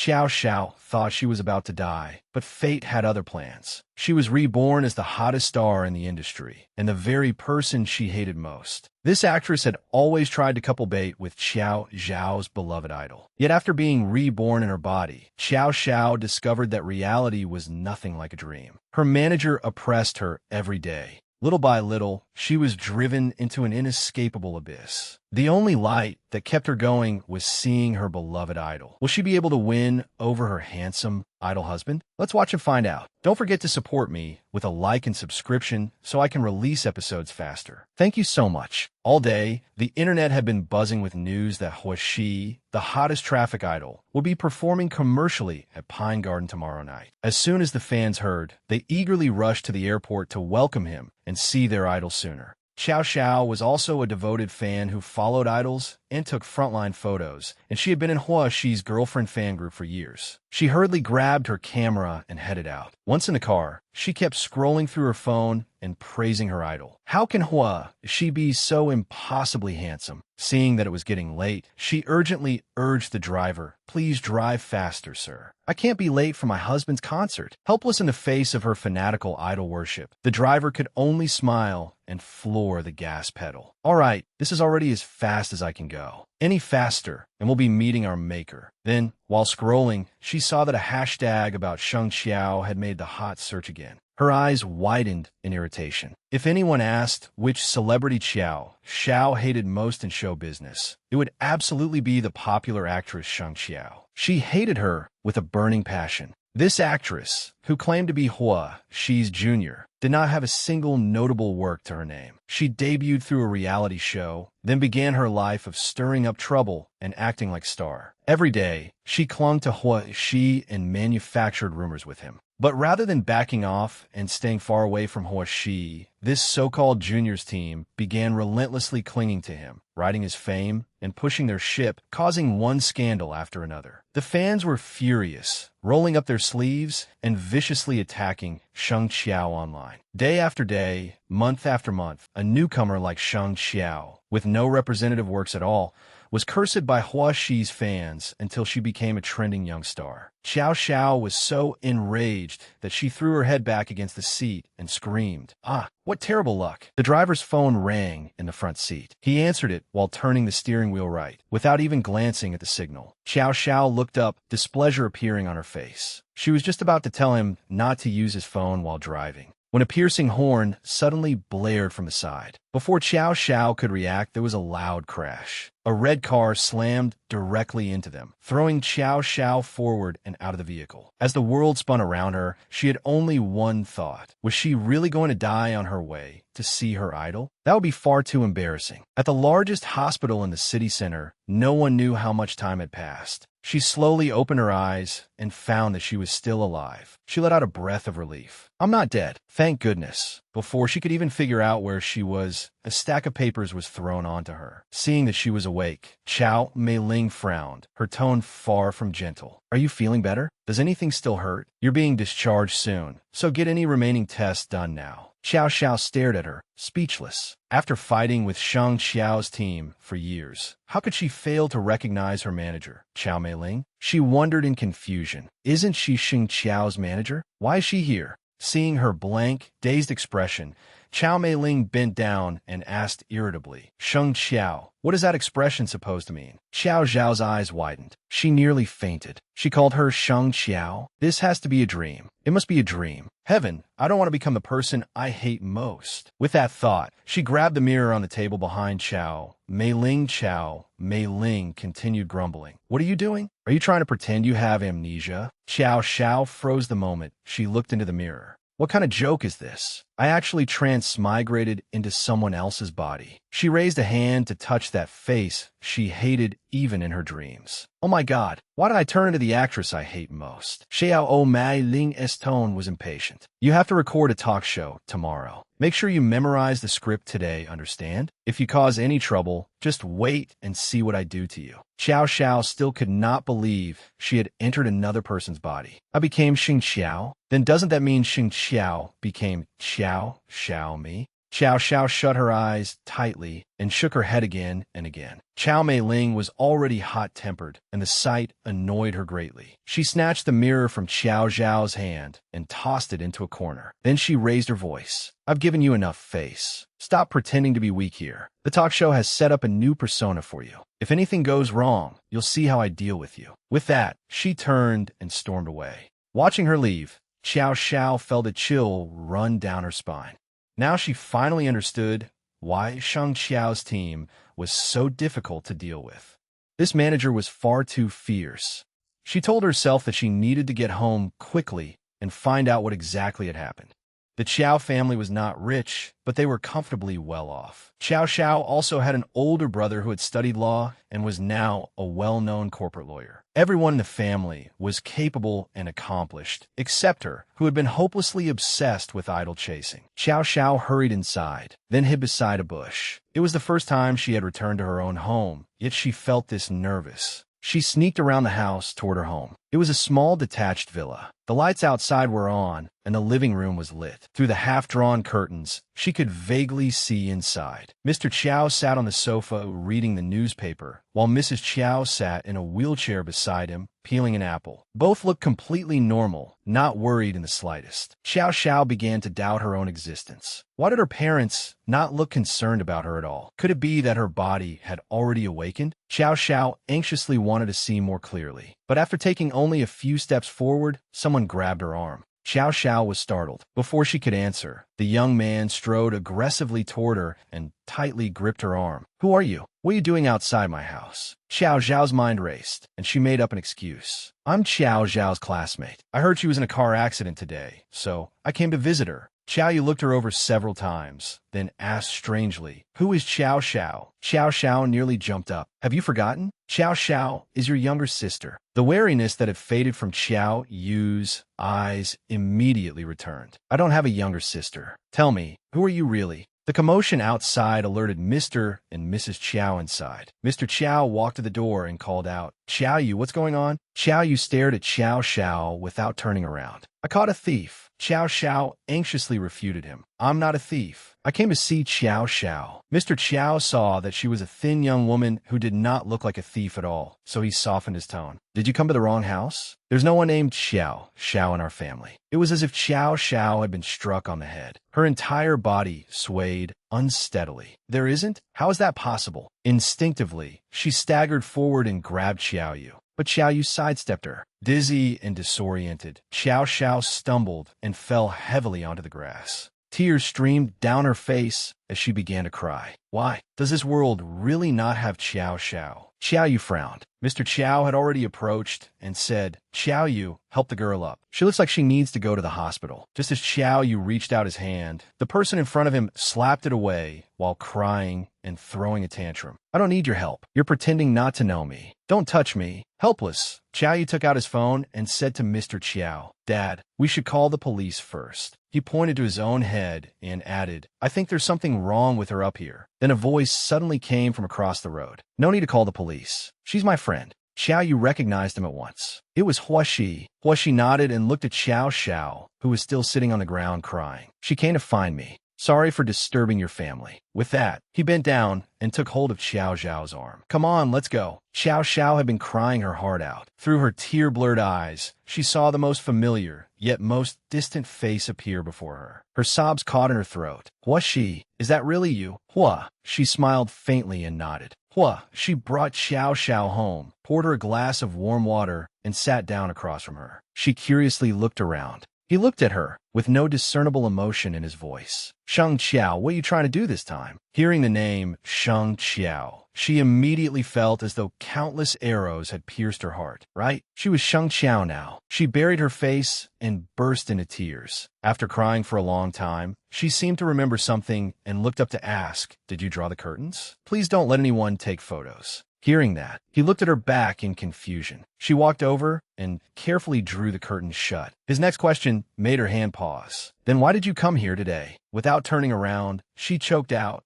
Xiao Xiao thought she was about to die, but fate had other plans. She was reborn as the hottest star in the industry, and the very person she hated most. This actress had always tried to couple bait with Xiao Zhao's beloved idol. Yet after being reborn in her body, Xiao Xiao discovered that reality was nothing like a dream. Her manager oppressed her every day. Little by little, she was driven into an inescapable abyss. The only light that kept her going was seeing her beloved idol. Will she be able to win over her handsome idol husband? Let's watch and find out. Don't forget to support me with a like and subscription so I can release episodes faster. Thank you so much. All day, the internet had been buzzing with news that Hua Shi, the hottest traffic idol, will be performing commercially at Pine Garden tomorrow night. As soon as the fans heard, they eagerly rushed to the airport to welcome him and see their idol sooner. Xiao Xiao was also a devoted fan who followed idols and took frontline photos, and she had been in Hua Shi's girlfriend fan group for years. She hurriedly grabbed her camera and headed out. Once in the car, she kept scrolling through her phone and praising her idol. How can Hua Shi be so impossibly handsome? Seeing that it was getting late, she urgently urged the driver, "Please drive faster, sir. I can't be late for my husband's concert." Helpless in the face of her fanatical idol worship, the driver could only smile and floor the gas pedal. "All right, this is already as fast as I can go. Any faster, and we'll be meeting our maker." Then, while scrolling, she saw that a hashtag about Sheng Xiao had made the hot search again. Her eyes widened in irritation. If anyone asked which celebrity Xiao hated most in show business, it would absolutely be the popular actress Sheng Xiao. She hated her with a burning passion. This actress, who claimed to be Hua Shi's junior, did not have a single notable work to her name. She debuted through a reality show, then began her life of stirring up trouble and acting like star. Every day, she clung to Hua Shi and manufactured rumors with him. But rather than backing off and staying far away from Hua Shi, this so-called juniors team began relentlessly clinging to him, riding his fame and pushing their ship, causing one scandal after another. The fans were furious, rolling up their sleeves and viciously attacking Sheng Xiao online. Day after day, month after month, a newcomer like Sheng Xiao, with no representative works at all, was cursed by Hua Shi's fans until she became a trending young star. Xiao Xiao was so enraged that she threw her head back against the seat and screamed, "Ah, what terrible luck!" The driver's phone rang in the front seat. He answered it while turning the steering wheel right, without even glancing at the signal. Xiao Xiao looked up, displeasure appearing on her face. She was just about to tell him not to use his phone while driving, when a piercing horn suddenly blared from the side. Before Xiao Xiao could react, there was a loud crash. A red car slammed directly into them, throwing Xiao Xiao forward and out of the vehicle. As the world spun around her, she had only one thought. Was she really going to die on her way to see her idol? That would be far too embarrassing. At the largest hospital in the city center, no one knew how much time had passed. She slowly opened her eyes and found that she was still alive. She let out a breath of relief. "I'm not dead, thank goodness." Before she could even figure out where she was, a stack of papers was thrown onto her. Seeing that she was awake, Chao Mei-ling frowned, her tone far from gentle. "Are you feeling better? Does anything still hurt? You're being discharged soon, so get any remaining tests done now." Xiao Xiao stared at her, speechless. After fighting with Sheng Xiao's team for years, how could she fail to recognize her manager, Chao Mei-ling? She wondered in confusion. Isn't she Sheng Xiao's manager? Why is she here? Seeing her blank, dazed expression, Chao Mei-ling bent down and asked irritably, "Sheng Xiao, what is that expression supposed to mean?" Xiao Zhao's eyes widened. She nearly fainted. She called her Sheng Xiao. This has to be a dream. It must be a dream. Heaven, I don't want to become the person I hate most. With that thought, she grabbed the mirror on the table behind Chao Mei-ling. Chao Mei-ling continued grumbling. "What are you doing? Are you trying to pretend you have amnesia?" Xiao Xiao froze the moment she looked into the mirror. What kind of joke is this? I actually transmigrated into someone else's body. She raised a hand to touch that face she hated even in her dreams. Oh my God, why did I turn into the actress I hate most? Xiao Mei-ling's tone was impatient. You have to record a talk show tomorrow. Make sure you memorize the script today, understand? If you cause any trouble, just wait and see what I do to you. Xiao Xiao still could not believe she had entered another person's body. I became Sheng Xiao? Then doesn't that mean Sheng Xiao became Xiao Xiao me? Xiao Xiao shut her eyes tightly and shook her head again and again. Chow Mei Ling was already hot-tempered, and the sight annoyed her greatly. She snatched the mirror from Xiao Zhao's hand and tossed it into a corner. Then she raised her voice. I've given you enough face. Stop pretending to be weak here. The talk show has set up a new persona for you. If anything goes wrong, you'll see how I deal with you. With that, she turned and stormed away. Watching her leave, Xiao Xiao felt a chill run down her spine. Now she finally understood why Sheng Xiao's team was so difficult to deal with. This manager was far too fierce. She told herself that she needed to get home quickly and find out what exactly had happened. The Qiao family was not rich, but they were comfortably well off. Xiao Xiao also had an older brother who had studied law and was now a well-known corporate lawyer. Everyone in the family was capable and accomplished, except her, who had been hopelessly obsessed with idol chasing. Xiao Xiao hurried inside, then hid beside a bush. It was the first time she had returned to her own home, yet she felt this nervous. She sneaked around the house toward her home. It was a small detached villa. The lights outside were on, and the living room was lit. Through the half-drawn curtains, she could vaguely see inside. Mr. Chiao sat on the sofa reading the newspaper, while Mrs. Chiao sat in a wheelchair beside him, peeling an apple. Both looked completely normal, not worried in the slightest. Xiao Xiao began to doubt her own existence. Why did her parents not look concerned about her at all? Could it be that her body had already awakened? Xiao Xiao anxiously wanted to see more clearly. But after taking only a few steps forward, someone grabbed her arm. Xiao Xiao was startled. Before she could answer, the young man strode aggressively toward her and tightly gripped her arm. Who are you? What are you doing outside my house? Xiao Zhao's mind raced, and she made up an excuse. I'm Xiao Zhao's classmate. I heard she was in a car accident today, so I came to visit her. Xiao Yu looked her over several times, then asked strangely, Who is Xiao Xiao? Xiao Xiao nearly jumped up. Have you forgotten? Xiao Xiao is your younger sister. The wariness that had faded from Xiao Yu's eyes immediately returned. I don't have a younger sister. Tell me, who are you really? The commotion outside alerted Mr. and Mrs. Chiao inside. Mr. Chiao walked to the door and called out, Xiao Yu, what's going on? Xiao Yu stared at Xiao Xiao without turning around. I caught a thief. Xiao Xiao anxiously refuted him. I'm not a thief. I came to see Xiao Xiao. Mr. Chiao saw that she was a thin young woman who did not look like a thief at all, so he softened his tone. Did you come to the wrong house? There's no one named Xiao in our family. It was as if Xiao Xiao had been struck on the head. Her entire body swayed unsteadily. There isn't? How is that possible? Instinctively, she staggered forward and grabbed Xiao Yu. But Xiao Yu sidestepped her. Dizzy and disoriented, Xiao Xiao stumbled and fell heavily onto the grass. Tears streamed down her face as she began to cry. Why? Does this world really not have Xiao Xiao? Xiao Yu frowned. Mr. Chiao had already approached and said, Xiao Yu, help the girl up. She looks like she needs to go to the hospital. Just as Xiao Yu reached out his hand, the person in front of him slapped it away while crying and throwing a tantrum. I don't need your help. You're pretending not to know me. Don't touch me. Helpless, Xiao Yu took out his phone and said to Mr. Chiao, Dad, we should call the police first. He pointed to his own head and added, I think there's something wrong with her up here. Then a voice suddenly came from across the road. No need to call the police. She's my friend. Xiao Yu recognized him at once. It was Hua Shi. Hua Shi nodded and looked at Xiao Xiao, who was still sitting on the ground crying. She came to find me. Sorry for disturbing your family. With that, he bent down and took hold of Xiao Zhao's arm. Come on, let's go. Xiao Xiao had been crying her heart out. Through her tear-blurred eyes, she saw the most familiar, yet most distant face appear before her. Her sobs caught in her throat. Hua Shi, is that really you? Hua. She smiled faintly and nodded. Hua. She brought Xiao Xiao home, poured her a glass of warm water, and sat down across from her. She curiously looked around. He looked at her, with no discernible emotion in his voice. Sheng Qiao, what are you trying to do this time? Hearing the name Sheng Qiao, she immediately felt as though countless arrows had pierced her heart. Right? She was Sheng Qiao now. She buried her face and burst into tears. After crying for a long time, she seemed to remember something and looked up to ask, Did you draw the curtains? Please don't let anyone take photos. Hearing that, he looked at her back in confusion. She walked over and carefully drew the curtains shut. His next question made her hand pause. Then why did you come here today? Without turning around, she choked out.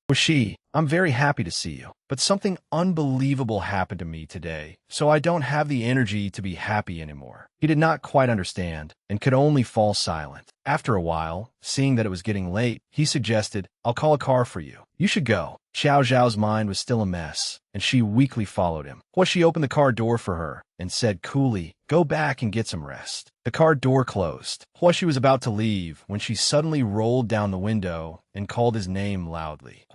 I'm very happy to see you. But something unbelievable happened to me today, so I don't have the energy to be happy anymore. He did not quite understand and could only fall silent. After a while, seeing that it was getting late, he suggested, I'll call a car for you. You should go. Xiao Zhao's mind was still a mess, and she weakly followed him. She opened the car door for her and said coolly, go back and get some rest. The car door closed. She was about to leave when she suddenly rolled down the window and called his name loudly.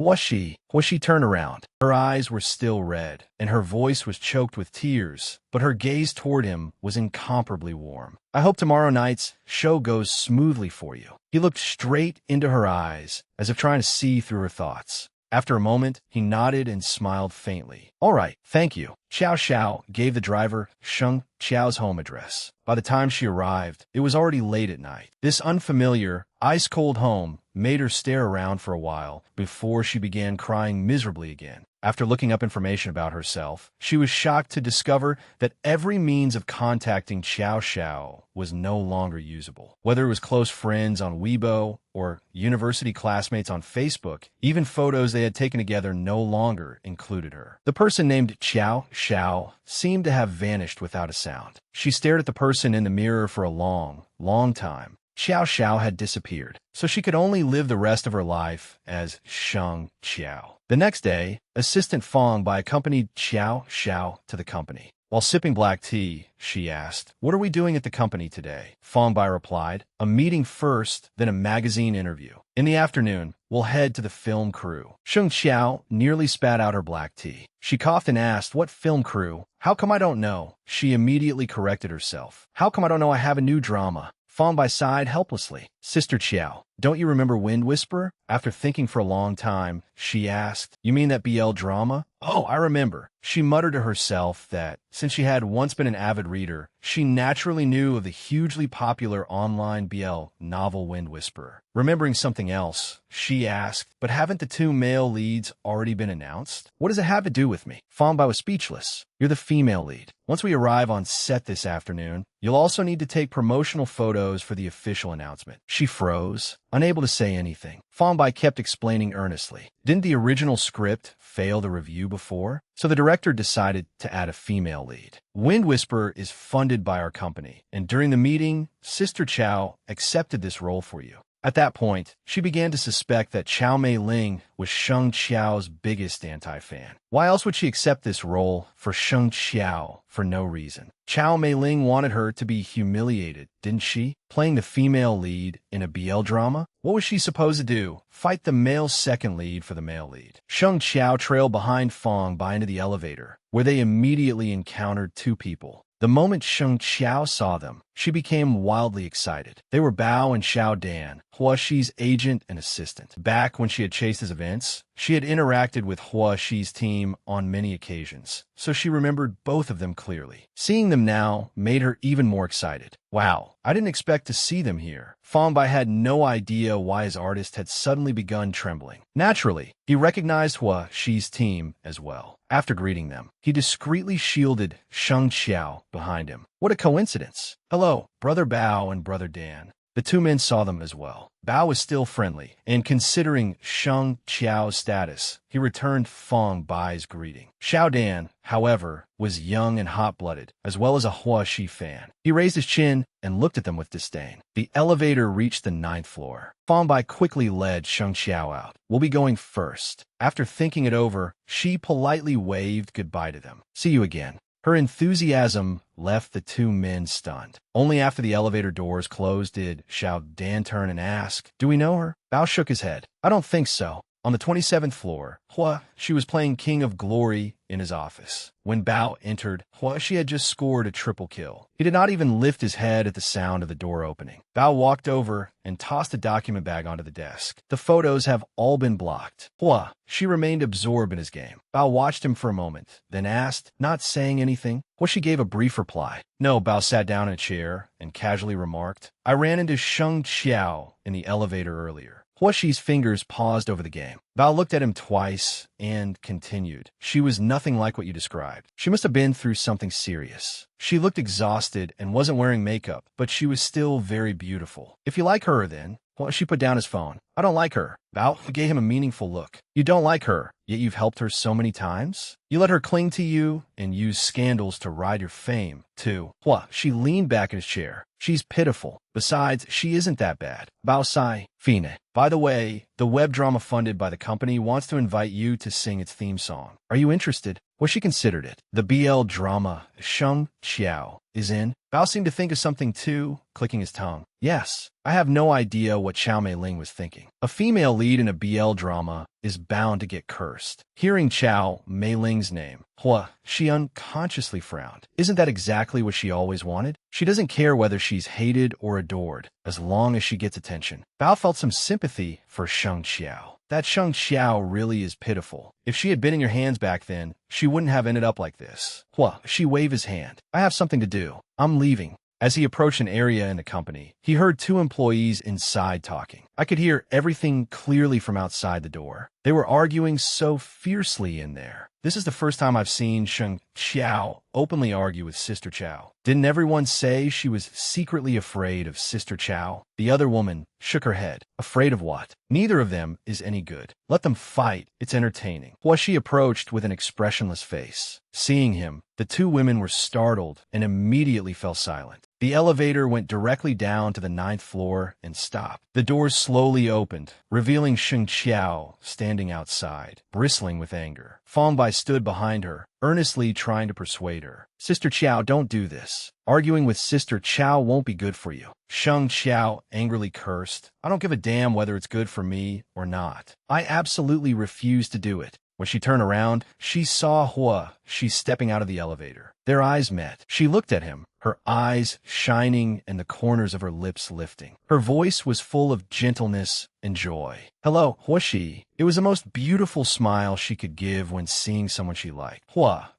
She turned around. Her eyes were still red, and her voice was choked with tears, but her gaze toward him was incomparably warm. I hope tomorrow night's show goes smoothly for you. He looked straight into her eyes, as if trying to see through her thoughts. After a moment, he nodded and smiled faintly. All right, thank you. Xiao Xiao gave the driver Sheng Qiao's home address. By the time she arrived, it was already late at night. This unfamiliar, ice-cold home made her stare around for a while before she began crying miserably again. After looking up information about herself, she was shocked to discover that every means of contacting Xiao Xiao was no longer usable. Whether it was close friends on Weibo or university classmates on Facebook, even photos they had taken together no longer included her. The person named Xiao Xiao seemed to have vanished without a sound. She stared at the person in the mirror for a long, long time. Xiao Xiao had disappeared, so she could only live the rest of her life as Sheng Qiao. The next day, Assistant Fong Bai accompanied Xiao Xiao to the company. While sipping black tea, she asked, what are we doing at the company today? Fong Bai replied, a meeting first, then a magazine interview. In the afternoon, we'll head to the film crew. Sheng Qiao nearly spat out her black tea. She coughed and asked, what film crew? How come I don't know? She immediately corrected herself. How come I don't know I have a new drama? Fong Bai sighed helplessly. Sister Qiao, don't you remember Wind Whisperer? After thinking for a long time, she asked, you mean that BL drama? Oh, I remember. She muttered to herself that, since she had once been an avid reader, she naturally knew of the hugely popular online BL novel Wind Whisperer. Remembering something else, she asked, but haven't the two male leads already been announced? What does it have to do with me? Fong Bai was speechless. You're the female lead. Once we arrive on set this afternoon, you'll also need to take promotional photos for the official announcement. She froze, unable to say anything. Fong Bai kept explaining earnestly. Didn't the original script fail the review before? So the director decided to add a female lead. Wind Whisperer is funded by our company, and during the meeting, Sister Qiao accepted this role for you. At that point, she began to suspect that Chao Mei Ling was Sheng Qiao's biggest anti-fan. Why else would she accept this role for Sheng Qiao for no reason? Chao Mei Ling wanted her to be humiliated, didn't she? Playing the female lead in a BL drama? What was she supposed to do? Fight the male second lead for the male lead. Sheng Qiao trailed behind Fong Bai into the elevator, where they immediately encountered two people. The moment Sheng Qiao saw them, she became wildly excited. They were Bao and Xiao Dan, Hua Xi's agent and assistant. Back when she had chased his events, she had interacted with Hua Xi's team on many occasions, so she remembered both of them clearly. Seeing them now made her even more excited. Wow, I didn't expect to see them here. Fong Bai had no idea why his artist had suddenly begun trembling. Naturally, he recognized Hua Xi's team as well. After greeting them, he discreetly shielded Sheng Qiao behind him. What a coincidence. Hello, Brother Bao and Brother Dan. The two men saw them as well. Bao was still friendly, and considering Sheng Qiao's status, he returned Fong Bai's greeting. Xiao Dan, however, was young and hot-blooded, as well as a Hua Xi fan. He raised his chin and looked at them with disdain. The elevator reached the 9th floor. Fong Bai quickly led Sheng Qiao out. We'll be going first. After thinking it over, she politely waved goodbye to them. See you again. Her enthusiasm left the two men stunned. Only after the elevator doors closed did Xiao Dan turn and ask, do we know her? Bao shook his head. I don't think so. On the 27th floor, Hua Xi was playing King of Glory in his office. When Bao entered, Hua Xi had just scored a triple kill. He did not even lift his head at the sound of the door opening. Bao walked over and tossed a document bag onto the desk. The photos have all been blocked. Hua Xi remained absorbed in his game. Bao watched him for a moment, then asked, not saying anything. Hua Xi gave a brief reply. No, Bao sat down in a chair and casually remarked, I ran into Sheng Qiao in the elevator earlier. Huashi's fingers paused over the game. Bao looked at him twice and continued. She was nothing like what you described. She must have been through something serious. She looked exhausted and wasn't wearing makeup, but she was still very beautiful. If you like her, then... Huashi put down his phone. I don't like her. Bao gave him a meaningful look. You don't like her, yet you've helped her so many times? You let her cling to you and use scandals to ride your fame, too. She leaned back in his chair. She's pitiful. Besides, she isn't that bad. Bao sighed. Fine. By the way, the web drama funded by the company wants to invite you to sing its theme song. Are you interested? She considered it. The BL drama, Sheng Qiao, is in. Bao seemed to think of something too, clicking his tongue. Yes. I have no idea what Chao Mei-ling was thinking. A female lead in a BL drama is bound to get cursed. Hearing Chao Mei-ling's name, she unconsciously frowned. Isn't that exactly what she always wanted? She doesn't care whether she's hated or adored, as long as she gets attention. Bao felt some sympathy for Sheng Qiao. That Sheng Qiao really is pitiful. If she had been in your hands back then, she wouldn't have ended up like this. She waved his hand. I have something to do. I'm leaving. As he approached an area in the company, he heard two employees inside talking. I could hear everything clearly from outside the door. They were arguing so fiercely in there. This is the first time I've seen Sheng Qiao openly argue with Sister Chao. Didn't everyone say she was secretly afraid of Sister Chao? The other woman shook her head. Afraid of what? Neither of them is any good. Let them fight. It's entertaining. Huashi approached with an expressionless face. Seeing him, the two women were startled and immediately fell silent. The elevator went directly down to the 9th floor and stopped. The doors slowly opened, revealing Sheng Qiao standing outside, bristling with anger. Fong Bai stood behind her, earnestly trying to persuade her. Sister Chao, don't do this. Arguing with Sister Chao won't be good for you. Sheng Qiao angrily cursed. I don't give a damn whether it's good for me or not. I absolutely refuse to do it. When she turned around, she saw Huashi stepping out of the elevator. Their eyes met. She looked at him, her eyes shining and the corners of her lips lifting. Her voice was full of gentleness and joy. Hello, Huashi. It was the most beautiful smile she could give when seeing someone she liked.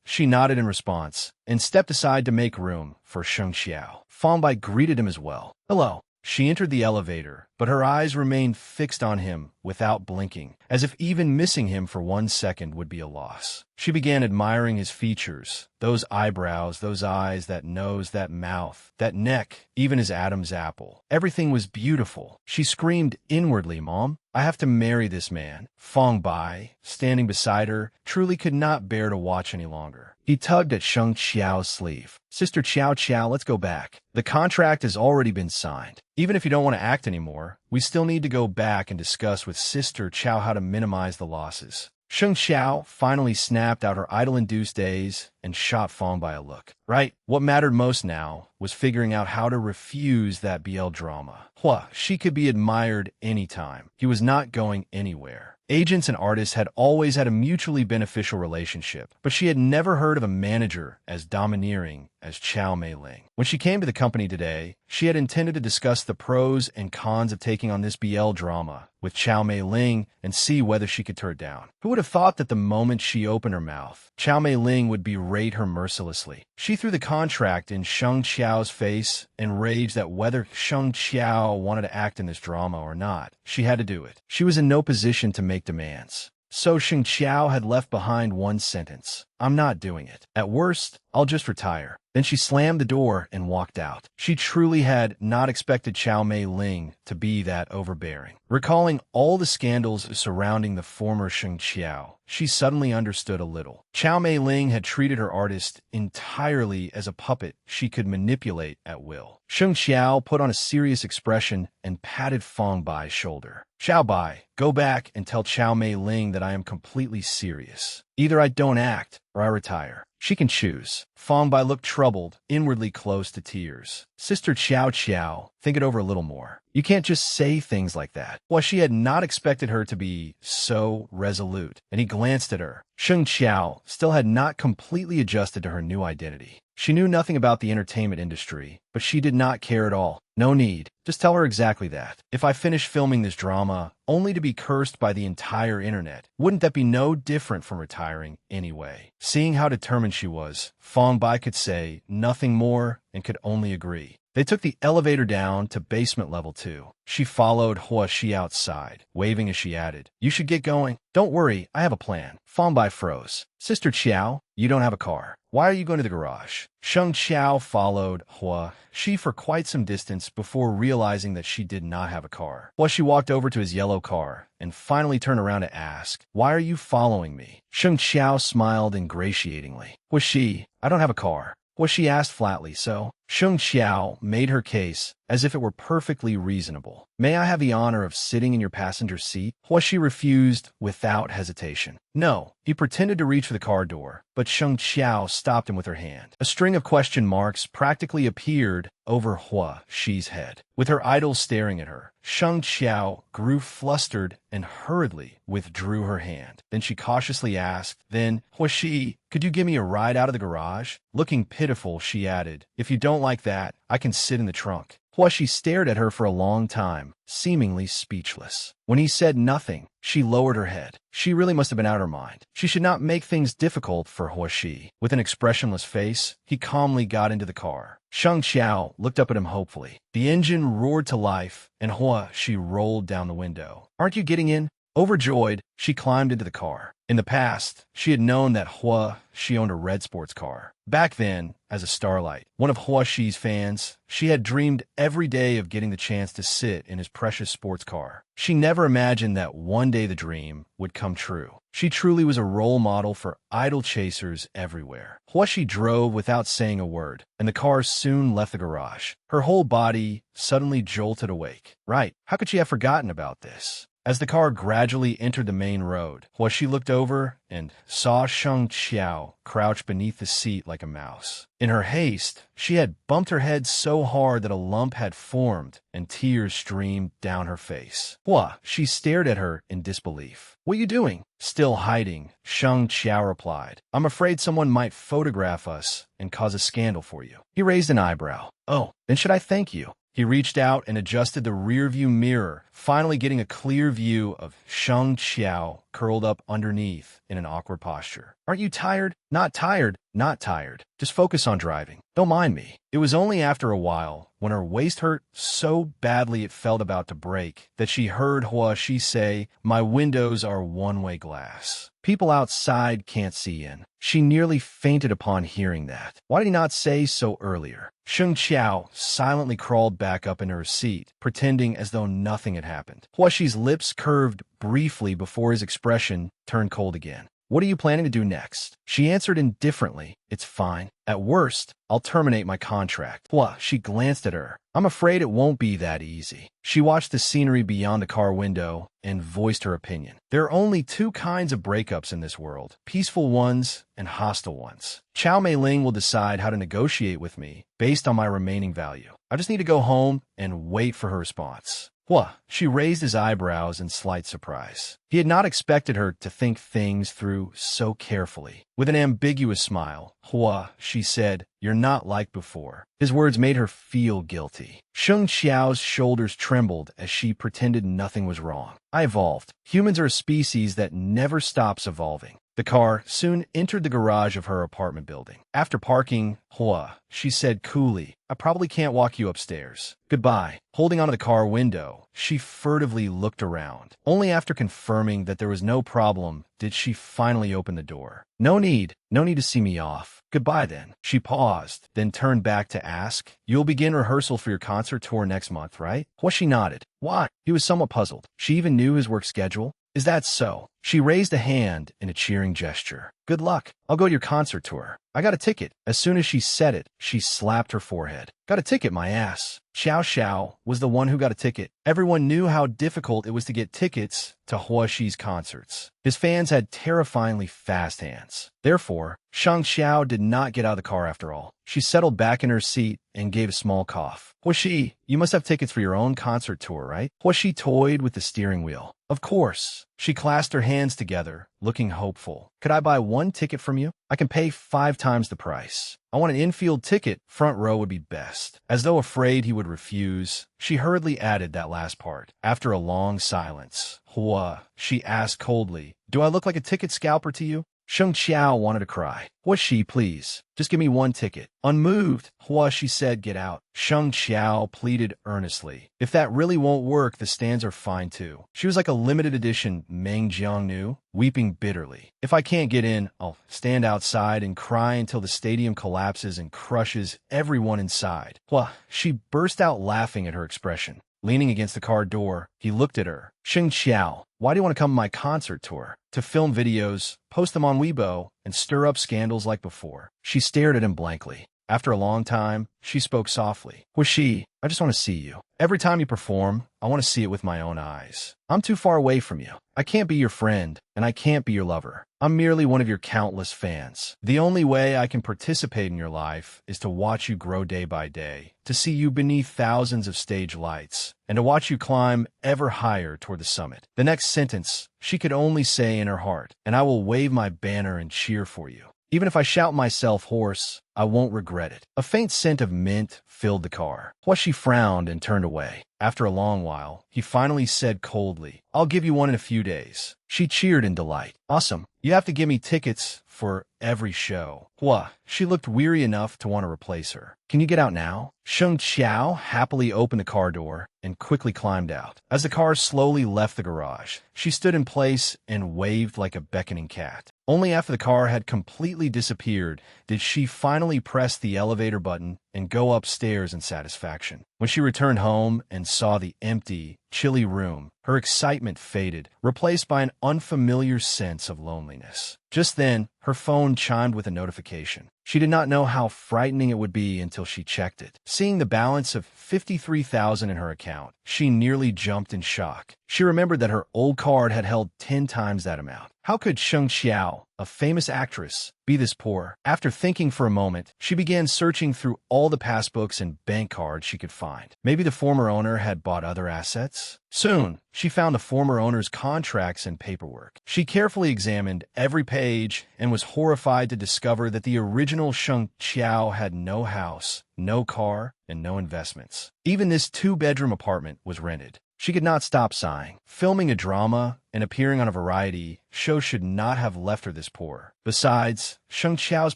She nodded in response and stepped aside to make room for Sheng Qiao. Fong Bai greeted him as well. Hello. She entered the elevator, but her eyes remained fixed on him without blinking, as if even missing him for 1 second would be a loss. She began admiring his features, those eyebrows, those eyes, that nose, that mouth, that neck, even his Adam's apple. Everything was beautiful. She screamed inwardly, Mom, I have to marry this man. Fong Bai, standing beside her, truly could not bear to watch any longer. He tugged at Sheng Qiao's sleeve. Sister Chao, let's go back. The contract has already been signed. Even if you don't want to act anymore, we still need to go back and discuss with Sister Chao how to minimize the losses. Sheng Qiao finally snapped out her idol-induced days and shot Fong Bai a look. Right, what mattered most now was figuring out how to refuse that BL drama. She could be admired anytime. He was not going anywhere. Agents and artists had always had a mutually beneficial relationship, but she had never heard of a manager as domineering as Chao Mei-ling. When she came to the company today, she had intended to discuss the pros and cons of taking on this BL drama with Chao Mei-ling and see whether she could turn it down. Who would have thought that the moment she opened her mouth, Chao Mei-ling would berate her mercilessly? She threw the contract in Sheng Qiao's face and raged that whether Sheng Qiao wanted to act in this drama or not, she had to do it. She was in no position to make demands. So Sheng Qiao had left behind one sentence. I'm not doing it. At worst, I'll just retire. Then she slammed the door and walked out. She truly had not expected Chao Mei-ling to be that overbearing. Recalling all the scandals surrounding the former Sheng Qiao, she suddenly understood a little. Chao Mei-ling had treated her artist entirely as a puppet she could manipulate at will. Sheng Qiao put on a serious expression and patted Fong Bai's shoulder. Xiao Bai, go back and tell Chao Mei-ling that I am completely serious. Either I don't act or I retire. She can choose. Fong Bai looked troubled, inwardly close to tears. Sister Chao, think it over a little more. You can't just say things like that. She had not expected her to be so resolute, and he glanced at her. Sheng Qiao still had not completely adjusted to her new identity. She knew nothing about the entertainment industry, but she did not care at all. No need. Just tell her exactly that. If I finish filming this drama, only to be cursed by the entire internet, wouldn't that be no different from retiring anyway? Seeing how determined she was, Fong Bai could say nothing more and could only agree. They took the elevator down to basement level 2. She followed Hua Shi outside, waving as she added, "You should get going." "Don't worry, I have a plan." Fangbai froze. "Sister Qiao, you don't have a car. Why are you going to the garage?" Sheng Qiao followed Hua Shi for quite some distance before realizing that she did not have a car. Hua Shi walked over to his yellow car and finally turned around to ask, "Why are you following me?" Sheng Qiao smiled ingratiatingly. "Hua Shi, I don't have a car." Hua Shi asked flatly, so Sheng Qiao made her case as if it were perfectly reasonable. "May I have the honor of sitting in your passenger seat?" Hua Shi refused without hesitation. "No." He pretended to reach for the car door, but Sheng Qiao stopped him with her hand. A string of question marks practically appeared over Hua Shi's head. With her idol staring at her, Sheng Qiao grew flustered and hurriedly withdrew her hand. Then she cautiously asked, "Then, Hua Shi, could you give me a ride out of the garage?" Looking pitiful, she added, "If you don't like that, I can sit in the trunk." Hua Shi stared at her for a long time, seemingly speechless. When he said nothing, she lowered her head. She really must have been out of her mind. She should not make things difficult for Hua Shi. With an expressionless face, he calmly got into the car. Sheng Qiao looked up at him hopefully. The engine roared to life, and Hua Shi rolled down the window. "Aren't you getting in?" Overjoyed, she climbed into the car. In the past, she had known that Hua Shi owned a red sports car. Back then, as a starlight, one of Hua Shi's fans, she had dreamed every day of getting the chance to sit in his precious sports car. She never imagined that one day the dream would come true. She truly was a role model for idol chasers everywhere. Hua Shi drove without saying a word, and the car soon left the garage. Her whole body suddenly jolted awake. Right, how could she have forgotten about this? As the car gradually entered the main road, Hua Shi looked over and saw Sheng Qiao crouch beneath the seat like a mouse. In her haste, she had bumped her head so hard that a lump had formed and tears streamed down her face. Hua Shi stared at her in disbelief. "What are you doing?" Still hiding, Sheng Qiao replied, "I'm afraid someone might photograph us and cause a scandal for you." He raised an eyebrow. "Oh, then should I thank you?" He reached out and adjusted the rearview mirror, finally getting a clear view of Sheng Qiao curled up underneath in an awkward posture. "Aren't you tired?" "Not tired, not tired. Just focus on driving. Don't mind me." It was only after a while, when her waist hurt so badly it felt about to break, that she heard Hua Shi say, "My windows are one-way glass. People outside can't see in." She nearly fainted upon hearing that. Why did he not say so earlier? Sheng Qiao silently crawled back up into her seat, pretending as though nothing had happened. Hua Shi's lips curved briefly before his expression turned cold again. "What are you planning to do next?" She answered indifferently, "It's fine. At worst, I'll terminate my contract." Hua Shi glanced at her. "I'm afraid it won't be that easy." She watched the scenery beyond the car window and voiced her opinion. "There are only two kinds of breakups in this world, peaceful ones and hostile ones. Chao Mei-ling will decide how to negotiate with me based on my remaining value. I just need to go home and wait for her response." Hua Shi raised his eyebrows in slight surprise. He had not expected her to think things through so carefully. With an ambiguous smile, Hua Shi said, "You're not like before." His words made her feel guilty. Sheng Qiao's shoulders trembled as she pretended nothing was wrong. "I evolved. Humans are a species that never stops evolving." The car soon entered the garage of her apartment building. After parking, Hua Shi said coolly, "I probably can't walk you upstairs. Goodbye." Holding onto the car window, she furtively looked around. Only after confirming that there was no problem did she finally open the door. No need to see me off. Goodbye then." She paused, then turned back to ask, "You'll begin rehearsal for your concert tour next month, right?" Hua Shi nodded. "Why?" He was somewhat puzzled. She even knew his work schedule. "Is that so?" She raised a hand in a cheering gesture. "Good luck. I'll go to your concert tour. I got a ticket." As soon as she said it, she slapped her forehead. "Got a ticket, my ass." Xiao Xiao was the one who got a ticket. Everyone knew how difficult it was to get tickets to Hua Shi's concerts. His fans had terrifyingly fast hands. Therefore, Sheng Xiao did not get out of the car after all. She settled back in her seat and gave a small cough. "Hua Shi, you must have tickets for your own concert tour, right?" Hua Shi toyed with the steering wheel. "Of course." She clasped her hands together, looking hopeful. "Could I buy one ticket from you? I can pay 5 times the price. I want an infield ticket. Front row would be best." As though afraid he would refuse, she hurriedly added that last part. After a long silence, Hua Shi asked coldly, "Do I look like a ticket scalper to you?" Sheng Xiao wanted to cry. Was she, please? Just give me one ticket. Unmoved, Hua, she said, get out. Sheng Xiao pleaded earnestly. If that really won't work, the stands are fine too. She was like a limited edition Meng Jiangnu, weeping bitterly. If I can't get in, I'll stand outside and cry until the stadium collapses and crushes everyone inside. Hua, she burst out laughing at her expression. Leaning against the car door, he looked at her. Sheng Xiao, why do you want to come to my concert tour? To film videos, post them on Weibo, and stir up scandals like before. She stared at him blankly. After a long time, she spoke softly. Was she? I just want to see you. Every time you perform, I want to see it with my own eyes. I'm too far away from you. I can't be your friend, and I can't be your lover. I'm merely one of your countless fans. The only way I can participate in your life is to watch you grow day by day, to see you beneath thousands of stage lights, and to watch you climb ever higher toward the summit. The next sentence she could only say in her heart, and I will wave my banner and cheer for you. Even if I shout myself hoarse, I won't regret it. A faint scent of mint filled the car. Plus she frowned and turned away. After a long while, he finally said coldly, I'll give you one in a few days. She cheered in delight. Awesome. You have to give me tickets for every show. Hua, she looked weary enough to want to replace her. Can you get out now? Sheng Xiao happily opened the car door and quickly climbed out. As the car slowly left the garage, she stood in place and waved like a beckoning cat. Only after the car had completely disappeared did she finally press the elevator button and go upstairs in satisfaction. When she returned home and saw the empty, chilly room, her excitement faded, replaced by an unfamiliar sense of loneliness. Just then, her phone chimed with a notification. She did not know how frightening it would be until she checked it. Seeing the balance of $53,000 in her account, she nearly jumped in shock. She remembered that her old card had held 10 times that amount. How could Sheng Xiao, a famous actress, be this poor? After thinking for a moment, she began searching through all the passbooks and bank cards she could find. Maybe the former owner had bought other assets? Soon, she found the former owner's contracts and paperwork. She carefully examined every page and was horrified to discover that the original Sheng Xiao had no house, no car, and no investments. Even this two-bedroom apartment was rented. She could not stop sighing. Filming a drama and appearing on a variety show should not have left her this poor. Besides, Sheng Xiao's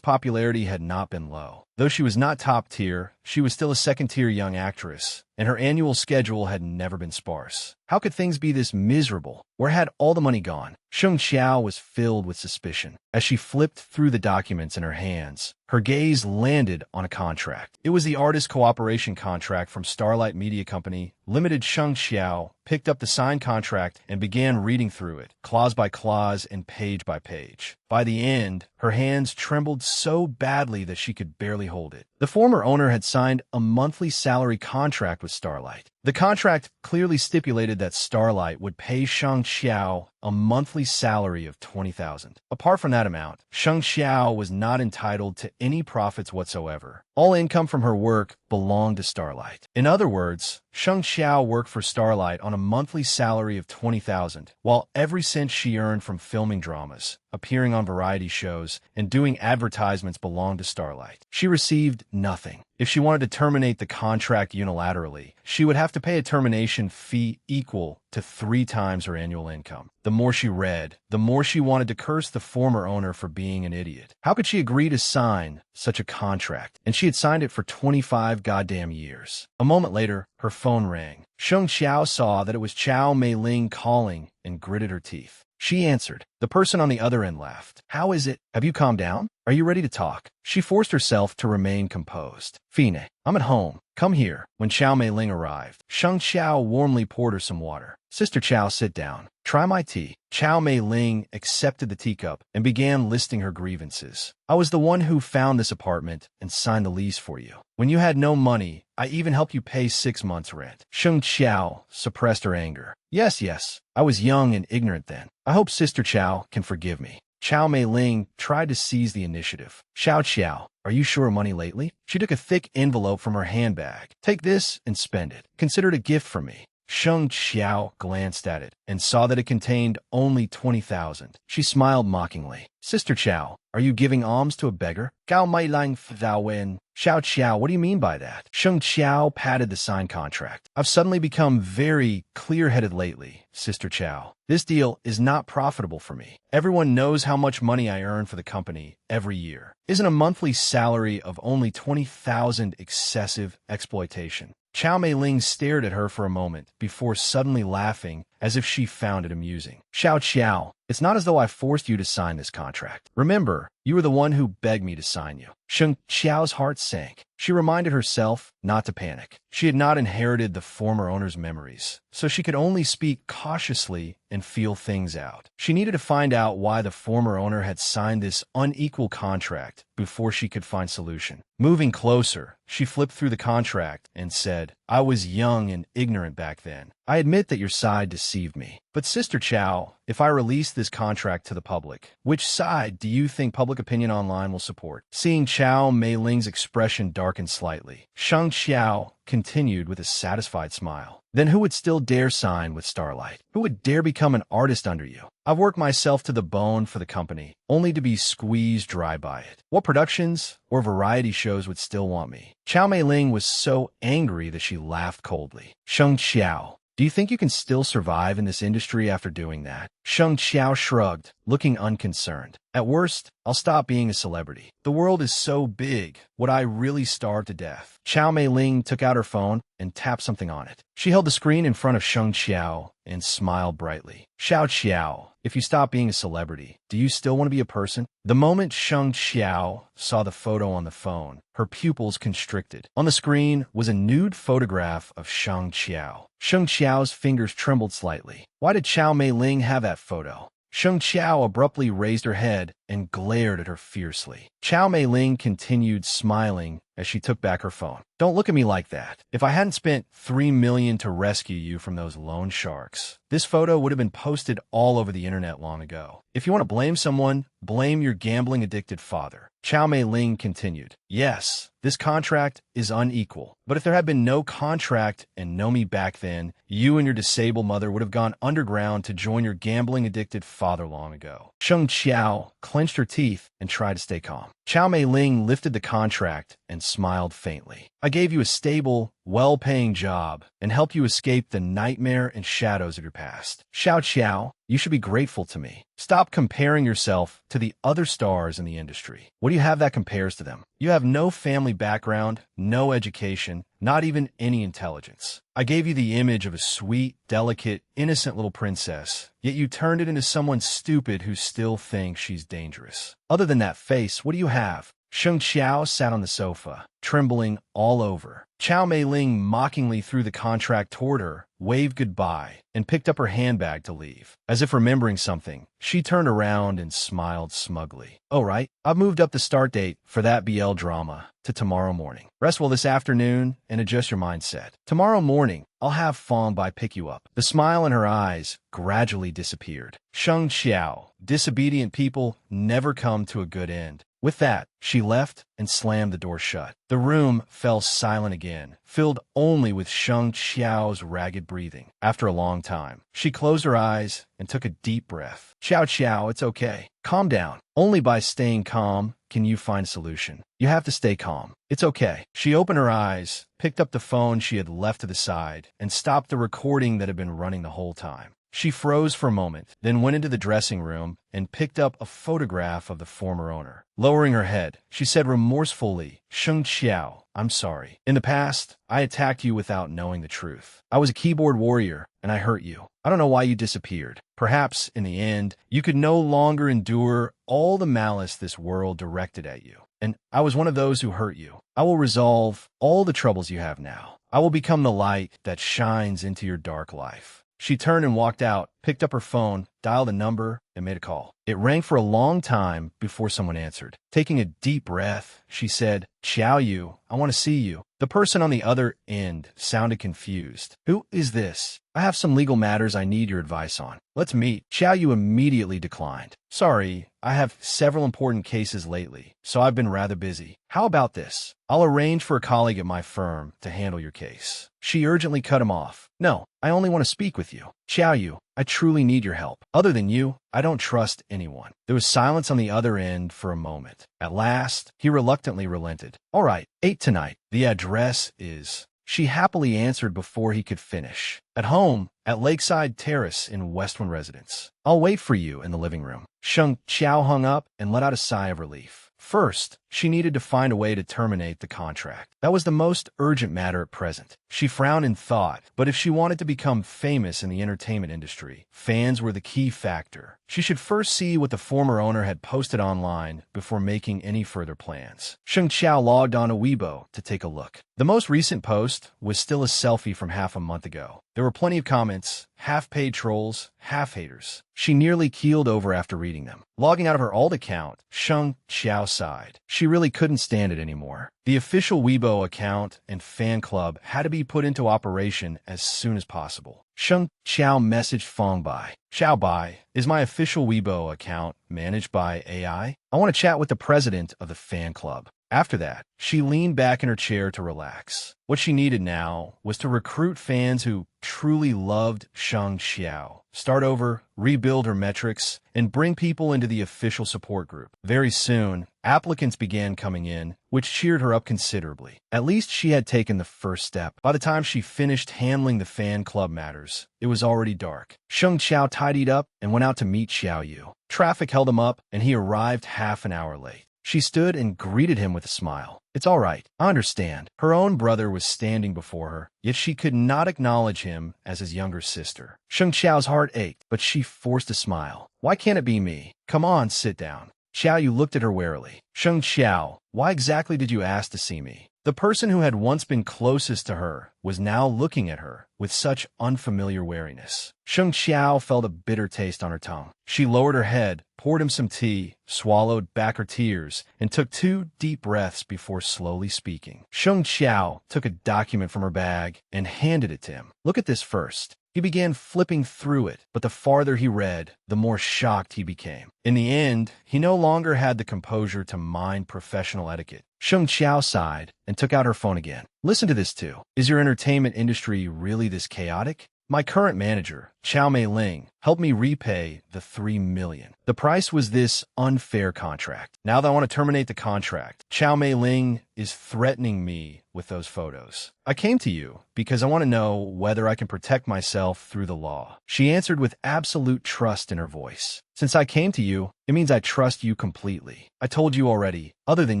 popularity had not been low. Though she was not top tier, she was still a second-tier young actress, and her annual schedule had never been sparse. How could things be this miserable? Where had all the money gone? Sheng Xiao was filled with suspicion. As she flipped through the documents in her hands, her gaze landed on a contract. It was the artist cooperation contract from Starlight Media Company Limited. Sheng Xiao picked up the signed contract and began reading through it, clause by clause and page by page. By the end, her hands trembled so badly that she could barely hold it. The former owner had signed a monthly salary contract with Starlight. The contract clearly stipulated that Starlight would pay Sheng Xiao a monthly salary of $20,000. Apart from that amount, Sheng Xiao was not entitled to any profits whatsoever. All income from her work belonged to Starlight. In other words, Sheng Xiao worked for Starlight on a monthly salary of $20,000, while every cent she earned from filming dramas, appearing on variety shows, and doing advertisements belonged to Starlight. She received nothing. If she wanted to terminate the contract unilaterally, she would have to pay a termination fee equal to 3 times her annual income. The more she read, the more she wanted to curse the former owner for being an idiot. How could she agree to sign such a contract? And she had signed it for 25 goddamn years. A moment later, her phone rang. Sheng Xiao saw that it was Chow Mei Ling calling and gritted her teeth. She answered. The person on the other end laughed. How is it? Have you calmed down? Are you ready to talk? She forced herself to remain composed. Fine, I'm at home. Come here. When Chow Mei Ling arrived, Sheng Xiao warmly poured her some water. Sister Chow, sit down. Try my tea. Chow Mei Ling accepted the teacup and began listing her grievances. I was the one who found this apartment and signed the lease for you. When you had no money, I even helped you pay 6 months' rent. Sheng Xiao suppressed her anger. Yes, I was young and ignorant then. I hope Sister Chow can forgive me. Chow Mei Ling tried to seize the initiative. Xiao, are you sure of money lately? She took a thick envelope from her handbag. Take this and spend it. Consider it a gift from me. Sheng Xiao glanced at it and saw that it contained only $20,000. She smiled mockingly. Sister Chow, are you giving alms to a beggar? Gao Mai Lang Thou Wen. Xiao Qiao, what do you mean by that? Sheng Qiao patted the signed contract. I've suddenly become very clear-headed lately, Sister Qiao. This deal is not profitable for me. Everyone knows how much money I earn for the company every year. Isn't a monthly salary of only 20,000 excessive exploitation? Qiao Meiling stared at her for a moment before suddenly laughing as if she found it amusing. Xiao Qiao, it's not as though I forced you to sign this contract. Remember, you were the one who begged me to sign you. Sheng Qiao's heart sank. She reminded herself not to panic. She had not inherited the former owner's memories, so she could only speak cautiously and feel things out. She needed to find out why the former owner had signed this unequal contract before she could find solution. Moving closer, she flipped through the contract and said, I was young and ignorant back then. I admit that your side deceived me. But Sister Qiao, if I release this contract to the public, which side do you think public opinion online will support? Seeing Qiao Meiling's expression darken slightly, Sheng Qiao continued with a satisfied smile. Then who would still dare sign with Starlight? Who would dare become an artist under you? I've worked myself to the bone for the company, only to be squeezed dry by it. What productions or variety shows would still want me? Qiao Meiling was so angry that she laughed coldly. Sheng Qiao, do you think you can still survive in this industry after doing that? Sheng Qiao shrugged, looking unconcerned. At worst, I'll stop being a celebrity. The world is so big, would I really starve to death? Qiao Meiling took out her phone and tapped something on it. She held the screen in front of Sheng Qiao and smiled brightly. Xiao Qiao, if you stop being a celebrity, do you still want to be a person? The moment Sheng Qiao saw the photo on the phone, her pupils constricted. On the screen was a nude photograph of Sheng Qiao. Sheng Qiao's fingers trembled slightly. Why did Qiao Meiling have that photo? Sheng Qiao abruptly raised her head and glared at her fiercely. Qiao Meiling continued smiling as she took back her phone. Don't look at me like that. If I hadn't spent $3 million to rescue you from those loan sharks, this photo would have been posted all over the internet long ago. If you want to blame someone, blame your gambling-addicted father. Qiao Meiling continued. Yes, this contract is unequal, but if there had been no contract and no me back then, you and your disabled mother would have gone underground to join your gambling-addicted father long ago. Sheng Qiao clenched her teeth and tried to stay calm. Qiao Meiling lifted the contract and smiled faintly. I gave you a stable, well-paying job and helped you escape the nightmare and shadows of your past. Xiao Qiao, you should be grateful to me. Stop comparing yourself to the other stars in the industry. What do you have that compares to them? You have no family background, no education, not even any intelligence. I gave you the image of a sweet, delicate, innocent little princess, yet you turned it into someone stupid who still thinks she's dangerous. Other than that face, what do you have? Sheng Qiao sat on the sofa, trembling all over. Qiao Meiling mockingly threw the contract toward her, waved goodbye, and picked up her handbag to leave. As if remembering something, she turned around and smiled smugly. Oh, right, I've moved up the start date for that BL drama to tomorrow morning. Rest well this afternoon and adjust your mindset. Tomorrow morning, I'll have Fong Bai pick you up. The smile in her eyes gradually disappeared. Sheng Qiao, disobedient people never come to a good end. With that, she left and slammed the door shut. The room fell silent again, filled only with Sheng Qiao's ragged breathing. After a long time, she closed her eyes and took a deep breath. Xiao Qiao, it's okay. Calm down. Only by staying calm can you find a solution. You have to stay calm. It's okay. She opened her eyes, picked up the phone she had left to the side, and stopped the recording that had been running the whole time. She froze for a moment, then went into the dressing room and picked up a photograph of the former owner. Lowering her head, she said remorsefully, Sheng Qiao, I'm sorry. In the past, I attacked you without knowing the truth. I was a keyboard warrior, and I hurt you. I don't know why you disappeared. Perhaps, in the end, you could no longer endure all the malice this world directed at you. And I was one of those who hurt you. I will resolve all the troubles you have now. I will become the light that shines into your dark life. She turned and walked out, picked up her phone, dialed a number, and made a call. It rang for a long time before someone answered. Taking a deep breath, she said, Xiao Yu, I want to see you. The person on the other end sounded confused. Who is this? I have some legal matters I need your advice on. Let's meet. Xiao Yu immediately declined. Sorry, I have several important cases lately, so I've been rather busy. How about this? I'll arrange for a colleague at my firm to handle your case. She urgently cut him off. No, I only want to speak with you. Xiao Yu, I truly need your help. Other than you, I don't trust anyone. There was silence on the other end for a moment. At last, he reluctantly relented. All right, 8 tonight. The address is... She happily answered before he could finish. At home, at Lakeside Terrace in Westwind Residence. I'll wait for you in the living room. Sheng Qiao hung up and let out a sigh of relief. First, she needed to find a way to terminate the contract. That was the most urgent matter at present. She frowned in thought, but if she wanted to become famous in the entertainment industry, fans were the key factor. She should first see what the former owner had posted online before making any further plans. Sheng Qiao logged on to Weibo to take a look. The most recent post was still a selfie from half a month ago. There were plenty of comments, half-paid trolls, half-haters. She nearly keeled over after reading them. Logging out of her alt account, Sheng Qiao sighed. She really couldn't stand it anymore. The official Weibo account and fan club had to be put into operation as soon as possible. Sheng Qiao messaged Feng Bai. Xiao Bai, is my official Weibo account managed by AI? I want to chat with the president of the fan club. After that, she leaned back in her chair to relax. What she needed now was to recruit fans who truly loved Sheng Qiao, start over, rebuild her metrics, and bring people into the official support group. Very soon, applicants began coming in, which cheered her up considerably. At least she had taken the first step. By the time she finished handling the fan club matters, it was already dark. Sheng Qiao tidied up and went out to meet Xiao Yu. Traffic held him up, and he arrived half an hour late. She stood and greeted him with a smile. It's all right. I understand. Her own brother was standing before her, yet she could not acknowledge him as his younger sister. Sheng Qiao's heart ached, but she forced a smile. Why can't it be me? Come on, sit down. Xiao Yu looked at her warily. Sheng Qiao, why exactly did you ask to see me? The person who had once been closest to her was now looking at her with such unfamiliar wariness. Sheng Qiao felt a bitter taste on her tongue. She lowered her head, poured him some tea, swallowed back her tears, and took 2 deep breaths before slowly speaking. Sheng Qiao took a document from her bag and handed it to him. Look at this first. He began flipping through it, but the farther he read, the more shocked he became. In the end, he no longer had the composure to mind professional etiquette. Sheng Qiao sighed and took out her phone again. Listen to this too. Is your entertainment industry really this chaotic? My current manager, Chao Mei Ling, helped me repay the $3 million. The price was this unfair contract. Now that I want to terminate the contract, Chao Mei Ling is threatening me with those photos. I came to you because I want to know whether I can protect myself through the law. She answered with absolute trust in her voice. Since I came to you, it means I trust you completely. I told you already, other than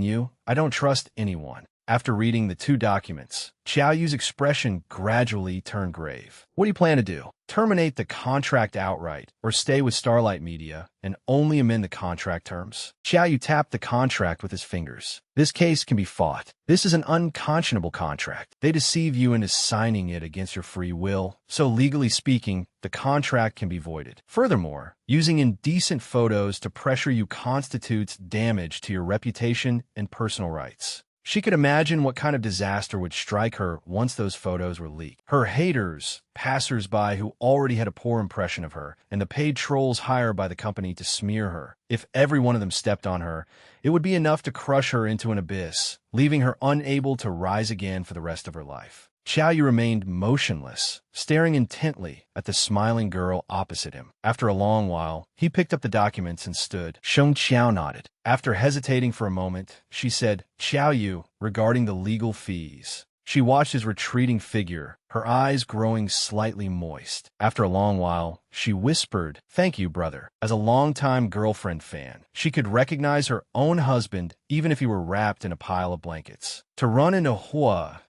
you, I don't trust anyone. After reading the 2 documents, Xiao Yu's expression gradually turned grave. What do you plan to do? Terminate the contract outright, or stay with Starlight Media and only amend the contract terms? Xiao Yu tapped the contract with his fingers. This case can be fought. This is an unconscionable contract. They deceive you into signing it against your free will, so legally speaking, the contract can be voided. Furthermore, using indecent photos to pressure you constitutes damage to your reputation and personal rights. She could imagine what kind of disaster would strike her once those photos were leaked. Her haters, passers-by who already had a poor impression of her, and the paid trolls hired by the company to smear her. If every one of them stepped on her, it would be enough to crush her into an abyss, leaving her unable to rise again for the rest of her life. Xiao Yu remained motionless, staring intently at the smiling girl opposite him. After a long while, he picked up the documents and stood. Sheng Qiao nodded. After hesitating for a moment, she said, Xiao Yu, regarding the legal fees. She watched his retreating figure, her eyes growing slightly moist. After a long while, she whispered, Thank you, brother. As a longtime girlfriend fan, she could recognize her own husband even if he were wrapped in a pile of blankets. To run into Hua,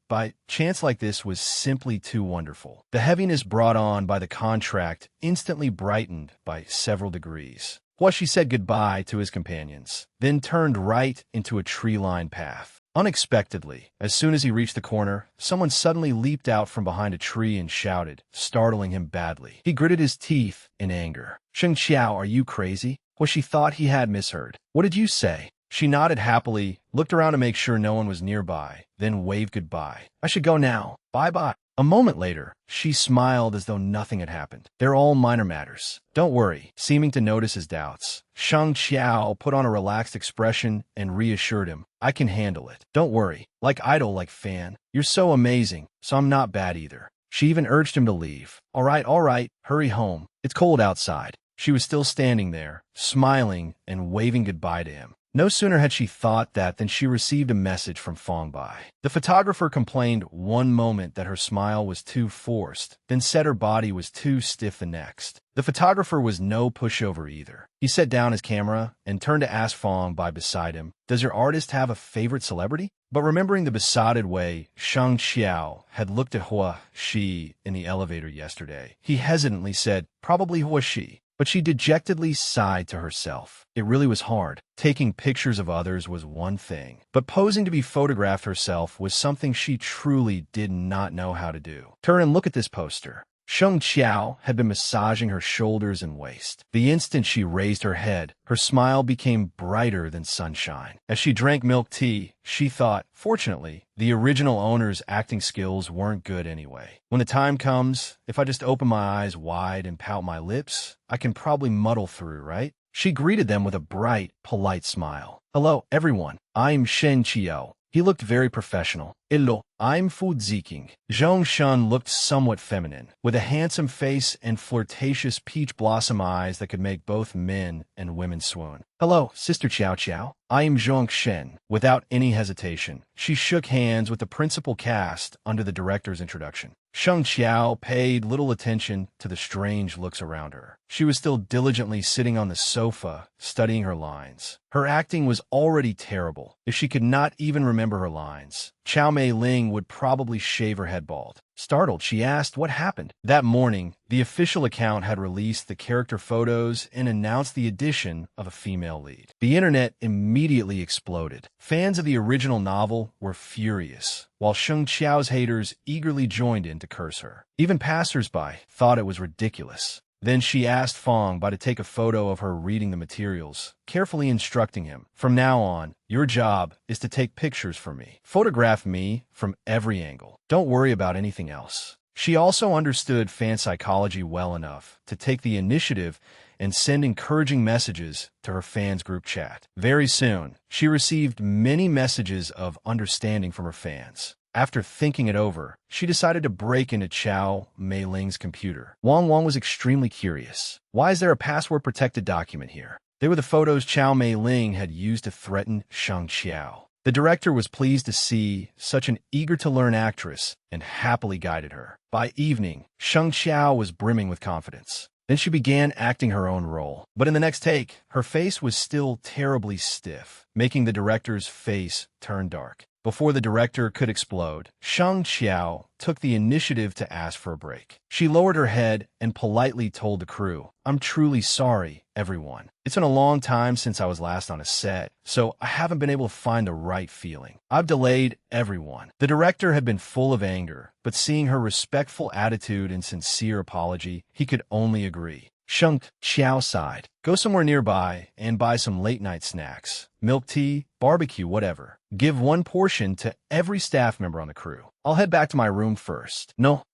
by chance like this, was simply too wonderful. The heaviness brought on by the contract instantly brightened by several degrees. Hua said goodbye to his companions, then turned right into a tree-lined path. Unexpectedly, as soon as he reached the corner, someone suddenly leaped out from behind a tree and shouted, startling him badly. He gritted his teeth in anger. Sheng Qiao, are you crazy? Well, she thought he had misheard. What did you say? She nodded happily, looked around to make sure no one was nearby, then waved goodbye. I should go now. Bye-bye. A moment later, she smiled as though nothing had happened. They're all minor matters. Don't worry. Seeming to notice his doubts, Sheng Qiao put on a relaxed expression and reassured him. I can handle it. Don't worry. Like idol, like fan. You're so amazing, so I'm not bad either. She even urged him to leave. All right, hurry home. It's cold outside. She was still standing there, smiling and waving goodbye to him. No sooner had she thought that than she received a message from Fong Bai. The photographer complained one moment that her smile was too forced, then said her body was too stiff the next. The photographer was no pushover either. He set down his camera and turned to ask Fong Bai beside him, "Does your artist have a favorite celebrity?" But remembering the besotted way Shang Xiao had looked at Hua Shi in the elevator yesterday, he hesitantly said, "Probably Hua Shi." But she dejectedly sighed to herself. It really was hard. Taking pictures of others was one thing, but posing to be photographed herself was something she truly did not know how to do. Turn and look at this poster. Sheng Qiao had been massaging her shoulders and waist. The instant she raised her head, her smile became brighter than sunshine. As she drank milk tea, she thought, fortunately, the original owner's acting skills weren't good anyway. When the time comes, if I just open my eyes wide and pout my lips, I can probably muddle through, right? She greeted them with a bright, polite smile. "Hello, everyone. I'm Shen Qiao." He looked very professional. "Hello, I'm Fu Ziking." Zhong Shun looked somewhat feminine, with a handsome face and flirtatious peach blossom eyes that could make both men and women swoon. "Hello, Sister Qiao Qiao. I am Zhong Shen." Without any hesitation, she shook hands with the principal cast under the director's introduction. Sheng Qiao paid little attention to the strange looks around her. She was still diligently sitting on the sofa, studying her lines. Her acting was already terrible. If she could not even remember her lines, Chow Mei Ling would probably shave her head bald. Startled, she asked what happened. That morning, the official account had released the character photos and announced the addition of a female lead. The internet immediately exploded. Fans of the original novel were furious, while Sheng Qiao's haters eagerly joined in to curse her. Even passers-by thought it was ridiculous. Then she asked Fong Bai to take a photo of her reading the materials, carefully instructing him, "From now on, your job is to take pictures for me. Photograph me from every angle. Don't worry about anything else." She also understood fan psychology well enough to take the initiative and send encouraging messages to her fans' group chat. Very soon, she received many messages of understanding from her fans. After thinking it over, she decided to break into Chow Mei Ling's computer. Wang was extremely curious. Why is there a password-protected document here? They were the photos Chow Mei Ling had used to threaten Shang Qiao. The director was pleased to see such an eager-to-learn actress and happily guided her. By evening, Shang Qiao was brimming with confidence. Then she began acting her own role. But in the next take, her face was still terribly stiff, making the director's face turn dark. Before the director could explode, Shang Qiao took the initiative to ask for a break. She lowered her head and politely told the crew, "I'm truly sorry, everyone. It's been a long time since I was last on a set, so I haven't been able to find the right feeling. I've delayed everyone." The director had been full of anger, but seeing her respectful attitude and sincere apology, he could only agree. Sheng Qiao sighed. "Go somewhere nearby and buy some late-night snacks. Milk tea, barbecue, whatever. Give one portion to every staff member on the crew. I'll head back to my room first." No.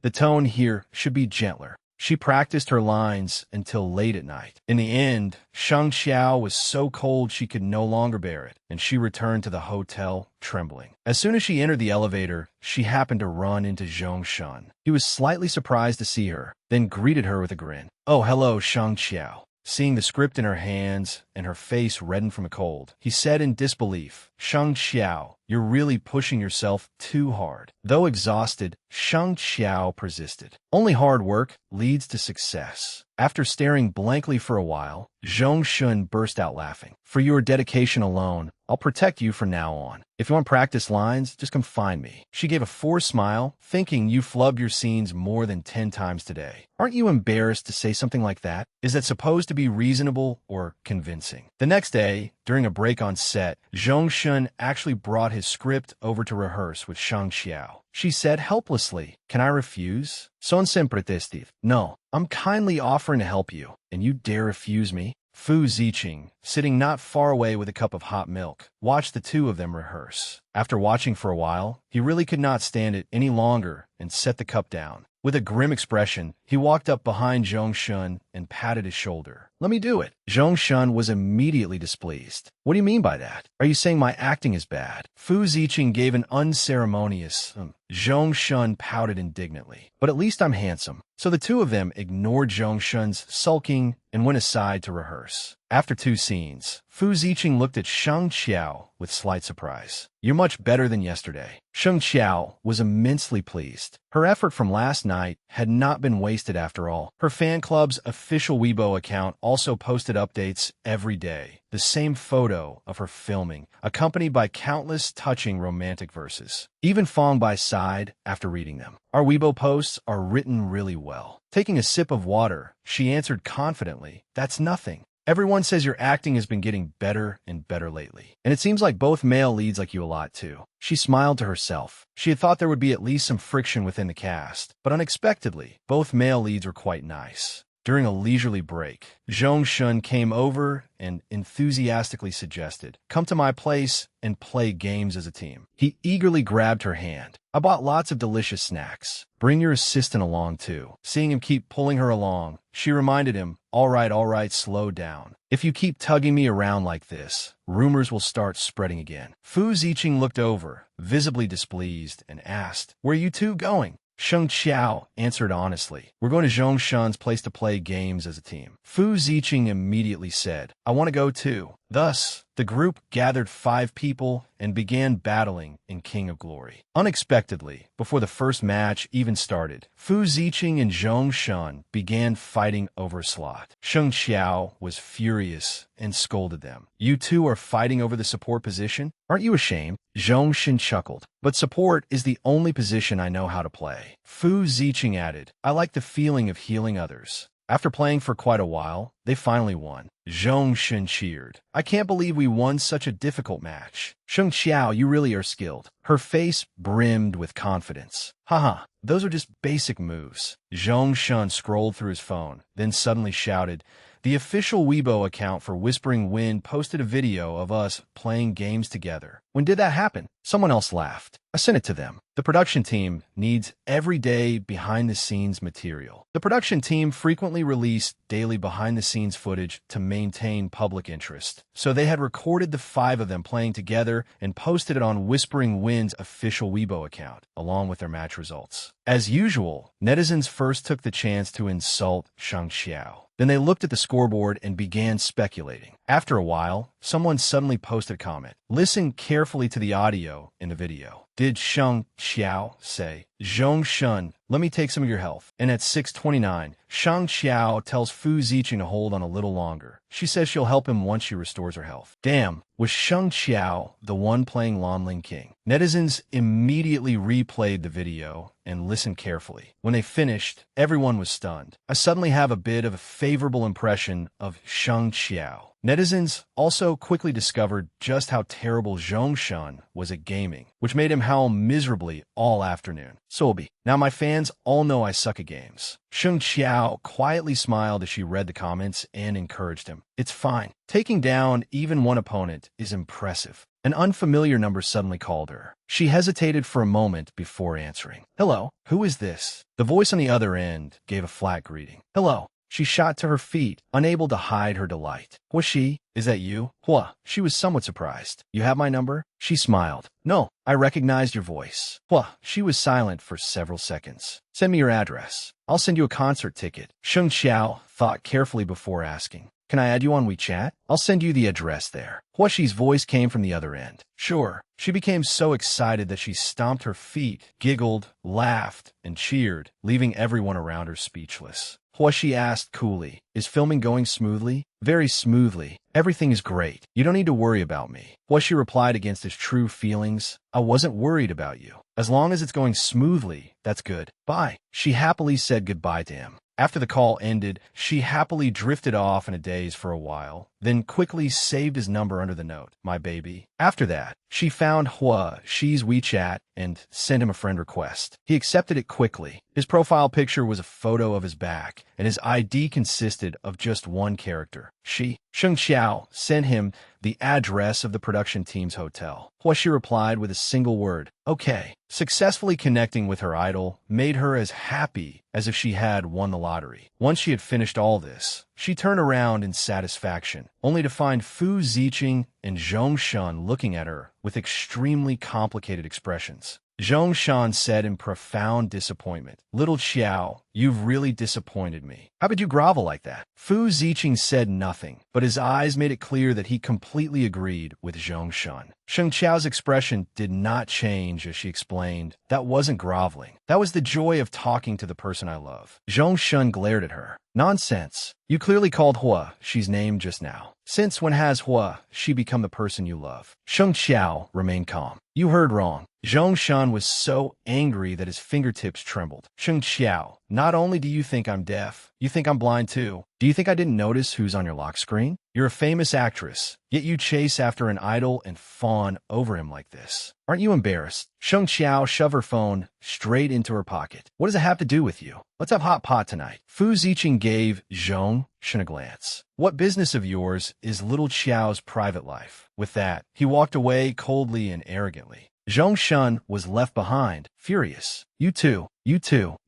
The tone here should be gentler. She practiced her lines until late at night. In the end, Shang Qiao was so cold she could no longer bear it, and she returned to the hotel trembling. As soon as she entered the elevator, she happened to run into Zhong Shun. He was slightly surprised to see her, then greeted her with a grin. "Oh, hello, Shang Qiao." Seeing the script in her hands and her face reddened from a cold, he said in disbelief, "Shang Qiao, you're really pushing yourself too hard." Though exhausted, Shang Qiao persisted. Only hard work leads to success. After staring blankly for a while, Zhong Shun burst out laughing. "For your dedication alone, I'll protect you from now on. If you want practice lines, just come find me." She gave a forced smile, thinking you flubbed your scenes more than 10 times today. Aren't you embarrassed to say something like that? Is that supposed to be reasonable or convincing? The next day, during a break on set, Zhong Shun actually brought his script over to rehearse with Shang Qiao. She said helplessly, "Can I refuse?" "Son sempre testive." "No, I'm kindly offering to help you, and you dare refuse me?" Fu Ziqing, sitting not far away with a cup of hot milk, watched the two of them rehearse. After watching for a while, he really could not stand it any longer and set the cup down. With a grim expression, He walked up behind Zhongshun and patted his shoulder. Let me do it. Zhongshun was immediately displeased. What do you mean by that? Are you saying my acting is bad? Fu Ziqing gave an unceremonious Zhongshun pouted indignantly. But at least I'm handsome. So the two of them ignored Zhongshun's sulking and went aside to rehearse. After 2 scenes, Fu Ziqing looked at Sheng Qiao with slight surprise. You're much better than yesterday. Sheng Qiao was immensely pleased. Her effort from last night had not been wasted after all. Her fan club's official Weibo account also posted updates every day. The same photo of her filming, accompanied by countless touching romantic verses. Even Fong Bai sighed after reading them. Our Weibo posts are written really well. Taking a sip of water, she answered confidently, that's nothing. Everyone says your acting has been getting better and better lately. And it seems like both male leads like you a lot too. She smiled to herself. She had thought there would be at least some friction within the cast, but unexpectedly, both male leads were quite nice. During a leisurely break, Zhongshun came over and enthusiastically suggested, come to my place and play games as a team. He eagerly grabbed her hand. I bought lots of delicious snacks. Bring your assistant along too. Seeing him keep pulling her along, she reminded him, all right, slow down. If you keep tugging me around like this, rumors will start spreading again. Fu Ziqing looked over, visibly displeased, and asked, where are you two going? Sheng Qiao answered honestly, we're going to Zhongshun's place to play games as a team. Fu Ziqing immediately said, I want to go too. Thus, the group gathered 5 people and began battling in King of Glory. Unexpectedly, before the first match even started, Fu Ziqing and Zhongshun began fighting over a slot. Sheng Qiao was furious and scolded them. You two are fighting over the support position? Aren't you ashamed? Zhongshun chuckled. But support is the only position I know how to play. Fu Ziqing added, I like the feeling of healing others. After playing for quite a while, they finally won. Zhongshun cheered. I can't believe we won such a difficult match. Sheng Qiao, you really are skilled. Her face brimmed with confidence. Haha, those are just basic moves. Zhongshun scrolled through his phone, then suddenly shouted, the official Weibo account for Whispering Wind posted a video of us playing games together. When did that happen? Someone else laughed. I sent it to them. The production team needs everyday behind-the-scenes material. The production team frequently released daily behind-the-scenes footage to maintain public interest. So they had recorded the 5 of them playing together and posted it on Whispering Wind's official Weibo account, along with their match results. As usual, netizens first took the chance to insult Sheng Qiao. Then they looked at the scoreboard and began speculating. After a while, someone suddenly posted a comment. Listen carefully to the audio in the video. Did Sheng Qiao say, Zhongshun, let me take some of your health? And at 6:29, Sheng Qiao tells Fu Ziqing to hold on a little longer. She says she'll help him once she restores her health. Damn, was Sheng Qiao the one playing Lanling King? Netizens immediately replayed the video and listened carefully. When they finished, everyone was stunned. I suddenly have a bit of a favorable impression of Sheng Qiao. Netizens also quickly discovered just how terrible Zhongshun was at gaming, which made him howl miserably all afternoon. Sobi, now my fans all know I suck at games. Sheng Qiao quietly smiled as she read the comments and encouraged him. It's fine. Taking down even one opponent is impressive. An unfamiliar number suddenly called her. She hesitated for a moment before answering. Hello, who is this? The voice on the other end gave a flat greeting. Hello. She shot to her feet, unable to hide her delight. Was she? Is that you? Hua. She was somewhat surprised. You have my number? She smiled. No, I recognized your voice. Hua. She was silent for several seconds. Send me your address. I'll send you a concert ticket. Sheng Qiao thought carefully before asking. Can I add you on WeChat? I'll send you the address there. Huaxi's voice came from the other end. Sure. She became so excited that she stomped her feet, giggled, laughed, and cheered, leaving everyone around her speechless. Huaxi asked coolly, is filming going smoothly? Very smoothly. Everything is great. You don't need to worry about me. Huaxi replied against his true feelings. I wasn't worried about you. As long as it's going smoothly, that's good. Bye. She happily said goodbye to him. After the call ended, she happily drifted off in a daze for a while, then quickly saved his number under the note, my baby. After that, she found Huaxi's WeChat and sent him a friend request. He accepted it quickly. His profile picture was a photo of his back, and his ID consisted of just one character. Sheng Xiao sent him the address of the production team's hotel. She replied with a single word, okay. Successfully connecting with her idol made her as happy as if she had won the lottery. Once she had finished all this, she turned around in satisfaction, only to find Fu Ziqing and Zhong Shan looking at her with extremely complicated expressions. Zhong Shan said in profound disappointment, "Little Xiao, you've really disappointed me. How could you grovel like that?" Fu Ziqing said nothing, but his eyes made it clear that he completely agreed with Zhong Shan. Sheng Qiao's expression did not change as she explained, "That wasn't groveling. That was the joy of talking to the person I love." Zhong Shan glared at her. "Nonsense. You clearly called Hua, she's named just now. Since when has Hua, she become the person you love?" Sheng Qiao remained calm. "You heard wrong." Zhong Shan was so angry that his fingertips trembled. "Sheng Qiao, not only do you think I'm deaf, you think I'm blind too. Do you think I didn't notice who's on your lock screen? You're a famous actress, yet you chase after an idol and fawn over him like this. Aren't you embarrassed?" Sheng Qiao shoved her phone straight into her pocket. "What does it have to do with you? Let's have hot pot tonight." Fu Ziqing gave Zhong Shan a glance. "What business of yours is little Qiao's private life?" With that, he walked away coldly and arrogantly. Zhong Shan was left behind, furious. You too.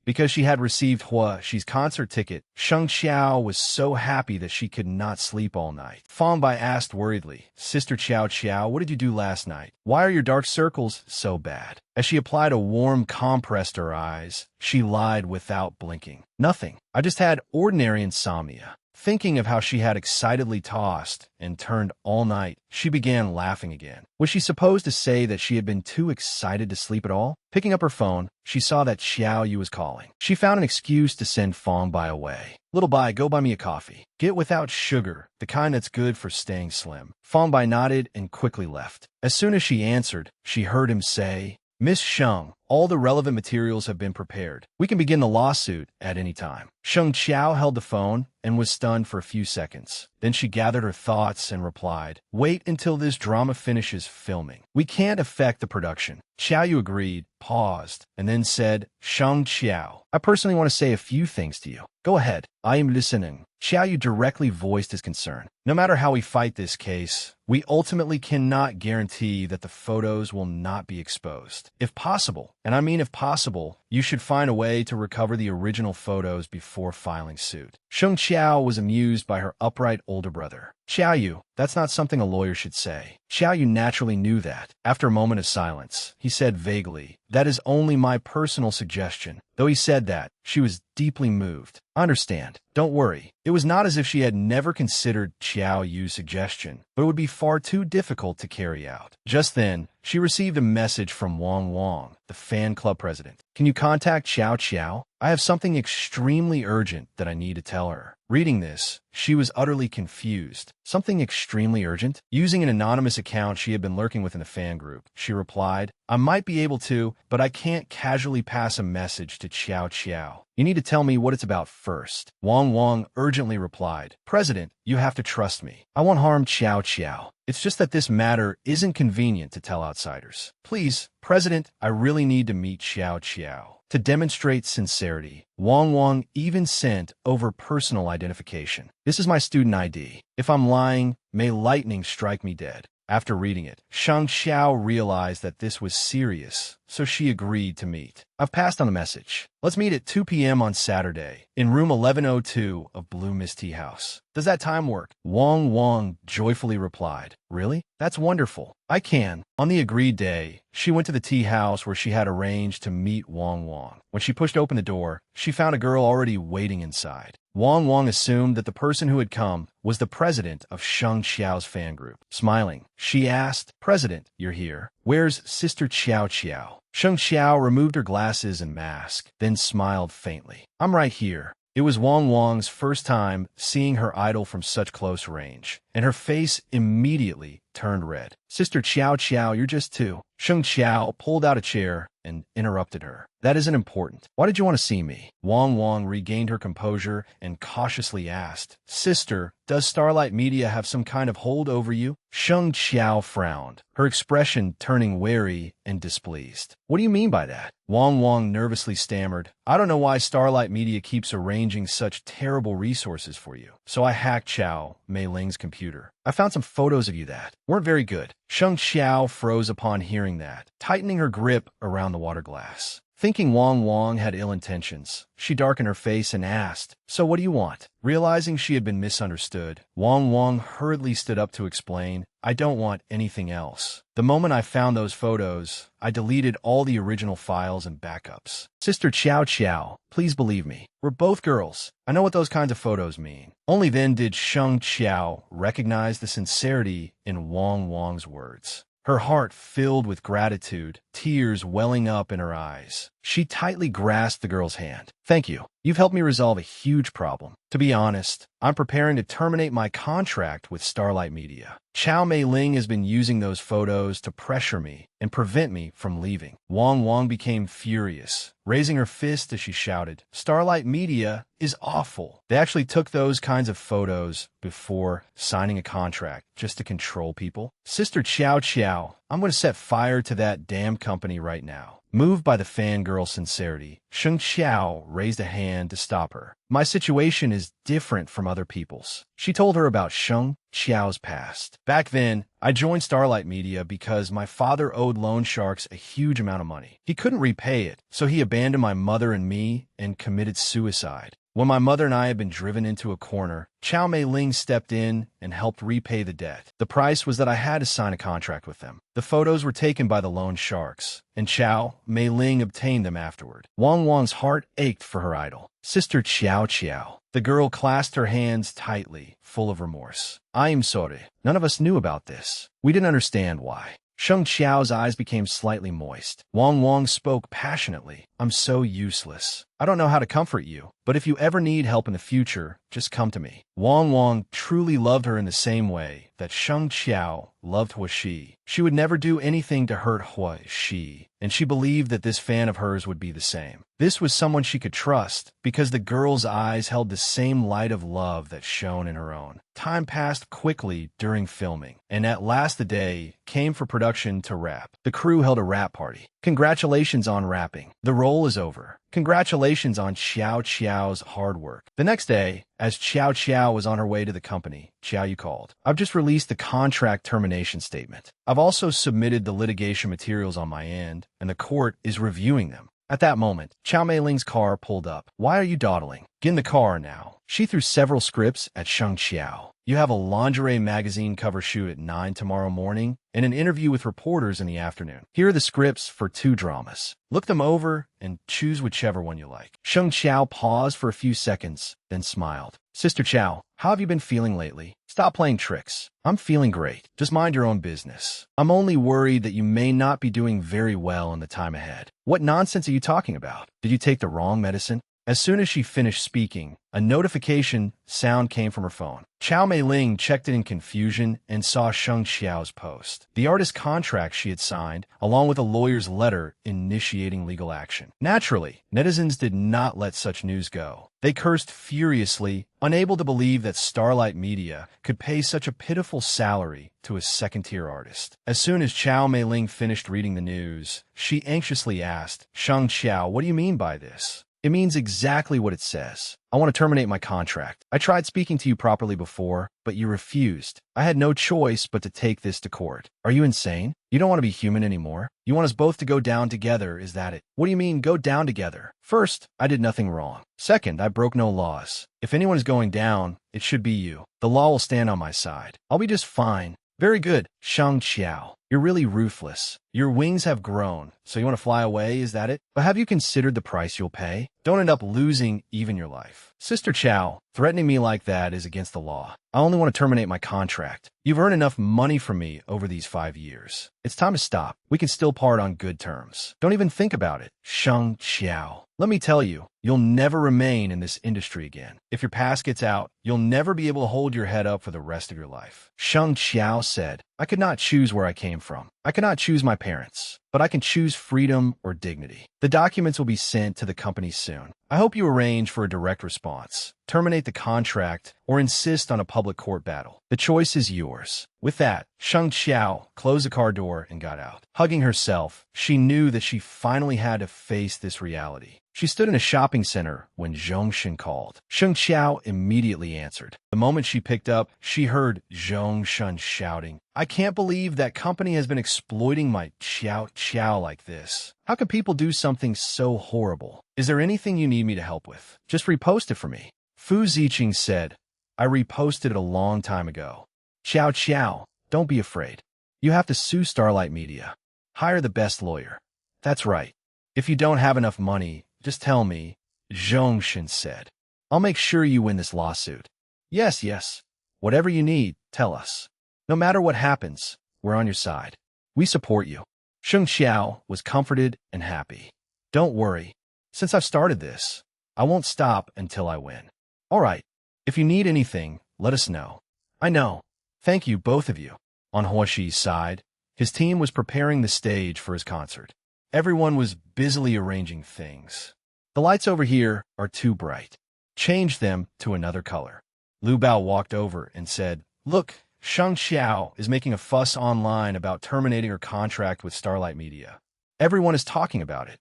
Because she had received Hua Xi's concert ticket, Sheng Qiao was so happy that she could not sleep all night. Fang Bai asked worriedly, "Sister Qiao, what did you do last night? Why are your dark circles so bad?" As she applied a warm compress to her eyes, she lied without blinking. "Nothing. I just had ordinary insomnia." Thinking of how she had excitedly tossed and turned all night, she began laughing again. Was she supposed to say that she had been too excited to sleep at all? Picking up her phone, she saw that Xiao Yu was calling. She found an excuse to send Fang Bai away. "Little Bai, go buy me a coffee. Get without sugar, the kind that's good for staying slim." Fang Bai nodded and quickly left. As soon as she answered, she heard him say, "Miss Sheng, all the relevant materials have been prepared. We can begin the lawsuit at any time." Sheng Qiao held the phone and was stunned for a few seconds. Then she gathered her thoughts and replied, "Wait until this drama finishes filming. We can't affect the production." Xiao Yu agreed, paused, and then said, "Sheng Qiao, I personally want to say a few things to you." "Go ahead. I am listening." Xiao Yu directly voiced his concern. "No matter how we fight this case, we ultimately cannot guarantee that the photos will not be exposed. If possible, and I mean if possible, you should find a way to recover the original photos before filing suit." Sheng Qiao was amused by her upright older brother. "Xiao Yu, that's not something a lawyer should say." Xiao Yu naturally knew that. After a moment of silence, he said vaguely, "That is only my personal suggestion." Though he said that, she was deeply moved. "I understand. Don't worry." It was not as if she had never considered Xiao Yu's suggestion, but it would be far too difficult to carry out. Just then, she received a message from Wang, the fan club president. "Can you contact Xiao? I have something extremely urgent that I need to tell her." Reading this, she was utterly confused. Something extremely urgent? Using an anonymous account she had been lurking with in the fan group, she replied, "I might be able to, but I can't casually pass a message to Xiao. You need to tell me what it's about first." Wang urgently replied, "President, you have to trust me. I won't harm Xiao. It's just that this matter isn't convenient to tell outsiders. Please, President, I really need to meet Xiao." To demonstrate sincerity, Wang even sent over personal identification. "This is my student ID. If I'm lying, may lightning strike me dead." After reading it, Sheng Qiao realized that this was serious, so she agreed to meet. "I've passed on the message. Let's meet at 2 p.m. on Saturday, in room 1102 of Blue Mist Tea House. Does that time work?" Wang joyfully replied, "Really? That's wonderful. I can." On the agreed day, she went to the tea house where she had arranged to meet Wang. When she pushed open the door, she found a girl already waiting inside. Wang assumed that the person who had come was the president of Sheng Qiao's fan group. Smiling, she asked, "President, you're here. Where's Sister Qiao?" Sheng Qiao removed her glasses and mask, then smiled faintly. "I'm right here." It was Wang's first time seeing her idol from such close range, and her face immediately turned red. Sister Qiao Qiao, you're just two. Sheng Qiao pulled out a chair and interrupted her. That isn't important. Why did you want to see me? Wang Wang regained her composure and cautiously asked, Sister, does Starlight Media have some kind of hold over you? Sheng Qiao frowned, her expression turning wary and displeased. What do you mean by that? Wang Wang nervously stammered, I don't know why Starlight Media keeps arranging such terrible resources for you. So I hacked Qiao Mei Ling's computer. I found some photos of you that weren't very good. Sheng Qiao froze upon hearing that, tightening her grip around the water glass. Thinking Wang Wang had ill intentions, she darkened her face and asked, So what do you want? Realizing she had been misunderstood, Wang Wang hurriedly stood up to explain, I don't want anything else. The moment I found those photos, I deleted all the original files and backups. Sister Qiao Qiao, please believe me. We're both girls. I know what those kinds of photos mean. Only then did Sheng Qiao recognize the sincerity in Wang Wang's words. Her heart filled with gratitude, tears welling up in her eyes. She tightly grasped the girl's hand. Thank you. You've helped me resolve a huge problem. To be honest, I'm preparing to terminate my contract with Starlight Media. Qiao Mei Ling has been using those photos to pressure me and prevent me from leaving. Wang Wang became furious, raising her fist as she shouted, Starlight Media is awful. They actually took those kinds of photos before signing a contract just to control people. Sister Qiao Qiao, I'm going to set fire to that damn company right now. Moved by the fangirl's sincerity, Sheng Qiao raised a hand to stop her. My situation is different from other people's. She told her about Sheng Qiao's past. Back then, I joined Starlight Media because my father owed loan sharks a huge amount of money. He couldn't repay it, so he abandoned my mother and me and committed suicide. When my mother and I had been driven into a corner, Qiao Mei Ling stepped in and helped repay the debt. The price was that I had to sign a contract with them. The photos were taken by the loan sharks, and Qiao Mei Ling obtained them afterward. Wang Wang's heart ached for her idol. Sister Qiao Qiao. The girl clasped her hands tightly, full of remorse. I am sorry. None of us knew about this. We didn't understand why. Sheng Qiao's eyes became slightly moist. Wang Wang spoke passionately. I'm so useless. I don't know how to comfort you, but if you ever need help in the future, just come to me. Wang Wang truly loved her in the same way that Sheng Qiao loved Hua Shi. She would never do anything to hurt Hua Shi, and she believed that this fan of hers would be the same. This was someone she could trust, because the girl's eyes held the same light of love that shone in her own. Time passed quickly during filming, and at last the day came for production to wrap. The crew held a wrap party. Congratulations on wrapping. The role is over. Congratulations on Qiao Qiao's hard work. The next day, as Qiao Qiao was on her way to the company, Qiao Yu called. I've just released the contract termination statement. I've also submitted the litigation materials on my end, and the court is reviewing them. At that moment, Qiao Mei Ling's car pulled up. Why are you dawdling? Get in the car now. She threw several scripts at Sheng Qiao. You have a lingerie magazine cover shoot at 9 tomorrow morning and an interview with reporters in the afternoon. Here are the scripts for 2 dramas. Look them over and choose whichever one you like. Sheng Qiao paused for a few seconds, then smiled. Sister Qiao, how have you been feeling lately? Stop playing tricks. I'm feeling great. Just mind your own business. I'm only worried that you may not be doing very well in the time ahead. What nonsense are you talking about? Did you take the wrong medicine? As soon as she finished speaking, a notification sound came from her phone. Qiao Mei Ling checked it in confusion and saw Sheng Xiao's post. The artist's contract she had signed, along with a lawyer's letter initiating legal action. Naturally, netizens did not let such news go. They cursed furiously, unable to believe that Starlight Media could pay such a pitiful salary to a second-tier artist. As soon as Qiao Mei Ling finished reading the news, she anxiously asked, Sheng Qiao, what do you mean by this? It means exactly what it says. I want to terminate my contract. I tried speaking to you properly before, but you refused. I had no choice but to take this to court. Are you insane? You don't want to be human anymore? You want us both to go down together, is that it? What do you mean, go down together? First, I did nothing wrong. Second, I broke no laws. If anyone is going down, it should be you. The law will stand on my side. I'll be just fine. Very good. Sheng Xiao, you're really ruthless. Your wings have grown, so you want to fly away, is that it? But have you considered the price you'll pay? Don't end up losing even your life. Sister Chow, threatening me like that is against the law. I only want to terminate my contract. You've earned enough money from me over these 5 years. It's time to stop. We can still part on good terms. Don't even think about it. Sheng Xiao. Let me tell you, you'll never remain in this industry again. If your past gets out, you'll never be able to hold your head up for the rest of your life. Sheng Xiao said, I could not choose where I came from. I cannot choose my parents, but I can choose freedom or dignity. The documents will be sent to the company soon. I hope you arrange for a direct response, terminate the contract, or insist on a public court battle. The choice is yours. With that, Sheng Xiao closed the car door and got out. Hugging herself, she knew that she finally had to face this reality. She stood in a shopping center when Zhongshan called. Sheng Xiao immediately answered. The moment she picked up, she heard Zhongshan shouting, I can't believe that company has been exploiting my Xiao like this. How can people do something so horrible? Is there anything you need me to help with? Just repost it for me. Fu Ziqing said, I reposted it a long time ago. Xiao, don't be afraid. You have to sue Starlight Media. Hire the best lawyer. That's right. If you don't have enough money, just tell me, Zhongshan said. I'll make sure you win this lawsuit. Yes. Whatever you need, tell us. No matter what happens, we're on your side. We support you. Sheng Xiao was comforted and happy. Don't worry. Since I've started this, I won't stop until I win. All right. If you need anything, let us know. I know. Thank you, both of you. On Huaxi's side, his team was preparing the stage for his concert. Everyone was busily arranging things. The lights over here are too bright. Change them to another color. Lu Bao walked over and said, Look, Sheng Xiao is making a fuss online about terminating her contract with Starlight Media. Everyone is talking about it.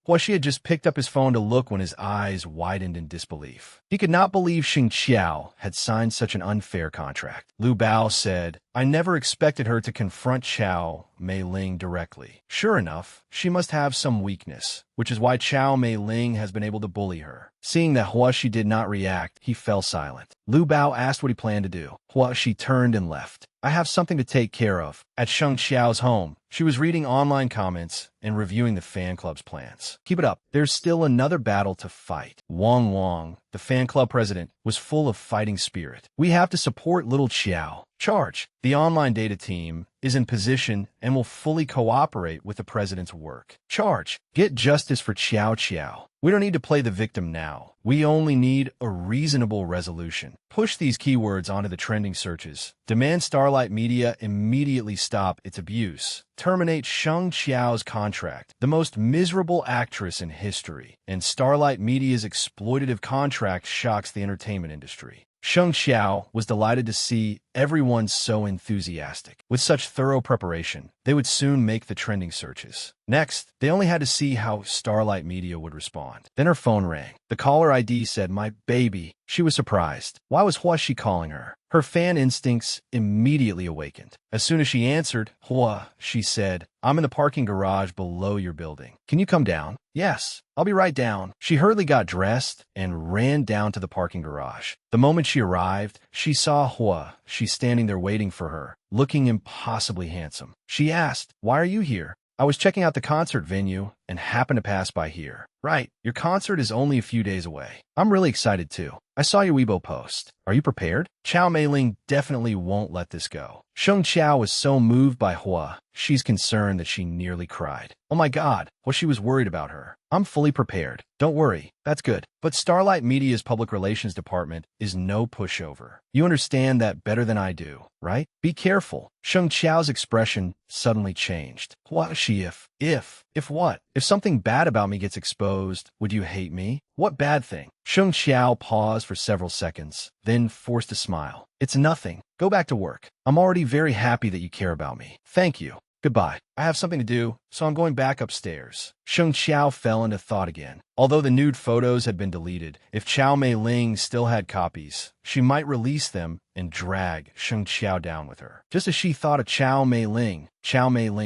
Huaxi had just picked up his phone to look when his eyes widened in disbelief. He could not believe Sheng Xiao had signed such an unfair contract. Lu Bao said, I never expected her to confront Chao Mei Ling directly. Sure enough, she must have some weakness, which is why Chao Mei Ling has been able to bully her. Seeing that Huaxi did not react, he fell silent. Lu Bao asked what he planned to do. Huaxi turned and left. I have something to take care of. At Sheng Xiao's home, she was reading online comments and reviewing the fan club's plans. Keep it up. There's still another battle to fight. Wang, the fan club president, was full of fighting spirit. We have to support little Xiao. Charge. The online data team is in position and will fully cooperate with the president's work. Charge. Get justice for Xiao. We don't need to play the victim now. We only need a reasonable resolution. Push these keywords onto the trending searches. Demand Starlight Media immediately stop its abuse. Terminate Sheng Xiao's contract, the most miserable actress in history. And Starlight Media's exploitative contract shocks the entertainment industry. Sheng Xiao was delighted to see everyone so enthusiastic. With such thorough preparation, they would soon make the trending searches. Next, they only had to see how Starlight Media would respond. Then her phone rang. The caller ID said, My baby. She was surprised. Why was Huaxi calling her? Her fan instincts immediately awakened. As soon as she answered, Hua, she said, I'm in the parking garage below your building. Can you come down? Yes, I'll be right down. She hurriedly got dressed and ran down to the parking garage. The moment she arrived, she saw Hua. She's standing there waiting for her, looking impossibly handsome. She asked, Why are you here? I was checking out the concert venue and happened to pass by here. Right, your concert is only a few days away. I'm really excited too. I saw your Weibo post. Are you prepared? Chao Mei Ling definitely won't let this go. Sheng Xiao was so moved by Hua, she's concerned that she nearly cried. Oh my god, she was worried about her. I'm fully prepared. Don't worry, that's good. But Starlight Media's public relations department is no pushover. You understand that better than I do, right? Be careful. Sheng Xiao's expression suddenly changed. Huaxi, if what? If something bad about me gets exposed, would you hate me? What bad thing? Sheng Xiao paused for several seconds, then forced a smile. It's nothing. Go back to work. I'm already very happy that you care about me. Thank you. Goodbye. I have something to do, so I'm going back upstairs. Sheng Xiao fell into thought again. Although the nude photos had been deleted, if Chao Mei Ling still had copies, she might release them and drag Sheng Xiao down with her. Just as she thought of Chao Mei Ling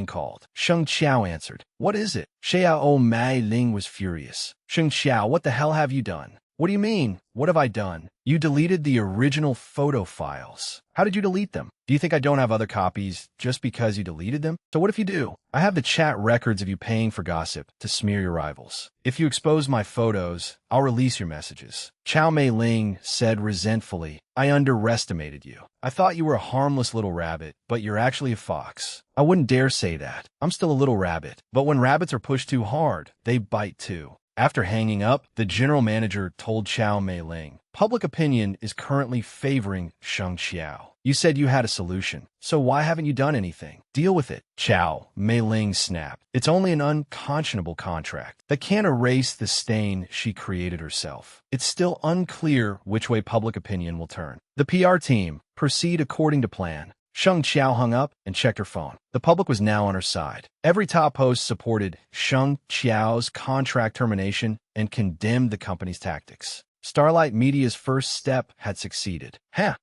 called. Sheng Xiao answered, What is it? Xiao Mei Ling was furious. Sheng Xiao, what the hell have you done? What do you mean? What have I done? You deleted the original photo files. How did you delete them? Do you think I don't have other copies just because you deleted them? So what if you do? I have the chat records of you paying for gossip to smear your rivals. If you expose my photos, I'll release your messages. Chow Mei Ling said resentfully, I underestimated you. I thought you were a harmless little rabbit, but you're actually a fox. I wouldn't dare say that. I'm still a little rabbit. But when rabbits are pushed too hard, they bite too. After hanging up, the general manager told Chow Mei Ling, public opinion is currently favoring Sheng Xiao. You said you had a solution, so why haven't you done anything? Deal with it. Chow Mei Ling snapped. It's only an unconscionable contract that can't erase the stain she created herself. It's still unclear which way public opinion will turn. The PR team proceed according to plan. Sheng Xiao hung up and checked her phone. The public was now on her side. Every top post supported Sheng Xiao's contract termination and condemned the company's tactics. Starlight Media's first step had succeeded.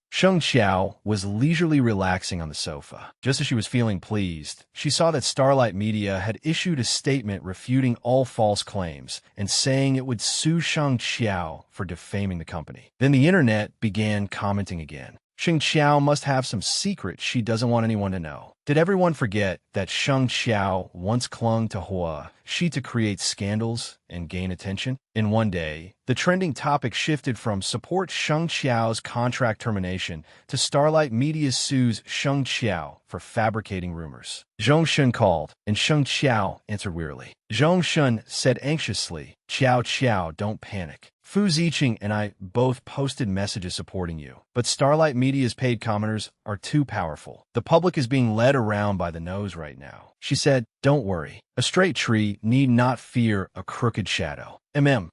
Sheng Xiao was leisurely relaxing on the sofa. Just as she was feeling pleased, she saw that Starlight Media had issued a statement refuting all false claims and saying it would sue Sheng Xiao for defaming the company. Then the internet began commenting again. Sheng Xiao must have some secret she doesn't want anyone to know. Did everyone forget that Sheng Xiao once clung to Hua Shi to create scandals and gain attention? In one day, the trending topic shifted from support Sheng Xiao's contract termination to Starlight Media sues Sheng Xiao for fabricating rumors. Zhong Shun called, and Sheng Xiao answered wearily. Zhong Shun said anxiously, Xiao, don't panic. Fu Ziqing and I both posted messages supporting you, but Starlight Media's paid commenters are too powerful. The public is being led around by the nose right now. She said, don't worry. A straight tree need not fear a crooked shadow.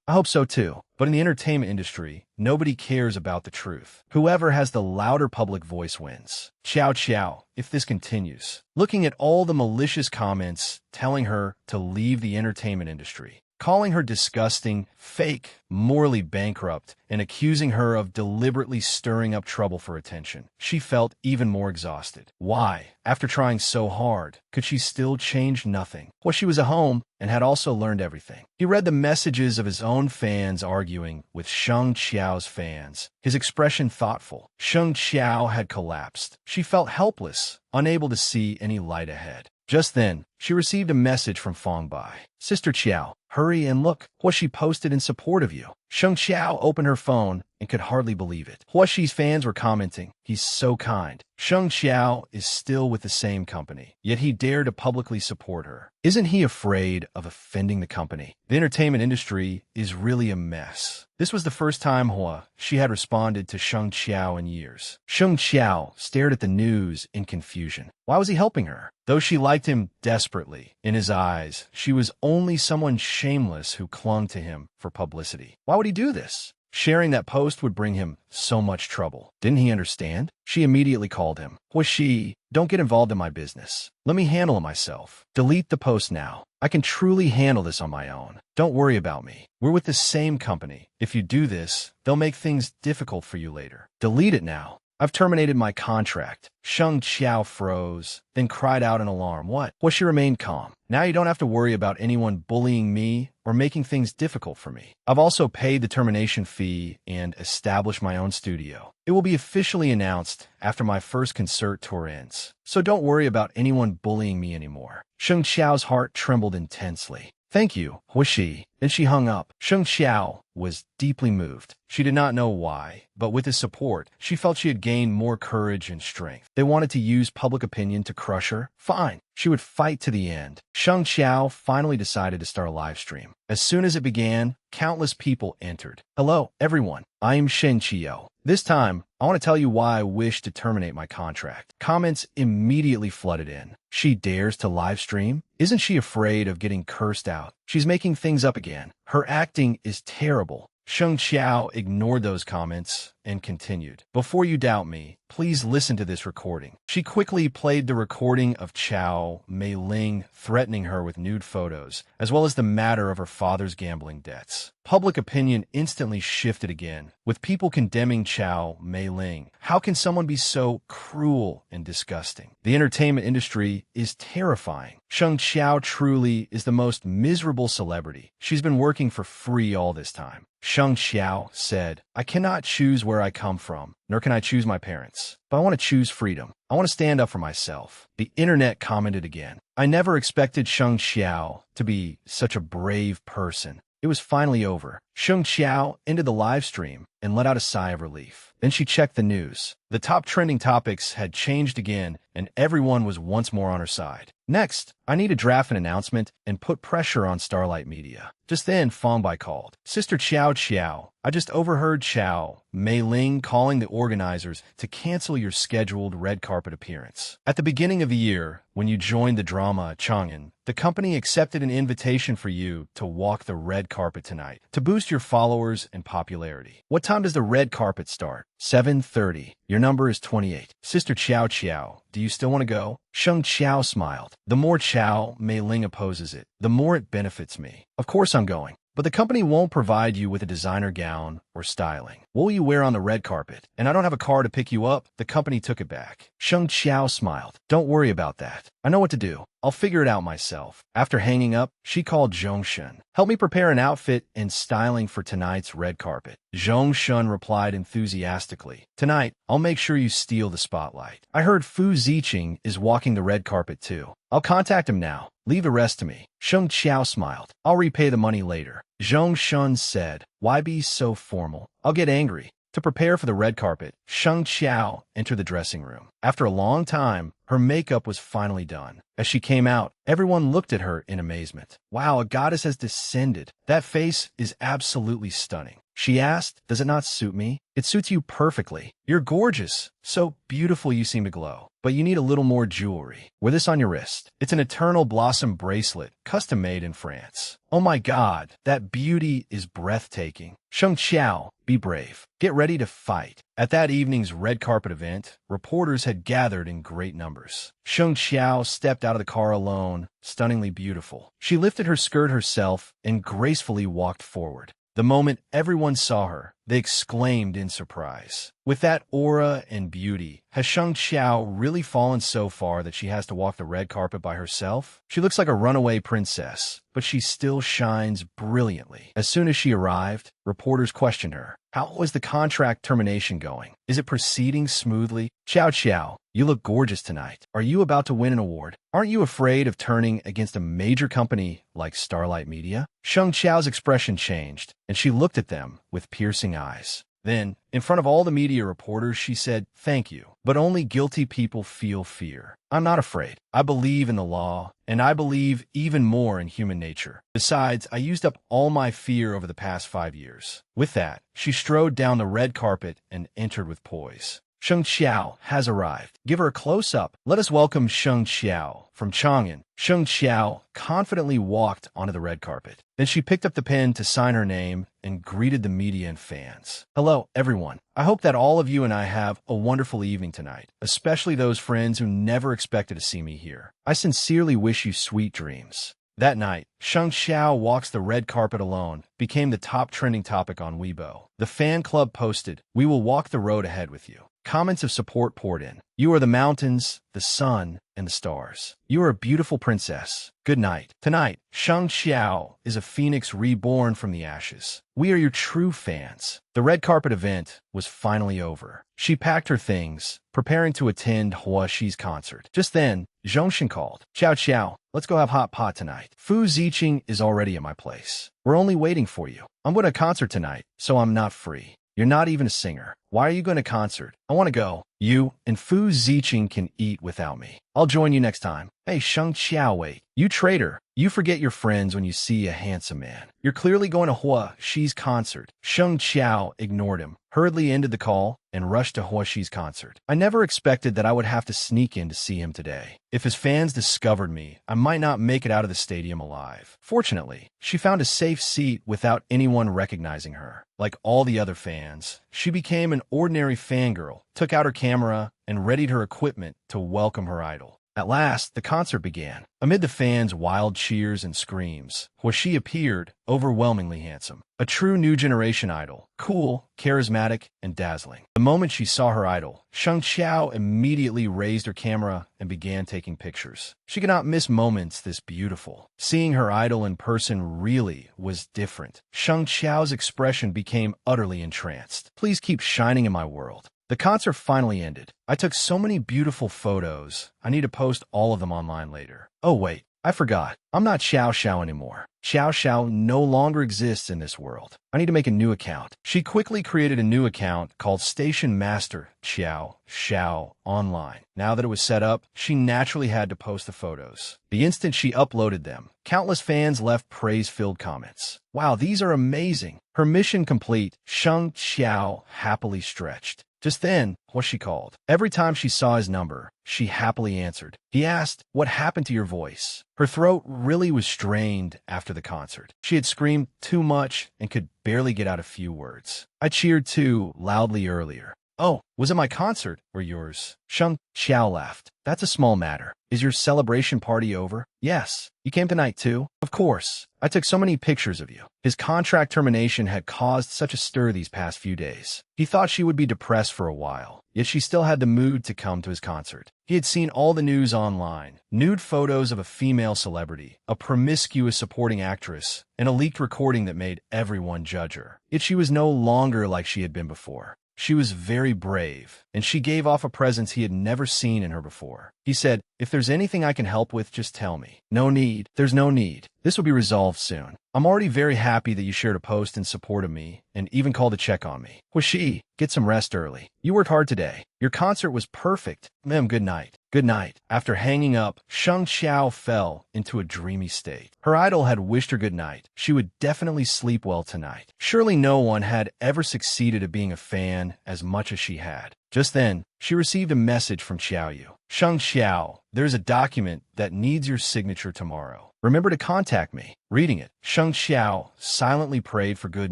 I hope so too. But in the entertainment industry, nobody cares about the truth. Whoever has the louder public voice wins. Ciao, if this continues. Looking at all the malicious comments telling her to leave the entertainment industry, calling her disgusting, fake, morally bankrupt, and accusing her of deliberately stirring up trouble for attention, she felt even more exhausted. Why, after trying so hard, could she still change nothing? Well, she was at home and had also learned everything. He read the messages of his own fans arguing with Sheng Xiao's fans, his expression thoughtful. Sheng Xiao had collapsed. She felt helpless, unable to see any light ahead. Just then, she received a message from Fong Bai. Sister Qiao, hurry and look what she posted in support of you. Sheng Xiao opened her phone and could hardly believe it. Hua Shi's fans were commenting, he's so kind. Sheng Xiao is still with the same company, yet he dared to publicly support her. Isn't he afraid of offending the company? The entertainment industry is really a mess. This was the first time Hua Shi had responded to Sheng Xiao in years. Sheng Xiao stared at the news in confusion. Why was he helping her? Though she liked him desperately, in his eyes, she was only someone shameless who clung to him for publicity. Why would he do this? Sharing that post would bring him so much trouble. Didn't he understand? She immediately called him. Hua Shi, don't get involved in my business. Let me handle it myself. Delete the post now. I can truly handle this on my own. Don't worry about me. We're with the same company. If you do this, they'll make things difficult for you later. Delete it now. I've terminated my contract. Sheng Xiao froze, then cried out in alarm. What? Well, she remained calm. Now you don't have to worry about anyone bullying me or making things difficult for me. I've also paid the termination fee and established my own studio. It will be officially announced after my first concert tour ends. So don't worry about anyone bullying me anymore. Sheng Xiao's heart trembled intensely. Thank you, Hua Shi. Then she hung up. Sheng Xiao was deeply moved. She did not know why, but with his support, she felt she had gained more courage and strength. They wanted to use public opinion to crush her? Fine. She would fight to the end. Sheng Xiao finally decided to start a live stream. As soon as it began, countless people entered. Hello, everyone. I'm Shen Qiao. This time, I want to tell you why I wish to terminate my contract. Comments immediately flooded in. She dares to live stream? Isn't she afraid of getting cursed out? She's making things up again. Her acting is terrible. Sheng Xiao ignored those comments and continued. Before you doubt me, please listen to this recording. She quickly played the recording of Chow Mei-ling threatening her with nude photos, as well as the matter of her father's gambling debts. Public opinion instantly shifted again, with people condemning Chow Mei-ling. How can someone be so cruel and disgusting? The entertainment industry is terrifying. Sheng Xiao truly is the most miserable celebrity. She's been working for free all this time. Sheng Xiao said, I cannot choose where I come from, nor can I choose my parents. But I want to choose freedom. I want to stand up for myself. The internet commented again. I never expected Sheng Xiao to be such a brave person. It was finally over. Sheng Xiao ended the live stream and let out a sigh of relief. Then she checked the news. The top trending topics had changed again, and everyone was once more on her side. Next, I need to draft an announcement and put pressure on Starlight Media. Just then, Fangbai called. Sister Qiao, I just overheard Chow Mei-ling calling the organizers to cancel your scheduled red carpet appearance. At the beginning of the year, when you joined the drama Chang'an, the company accepted an invitation for you to walk the red carpet tonight to boost your followers and popularity. What time does the red carpet start? 7:30. Your number is 28. Sister Qiao, do you still want to go? Sheng Xiao smiled. The more Chow Mei-ling opposes it, the more it benefits me. Of course I'm going. But the company won't provide you with a designer gown or styling. What will you wear on the red carpet? And I don't have a car to pick you up. The company took it back. Sheng Xiao smiled. Don't worry about that. I know what to do. I'll figure it out myself. After hanging up, she called Zhongshen. Help me prepare an outfit and styling for tonight's red carpet. Zhongshen replied enthusiastically. Tonight, I'll make sure you steal the spotlight. I heard Fu Ziqing is walking the red carpet too. I'll contact him now. Leave the rest to me. Sheng Xiao smiled. I'll repay the money later. Zhongshen said, why be so formal? I'll get angry. To prepare for the red carpet, Sheng Xiao entered the dressing room. After a long time, her makeup was finally done. As she came out, everyone looked at her in amazement. Wow, a goddess has descended. That face is absolutely stunning. She asked, does it not suit me? It suits you perfectly. You're gorgeous. So beautiful you seem to glow. But you need a little more jewelry. Wear this on your wrist. It's an eternal blossom bracelet, custom made in France. Oh my God, that beauty is breathtaking. Sheng Xiao, be brave. Get ready to fight. At that evening's red carpet event, reporters had gathered in great numbers. Sheng Xiao stepped out of the car alone, stunningly beautiful. She lifted her skirt herself and gracefully walked forward. The moment everyone saw her, they exclaimed in surprise. With that aura and beauty, has Sheng Xiao really fallen so far that she has to walk the red carpet by herself? She looks like a runaway princess, but she still shines brilliantly. As soon as she arrived, reporters questioned her. How was the contract termination going? Is it proceeding smoothly? Qiao, you look gorgeous tonight. Are you about to win an award? Aren't you afraid of turning against a major company like Starlight Media? Sheng Xiao's expression changed, and she looked at them with piercing eyes. Then, in front of all the media reporters, she said, thank you, but only guilty people feel fear. I'm not afraid. I believe in the law, and I believe even more in human nature. Besides, I used up all my fear over the past 5 years. With that, she strode down the red carpet and entered with poise. Sheng Xiao has arrived. Give her a close-up. Let us welcome Sheng Xiao from Chang'an. Sheng Xiao confidently walked onto the red carpet. Then she picked up the pen to sign her name and greeted the media and fans. Hello, everyone. I hope that all of you and I have a wonderful evening tonight, especially those friends who never expected to see me here. I sincerely wish you sweet dreams. That night, Sheng Xiao walks the red carpet alone became the top trending topic on Weibo. The fan club posted, we will walk the road ahead with you. Comments of support poured in. You are the mountains, the sun, and the stars. You are a beautiful princess. Good night. Tonight, Sheng Xiao is a phoenix reborn from the ashes. We are your true fans. The red carpet event was finally over. She packed her things, preparing to attend Hua Xi's concert. Just then, Zhongshen called. Qiao, let's go have hot pot tonight. Fu Ziqing is already at my place. We're only waiting for you. I'm going to a concert tonight, so I'm not free. You're not even a singer. Why are you going to concert? I want to go. You and Fu Ziqing can eat without me. I'll join you next time. Hey, Sheng Xiao, wait. You traitor. You forget your friends when you see a handsome man. You're clearly going to Hua Xi's concert. Sheng Xiao ignored him, hurriedly ended the call, and rushed to Hua Xi's concert. I never expected that I would have to sneak in to see him today. If his fans discovered me, I might not make it out of the stadium alive. Fortunately, she found a safe seat without anyone recognizing her. Like all the other fans, she became an ordinary fangirl, took out her camera and readied her equipment to welcome her idol. At last, the concert began. Amid the fans' wild cheers and screams, Huaxi appeared, overwhelmingly handsome. A true new generation idol, cool, charismatic, and dazzling. The moment she saw her idol, Sheng Xiao immediately raised her camera and began taking pictures. She could not miss moments this beautiful. Seeing her idol in person really was different. Sheng Xiao's expression became utterly entranced. Please keep shining in my world. The concert finally ended. I took so many beautiful photos. I need to post all of them online later. Oh wait, I forgot. I'm not Xiao Xiao anymore. Xiao Xiao no longer exists in this world. I need to make a new account. She quickly created a new account called Station Master Xiao Xiao Online. Now that it was set up, she naturally had to post the photos. The instant she uploaded them, countless fans left praise-filled comments. Wow, these are amazing. Her mission complete. Sheng Xiao happily stretched. Just then, Huaxi called. Every time she saw his number, she happily answered. He asked, "What happened to your voice?" Her throat really was strained after the concert. She had screamed too much and could barely get out a few words. I cheered too loudly earlier. Oh, was it my concert or yours? Sheng Xiao laughed. That's a small matter. Is your celebration party over? Yes. You came tonight too? Of course. I took so many pictures of you. His contract termination had caused such a stir these past few days. He thought she would be depressed for a while, yet she still had the mood to come to his concert. He had seen all the news online, nude photos of a female celebrity, a promiscuous supporting actress, and a leaked recording that made everyone judge her. Yet she was no longer like she had been before. She was very brave, and she gave off a presence he had never seen in her before. He said, "If there's anything I can help with, just tell me." No need. There's no need. This will be resolved soon. I'm already very happy that you shared a post in support of me and even called to check on me. Huaxi, get some rest early. You worked hard today. Your concert was perfect. Good night. Good night. After hanging up, Sheng Xiao fell into a dreamy state. Her idol had wished her good night. She would definitely sleep well tonight. Surely no one had ever succeeded at being a fan as much as she had. Just then, she received a message from Xiaoyu. Sheng Xiao, there's a document that needs your signature tomorrow. Remember to contact me. Reading it, Sheng Xiao silently prayed for good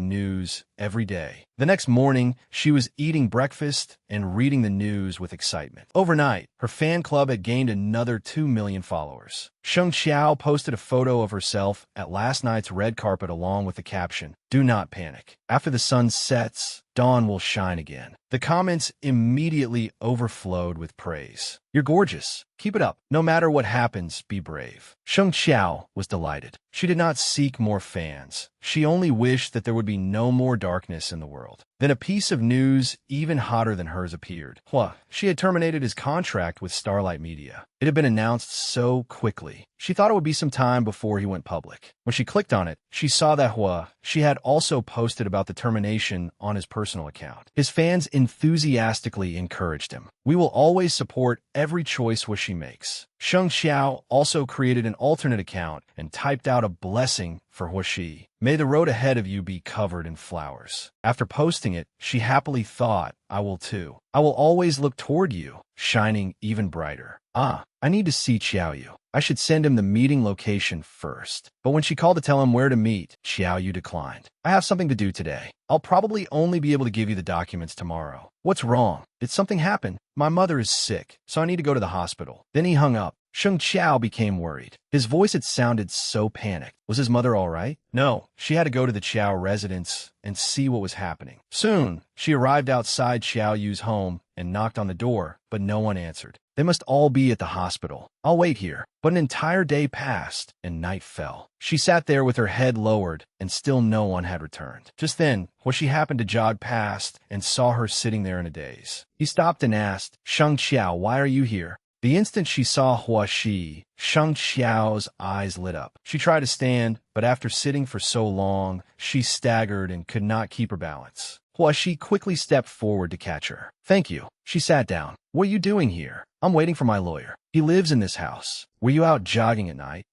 news every day. The next morning, she was eating breakfast and reading the news with excitement. Overnight, her fan club had gained another 2 million followers. Sheng Xiao posted a photo of herself at last night's red carpet along with the caption, "Do not panic. After the sun sets, dawn will shine again." The comments immediately overflowed with praise. You're gorgeous. Keep it up. No matter what happens, be brave. Sheng Xiao was delighted. She did not seek more fans. She only wished that there would be no more darkness in the world. Then a piece of news even hotter than hers appeared. She had terminated his contract with Starlight Media. It had been announced so quickly. She thought it would be some time before he went public. When she clicked on it, she saw that she had also posted about the termination on his personal account. His fans enthusiastically encouraged him. We will always support every choice she makes. Sheng Xiao also created an alternate account and typed out a blessing for Huaxi. May the road ahead of you be covered in flowers. After posting it, she happily thought, I will too. I will always look toward you, shining even brighter. I need to see Xiaoyu. I should send him the meeting location first. But when she called to tell him where to meet, Xiaoyu declined. I have something to do today. I'll probably only be able to give you the documents tomorrow. What's wrong? Did something happen? My mother is sick, so I need to go to the hospital. Then he hung up. Sheng Xiao became worried. His voice had sounded so panicked. Was his mother all right? No, she had to go to the Xiao residence and see what was happening. Soon, she arrived outside Xiaoyu's home and knocked on the door, but no one answered. They must all be at the hospital. I'll wait here. But an entire day passed, and night fell. She sat there with her head lowered, and still no one had returned. Just then, Huaxi happened to jog past and saw her sitting there in a daze. He stopped and asked, Sheng Xiao, why are you here? The instant she saw Huaxi, Sheng Xiao's eyes lit up. She tried to stand, but after sitting for so long, she staggered and could not keep her balance. Huaxi quickly stepped forward to catch her. Thank you. She sat down. What are you doing here? I'm waiting for my lawyer. He lives in this house. Were you out jogging at night?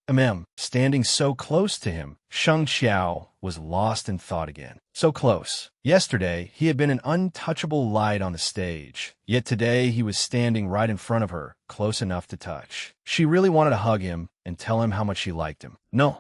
Standing so close to him, Sheng Xiao was lost in thought again. So close. Yesterday, he had been an untouchable light on the stage. Yet today, he was standing right in front of her, close enough to touch. She really wanted to hug him and tell him how much she liked him. No.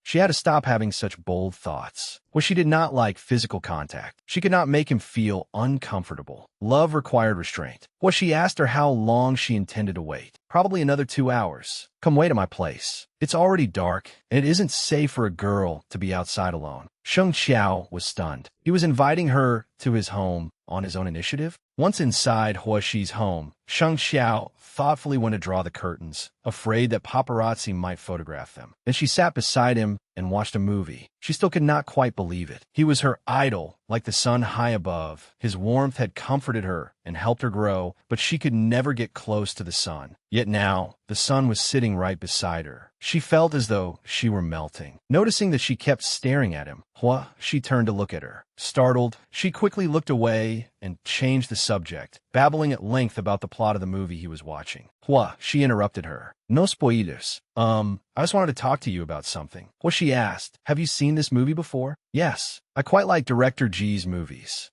She had to stop having such bold thoughts. Well, she did not like physical contact. She could not make him feel uncomfortable. Love required restraint. Well, she asked her how long she intended to wait. Probably another 2 hours. Come wait at my place. It's already dark, and it isn't safe for a girl to be outside alone. Sheng Xiao was stunned. He was inviting her to his home on his own initiative? Once inside Huaxi's home, Sheng Xiao thoughtfully went to draw the curtains, afraid that paparazzi might photograph them. Then she sat beside him and watched a movie. She still could not quite believe it. He was her idol, like the sun high above. His warmth had comforted her and helped her grow, but she could never get close to the sun. Yet now, the sun was sitting right beside her. She felt as though she were melting. Noticing that she kept staring at him, she turned to look at her. Startled, she quickly looked away and changed the subject, babbling at length about the plot of the movie he was watching. She interrupted her. No spoilers. I just wanted to talk to you about something. She asked. Have you seen this movie before? Yes. I quite like Director G's movies.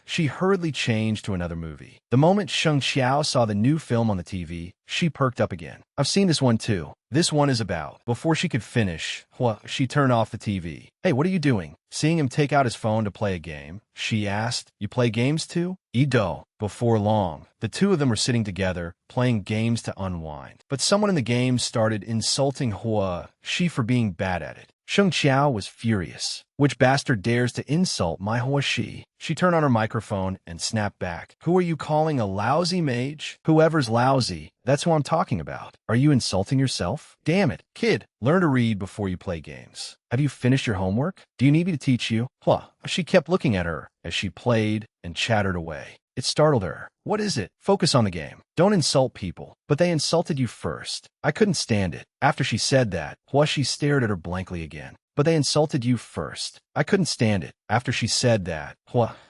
She hurriedly changed to another movie. The moment Sheng Xiao saw the new film on the TV, she perked up again. I've seen this one too. This one is about. Before she could finish, she turned off the TV. Hey, what are you doing? Seeing him take out his phone to play a game, she asked. You play games too? Ido. Before long, the two of them were sitting together, playing games to unwind. But someone in the game started insulting She for being bad at it. Sheng Xiao was furious. Which bastard dares to insult my Huaxi? She turned on her microphone and snapped back. Who are you calling a lousy mage? Whoever's lousy, that's who I'm talking about. Are you insulting yourself? Damn it, kid, learn to read before you play games. Have you finished your homework? Do you need me to teach you? She kept looking at her as she played and chattered away. It startled her. What is it? Focus on the game. Don't insult people. But they insulted you first. I couldn't stand it. After she said that, Huaxi stared at her blankly again. But they insulted you first. I couldn't stand it. After she said that,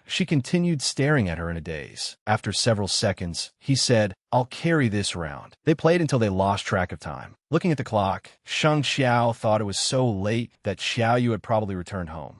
she continued staring at her in a daze. After several seconds, he said, I'll carry this round. They played until they lost track of time. Looking at the clock, Sheng Xiao thought it was so late that Xiaoyu had probably returned home.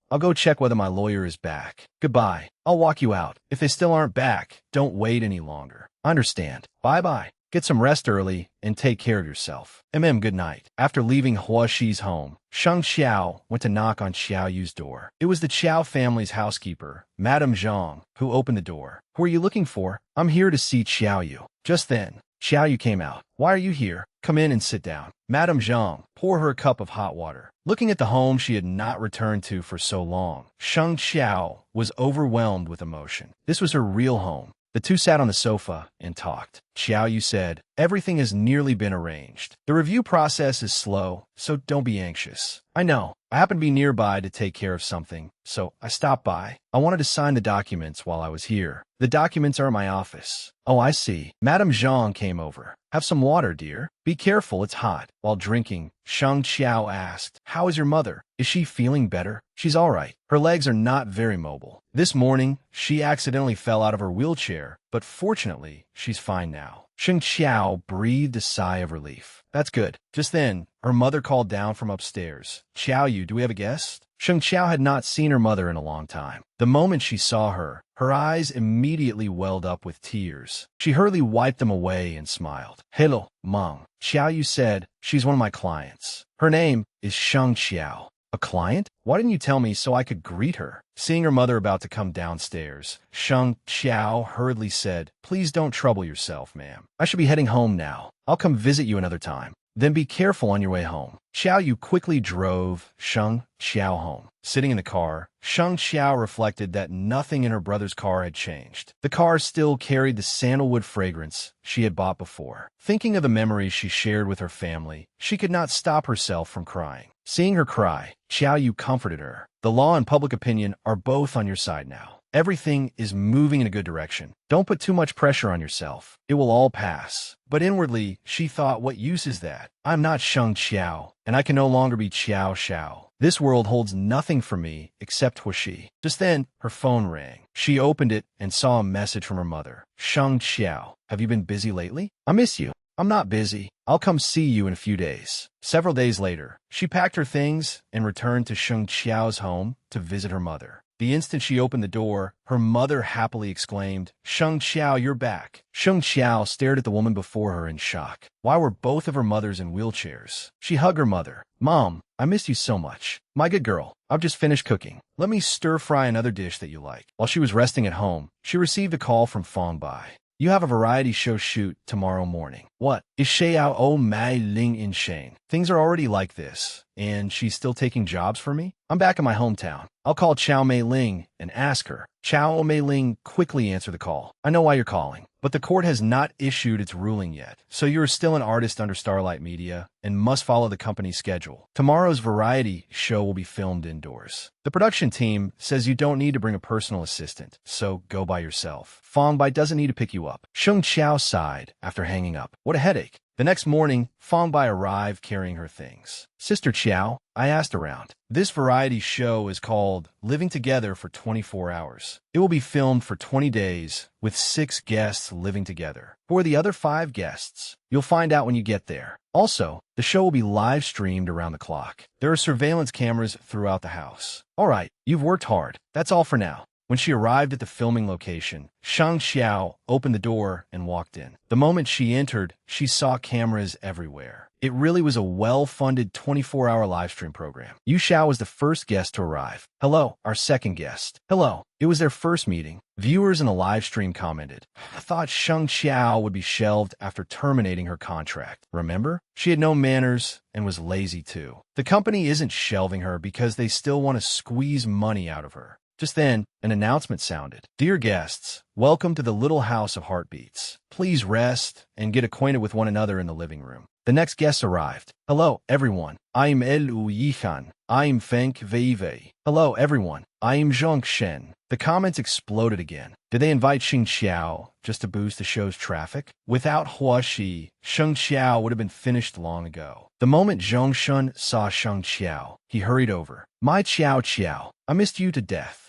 I'll go check whether my lawyer is back. Goodbye. I'll walk you out. If they still aren't back, don't wait any longer. I understand. Bye-bye. Get some rest early and take care of yourself. Good night. After leaving Huaxi's home, Sheng Xiao went to knock on Xiaoyu's door. It was the Qiao family's housekeeper, Madame Zhang, who opened the door. Who are you looking for? I'm here to see Xiaoyu. Just then, Xiaoyu came out. Why are you here? Come in and sit down. Madame Zhang poured her a cup of hot water. Looking at the home she had not returned to for so long, Sheng Xiao was overwhelmed with emotion. This was her real home. The two sat on the sofa and talked. Xiaoyu said, everything has nearly been arranged. The review process is slow, so don't be anxious. I know. I happened to be nearby to take care of something, so I stopped by. I wanted to sign the documents while I was here. The documents are in my office. Oh, I see. Madame Zhang came over. Have some water, dear. Be careful, it's hot. While drinking, Sheng Xiao asked, how is your mother? Is she feeling better? She's all right. Her legs are not very mobile. This morning, she accidentally fell out of her wheelchair, but fortunately, she's fine now. Sheng Xiao breathed a sigh of relief. That's good. Just then, her mother called down from upstairs. Xiaoyu, do we have a guest? Sheng Xiao had not seen her mother in a long time. The moment she saw her, her eyes immediately welled up with tears. She hurriedly wiped them away and smiled. Hello, Mom. Xiaoyu said, she's one of my clients. Her name is Sheng Xiao. A client? Why didn't you tell me so I could greet her? Seeing her mother about to come downstairs, Sheng Xiao hurriedly said, please don't trouble yourself, ma'am. I should be heading home now. I'll come visit you another time. Then be careful on your way home. Xiaoyu quickly drove Sheng Xiao home. Sitting in the car, Sheng Xiao reflected that nothing in her brother's car had changed. The car still carried the sandalwood fragrance she had bought before. Thinking of the memories she shared with her family, she could not stop herself from crying. Seeing her cry, Xiaoyu comforted her. The law and public opinion are both on your side now. Everything is moving in a good direction. Don't put too much pressure on yourself. It will all pass. But inwardly, she thought, what use is that? I'm not Sheng Qiao, and I can no longer be Qiao Xiao. This world holds nothing for me except Huaxi. Just then, her phone rang. She opened it and saw a message from her mother. Sheng Qiao, have you been busy lately? I miss you. I'm not busy. I'll come see you in a few days. Several days later, she packed her things and returned to Sheng Qiao's home to visit her mother. The instant she opened the door, her mother happily exclaimed, Sheng Qiao, you're back. Sheng Qiao stared at the woman before her in shock. Why were both of her mothers in wheelchairs? She hugged her mother. Mom, I missed you so much. My good girl, I've just finished cooking. Let me stir-fry another dish that you like. While she was resting at home, she received a call from Fong Bai. You have a variety show shoot tomorrow morning. What? Is Xiao O Mai Ling in Shane? Things are already like this, and she's still taking jobs for me? I'm back in my hometown. I'll call Chao Mei Ling and ask her. Chao Mei Ling quickly answered the call. I know why you're calling, but the court has not issued its ruling yet, so you're still an artist under Starlight Media and must follow the company's schedule. Tomorrow's variety show will be filmed indoors. The production team says you don't need to bring a personal assistant, so go by yourself. Fong Bai doesn't need to pick you up. Sheng Qiao sighed after hanging up. What a headache. The next morning, Fong Bai arrived carrying her things. Sister Qiao, I asked around. This variety show is called Living Together for 24 Hours. It will be filmed for 20 days with 6 guests living together. Who are the other 5 guests? You'll find out when you get there. Also, the show will be live streamed around the clock. There are surveillance cameras throughout the house. All right, you've worked hard. That's all for now. When she arrived at the filming location, Sheng Qiao opened the door and walked in. The moment she entered, she saw cameras everywhere. It really was a well-funded 24-hour livestream program. Yu Xiao was the first guest to arrive. Hello, our second guest. Hello. It was their first meeting. Viewers in the live stream commented, I thought Sheng Qiao would be shelved after terminating her contract. Remember? She had no manners and was lazy too. The company isn't shelving her because they still want to squeeze money out of her. Just then, an announcement sounded. Dear guests, welcome to the Little House of Heartbeats. Please rest and get acquainted with one another in the living room. The next guest arrived. Hello, everyone. I'm El Yichan. I'm Feng Vei. Hello, everyone. I'm Zhong Shen. The comments exploded again. Did they invite Sheng Qiao just to boost the show's traffic? Without Huaxi, Sheng Qiao would have been finished long ago. The moment Zhong Shun saw Sheng Qiao, he hurried over. My Qiao, I missed you to death.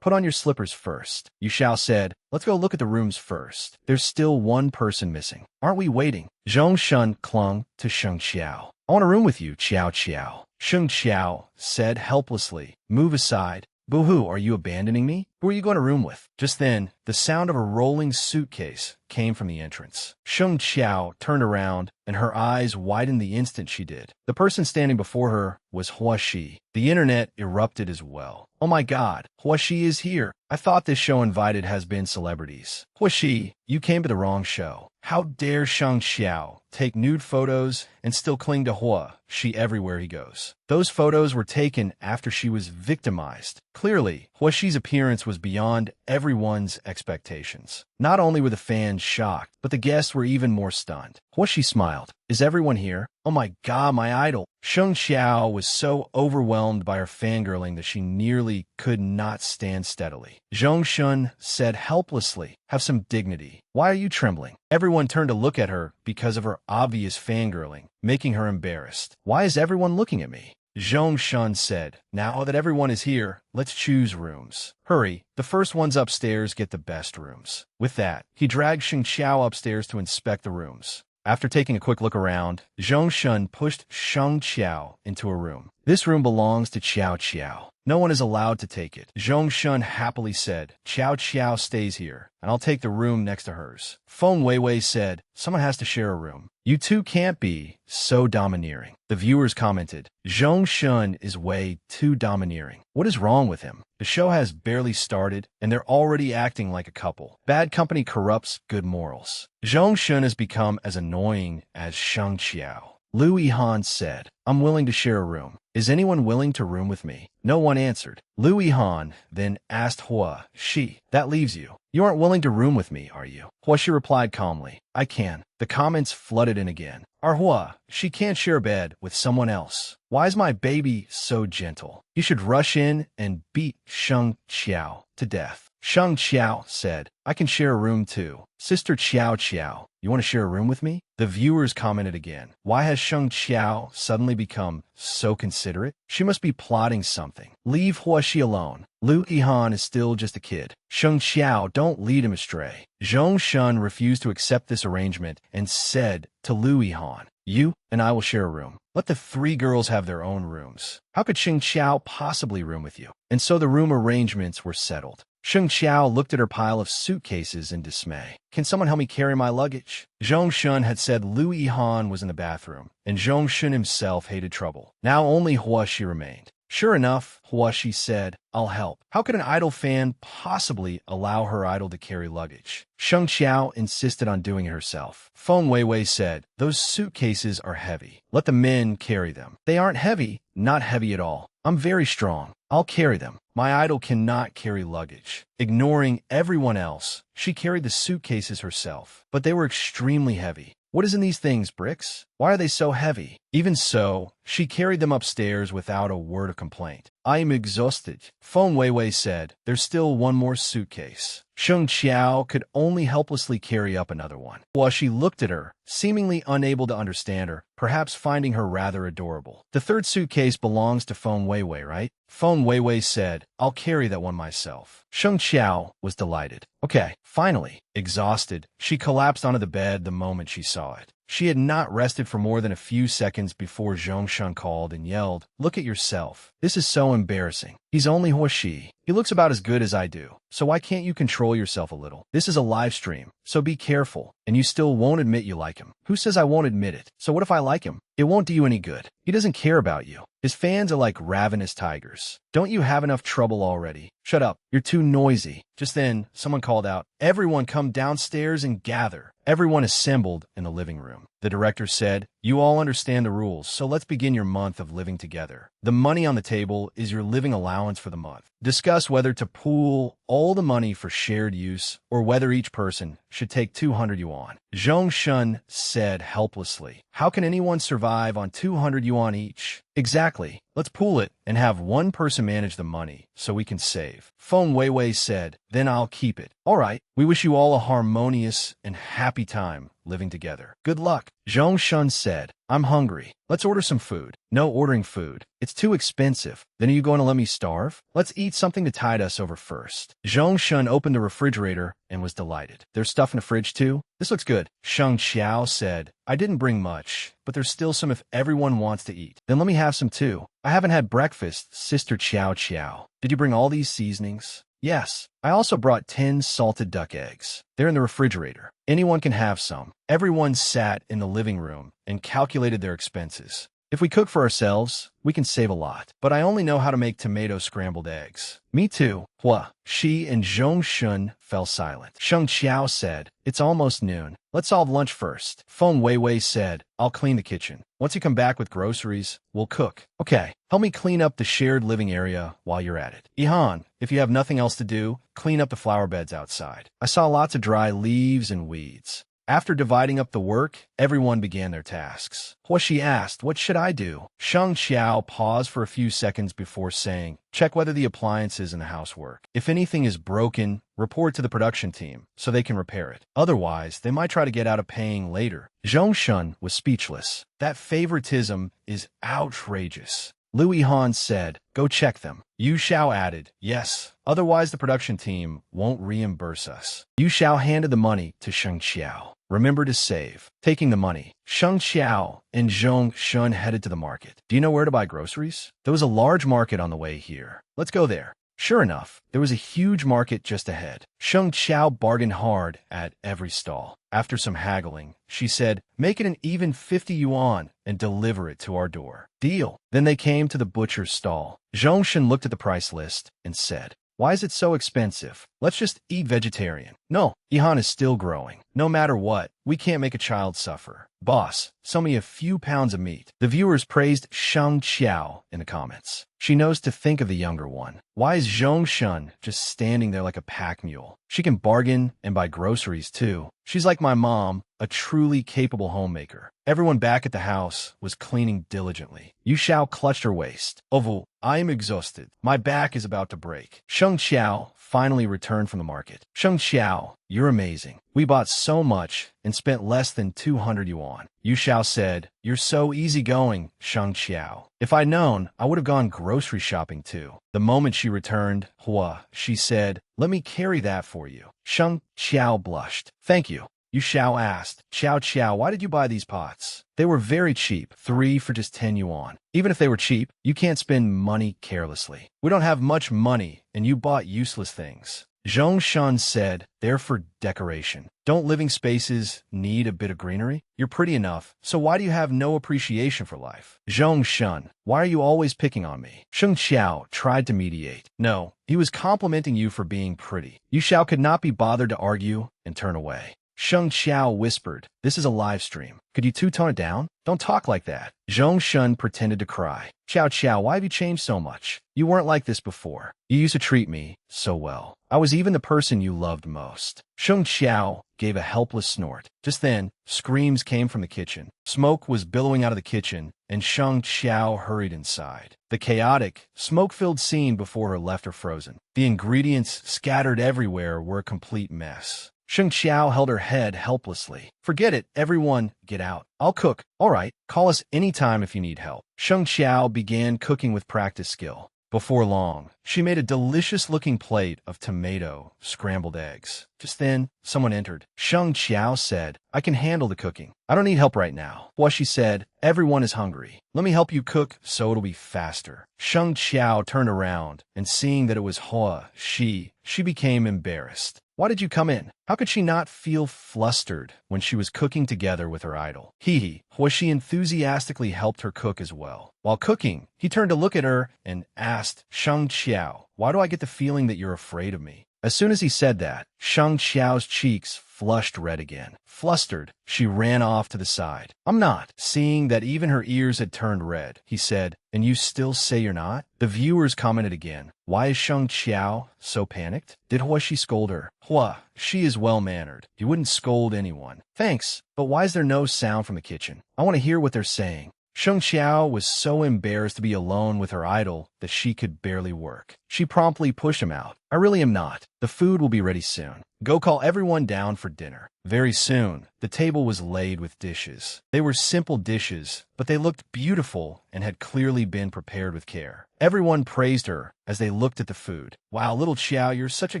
Put on your slippers first. Yu Xiao said, let's go look at the rooms first. There's still one person missing. Aren't we waiting? Zhong Shun clung to Sheng Qiao. I want a room with you, Qiao. Sheng Qiao said helplessly, move aside. Boo-hoo, are you abandoning me? Who are you going to room with? Just then, the sound of a rolling suitcase came from the entrance. Sheng Qiao turned around, and her eyes widened the instant she did. The person standing before her was Huaxi. The internet erupted as well. Oh my god, Huaxi is here. I thought this show invited has-been celebrities. Huaxi, you came to the wrong show. How dare Sheng Qiao take nude photos and still cling to Huaxi everywhere he goes? Those photos were taken after she was victimized. Clearly, Huaxi's appearance was beyond everyone's expectations. Not only were the fans shocked, but the guests were even more stunned. Huaxi smiled. Is everyone here? Oh my god, my idol. Sheng Qiao was so overwhelmed by her fangirling that she nearly could not stand steadily. Zhong Shun said helplessly, have some dignity. Why are you trembling? Everyone turned to look at her because of her obvious fangirling, making her embarrassed. Why is everyone looking at me? Zhong Shun said, now that everyone is here, let's choose rooms. Hurry, the first ones upstairs get the best rooms. With that, he dragged Sheng Qiao upstairs to inspect the rooms. After taking a quick look around, Zhong Shun pushed Sheng Qiao into a room. This room belongs to Qiao. No one is allowed to take it. Zhong Shun happily said, Qiao stays here, and I'll take the room next to hers. Feng Weiwei said, someone has to share a room. You two can't be so domineering. The viewers commented, Zhong Shun is way too domineering. What is wrong with him? The show has barely started, and they're already acting like a couple. Bad company corrupts good morals. Zhong Shun has become as annoying as Sheng Qiao. Lu Yihan said, I'm willing to share a room. Is anyone willing to room with me? No one answered. Lu Yihan then asked Hua Shi, that leaves you. You aren't willing to room with me, are you? Hua Shi replied calmly, I can. The comments flooded in again. Our Hua, she can't share a bed with someone else. Why is my baby so gentle? You should rush in and beat Sheng Qiao to death. Sheng Qiao said, I can share a room too. Sister Qiao, you want to share a room with me? The viewers commented again. Why has Sheng Qiao suddenly become so considerate? She must be plotting something. Leave Hua Shi alone. Lu Yihan is still just a kid. Sheng Qiao, don't lead him astray. Zhong Shun refused to accept this arrangement and said to Lu Yihan, you and I will share a room. Let the three girls have their own rooms. How could Sheng Qiao possibly room with you? And so the room arrangements were settled. Sheng Qiao looked at her pile of suitcases in dismay. Can someone help me carry my luggage? Zhong Shun had said Lu Yihan was in the bathroom, and Zhong Shun himself hated trouble. Now only Hua Shi remained. Sure enough, Hua Shi said, I'll help. How could an idol fan possibly allow her idol to carry luggage? Sheng Qiao insisted on doing it herself. Feng Weiwei said, those suitcases are heavy. Let the men carry them. They aren't heavy, not heavy at all. I'm very strong. I'll carry them. My idol cannot carry luggage. Ignoring everyone else, she carried the suitcases herself. But they were extremely heavy. What is in these things, bricks? Why are they so heavy? Even so, she carried them upstairs without a word of complaint. I am exhausted. Feng Weiwei said, there's still one more suitcase. Sheng Qiao could only helplessly carry up another one. While she looked at her, seemingly unable to understand her, perhaps finding her rather adorable. The third suitcase belongs to Feng Weiwei, right? Feng Weiwei said, I'll carry that one myself. Sheng Qiao was delighted. Okay, finally. Exhausted, she collapsed onto the bed the moment she saw it. She had not rested for more than a few seconds before Zhong Shun called and yelled, look at yourself. This is so embarrassing. He's only Hua Shi. He looks about as good as I do. So why can't you control yourself a little? This is a live stream, so be careful. And you still won't admit you like him. Who says I won't admit it? So what if I like him? It won't do you any good. He doesn't care about you. His fans are like ravenous tigers. Don't you have enough trouble already? Shut up. You're too noisy. Just then, someone called out, everyone come downstairs and gather. Everyone assembled in the living room. The director said, you all understand the rules, so let's begin your month of living together. The money on the table is your living allowance for the month. Discuss whether to pool all the money for shared use or whether each person should take 200 yuan. Zhong Shun said helplessly, how can anyone survive on 200 yuan each? Exactly. Let's pool it and have one person manage the money so we can save. Feng Weiwei said, then I'll keep it. All right. We wish you all a harmonious and happy time living together. Good luck. Zhong Shun said, I'm hungry. Let's order some food. No ordering food. It's too expensive. Then are you going to let me starve? Let's eat something to tide us over first. Zhong Shun opened the refrigerator and was delighted. There's stuff in the fridge too? This looks good. Sheng Qiao said, I didn't bring much, but there's still some if everyone wants to eat. Then let me have some too. I haven't had breakfast, Sister Qiao. Did you bring all these seasonings? Yes. I also brought 10 salted duck eggs. They're in the refrigerator. Anyone can have some. Everyone sat in the living room and calculated their expenses. If we cook for ourselves, we can save a lot. But I only know how to make tomato scrambled eggs. Me too. Hua Shi and Zhong Shun fell silent. Sheng Qiao said, it's almost noon. Let's solve lunch first. Feng Weiwei said, I'll clean the kitchen. Once you come back with groceries, we'll cook. Okay, help me clean up the shared living area while you're at it. Yihan, if you have nothing else to do, clean up the flower beds outside. I saw lots of dry leaves and weeds. After dividing up the work, everyone began their tasks. Hua Shi asked, what should I do? Sheng Qiao paused for a few seconds before saying, check whether the appliances in the house work. If anything is broken, report to the production team so they can repair it. Otherwise, they might try to get out of paying later. Zhong Shun was speechless. That favoritism is outrageous. Lu Yihan said, go check them. Yu Xiao added, yes, otherwise the production team won't reimburse us. Yu Xiao handed the money to Sheng Qiao. Remember to save. Taking the money, Sheng Qiao and Zhong Shun headed to the market. Do you know where to buy groceries? There was a large market on the way here. Let's go there. Sure enough, there was a huge market just ahead. Sheng Qiao bargained hard at every stall. After some haggling, she said, make it an even 50 yuan and deliver it to our door. Deal. Then they came to the butcher's stall. Zhong Shun looked at the price list and said, why is it so expensive? Let's just eat vegetarian. No, Ihan is still growing. No matter what, we can't make a child suffer. Boss, sell me a few pounds of meat. The viewers praised Sheng Qiao in the comments. She knows to think of the younger one. Why is Zhong Shun just standing there like a pack mule? She can bargain and buy groceries too. She's like my mom, a truly capable homemaker. Everyone back at the house was cleaning diligently. Yu Xiao clutched her waist. Ovu, I am exhausted. My back is about to break. Sheng Qiao finally returned from the market. Sheng Qiao, you're amazing. We bought so much and spent less than 200 yuan. Yu Xiao said, you're so easygoing, Sheng Qiao. If I'd known, I would have gone grocery shopping too. The moment she returned, Hua, she said, let me carry that for you. Sheng Qiao blushed. Thank you. Yu Xiao asked, Qiao, why did you buy these pots? They were very cheap, 3 for just 10 yuan. Even if they were cheap, you can't spend money carelessly. We don't have much money, and you bought useless things. Zhong Shun said, they're for decoration. Don't living spaces need a bit of greenery? You're pretty enough, so why do you have no appreciation for life? Zhong Shun, why are you always picking on me? Sheng Qiao tried to mediate. No, he was complimenting you for being pretty. Yu Xiao could not be bothered to argue and turn away. Sheng Qiao whispered, this is a live stream. Could you tone it down? Don't talk like that. Zhong Shun pretended to cry. Qiao, why have you changed so much? You weren't like this before. You used to treat me so well. I was even the person you loved most. Sheng Qiao gave a helpless snort. Just then, screams came from the kitchen. Smoke was billowing out of the kitchen, and Sheng Qiao hurried inside. The chaotic, smoke-filled scene before her left her frozen. The ingredients scattered everywhere were a complete mess. Sheng Qiao held her head helplessly. Forget it, everyone, get out. I'll cook. All right, call us anytime if you need help. Sheng Qiao began cooking with practiced skill. Before long, she made a delicious-looking plate of tomato scrambled eggs. Just then, someone entered. Sheng Qiao said, I can handle the cooking. I don't need help right now. She said, everyone is hungry. Let me help you cook so it'll be faster. Sheng Qiao turned around, and seeing that it was Hua, she became embarrassed. Why did you come in? How could she not feel flustered when she was cooking together with her idol? Hua she enthusiastically helped her cook as well. While cooking, he turned to look at her and asked, Sheng Qiao, why do I get the feeling that you're afraid of me? As soon as he said that, Sheng Qiao's cheeks flushed red again. Flustered, she ran off to the side. I'm not. Seeing that even her ears had turned red, he said, and you still say you're not? The viewers commented again. Why is Sheng Qiao so panicked? Did Hua she scold her? Hua, she is well-mannered. You wouldn't scold anyone. Thanks, but why is there no sound from the kitchen? I want to hear what they're saying. Sheng Qiao was so embarrassed to be alone with her idol that she could barely work. She promptly pushed him out. I really am not. The food will be ready soon. Go call everyone down for dinner. Very soon, the table was laid with dishes. They were simple dishes, but they looked beautiful and had clearly been prepared with care. Everyone praised her as they looked at the food. Wow, little Qiao, you're such a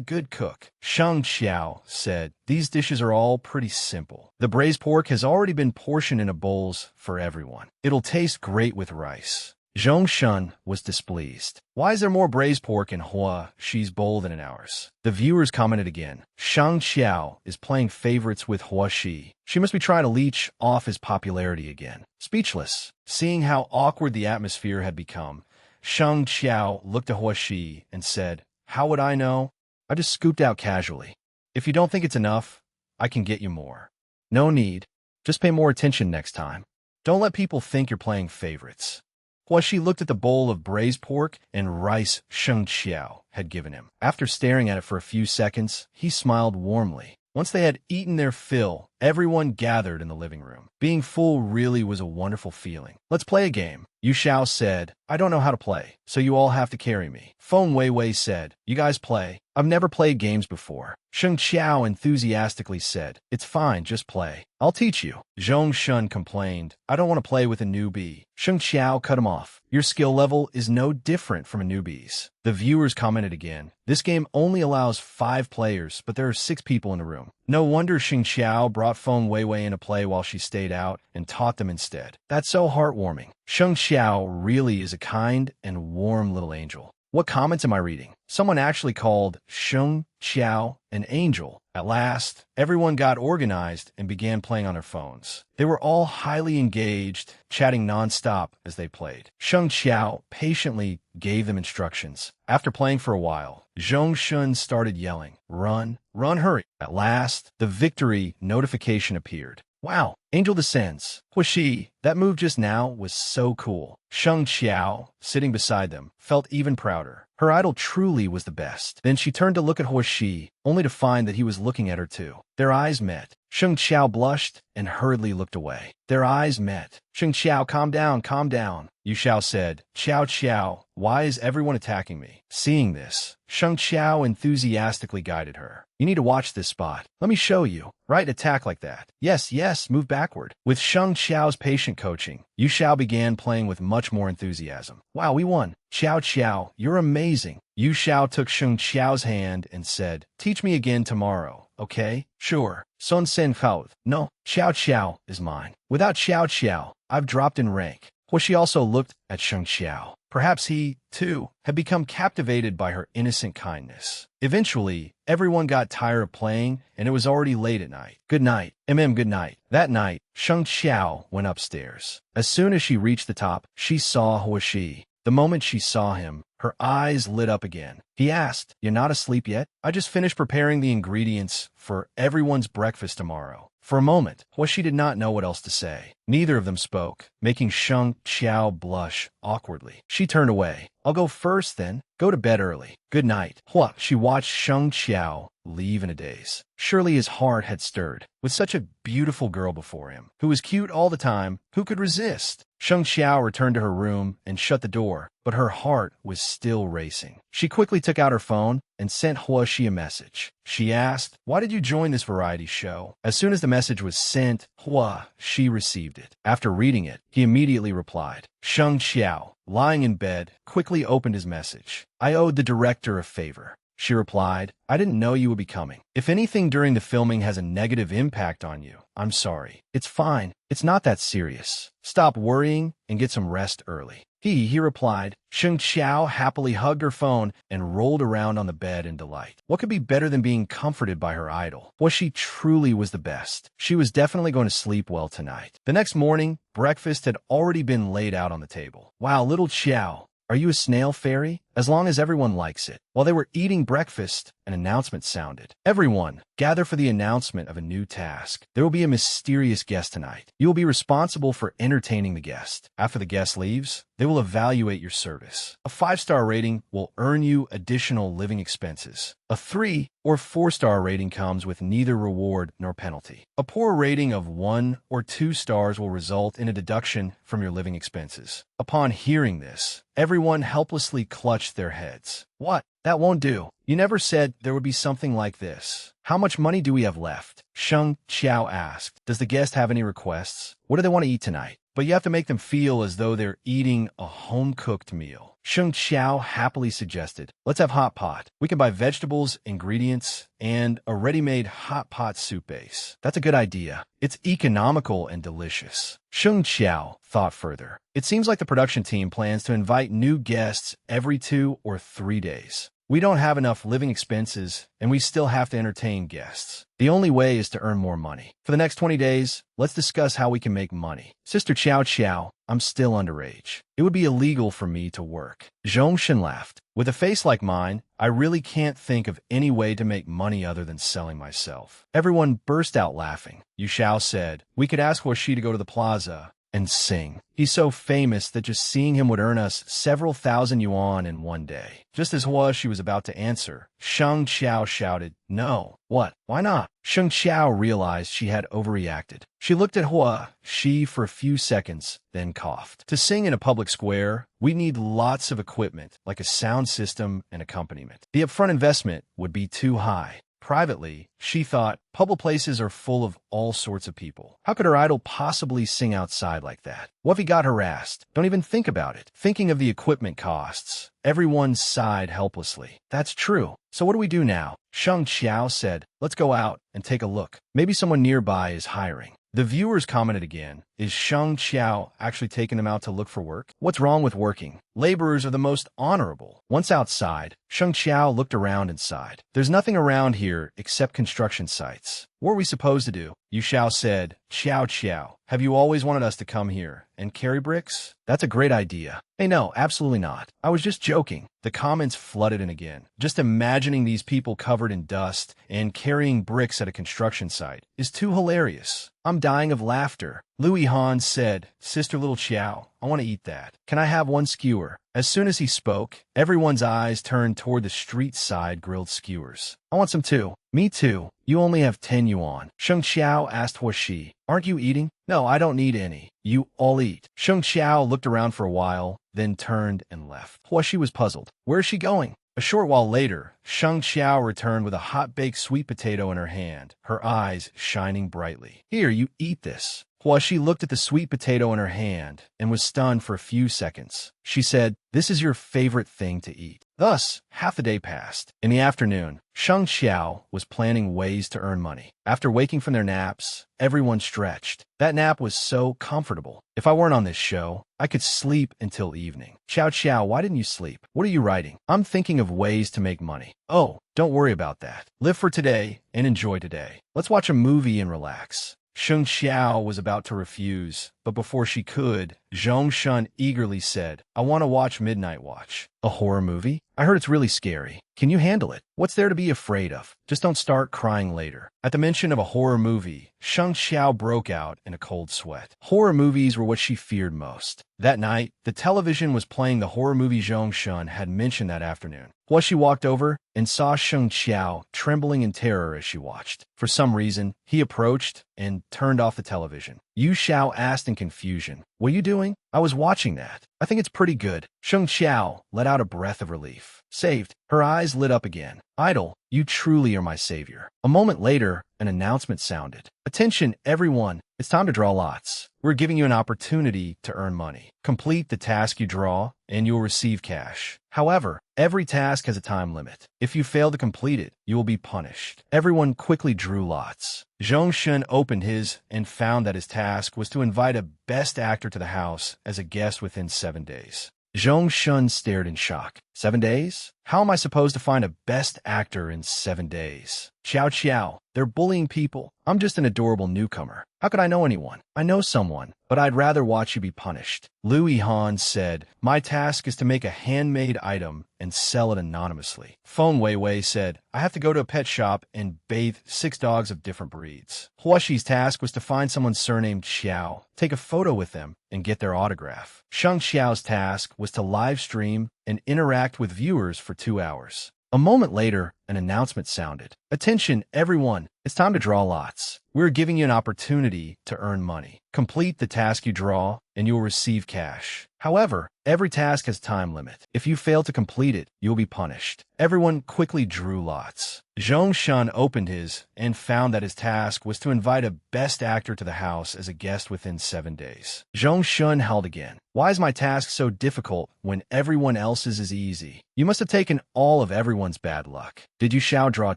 good cook. Sheng Qiao said, these dishes are all pretty simple. The braised pork has already been portioned into bowls for everyone. It'll taste great with rice. Zhong Shun was displeased. Why is there more braised pork in Hua Shi's bowl than in ours? The viewers commented again. Sheng Qiao is playing favorites with Hua Shi. She must be trying to leech off his popularity again. Speechless, seeing how awkward the atmosphere had become, Sheng Qiao looked at Hua Shi and said, how would I know? I just scooped out casually. If you don't think it's enough, I can get you more. No need. Just pay more attention next time. Don't let people think you're playing favorites. Hua Shi looked at the bowl of braised pork and rice Sheng Qiao had given him. After staring at it for a few seconds, he smiled warmly. Once they had eaten their fill, everyone gathered in the living room. Being full really was a wonderful feeling. Let's play a game. Yu Xiao said, I don't know how to play, so you all have to carry me. Feng Weiwei said, you guys play. I've never played games before. Sheng Qiao enthusiastically said, it's fine, just play. I'll teach you. Zhong Shun complained, I don't want to play with a newbie. Sheng Qiao cut him off. Your skill level is no different from a newbie's. The viewers commented again. This game only allows 5 players, but there are 6 people in the room. No wonder Sheng Qiao brought Feng Weiwei into play while she stayed out and taught them instead. That's so heartwarming. Sheng Qiao really is a kind and warm little angel. What comments am I reading? Someone actually called Sheng Qiao an angel. At last, everyone got organized and began playing on their phones. They were all highly engaged, chatting nonstop as they played. Sheng Qiao patiently gave them instructions. After playing for a while, Zhong Shun started yelling, "Run, run, hurry." At last, the victory notification appeared. Wow, Angel descends. Huishi, that move just now was so cool. Sheng Qiao, sitting beside them, felt even prouder. Her idol truly was the best. Then she turned to look at Huishi, only to find that he was looking at her too. Their eyes met. Sheng Qiao blushed and hurriedly looked away. Their eyes met. Sheng Qiao, calm down, calm down. Yu Xiao said, "Qiao Qiao, why is everyone attacking me?" Seeing this, Sheng Qiao enthusiastically guided her. "You need to watch this spot. Let me show you. Right, attack like that. Yes, yes, move backward." With Sheng Qiao's patient coaching, Yu Xiao began playing with much more enthusiasm. "Wow, we won. Qiao Qiao, you're amazing." Yu Xiao took Sheng Qiao's hand and said, "Teach me again tomorrow, okay?" "Sure." Sun Sen Fao. "No, Qiao Qiao is mine. Without Qiao Qiao, I've dropped in rank." She also looked at Sheng Qiao. Perhaps he, too, had become captivated by her innocent kindness. Eventually, everyone got tired of playing, and it was already late at night. "Good night. Good night." That night, Sheng Qiao went upstairs. As soon as she reached the top, she saw Huishi. The moment she saw him, her eyes lit up again. He asked, "You're not asleep yet? I just finished preparing the ingredients for everyone's breakfast tomorrow." For a moment, Huishi did not know what else to say. Neither of them spoke, making Sheng Qiao blush awkwardly. She turned away. "I'll go first then. Go to bed early. Good night." She watched Sheng Qiao leave in a daze. Surely his heart had stirred. With such a beautiful girl before him, who was cute all the time, who could resist? Sheng Qiao returned to her room and shut the door, but her heart was still racing. She quickly took out her phone and sent Huishi a message. She asked, "Why did you join this variety show?" As soon as the message was sent, Huishi received it. After reading it, he immediately replied. Sheng Qiao, lying in bed, quickly opened his message. "I owed the director a favor." She replied, "I didn't know you would be coming. If anything during the filming has a negative impact on you, I'm sorry. It's fine. It's not that serious. Stop worrying and get some rest early." He replied. Sheng Qiao happily hugged her phone and rolled around on the bed in delight. What could be better than being comforted by her idol? She truly was the best. She was definitely going to sleep well tonight. The next morning, breakfast had already been laid out on the table. "Wow, little Qiao, are you a snail fairy?" As long as everyone likes it. While they were eating breakfast, an announcement sounded. "Everyone, gather for the announcement of a new task. There will be a mysterious guest tonight. You will be responsible for entertaining the guest. After the guest leaves, they will evaluate your service. A 5-star rating will earn you additional living expenses. A 3 or 4-star rating comes with neither reward nor penalty. A poor rating of 1 or 2 stars will result in a deduction from your living expenses." Upon hearing this, everyone helplessly clutched their heads. "What? That won't do. You never said there would be something like this. How much money do we have left?" Sheng Qiao asked. "Does the guest have any requests? What do they want to eat tonight?" But you have to make them feel as though they're eating a home-cooked meal. Sheng Qiao happily suggested, "Let's have hot pot. We can buy vegetables, ingredients, and a ready-made hot pot soup base." "That's a good idea. It's economical and delicious." Sheng Qiao thought further. "It seems like the production team plans to invite new guests every 2 or 3 days. We don't have enough living expenses, and we still have to entertain guests. The only way is to earn more money. For the next 20 days, let's discuss how we can make money." "Sister Qiao Qiao, I'm still underage. It would be illegal for me to work." Zhong Shen laughed. "With a face like mine, I really can't think of any way to make money other than selling myself." Everyone burst out laughing. Yu Xiao said, "We could ask Huishi to go to the plaza and sing. He's so famous that just seeing him would earn us several thousand yuan in one day." Just as Huishi was about to answer, Sheng Qiao shouted, "No." "What? Why not?" Sheng Qiao realized she had overreacted. She looked at Huishi for a few seconds, then coughed. "To sing in a public square, we need lots of equipment, like a sound system and accompaniment. The upfront investment would be too high." Privately, she thought, public places are full of all sorts of people. How could her idol possibly sing outside like that? What if he got harassed? Don't even think about it. Thinking of the equipment costs, everyone sighed helplessly. "That's true. So what do we do now?" Sheng Qiao said, "Let's go out and take a look. Maybe someone nearby is hiring." The viewers commented again, is Sheng Qiao actually taking him out to look for work? What's wrong with working? Laborers are the most honorable. Once outside, Sheng Qiao looked around and sighed. There's nothing around here except construction sites. What are we supposed to do? Yu Xiao said, Xiao Qiao, have you always wanted us to come here and carry bricks? That's a great idea. Hey, no, absolutely not. I was just joking. The comments flooded in again. Just imagining these people covered in dust and carrying bricks at a construction site is too hilarious. I'm dying of laughter. Louis Han said, Sister Little Qiao, I want to eat that. Can I have one skewer? As soon as he spoke, everyone's eyes turned toward the street-side grilled skewers. I want some too. Me too. You only have 10 yuan. Sheng Qiao asked Huoshi, aren't you eating? No, I don't need any. You all eat. Sheng Qiao looked around for a while, then turned and left. Huoshi was puzzled. Where is she going? A short while later, Sheng Qiao returned with a hot-baked sweet potato in her hand, her eyes shining brightly. Here, you eat this. Huoshi looked at the sweet potato in her hand and was stunned for a few seconds. She said, this is your favorite thing to eat. Thus, half the day passed. In the afternoon, Sheng Qiao was planning ways to earn money. After waking from their naps, everyone stretched. That nap was so comfortable. If I weren't on this show, I could sleep until evening. Xiao, why didn't you sleep? What are you writing? I'm thinking of ways to make money. Oh, don't worry about that. Live for today and enjoy today. Let's watch a movie and relax. Sheng Qiao was about to refuse, but before she could, Zhong Shun eagerly said, I want to watch Midnight Watch. A horror movie? I heard it's really scary. Can you handle it? What's there to be afraid of? Just don't start crying later. At the mention of a horror movie, Sheng Qiao broke out in a cold sweat. Horror movies were what she feared most. That night, the television was playing the horror movie Zhong Shun had mentioned that afternoon. Huoshi walked over and saw Sheng Qiao trembling in terror as she watched. For some reason, he approached and turned off the television. Yu Xiao asked in confusion, what are you doing? I was watching that. I think it's pretty good. Sheng Qiao let out a breath of relief. Saved. Her eyes lit up again. Idol, you truly are my savior. A moment later, an announcement sounded. Attention, everyone. It's time to draw lots. We're giving you an opportunity to earn money. Complete the task you draw, and you'll receive cash. However, every task has a time limit. If you fail to complete it, you will be punished. Everyone quickly drew lots. Zhong Shun opened his and found that his task was to invite a best actor to the house as a guest within 7 days. Zhong Shun stared in shock. 7 days? How am I supposed to find a best actor in 7 days? Xiao, they're bullying people. I'm just an adorable newcomer. How could I know anyone? I know someone, but I'd rather watch you be punished. Louis Han said, my task is to make a handmade item and sell it anonymously. Feng Weiwei said, I have to go to a pet shop and bathe 6 dogs of different breeds. Huoshi's task was to find someone surnamed Xiao, take a photo with them, and get their autograph. Sheng Xiao's task was to live stream and interact with viewers for 2 hours. A moment later, an announcement sounded. Attention, everyone. It's time to draw lots. We're giving you an opportunity to earn money. Complete the task you draw, and you'll receive cash. However, every task has a time limit. If you fail to complete it, you'll be punished. Everyone quickly drew lots. Zhong Shun opened his and found that his task was to invite a best actor to the house as a guest within 7 days. Zhong Shun held again. Why is my task so difficult when everyone else's is easy? You must have taken all of everyone's bad luck. Did Yu Xiao draw a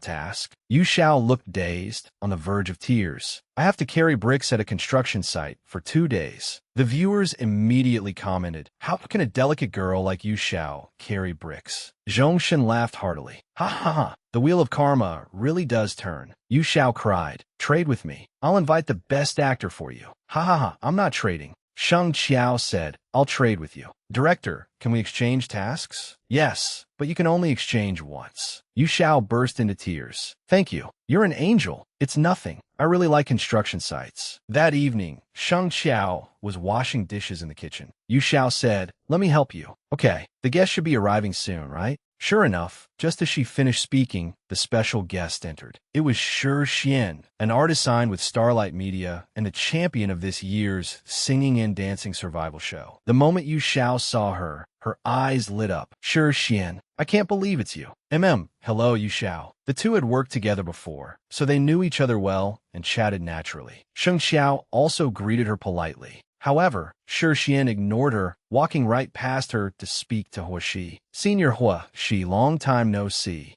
task? Yu Xiao looked dazed, on the verge of tears. I have to carry bricks at a construction site for 2 days. The viewers immediately commented, how can a delicate girl like Yu Xiao carry bricks? Zhong Shun laughed heartily. Ha ha ha, the wheel of karma really does turn. Yu Xiao cried, trade with me. I'll invite the best actor for you. Ha ha ha, I'm not trading. Sheng Qiao said, I'll trade with you. Director, can we exchange tasks? Yes, but you can only exchange once. Yu Xiao burst into tears. Thank you. You're an angel. It's nothing. I really like construction sites. That evening, Sheng Qiao was washing dishes in the kitchen. Yu Xiao said, let me help you. Okay, the guest should be arriving soon, right? Sure enough, just as she finished speaking, the special guest entered. It was Shi Xian, an artist signed with Starlight Media and the champion of this year's singing and dancing survival show. The moment Yu Xiao saw her, her eyes lit up. Shi Xian, I can't believe it's you. Hello, Yu Xiao. The two had worked together before, so they knew each other well and chatted naturally. Sheng Xiao also greeted her politely. However, Shi Xian ignored her, walking right past her to speak to Huoshi. Senior Huoshi, long time no see.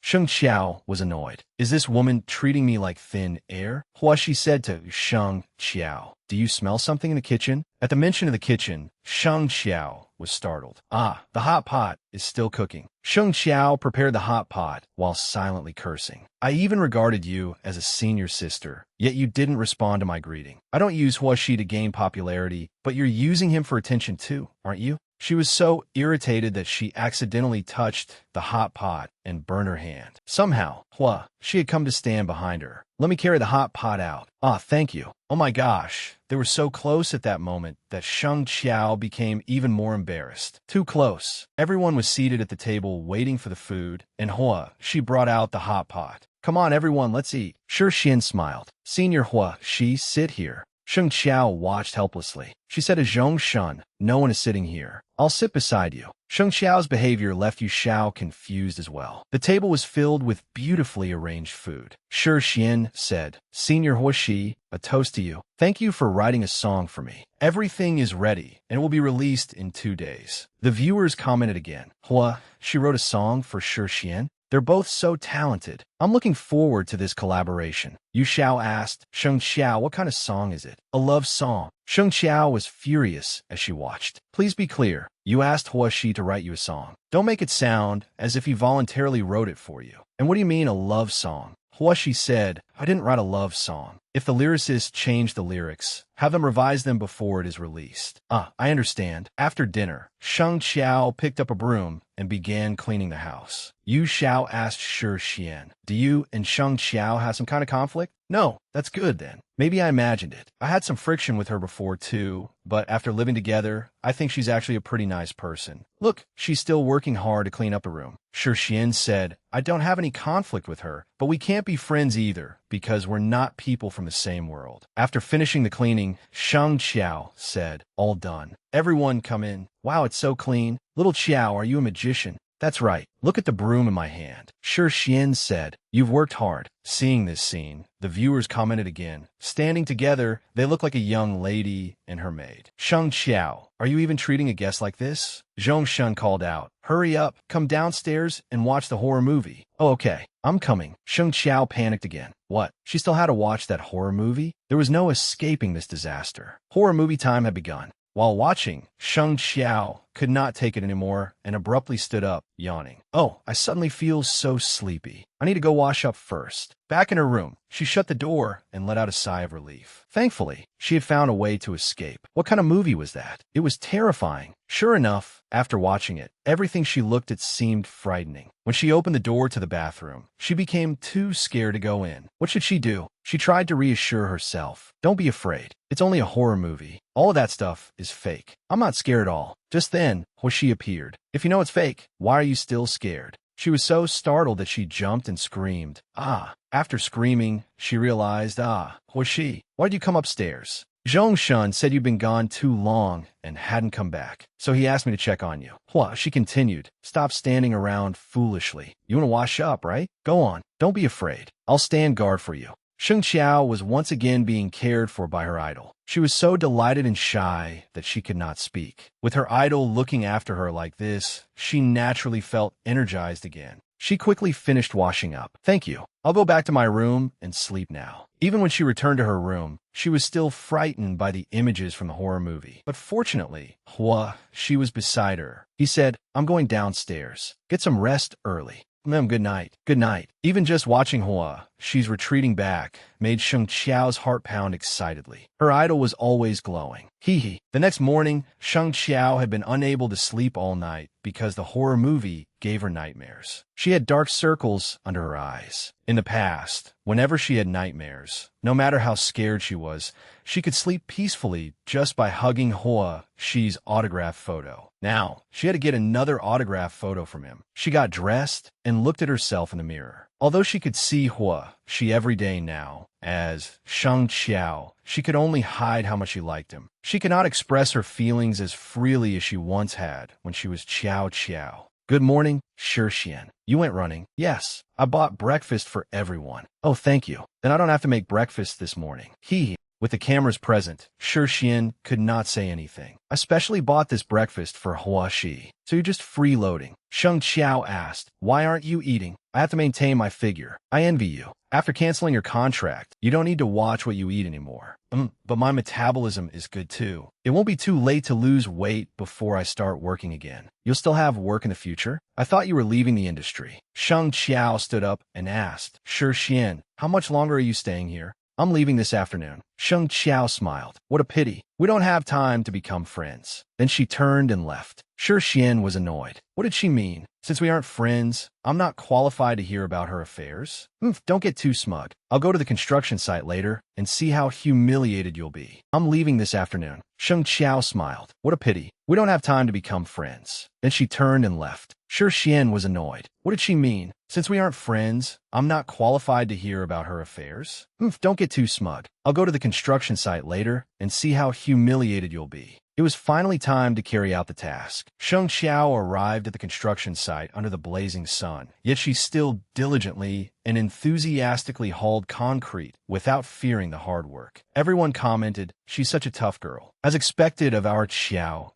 Sheng Xiao was annoyed. Is this woman treating me like thin air? Hua Shi said to Sheng Xiao. Do you smell something in the kitchen? At the mention of the kitchen, Sheng Xiao was startled. Ah, the hot pot is still cooking. Sheng Xiao prepared the hot pot while silently cursing. I even regarded you as a senior sister, yet you didn't respond to my greeting. I don't use Hua Shi to gain popularity, but you're using him for attention too, aren't you? She was so irritated that she accidentally touched the hot pot and burned her hand. Somehow, Hua Shi had come to stand behind her. Let me carry the hot pot out. Ah, thank you. Oh my gosh. They were so close at that moment that Sheng Xiao became even more embarrassed. Too close. Everyone was seated at the table waiting for the food, and Hua Shi brought out the hot pot. Come on, everyone, let's eat. Shi Xian smiled. Senior Hua Shi, sit here. Sheng Xiao watched helplessly. She said to Zhong Shun, no one is sitting here. I'll sit beside you. Sheng Xiao's behavior left Yu Xiao confused as well. The table was filled with beautifully arranged food. Shi Xian said, Senior Hua Shi, a toast to you. Thank you for writing a song for me. Everything is ready and will be released in 2 days. The viewers commented again. Hua, she wrote a song for Shi Xian. They're both so talented. I'm looking forward to this collaboration. Yu Xiao asked, Sheng Xiao, what kind of song is it? A love song. Sheng Xiao was furious as she watched. Please be clear. You asked Hua Shi to write you a song. Don't make it sound as if he voluntarily wrote it for you. And what do you mean a love song? Hua Shi said, I didn't write a love song. If the lyricist changed the lyrics, have them revise them before it is released. Ah, I understand. After dinner, Sheng Xiao picked up a broom and began cleaning the house. Yu Xiao asked Shi Xian, do you and Sheng Xiao have some kind of conflict? No, that's good then. Maybe I imagined it. I had some friction with her before too, but after living together, I think she's actually a pretty nice person. Look, she's still working hard to clean up the room. Shi Xian said, I don't have any conflict with her, but we can't be friends either because we're not people from the same world. After finishing the cleaning, Sheng Xiao said, all done. Everyone come in. Wow, it's so clean. Little Xiao, are you a magician? That's right. Look at the broom in my hand. Shi Xian said, you've worked hard. Seeing this scene, the viewers commented again. Standing together, they look like a young lady and her maid. Sheng Xiao, are you even treating a guest like this? Zhong Shun called out. Hurry up, come downstairs and watch the horror movie. Oh, okay, I'm coming. Sheng Xiao panicked again. What? She still had to watch that horror movie? There was no escaping this disaster. Horror movie time had begun. While watching, Sheng Xiao could not take it anymore and abruptly stood up, yawning. Oh, I suddenly feel so sleepy. I need to go wash up first. Back in her room, she shut the door and let out a sigh of relief. Thankfully, she had found a way to escape. What kind of movie was that? It was terrifying. Sure enough, after watching it, everything she looked at seemed frightening. When she opened the door to the bathroom, she became too scared to go in. What should she do? She tried to reassure herself. Don't be afraid. It's only a horror movie. All of that stuff is fake. I'm not scared at all. Just then, Hua Shi appeared. If you know it's fake, why are you still scared? She was so startled that she jumped and screamed. Ah. After screaming, she realized, Hua Shi, why did you come upstairs? Zhong Shun said you'd been gone too long and hadn't come back, so he asked me to check on you. Hua Shi continued, stop standing around foolishly. You want to wash up, right? Go on. Don't be afraid. I'll stand guard for you. Sheng Xiao was once again being cared for by her idol. She was so delighted and shy that she could not speak. With her idol looking after her like this, she naturally felt energized again. She quickly finished washing up. Thank you. I'll go back to my room and sleep now. Even when she returned to her room, she was still frightened by the images from the horror movie. But fortunately, Hua Shi was beside her. He said, I'm going downstairs. Get some rest early. Good night. Good night. Even just watching Hua Shi's retreating back made Sheng Xiao's heart pound excitedly. Her idol was always glowing. Hee hee. The next morning, Sheng Xiao had been unable to sleep all night because the horror movie gave her nightmares. She had dark circles under her eyes. In the past, whenever she had nightmares, no matter how scared she was, she could sleep peacefully just by hugging Hua Shi's autograph photo. Now, she had to get another autograph photo from him. She got dressed and looked at herself in the mirror. Although she could see Hua Shi every day now, as Sheng Xiao, she could only hide how much she liked him. She could not express her feelings as freely as she once had when she was Qiao Qiao. Good morning, Shi Xian. You went running. Yes, I bought breakfast for everyone. Oh, thank you. Then I don't have to make breakfast this morning. Hee hee. With the cameras present, Shi Xian could not say anything. I specially bought this breakfast for Hua Shi. So you're just freeloading? Sheng Qiao asked. Why aren't you eating? I have to maintain my figure. I envy you. After canceling your contract, you don't need to watch what you eat anymore. But my metabolism is good too. It won't be too late to lose weight before I start working again. You'll still have work in the future? I thought you were leaving the industry. Sheng Qiao stood up and asked, Shi Xian, how much longer are you staying here? I'm leaving this afternoon. Sheng Qiao smiled. What a pity. We don't have time to become friends. Then she turned and left. Shi Xian was annoyed. What did she mean? Since we aren't friends, I'm not qualified to hear about her affairs? Don't get too smug. I'll go to the construction site later and see how humiliated you'll be. I'm leaving this afternoon. Sheng Qiao smiled. What a pity. We don't have time to become friends. Then she turned and left. Shi Xian was annoyed. What did she mean? Since we aren't friends, I'm not qualified to hear about her affairs? Don't get too smug. I'll go to the construction site later and see how humiliated you'll be. It was finally time to carry out the task. Sheng Qiao arrived at the construction site under the blazing sun, yet she still diligently and enthusiastically hauled concrete without fearing the hard work. Everyone commented, she's such a tough girl. As expected of our Qiao.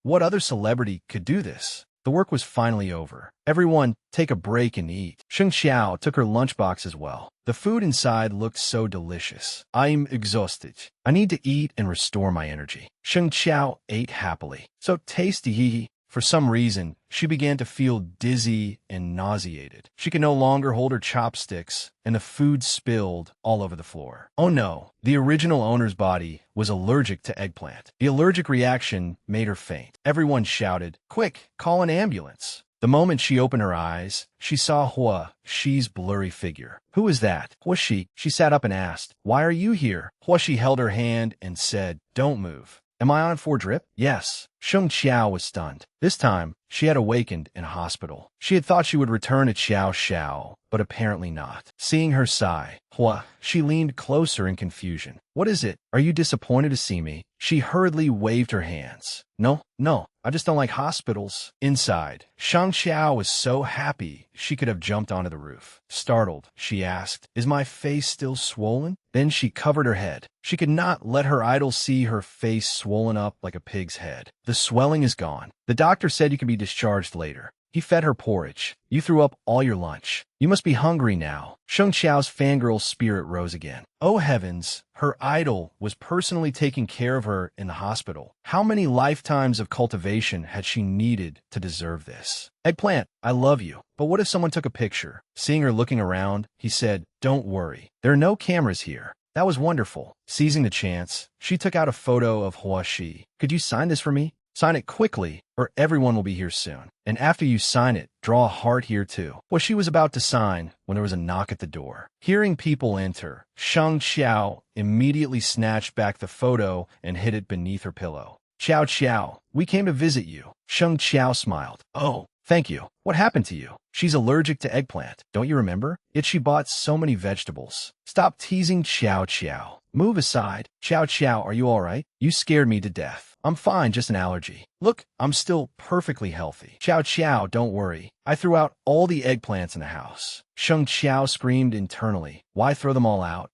What other celebrity could do this? The work was finally over. Everyone, take a break and eat. Sheng Qiao took her lunchbox as well. The food inside looked so delicious. I'm exhausted. I need to eat and restore my energy. Sheng Qiao ate happily. So tasty. For some reason, she began to feel dizzy and nauseated. She could no longer hold her chopsticks, and the food spilled all over the floor. Oh no, the original owner's body was allergic to eggplant. The allergic reaction made her faint. Everyone shouted, quick, call an ambulance. The moment she opened her eyes, she saw Hua Shi's blurry figure. Who is that? Hua Shi. She sat up and asked, why are you here? Hua Shi held her hand and said, don't move. Am I on for drip? Yes. Sheng Qiao was stunned. This time, she had awakened in a hospital. She had thought she would return to Xiao, but apparently not. Seeing her sigh, she leaned closer in confusion. What is it? Are you disappointed to see me? She hurriedly waved her hands. No, I just don't like hospitals. Inside, Sheng Qiao was so happy she could have jumped onto the roof. Startled, she asked, is my face still swollen? Then she covered her head. She could not let her idol see her face swollen up like a pig's head. The swelling is gone. The doctor said you can be discharged later. He fed her porridge. You threw up all your lunch. You must be hungry now. Sheng Qiao's fangirl spirit rose again. Oh heavens, her idol was personally taking care of her in the hospital. How many lifetimes of cultivation had she needed to deserve this? Eggplant, I love you. But what if someone took a picture? Seeing her looking around, he said, don't worry. There are no cameras here. That was wonderful. Seizing the chance, she took out a photo of Hua Shi. Could you sign this for me? Sign it quickly, or everyone will be here soon. And after you sign it, draw a heart here too. Well, she was about to sign when there was a knock at the door. Hearing people enter, Sheng Qiao immediately snatched back the photo and hid it beneath her pillow. Qiao, we came to visit you. Sheng Qiao smiled. Oh, thank you. What happened to you? She's allergic to eggplant. Don't you remember? Yet she bought so many vegetables. Stop teasing Qiao. Move aside. Qiao, are you all right? You scared me to death. I'm fine, just an allergy. Look, I'm still perfectly healthy. Qiao, don't worry. I threw out all the eggplants in the house. Sheng Qiao screamed internally. Why throw them all out?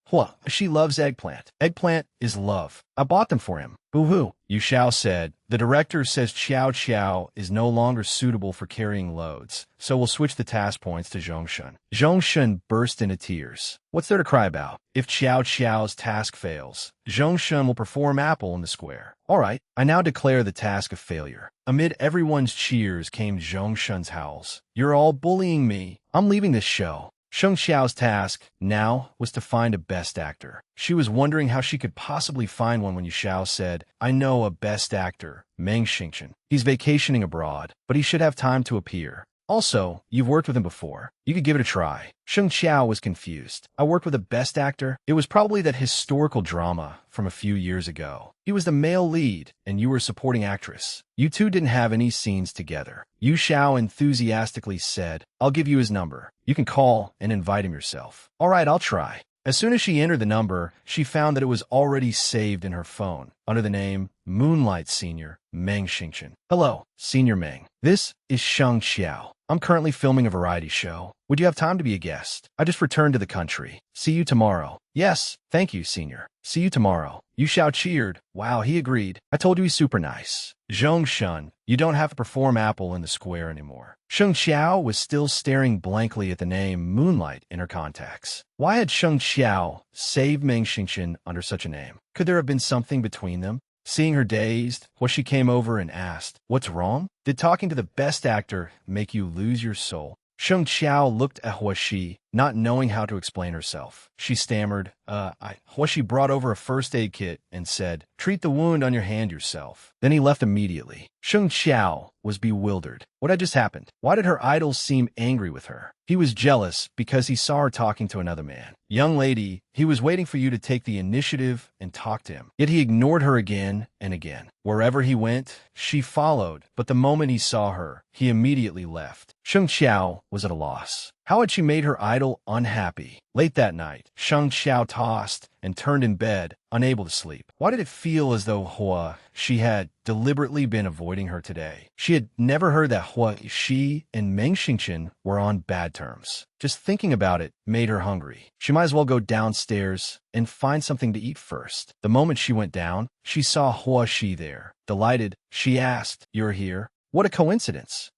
She loves eggplant. Eggplant is love. I bought them for him. Boo-hoo. Yu Xiao said, the director says Qiao is no longer suitable for carrying loads, so we'll switch the task points to Zhongshan. Zhongshan burst into tears. What's there to cry about? If Qiao's task fails, Zhongshan will perform Apple in the square. All right, I now declare the task a failure. Amid everyone's cheers came Zhongshan's howls. You're all bullying me. I'm leaving this show. Sheng Xiao's task now was to find a best actor. She was wondering how she could possibly find one when Yu Xiao said, I know a best actor, Meng Xingchen. He's vacationing abroad, but he should have time to appear. Also, you've worked with him before. You could give it a try. Sheng Qiao was confused. I worked with a best actor? It was probably that historical drama from a few years ago. He was the male lead, and you were supporting actress. You two didn't have any scenes together. Yu Xiao enthusiastically said, I'll give you his number. You can call and invite him yourself. All right, I'll try. As soon as she entered the number, she found that it was already saved in her phone, under the name Moonlight Senior Meng Xingchen. Hello, Senior Meng. This is Sheng Qiao. I'm currently filming a variety show. Would you have time to be a guest? I just returned to the country. See you tomorrow. Yes, thank you, senior. See you tomorrow. Yu Xiao cheered. Wow, he agreed. I told you he's super nice. Zhong Shun, you don't have to perform Apple in the square anymore. Sheng Xiao was still staring blankly at the name Moonlight in her contacts. Why had Sheng Xiao saved Meng Xingqian under such a name? Could there have been something between them? Seeing her dazed, Huashi came over and asked, "What's wrong? Did talking to the best actor make you lose your soul?" Sheng Xiao looked at Huashi, not knowing how to explain herself. She stammered, Huashi brought over a first aid kit and said, "Treat the wound on your hand yourself." Then he left immediately. Sheng Xiao was bewildered. What had just happened? Why did her idol seem angry with her? He was jealous because he saw her talking to another man. Young lady, he was waiting for you to take the initiative and talk to him. Yet he ignored her again and again. Wherever he went, she followed, but the moment he saw her, he immediately left. Sheng Xiao was at a loss. How had she made her idol unhappy? Late that night, Sheng Xiao tossed and turned in bed, unable to sleep. Why did it feel as though she had deliberately been avoiding her today? She had never heard that she and Meng Xingqian were on bad terms. Just thinking about it made her hungry. She might as well go downstairs and find something to eat first. The moment she went down, she saw Huashi there. Delighted, she asked, "You're here?" What a coincidence.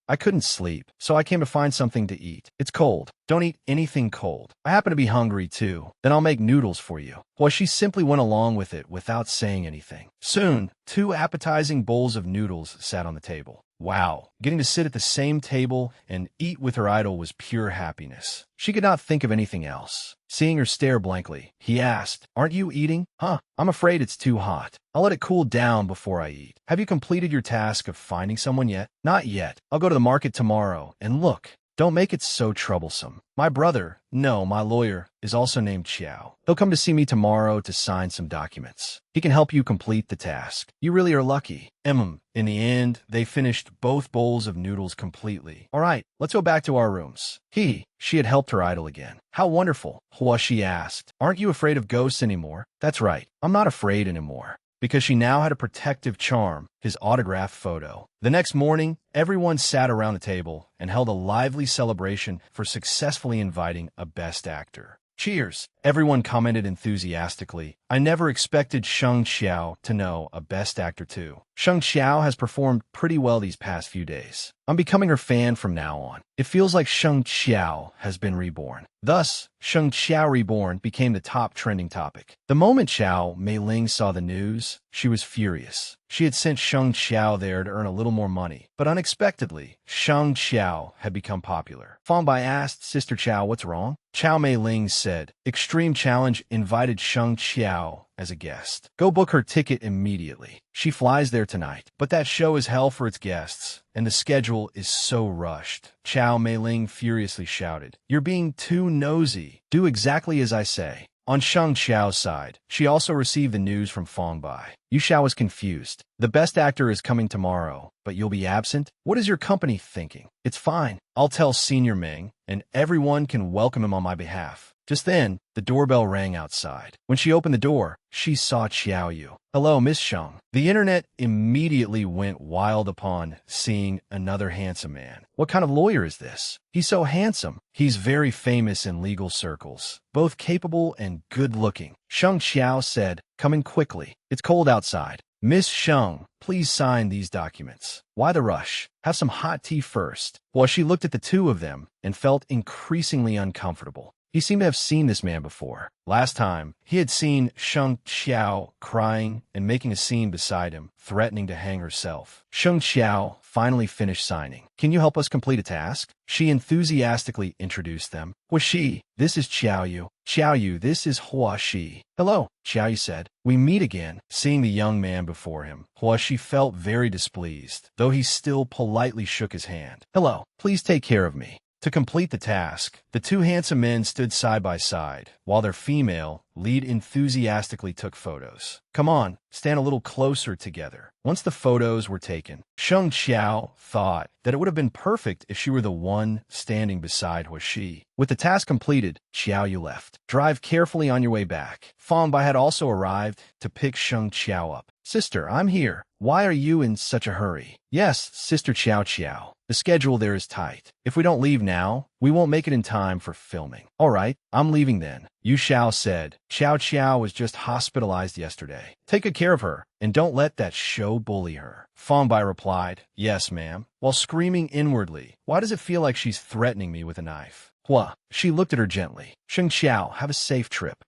I couldn't sleep, so I came to find something to eat. It's cold. Don't eat anything cold. I happen to be hungry too. Then I'll make noodles for you. Well, she simply went along with it without saying anything. Soon, 2 appetizing bowls of noodles sat on the table. Wow, getting to sit at the same table and eat with her idol was pure happiness. She could not think of anything else. Seeing her stare blankly, he asked, "Aren't you eating?" I'm afraid it's too hot. I'll let it cool down before I eat. Have you completed your task of finding someone yet? Not yet. I'll go to the market tomorrow and look. Don't make it so troublesome. My brother, no, my lawyer, is also named Xiao. He'll come to see me tomorrow to sign some documents. He can help you complete the task. You really are lucky. In the end, they finished both bowls of noodles completely. All right, let's go back to our rooms. She had helped her idol again. How wonderful, Huashi asked. Aren't you afraid of ghosts anymore? That's right, I'm not afraid anymore. Because she now had a protective charm, his autographed photo. The next morning, everyone sat around the table and held a lively celebration for successfully inviting a best actor. Cheers! Everyone commented enthusiastically. I never expected Sheng Xiao to know a best actor too. Sheng Xiao has performed pretty well these past few days. I'm becoming her fan from now on. It feels like Sheng Xiao has been reborn. Thus, Sheng Xiao Reborn became the top trending topic. The moment Xiao Meiling saw the news, she was furious. She had sent Sheng Xiao there to earn a little more money, but unexpectedly, Sheng Xiao had become popular. Fangbai asked Sister Xiao what's wrong. Xiao Meiling said, Extreme Challenge invited Sheng Xiao as a guest. Go book her ticket immediately. She flies there tonight, but that show is hell for its guests, and the schedule is so rushed. Xiao Meiling furiously shouted, You're being too nosy. Do exactly as I say. On Sheng Xiao's side, she also received the news from Fangbai. Yu Xiao was confused. The best actor is coming tomorrow, but you'll be absent? What is your company thinking? It's fine. I'll tell Senior Ming, and everyone can welcome him on my behalf. Just then, the doorbell rang outside. When she opened the door, she saw Xiao Yu. Hello, Miss Sheng. The internet immediately went wild upon seeing another handsome man. What kind of lawyer is this? He's so handsome. He's very famous in legal circles, both capable and good-looking. Sheng Xiao said, Come in quickly. It's cold outside. Miss Sheng, please sign these documents. Why the rush? Have some hot tea first. Well, she looked at the two of them and felt increasingly uncomfortable. He seemed to have seen this man before. Last time, he had seen Sheng Xiao crying and making a scene beside him, threatening to hang herself. Sheng Xiao finally finished signing. Can you help us complete a task? She enthusiastically introduced them. Huashi, this is Xiao Yu. Xiao Yu, this is Huashi. Hello, Xiao Yu said. We meet again. Seeing the young man before him, Huashi felt very displeased, though he still politely shook his hand. Hello, please take care of me. To complete the task, the two handsome men stood side by side, while their female lead enthusiastically took photos. Come on, stand a little closer together. Once the photos were taken, Sheng Xiao thought that it would have been perfect if she were the one standing beside Huashi. With the task completed, Xiao Yu left. Drive carefully on your way back. Fangbai had also arrived to pick Sheng Xiao up. Sister, I'm here. Why are you in such a hurry? Yes, Sister Xiao Xiao. The schedule there is tight. If we don't leave now, we won't make it in time for filming. All right, I'm leaving then. Yu Xiao said. Xiao Xiao was just hospitalized yesterday. Take good care of her, and don't let that show bully her. Feng Bai replied, yes, ma'am, while screaming inwardly, why does it feel like she's threatening me with a knife? Hua. She looked at her gently. Sheng Xiao, have a safe trip.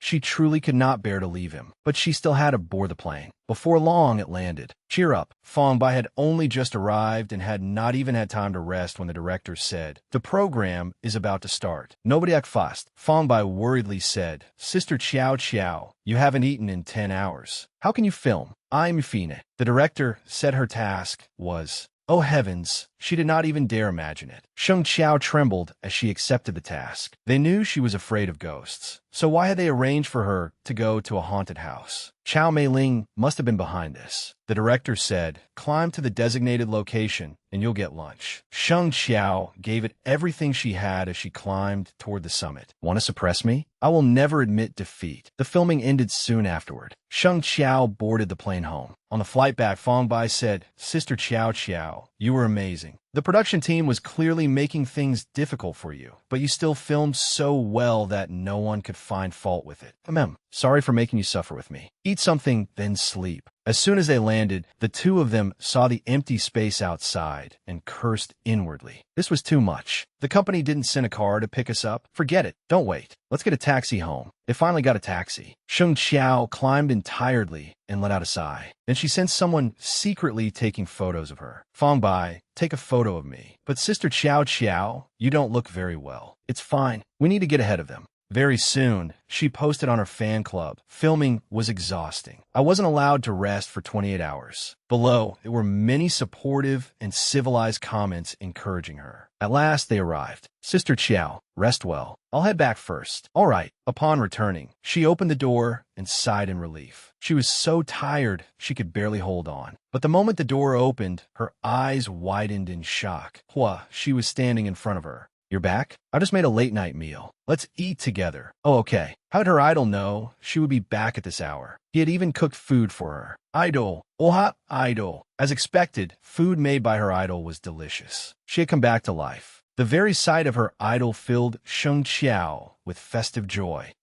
She truly could not bear to leave him, but she still had to board the plane. Before long, it landed. Cheer up. Feng Bai had only just arrived and had not even had time to rest when the director said, the program is about to start. Nobody act fast. Feng Bai worriedly said, Sister Xiao Xiao, you haven't eaten in 10 hours. How can you film? I'm Fine. The director said her task was, oh heavens, she did not even dare imagine it. Sheng Qiao trembled as she accepted the task. They knew she was afraid of ghosts, so why had they arranged for her to go to a haunted house? Chao Meiling must have been behind this. The director said, climb to the designated location and you'll get lunch. Sheng Qiao gave it everything she had as she climbed toward the summit. Want to suppress me? I will never admit defeat. The filming ended soon afterward. Sheng Qiao boarded the plane home. On the flight back, Feng Bai said, Sister Qiao Qiao, you were amazing. The production team was clearly making things difficult for you, but you still filmed so well that no one could find fault with it. Sorry for making you suffer with me. Eat something, then sleep. As soon as they landed, the two of them saw the empty space outside and cursed inwardly. This was too much. The company didn't send a car to pick us up. Forget it. Don't wait. Let's get a taxi home. They finally got a taxi. Sheng Qiao climbed in tiredly and let out a sigh. Then she sensed someone secretly taking photos of her. Feng Bai, take a photo of me. But Sister Qiao Qiao, you don't look very well. It's fine. We need to get ahead of them. Very soon, she posted on her fan club. Filming was exhausting. I wasn't allowed to rest for 28 hours. Below, there were many supportive and civilized comments encouraging her. At last, they arrived. Sister Qiao, rest well. I'll head back first. All right. Upon returning, she opened the door and sighed in relief. She was so tired, she could barely hold on. But the moment the door opened, her eyes widened in shock. Hua, she was standing in front of her. You're back? I just made a late-night meal. Let's eat together. Oh, okay. How'd her idol know she would be back at this hour? He had even cooked food for her. Idol. Oha, idol. As expected, food made by her idol was delicious. She had come back to life. The very sight of her idol filled Sheng Qiao with festive joy.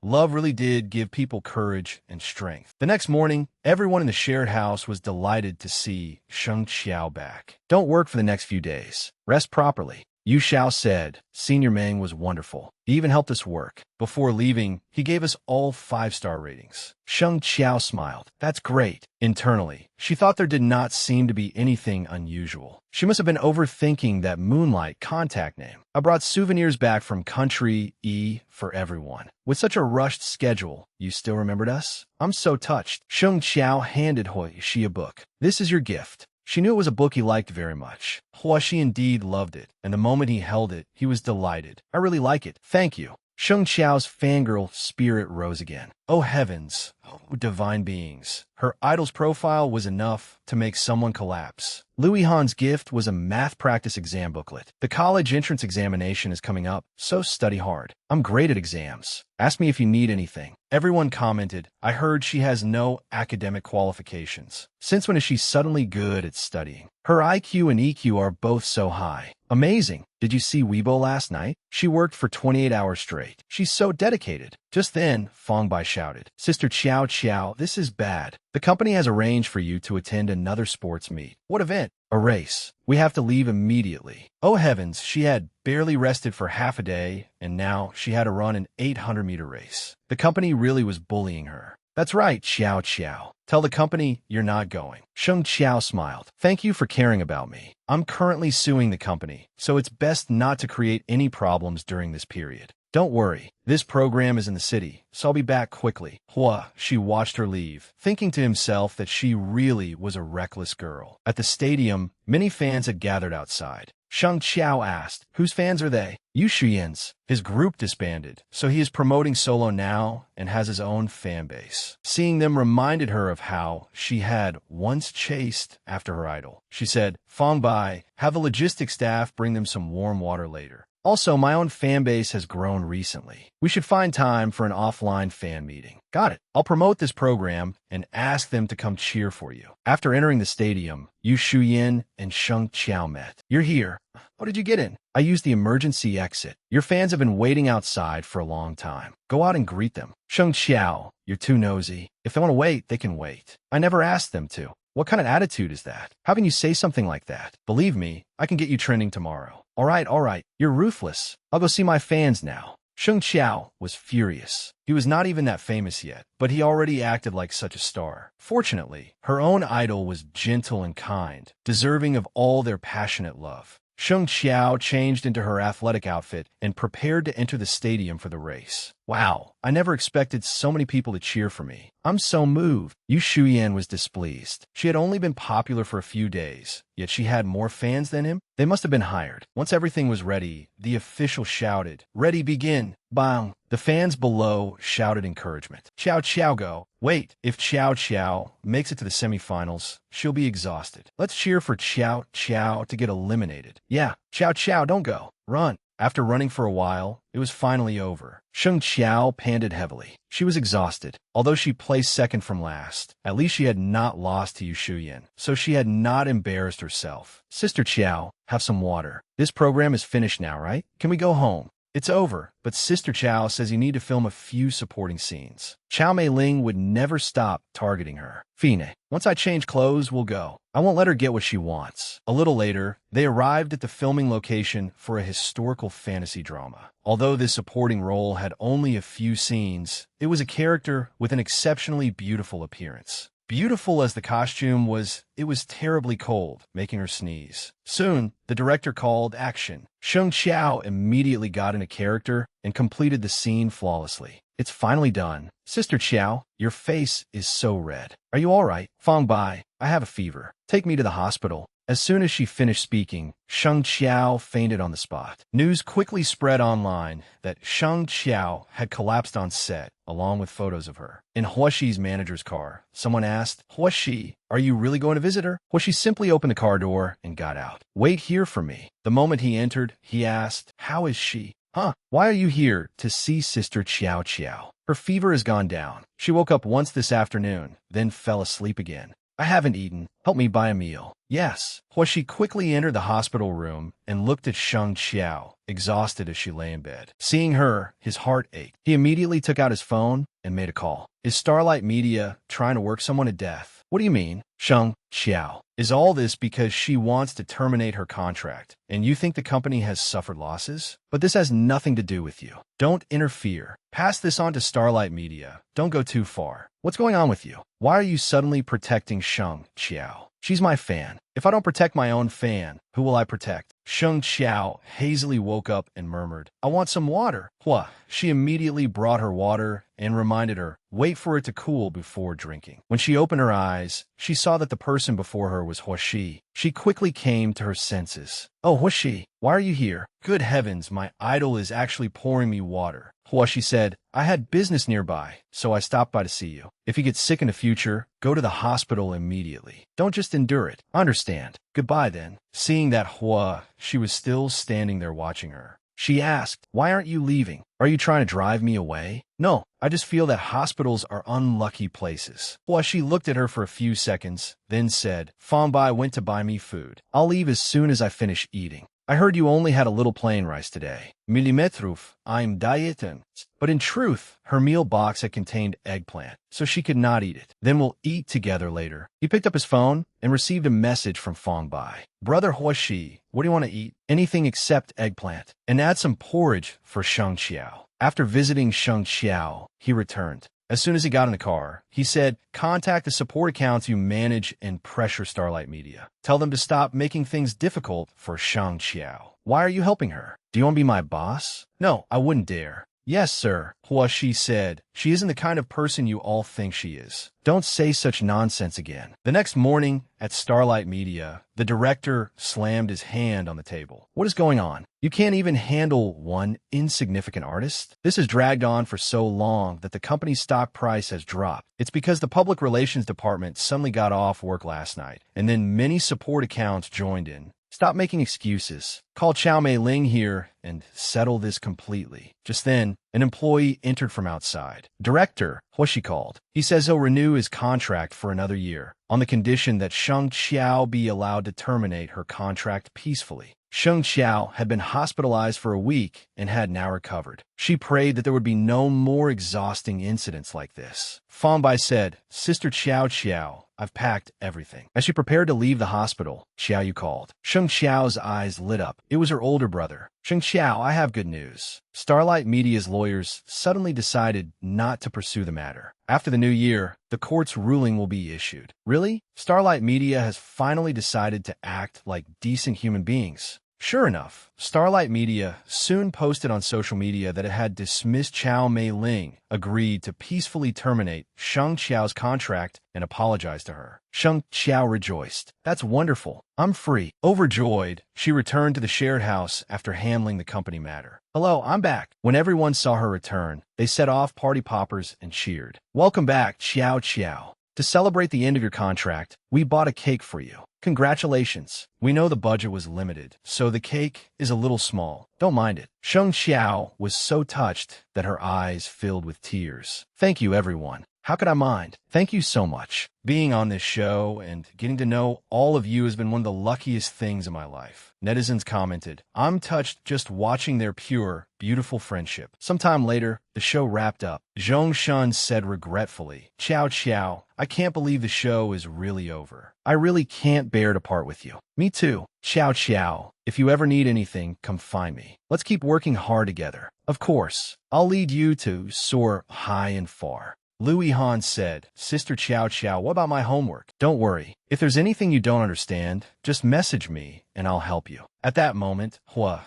Love really did give people courage and strength. The next morning, everyone in the shared house was delighted to see Sheng Qiao back. Don't work for the next few days. Rest properly. Yu Xiao said, Senior Meng was wonderful. He even helped us work. Before leaving, he gave us all 5-star ratings. Sheng Qiao smiled. That's great. Internally, she thought there did not seem to be anything unusual. She must have been overthinking that Moonlight contact name. I brought souvenirs back from Country E for everyone. With such a rushed schedule, you still remembered us? I'm so touched. Sheng Qiao handed Hui Shi a book. This is your gift. She knew it was a book he liked very much. Hua Shi indeed loved it, and the moment he held it, he was delighted. I really like it. Thank you. Sheng Qiao's fangirl spirit rose again. Oh heavens, oh divine beings. Her idol's profile was enough to make someone collapse. Louis Han's gift was a math practice exam booklet. The college entrance examination is coming up, so study hard. I'm great at exams. Ask me if you need anything. Everyone commented, I heard she has no academic qualifications. Since when is she suddenly good at studying? Her IQ and EQ are both so high. Amazing. Did you see Weibo last night? She worked for 28 hours straight. She's so dedicated. Just then, Feng Bai shouted, Sister Qiao Qiao, this is bad. The company has arranged for you to attend another sports meet. What event? A race. We have to leave immediately. Oh heavens, she had barely rested for half a day, and now she had to run an 800-meter race. The company really was bullying her. That's right, Xiao Qiao. Tell the company you're not going. Sheng Qiao smiled. Thank you for caring about me. I'm currently suing the company, so it's best not to create any problems during this period. Don't worry, this program is in the city, so I'll be back quickly. Hua, she watched her leave, thinking to himself that she really was a reckless girl. At the stadium, many fans had gathered outside. Sheng Qiao asked, whose fans are they? Yu Xuyan's. His group disbanded, so he is promoting solo now and has his own fan base. Seeing them reminded her of how she had once chased after her idol. She said, Feng Bai, have the logistics staff bring them some warm water later. Also, my own fan base has grown recently. We should find time for an offline fan meeting. Got it. I'll promote this program and ask them to come cheer for you. After entering the stadium, Yu Shuyin and Sheng Qiao met. You're here. How did you get in? I used the emergency exit. Your fans have been waiting outside for a long time. Go out and greet them. Sheng Qiao, you're too nosy. If they want to wait, they can wait. I never asked them to. What kind of attitude is that? How can you say something like that? Believe me, I can get you trending tomorrow. All right. You're ruthless. I'll go see my fans now. Sheng Qiao was furious. He was not even that famous yet, but he already acted like such a star. Fortunately, her own idol was gentle and kind, deserving of all their passionate love. Sheng Qiao changed into her athletic outfit and prepared to enter the stadium for the race. Wow, I never expected so many people to cheer for me. I'm so moved. Yu Shuyan was displeased. She had only been popular for a few days, yet she had more fans than him. They must have been hired. Once everything was ready, the official shouted, "Ready, begin!" Bang! The fans below shouted encouragement. Qiao Qiao go. Wait, if Qiao Qiao makes it to the semifinals, she'll be exhausted. Let's cheer for Qiao Qiao to get eliminated. Yeah, Qiao Qiao, don't go. Run. After running for a while, it was finally over. Sheng Qiao panted heavily. She was exhausted. Although she placed second from last, at least she had not lost to Yu Shuyan, so she had not embarrassed herself. Sister Qiao, have some water. This program is finished now, right? Can we go home? It's over, but Sister Qiao says you need to film a few supporting scenes. Qiao Mei Ling would never stop targeting her. Fine, once I change clothes, we'll go. I won't let her get what she wants. A little later, they arrived at the filming location for a historical fantasy drama. Although this supporting role had only a few scenes, it was a character with an exceptionally beautiful appearance. Beautiful as the costume was, it was terribly cold, making her sneeze. Soon, the director called action. Sheng Qiao immediately got into character and completed the scene flawlessly. It's finally done. Sister Qiao, your face is so red. Are you all right? Fang Bai, I have a fever. Take me to the hospital. As soon as she finished speaking, Sheng Qiao fainted on the spot. News quickly spread online that Sheng Qiao had collapsed on set, along with photos of her. In Huaxi's manager's car, someone asked, Huaxi, are you really going to visit her? Huaxi simply opened the car door and got out. Wait here for me. The moment he entered, he asked, how is she? Huh? Why are you here? To see Sister Qiao Qiao. Her fever has gone down. She woke up once this afternoon, then fell asleep again. I haven't eaten. Help me buy a meal. Yes. Huaxi quickly entered the hospital room and looked at Sheng Qiao, exhausted as she lay in bed. Seeing her, his heart ached. He immediately took out his phone and made a call. Is Starlight Media trying to work someone to death? What do you mean? Sheng Qiao. Is all this because she wants to terminate her contract, and you think the company has suffered losses? But this has nothing to do with you. Don't interfere. Pass this on to Starlight Media. Don't go too far. What's going on with you? Why are you suddenly protecting Sheng Qiao? She's my fan. If I don't protect my own fan, who will I protect? Sheng Qiao hazily woke up and murmured, I want some water. Hua. She immediately brought her water and reminded her, wait for it to cool before drinking. When she opened her eyes, she saw that the person before her was Huaxi. She quickly came to her senses. Oh, Huaxi, why are you here? Good heavens, my idol is actually pouring me water. Huaxi said, I had business nearby, so I stopped by to see you. If you get sick in the future, go to the hospital immediately. Don't just endure it. Understand. Goodbye then. Seeing that Hua, she was still standing there watching her. She asked, why aren't you leaving? Are you trying to drive me away? No, I just feel that hospitals are unlucky places. Huaxi looked at her for a few seconds, then said, Fang Bai went to buy me food. I'll leave as soon as I finish eating. I heard you only had a little plain rice today. Millimetruf, I'm dieting. But in truth, her meal box had contained eggplant, so she could not eat it. Then we'll eat together later. He picked up his phone and received a message from Fang Bai. Brother Huaxi, what do you want to eat? Anything except eggplant. And add some porridge for Sheng Qiao. After visiting Sheng Qiao, he returned. As soon as he got in the car, he said, contact the support accounts you manage and pressure Starlight Media. Tell them to stop making things difficult for Sheng Qiao. Why are you helping her? Do you want to be my boss? No, I wouldn't dare. Yes, sir, Huaxi said. She isn't the kind of person you all think she is. Don't say such nonsense again. The next morning, at Starlight Media, the director slammed his hand on the table. What is going on? You can't even handle one insignificant artist? This has dragged on for so long that the company's stock price has dropped. It's because the public relations department suddenly got off work last night, and then many support accounts joined in. Stop making excuses. Call Chow Mei Ling here and settle this completely. Just then, an employee entered from outside. Director, what she called. He says he'll renew his contract for another year, on the condition that Sheng Qiao be allowed to terminate her contract peacefully. Sheng Qiao had been hospitalized for a week and had now recovered. She prayed that there would be no more exhausting incidents like this. Fan Bai said, Sister Qiao, I've packed everything. As she prepared to leave the hospital, Xiao Yu called. Sheng Qiao's eyes lit up. It was her older brother. Sheng Qiao, I have good news. Starlight Media's lawyers suddenly decided not to pursue the matter. After the new year, the court's ruling will be issued. Really? Starlight Media has finally decided to act like decent human beings. Sure enough, Starlight Media soon posted on social media that it had dismissed Chow Mei Ling, agreed to peacefully terminate Sheng Qiao's contract, and apologized to her. Sheng Qiao rejoiced. That's wonderful. I'm free. Overjoyed, she returned to the shared house after handling the company matter. Hello, I'm back. When everyone saw her return, they set off party poppers and cheered. Welcome back, Qiao. To celebrate the end of your contract, we bought a cake for you. Congratulations. We know the budget was limited, so the cake is a little small. Don't mind it. Sheng Qiao was so touched that her eyes filled with tears. Thank you, everyone. How could I mind? Thank you so much. Being on this show and getting to know all of you has been one of the luckiest things in my life. Netizens commented, I'm touched just watching their pure, beautiful friendship. Sometime later, the show wrapped up. Zhong Shun said regretfully, Qiao, I can't believe the show is really over. I really can't bear to part with you. Me too. Qiao, if you ever need anything, come find me. Let's keep working hard together. Of course, I'll lead you to soar high and far. Louis Han said, Sister Qiao, what about my homework? Don't worry. If there's anything you don't understand, just message me and I'll help you. At that moment,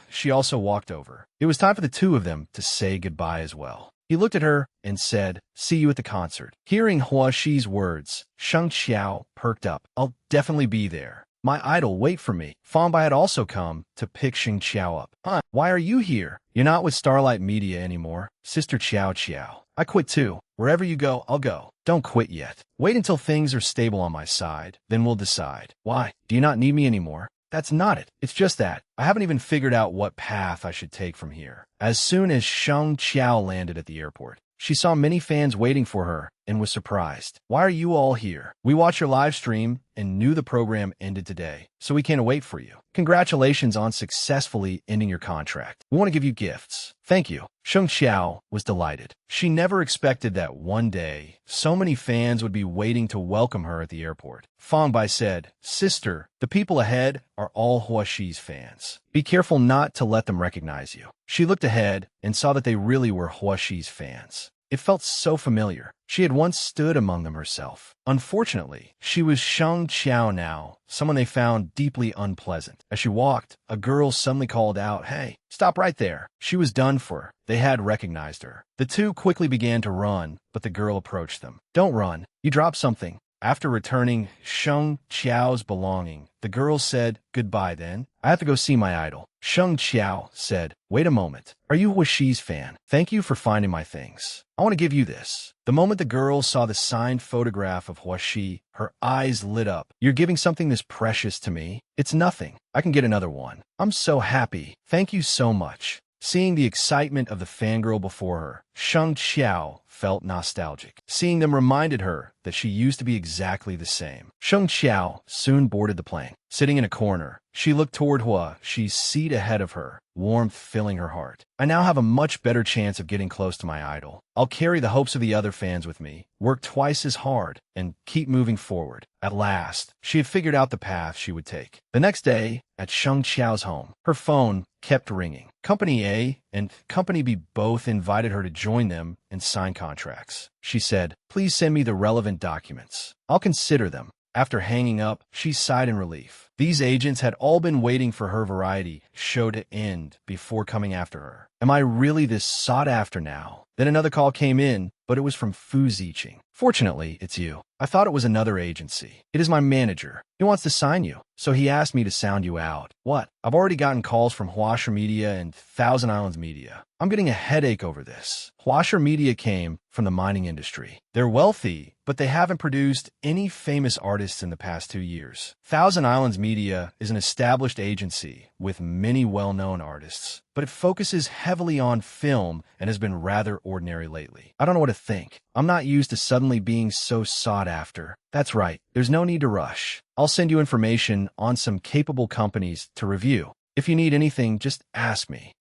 she also walked over. It was time for the two of them to say goodbye as well. He looked at her and said, see you at the concert. Hearing Hua Xi's words, Sheng Qiao perked up. I'll definitely be there. My idol, wait for me. Fan Bai had also come to pick Sheng Qiao up. Huh, why are you here? You're not with Starlight Media anymore. Sister Qiao. I quit too. Wherever you go, I'll go. Don't quit yet. Wait until things are stable on my side. Then we'll decide. Why? Do you not need me anymore? That's not it. It's just that I haven't even figured out what path I should take from here. As soon as Sheng Qiao landed at the airport, she saw many fans waiting for her and was surprised. Why are you all here? We watched your live stream and knew the program ended today, so we can't wait for you. Congratulations on successfully ending your contract. We want to give you gifts. Thank you. Sheng Qiao was delighted. She never expected that one day so many fans would be waiting to welcome her at the airport. Fan Bai said, Sister, the people ahead are all Hua Xi's fans. Be careful not to let them recognize you. She looked ahead and saw that they really were Hua Xi's fans. It felt so familiar. She had once stood among them herself. Unfortunately, she was Sheng Qiao now, someone they found deeply unpleasant. As she walked, a girl suddenly called out, Hey, stop right there. She was done for. They had recognized her. The two quickly began to run, but the girl approached them. Don't run. You dropped something. After returning Sheng Qiao's belonging, the girl said, Goodbye then. I have to go see my idol. Sheng Qiao said, Wait a moment. Are you Hua Xi's fan? Thank you for finding my things. I want to give you this. The moment the girl saw the signed photograph of Hua Xi, her eyes lit up. You're giving something this precious to me? It's nothing. I can get another one. I'm so happy. Thank you so much. Seeing the excitement of the fangirl before her, Sheng Qiao felt nostalgic. Seeing them reminded her that she used to be exactly the same. Sheng Qiao soon boarded the plane. Sitting in a corner, she looked toward Hua Xi's seat ahead of her, warmth filling her heart. I now have a much better chance of getting close to my idol. I'll carry the hopes of the other fans with me, work twice as hard, and keep moving forward. At last, she had figured out the path she would take. The next day, at Sheng Qiao's home, her phone kept ringing. Company A and Company B both invited her to join them and sign contracts. She said, Please send me the relevant documents. I'll consider them. After hanging up, she sighed in relief. These agents had all been waiting for her variety show to end before coming after her. Am I really this sought after now? Then another call came in, but it was from Fu Ziqing. Fortunately, it's you. I thought it was another agency. It is my manager. He wants to sign you, so he asked me to sound you out. What? I've already gotten calls from Huasha Media and Thousand Islands Media. I'm getting a headache over this. Huasha Media came from the mining industry. They're wealthy, but they haven't produced any famous artists in the past 2 years. Thousand Islands Media is an established agency with many well-known artists, but it focuses heavily on film and has been rather ordinary lately. I don't know what to think. I'm not used to suddenly being so sought after. That's right, there's no need to rush. I'll send you information on some capable companies to review. If you need anything, just ask me.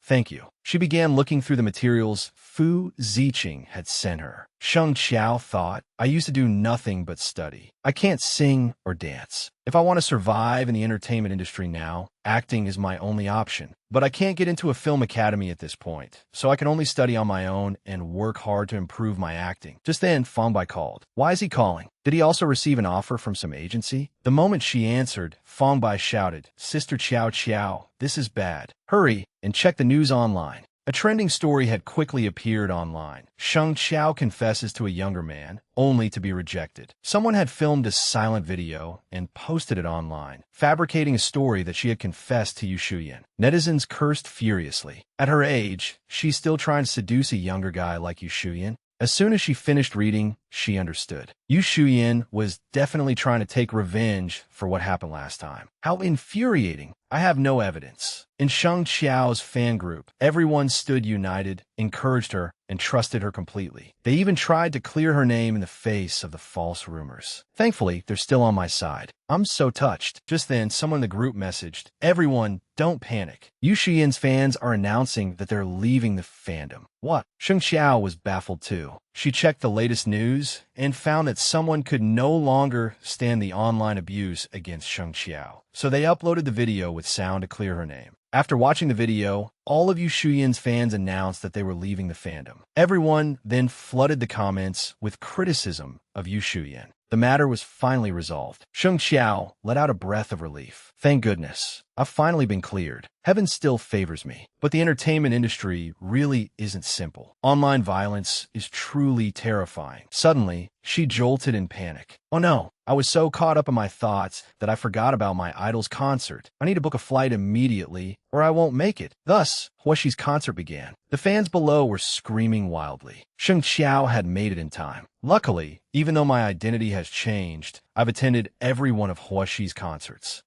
Thank you. She began looking through the materials Fu Ziqing had sent her. Sheng Qiao thought, I used to do nothing but study. I can't sing or dance. If I want to survive in the entertainment industry now, acting is my only option. But I can't get into a film academy at this point, so I can only study on my own and work hard to improve my acting. Just then, Fangbai called. Why is he calling? Did he also receive an offer from some agency? The moment she answered, Fangbai shouted, Sister Qiao Qiao, this is bad. Hurry and check the news online. A trending story had quickly appeared online. Sheng Qiao confesses to a younger man, only to be rejected. Someone had filmed a silent video and posted it online, fabricating a story that she had confessed to Yu Shuyan. Netizens cursed furiously. At her age, she's still trying to seduce a younger guy like Yu Shuyan. As soon as she finished reading, she understood. Yu Shuyan was definitely trying to take revenge for what happened last time. How infuriating. I have no evidence. In Sheng Qiao's fan group, everyone stood united, encouraged her, and trusted her completely. They even tried to clear her name in the face of the false rumors. Thankfully, they're still on my side. I'm so touched. Just then, someone in the group messaged, Everyone, don't panic. Yu Xian's fans are announcing that they're leaving the fandom. What? Sheng Qiao was baffled too. She checked the latest news and found that someone could no longer stand the online abuse against Sheng Qiao. So they uploaded the video with sound to clear her name. After watching the video, all of Yu Shuyan's fans announced that they were leaving the fandom. Everyone then flooded the comments with criticism of Yu Shuyan. The matter was finally resolved. Sheng Qiao let out a breath of relief. Thank goodness. I've finally been cleared. Heaven still favors me. But the entertainment industry really isn't simple. Online violence is truly terrifying. Suddenly, she jolted in panic. Oh no, I was so caught up in my thoughts that I forgot about my idol's concert. I need to book a flight immediately or I won't make it. Thus, Huoxi's concert began. The fans below were screaming wildly. Sheng Qiao had made it in time. Luckily, even though my identity has changed, I've attended every one of Huoxi's concerts.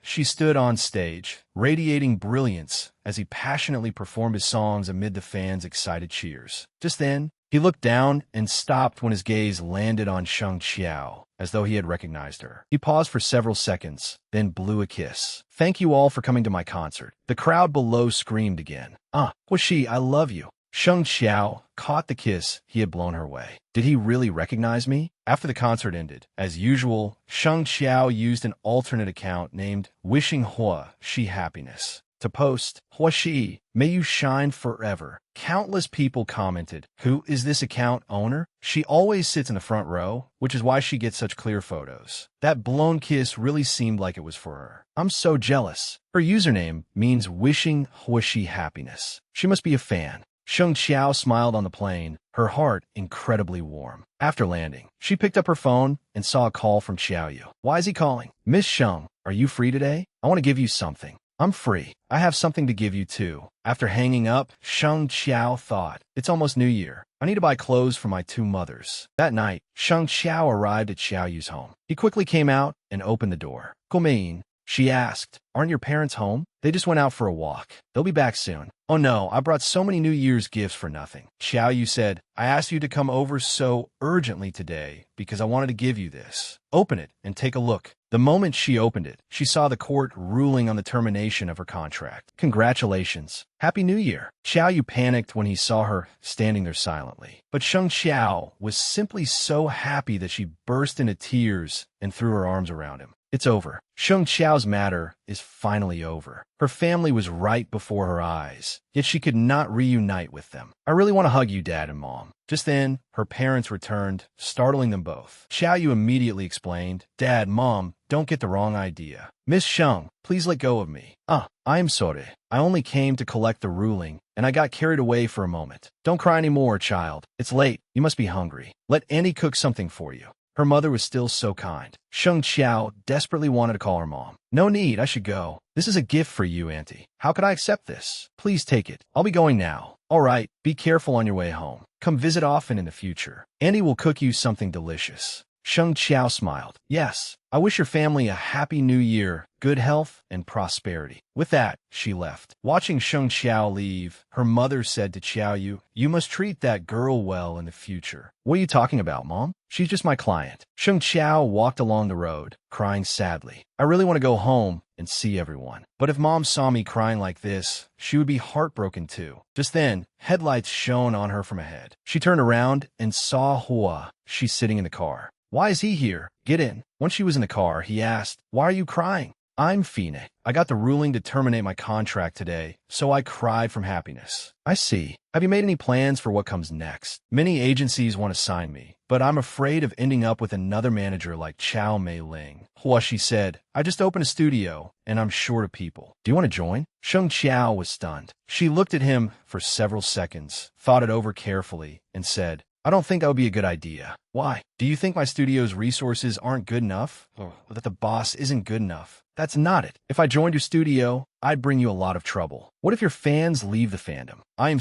She stood on stage, radiating brilliance as he passionately performed his songs amid the fans' excited cheers. Just then, he looked down and stopped when his gaze landed on Sheng Qiao, as though he had recognized her. He paused for several seconds, then blew a kiss. Thank you all for coming to my concert. The crowd below screamed again. Huoxi, I love you. Sheng Qiao caught the kiss he had blown her way. Did he really recognize me? After the concert ended, as usual, Sheng Qiao used an alternate account named Wishing Huoxi Happiness to post, Huoxi, may you shine forever. Countless people commented, who is this account owner? She always sits in the front row, which is why she gets such clear photos. That blown kiss really seemed like it was for her. I'm so jealous. Her username means Wishing Huoxi Happiness. She must be a fan. Sheng Qiao smiled on the plane, her heart incredibly warm. After landing, she picked up her phone and saw a call from Xiaoyu. Why is he calling? Miss Sheng, are you free today? I want to give you something. I'm free. I have something to give you too. After hanging up, Sheng Qiao thought, it's almost New Year. I need to buy clothes for my two mothers. That night, Sheng Qiao arrived at Xiaoyu's home. He quickly came out and opened the door. Gumeyin, she asked, aren't your parents home? They just went out for a walk. They'll be back soon. Oh no, I brought so many New Year's gifts for nothing. Xiaoyu said, I asked you to come over so urgently today because I wanted to give you this. Open it and take a look. The moment she opened it, she saw the court ruling on the termination of her contract. Congratulations. Happy New Year. Xiaoyu panicked when he saw her standing there silently. But Sheng Qiao was simply so happy that she burst into tears and threw her arms around him. It's over. Sheng Qiao's matter is finally over. Her family was right before her eyes, yet she could not reunite with them. I really want to hug you, Dad and Mom. Just then, her parents returned, startling them both. Xiaoyu immediately explained, Dad, Mom, don't get the wrong idea. Miss Sheng, please let go of me. I am sorry. I only came to collect the ruling, and I got carried away for a moment. Don't cry anymore, child. It's late. You must be hungry. Let Auntie cook something for you. Her mother was still so kind. Sheng Qiao desperately wanted to call her mom. No need, I should go. This is a gift for you, Auntie. How could I accept this? Please take it. I'll be going now. All right, be careful on your way home. Come visit often in the future. Auntie will cook you something delicious. Sheng Qiao smiled. Yes, I wish your family a happy new year, good health, and prosperity. With that, she left. Watching Sheng Qiao leave, her mother said to Qiao Yu, you must treat that girl well in the future. What are you talking about, Mom? She's just my client. Sheng Qiao walked along the road, crying sadly. I really want to go home and see everyone. But if Mom saw me crying like this, she would be heartbroken too. Just then, headlights shone on her from ahead. She turned around and saw Hua. She's sitting in the car. Why is he here? Get in. Once she was in the car, he asked, why are you crying? I'm Fine. I got the ruling to terminate my contract today, so I cried from happiness. I see. Have you made any plans for what comes next? Many agencies want to sign me, but I'm afraid of ending up with another manager like Chao Mei Ling. Hua, she said, I just opened a studio, and I'm short of people. Do you want to join? Sheng Qiao was stunned. She looked at him for several seconds, thought it over carefully, and said, I don't think that would be a good idea. Why? Do you think my studio's resources aren't good enough? Or that the boss isn't good enough? That's not it. If I joined your studio, I'd bring you a lot of trouble. What if your fans leave the fandom? I am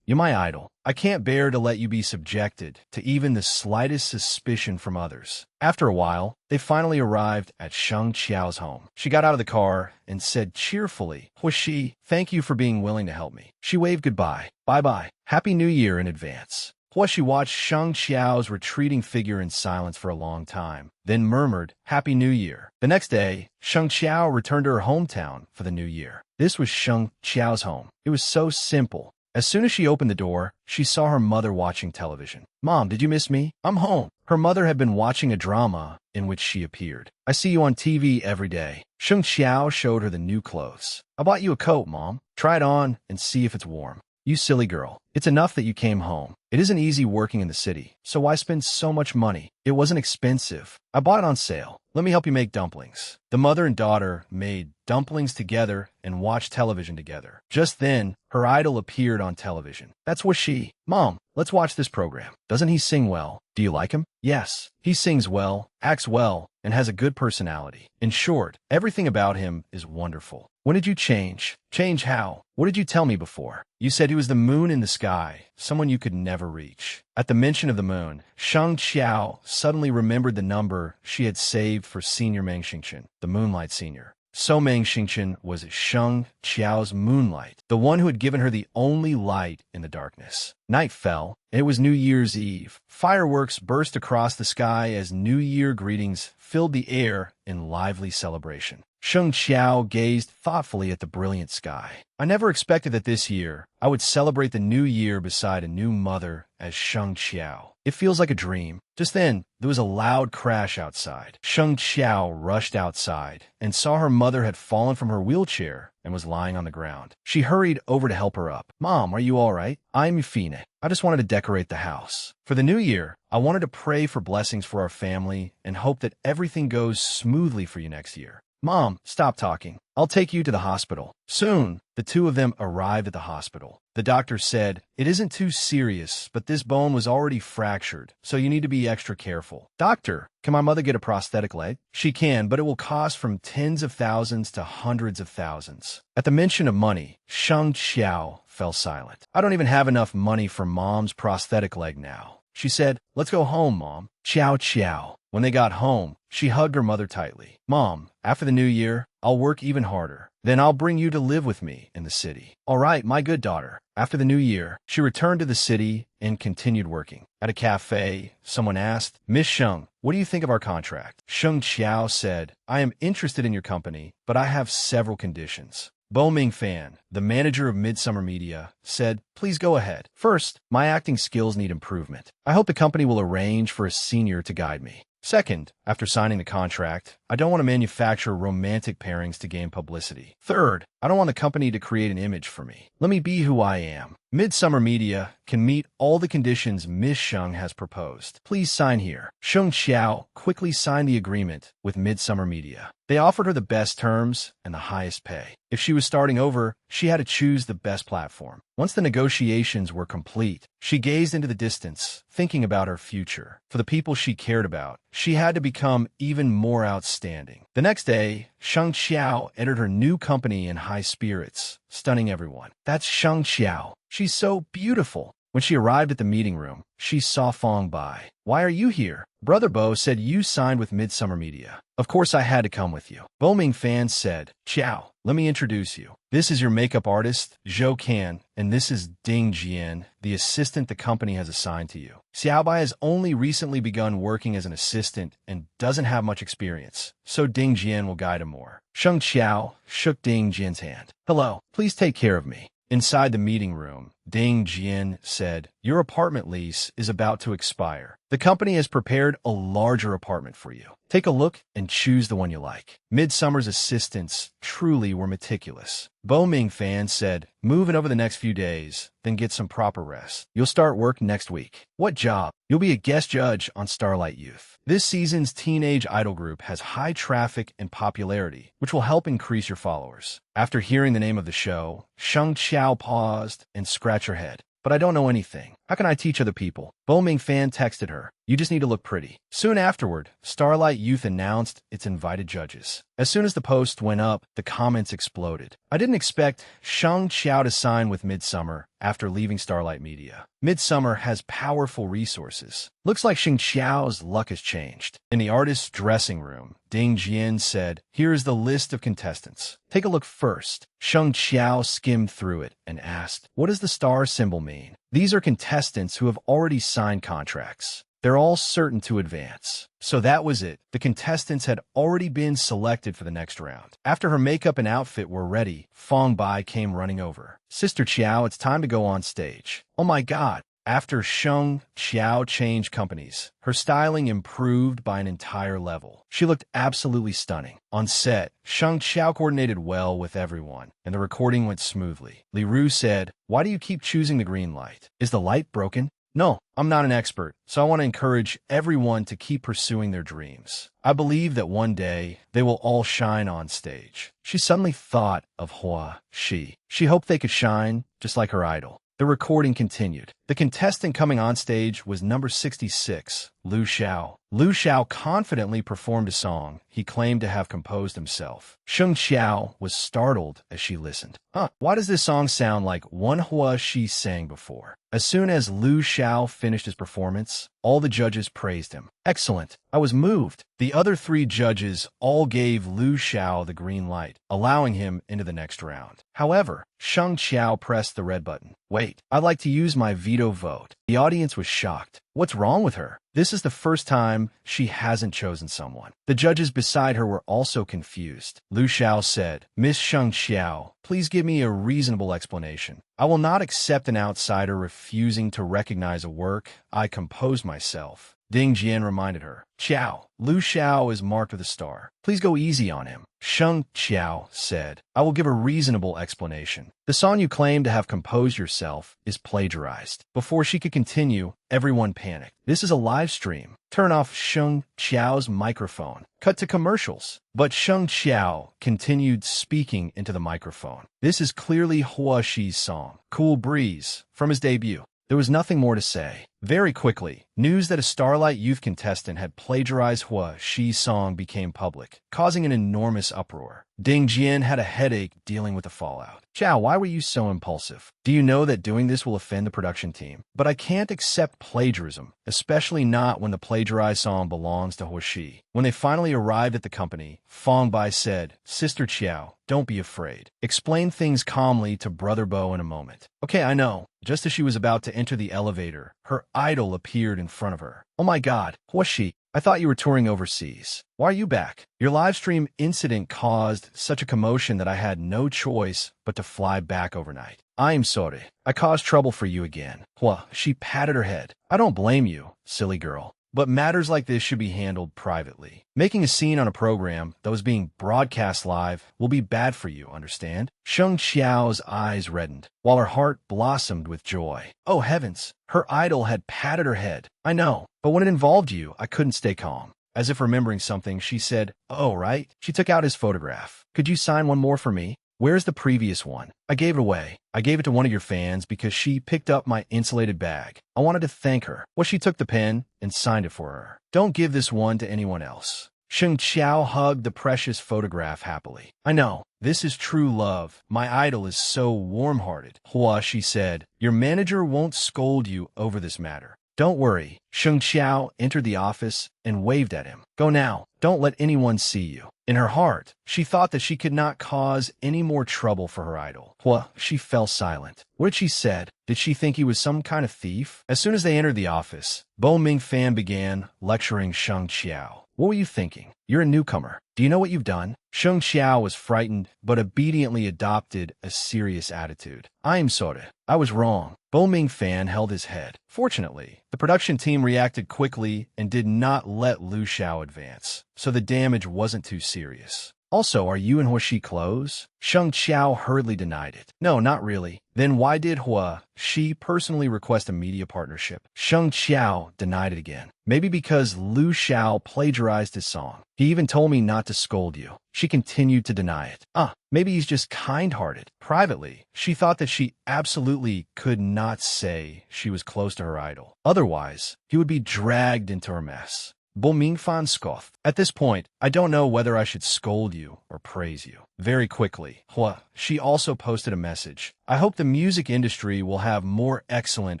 You're my idol. I can't bear to let you be subjected to even the slightest suspicion from others. After a while, they finally arrived at Sheng Qiao's home. She got out of the car and said cheerfully, Huishi, thank you for being willing to help me. She waved goodbye. Bye-bye. Happy New Year in advance. Huishi watched Sheng Qiao's retreating figure in silence for a long time, then murmured, Happy New Year. The next day, Sheng Qiao returned to her hometown for the new year. This was Sheng Qiao's home. It was so simple. As soon as she opened the door, she saw her mother watching television. Mom, did you miss me? I'm home. Her mother had been watching a drama in which she appeared. I see you on TV every day. Sheng Qiao showed her the new clothes. I bought you a coat, Mom. Try it on and see if it's warm. You silly girl. It's enough that you came home. It isn't easy working in the city, so why spend so much money? It wasn't expensive. I bought it on sale. Let me help you make dumplings. The mother and daughter made dumplings together and watched television together. Just then, her idol appeared on television. That's Huishi. Mom, let's watch this program. Doesn't he sing well? Do you like him? Yes. He sings well, acts well, and has a good personality. In short, everything about him is wonderful. When did you change? Change how? What did you tell me before? You said he was the moon in the sky, someone you could never reach. At the mention of the moon, Sheng Qiao suddenly remembered the number she had saved for Senior Meng Xingchen, the Moonlight Senior. So Meng Xingchen was Sheng Qiao's moonlight, the one who had given her the only light in the darkness. Night fell, and it was New Year's Eve. Fireworks burst across the sky as New Year greetings filled the air in lively celebration. Sheng Qiao gazed thoughtfully at the brilliant sky. I never expected that this year I would celebrate the new year beside a new mother as Sheng Qiao. It feels like a dream. Just then, there was a loud crash outside. Sheng Qiao rushed outside and saw her mother had fallen from her wheelchair and was lying on the ground. She hurried over to help her up. Mom, are you all right? I'm Fine. I just wanted to decorate the house. For the new year, I wanted to pray for blessings for our family and hope that everything goes smoothly for you next year. Mom, stop talking. I'll take you to the hospital. Soon, the two of them arrived at the hospital. The doctor said, it isn't too serious, but this bone was already fractured, so you need to be extra careful. Doctor, can my mother get a prosthetic leg? She can, but it will cost from tens of thousands to hundreds of thousands. At the mention of money, Sheng Qiao fell silent. I don't even have enough money for Mom's prosthetic leg now. She said, let's go home, Mom. Ciao, ciao. When they got home, she hugged her mother tightly. Mom, after the new year, I'll work even harder. Then I'll bring you to live with me in the city. All right, my good daughter. After the new year, she returned to the city and continued working. At a cafe, someone asked, Miss Sheng, what do you think of our contract? Sheng Qiao said, I am interested in your company, but I have several conditions. Bo Ming Fan, the manager of Midsummer Media, said, please go ahead. First, my acting skills need improvement. I hope the company will arrange for a senior to guide me. Second, after signing the contract, I don't want to manufacture romantic pairings to gain publicity. Third, I don't want the company to create an image for me. Let me be who I am. Midsummer Media can meet all the conditions Miss Sheng has proposed. Please sign here. Sheng Qiao quickly signed the agreement with Midsummer Media. They offered her the best terms and the highest pay. If she was starting over, she had to choose the best platform. Once the negotiations were complete, she gazed into the distance, thinking about her future. For the people she cared about, she had to become even more outstanding. The next day, Sheng Qiao entered her new company in high spirits, stunning everyone. That's Sheng Qiao. She's so beautiful. When she arrived at the meeting room, she saw Fong Bai. "Why are you here?" "Brother Bo said you signed with Midsummer Media. Of course I had to come with you." Bo Ming Fan said, "Ciao, let me introduce you. This is your makeup artist, Zhou Kan, and this is Ding Jian, the assistant the company has assigned to you." Xiao Bai has only recently begun working as an assistant and doesn't have much experience, so Ding Jian will guide him more. Sheng Qiao shook Ding Jian's hand. "Hello, please take care of me." Inside the meeting room, Ding Jian said, "Your apartment lease is about to expire. The company has prepared a larger apartment for you. Take a look and choose the one you like." Midsummer's assistants truly were meticulous. Bo Ming Fan said, "Move in over the next few days, then get some proper rest. You'll start work next week." "What job?" "You'll be a guest judge on Starlight Youth. This season's teenage idol group has high traffic and popularity, which will help increase your followers." After hearing the name of the show, Sheng Qiao paused and scratched her head. "But I don't know anything. How can I teach other people?" Bo Ming Fan texted her, "You just need to look pretty." Soon afterward, Starlight Youth announced its invited judges. As soon as the post went up, the comments exploded. "I didn't expect Sheng Qiao to sign with Midsummer after leaving Starlight Media. Midsummer has powerful resources. Looks like Sheng Qiao's luck has changed." In the artist's dressing room, Ding Jian said, "Here is the list of contestants. Take a look first." Sheng Qiao skimmed through it and asked, "What does the star symbol mean?" "These are contestants who have already signed contracts. They're all certain to advance." So that was it. The contestants had already been selected for the next round. After her makeup and outfit were ready, Fong Bai came running over. "Sister Qiao, it's time to go on stage." "Oh my god." After Sheng Qiao changed companies, her styling improved by an entire level. She looked absolutely stunning. On set, Sheng Qiao coordinated well with everyone, and the recording went smoothly. Li Ru said, "Why do you keep choosing the green light? Is the light broken?" "No, I'm not an expert, so I want to encourage everyone to keep pursuing their dreams. I believe that one day they will all shine on stage." She suddenly thought of Hua Shi. She hoped they could shine just like her idol. The recording continued. The contestant coming on stage was number 66, Lu Xiao. Lu Xiao confidently performed a song he claimed to have composed himself. Sheng Xiao was startled as she listened. Why does this song sound like one Hua Shi sang before?" As soon as Lu Xiao finished his performance, all the judges praised him. "Excellent. I was moved." The other three judges all gave Lu Xiao the green light, allowing him into the next round. However, Sheng Qiao pressed the red button. "Wait, I'd like to use my veto vote." The audience was shocked. What's wrong with her? This is the first time she hasn't chosen someone. The judges beside her were also confused. Lu Xiao said, "Miss Sheng Qiao, please give me a reasonable explanation. I will not accept an outsider refusing to recognize a work I composed myself." Ding Jian reminded her, "Qiao, Lu Xiao is marked with a star. Please go easy on him." Sheng Qiao said, "I will give a reasonable explanation. The song you claim to have composed yourself is plagiarized." Before she could continue, everyone panicked. "This is a live stream. Turn off Sheng Qiao's microphone. Cut to commercials." But Sheng Qiao continued speaking into the microphone. "This is clearly Hua Shi's song, Cool Breeze, from his debut." There was nothing more to say. Very quickly, news that a Starlight Youth contestant had plagiarized Hua Shi's song became public, causing an enormous uproar. Ding Jian had a headache dealing with the fallout. "Xiao, why were you so impulsive? Do you know that doing this will offend the production team?" "But I can't accept plagiarism, especially not when the plagiarized song belongs to Hua Shi." When they finally arrived at the company, Fong Bai said, "Sister Qiao, don't be afraid. Explain things calmly to Brother Bo in a moment." "Okay, I know." Just as she was about to enter the elevator, her idol appeared in front of her. "Oh my god, Hua Shi, I thought you were touring overseas. Why are you back?" "Your livestream incident caused such a commotion that I had no choice but to fly back overnight. I am sorry. I caused trouble for you again." Hua Shi patted her head. "I don't blame you, silly girl. But matters like this should be handled privately. Making a scene on a program that was being broadcast live will be bad for you, understand?" Sheng Qiao's eyes reddened, while her heart blossomed with joy. Oh heavens, her idol had patted her head. "I know, but when it involved you, I couldn't stay calm." As if remembering something, she said, "Oh, right." She took out his photograph. "Could you sign one more for me?" "Where's the previous one?" "I gave it away. I gave it to one of your fans because she picked up my insulated bag. I wanted to thank her." Well, she took the pen and signed it for her. "Don't give this one to anyone else." Sheng Qiao hugged the precious photograph happily. I know. This is true love. My idol is so warm-hearted. Hua, she said, your manager won't scold you over this matter. Don't worry. Sheng Qiao entered the office and waved at him. Go now. Don't let anyone see you. In her heart, she thought that she could not cause any more trouble for her idol. Hua, she fell silent. What had she said? Did she think he was some kind of thief? As soon as they entered the office, Bo Mingfan began lecturing Sheng Qiao. What were you thinking? You're a newcomer. Do you know what you've done? Sheng Qiao was frightened, but obediently adopted a serious attitude. I am sorry. I was wrong. Bo Mingfan held his head. Fortunately, the production team reacted quickly and did not let Lu Xiao advance, so the damage wasn't too serious. Also, are you and Huaxi close? Sheng Qiao hurriedly denied it. No, not really. Then why did Huaxi personally request a media partnership? Sheng Qiao denied it again. Maybe because Lu Xiao plagiarized his song. He even told me not to scold you. She continued to deny it. Maybe he's just kind-hearted. Privately, she thought that she absolutely could not say she was close to her idol. Otherwise, he would be dragged into her mess. Bo Mingfan scoffed. At this point, I don't know whether I should scold you or praise you. Very quickly, she also posted a message. I hope the music industry will have more excellent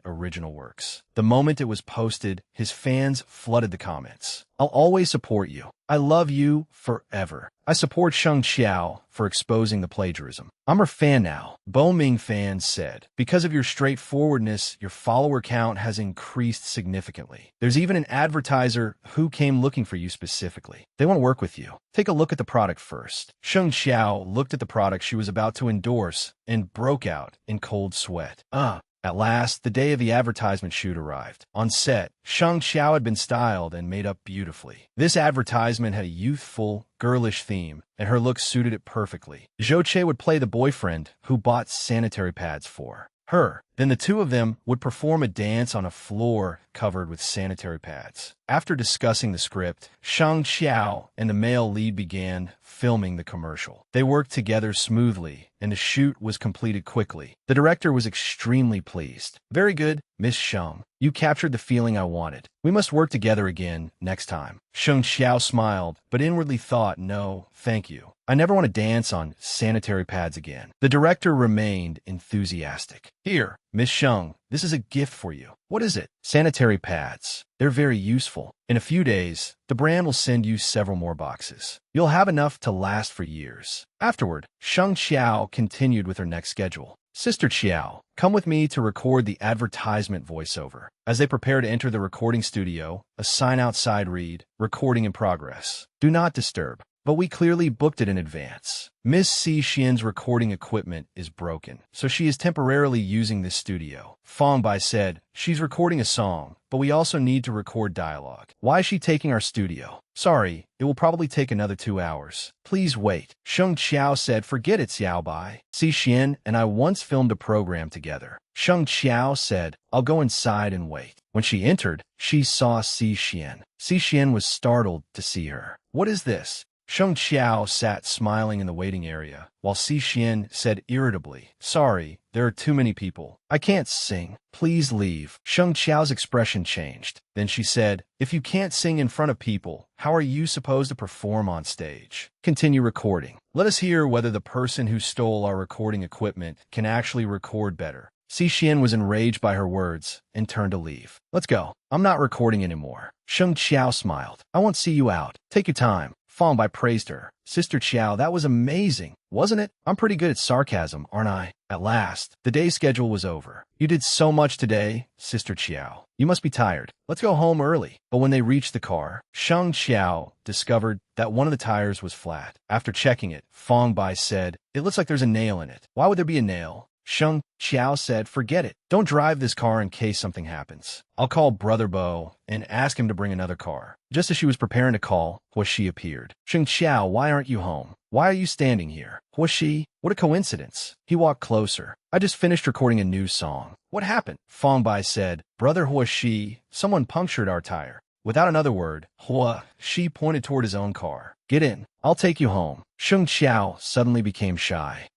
original works. The moment it was posted, his fans flooded the comments. I'll always support you. I love you forever. I support Sheng Qiao for exposing the plagiarism. I'm her fan now, Bo Mingfan said. Because of your straightforwardness, your follower count has increased significantly. There's even an advertiser who came looking for you specifically. They want to work with you. Take a look at the product first. Sheng Qiao looked at the product she was about to endorse and broke out in cold sweat. At last, the day of the advertisement shoot arrived. On set, Sheng Qiao had been styled and made up beautifully. This advertisement had a youthful, girlish theme, and her look suited it perfectly. Zhou Che would play the boyfriend who bought sanitary pads for her. Then the two of them would perform a dance on a floor covered with sanitary pads. After discussing the script, Sheng Qiao and the male lead began filming the commercial. They worked together smoothly, and the shoot was completed quickly. The director was extremely pleased. Very good, Miss Sheng. You captured the feeling I wanted. We must work together again next time. Sheng Qiao smiled, but inwardly thought, no, thank you. I never want to dance on sanitary pads again. The director remained enthusiastic. Here, Miss Sheng, this is a gift for you. What is it? Sanitary pads. They're very useful. In a few days, the brand will send you several more boxes. You'll have enough to last for years. Afterward, Sheng Qiao continued with her next schedule. Sister Qiao, come with me to record the advertisement voiceover. As they prepare to enter the recording studio, a sign outside read, recording in progress. Do not disturb. But we clearly booked it in advance. Miss Si Xian's recording equipment is broken, so she is temporarily using this studio. Fang Bai said, she's recording a song, but we also need to record dialogue. Why is she taking our studio? Sorry, it will probably take another 2 hours. Please wait. Sheng Qiao said, forget it, Xiao Bai. Si Xian and I once filmed a program together. Sheng Qiao said, I'll go inside and wait. When she entered, she saw Si Xian. Si Xian was startled to see her. What is this? Sheng Qiao sat smiling in the waiting area, while Si Xian said irritably, sorry, there are too many people. I can't sing. Please leave. Sheng Qiao's expression changed. Then she said, if you can't sing in front of people, how are you supposed to perform on stage? Continue recording. Let us hear whether the person who stole our recording equipment can actually record better. Si Xian was enraged by her words and turned to leave. Let's go. I'm not recording anymore. Sheng Qiao smiled. I won't see you out. Take your time. Fang Bai praised her. Sister Qiao, that was amazing, wasn't it? I'm pretty good at sarcasm, aren't I? At last, the day's schedule was over. You did so much today, Sister Qiao. You must be tired. Let's go home early. But when they reached the car, Sheng Qiao discovered that one of the tires was flat. After checking it, Fang Bai said, it looks like there's a nail in it. Why would there be a nail? Sheng Qiao said, forget it. Don't drive this car in case something happens. I'll call Brother Bo and ask him to bring another car. Just as she was preparing to call, Huaxi appeared. Sheng Qiao, why aren't you home? Why are you standing here? Huaxi, what a coincidence. He walked closer. I just finished recording a new song. What happened? Fang Bai said, Brother Huaxi, someone punctured our tire. Without another word, Huaxi pointed toward his own car. Get in. I'll take you home. Sheng Qiao suddenly became shy.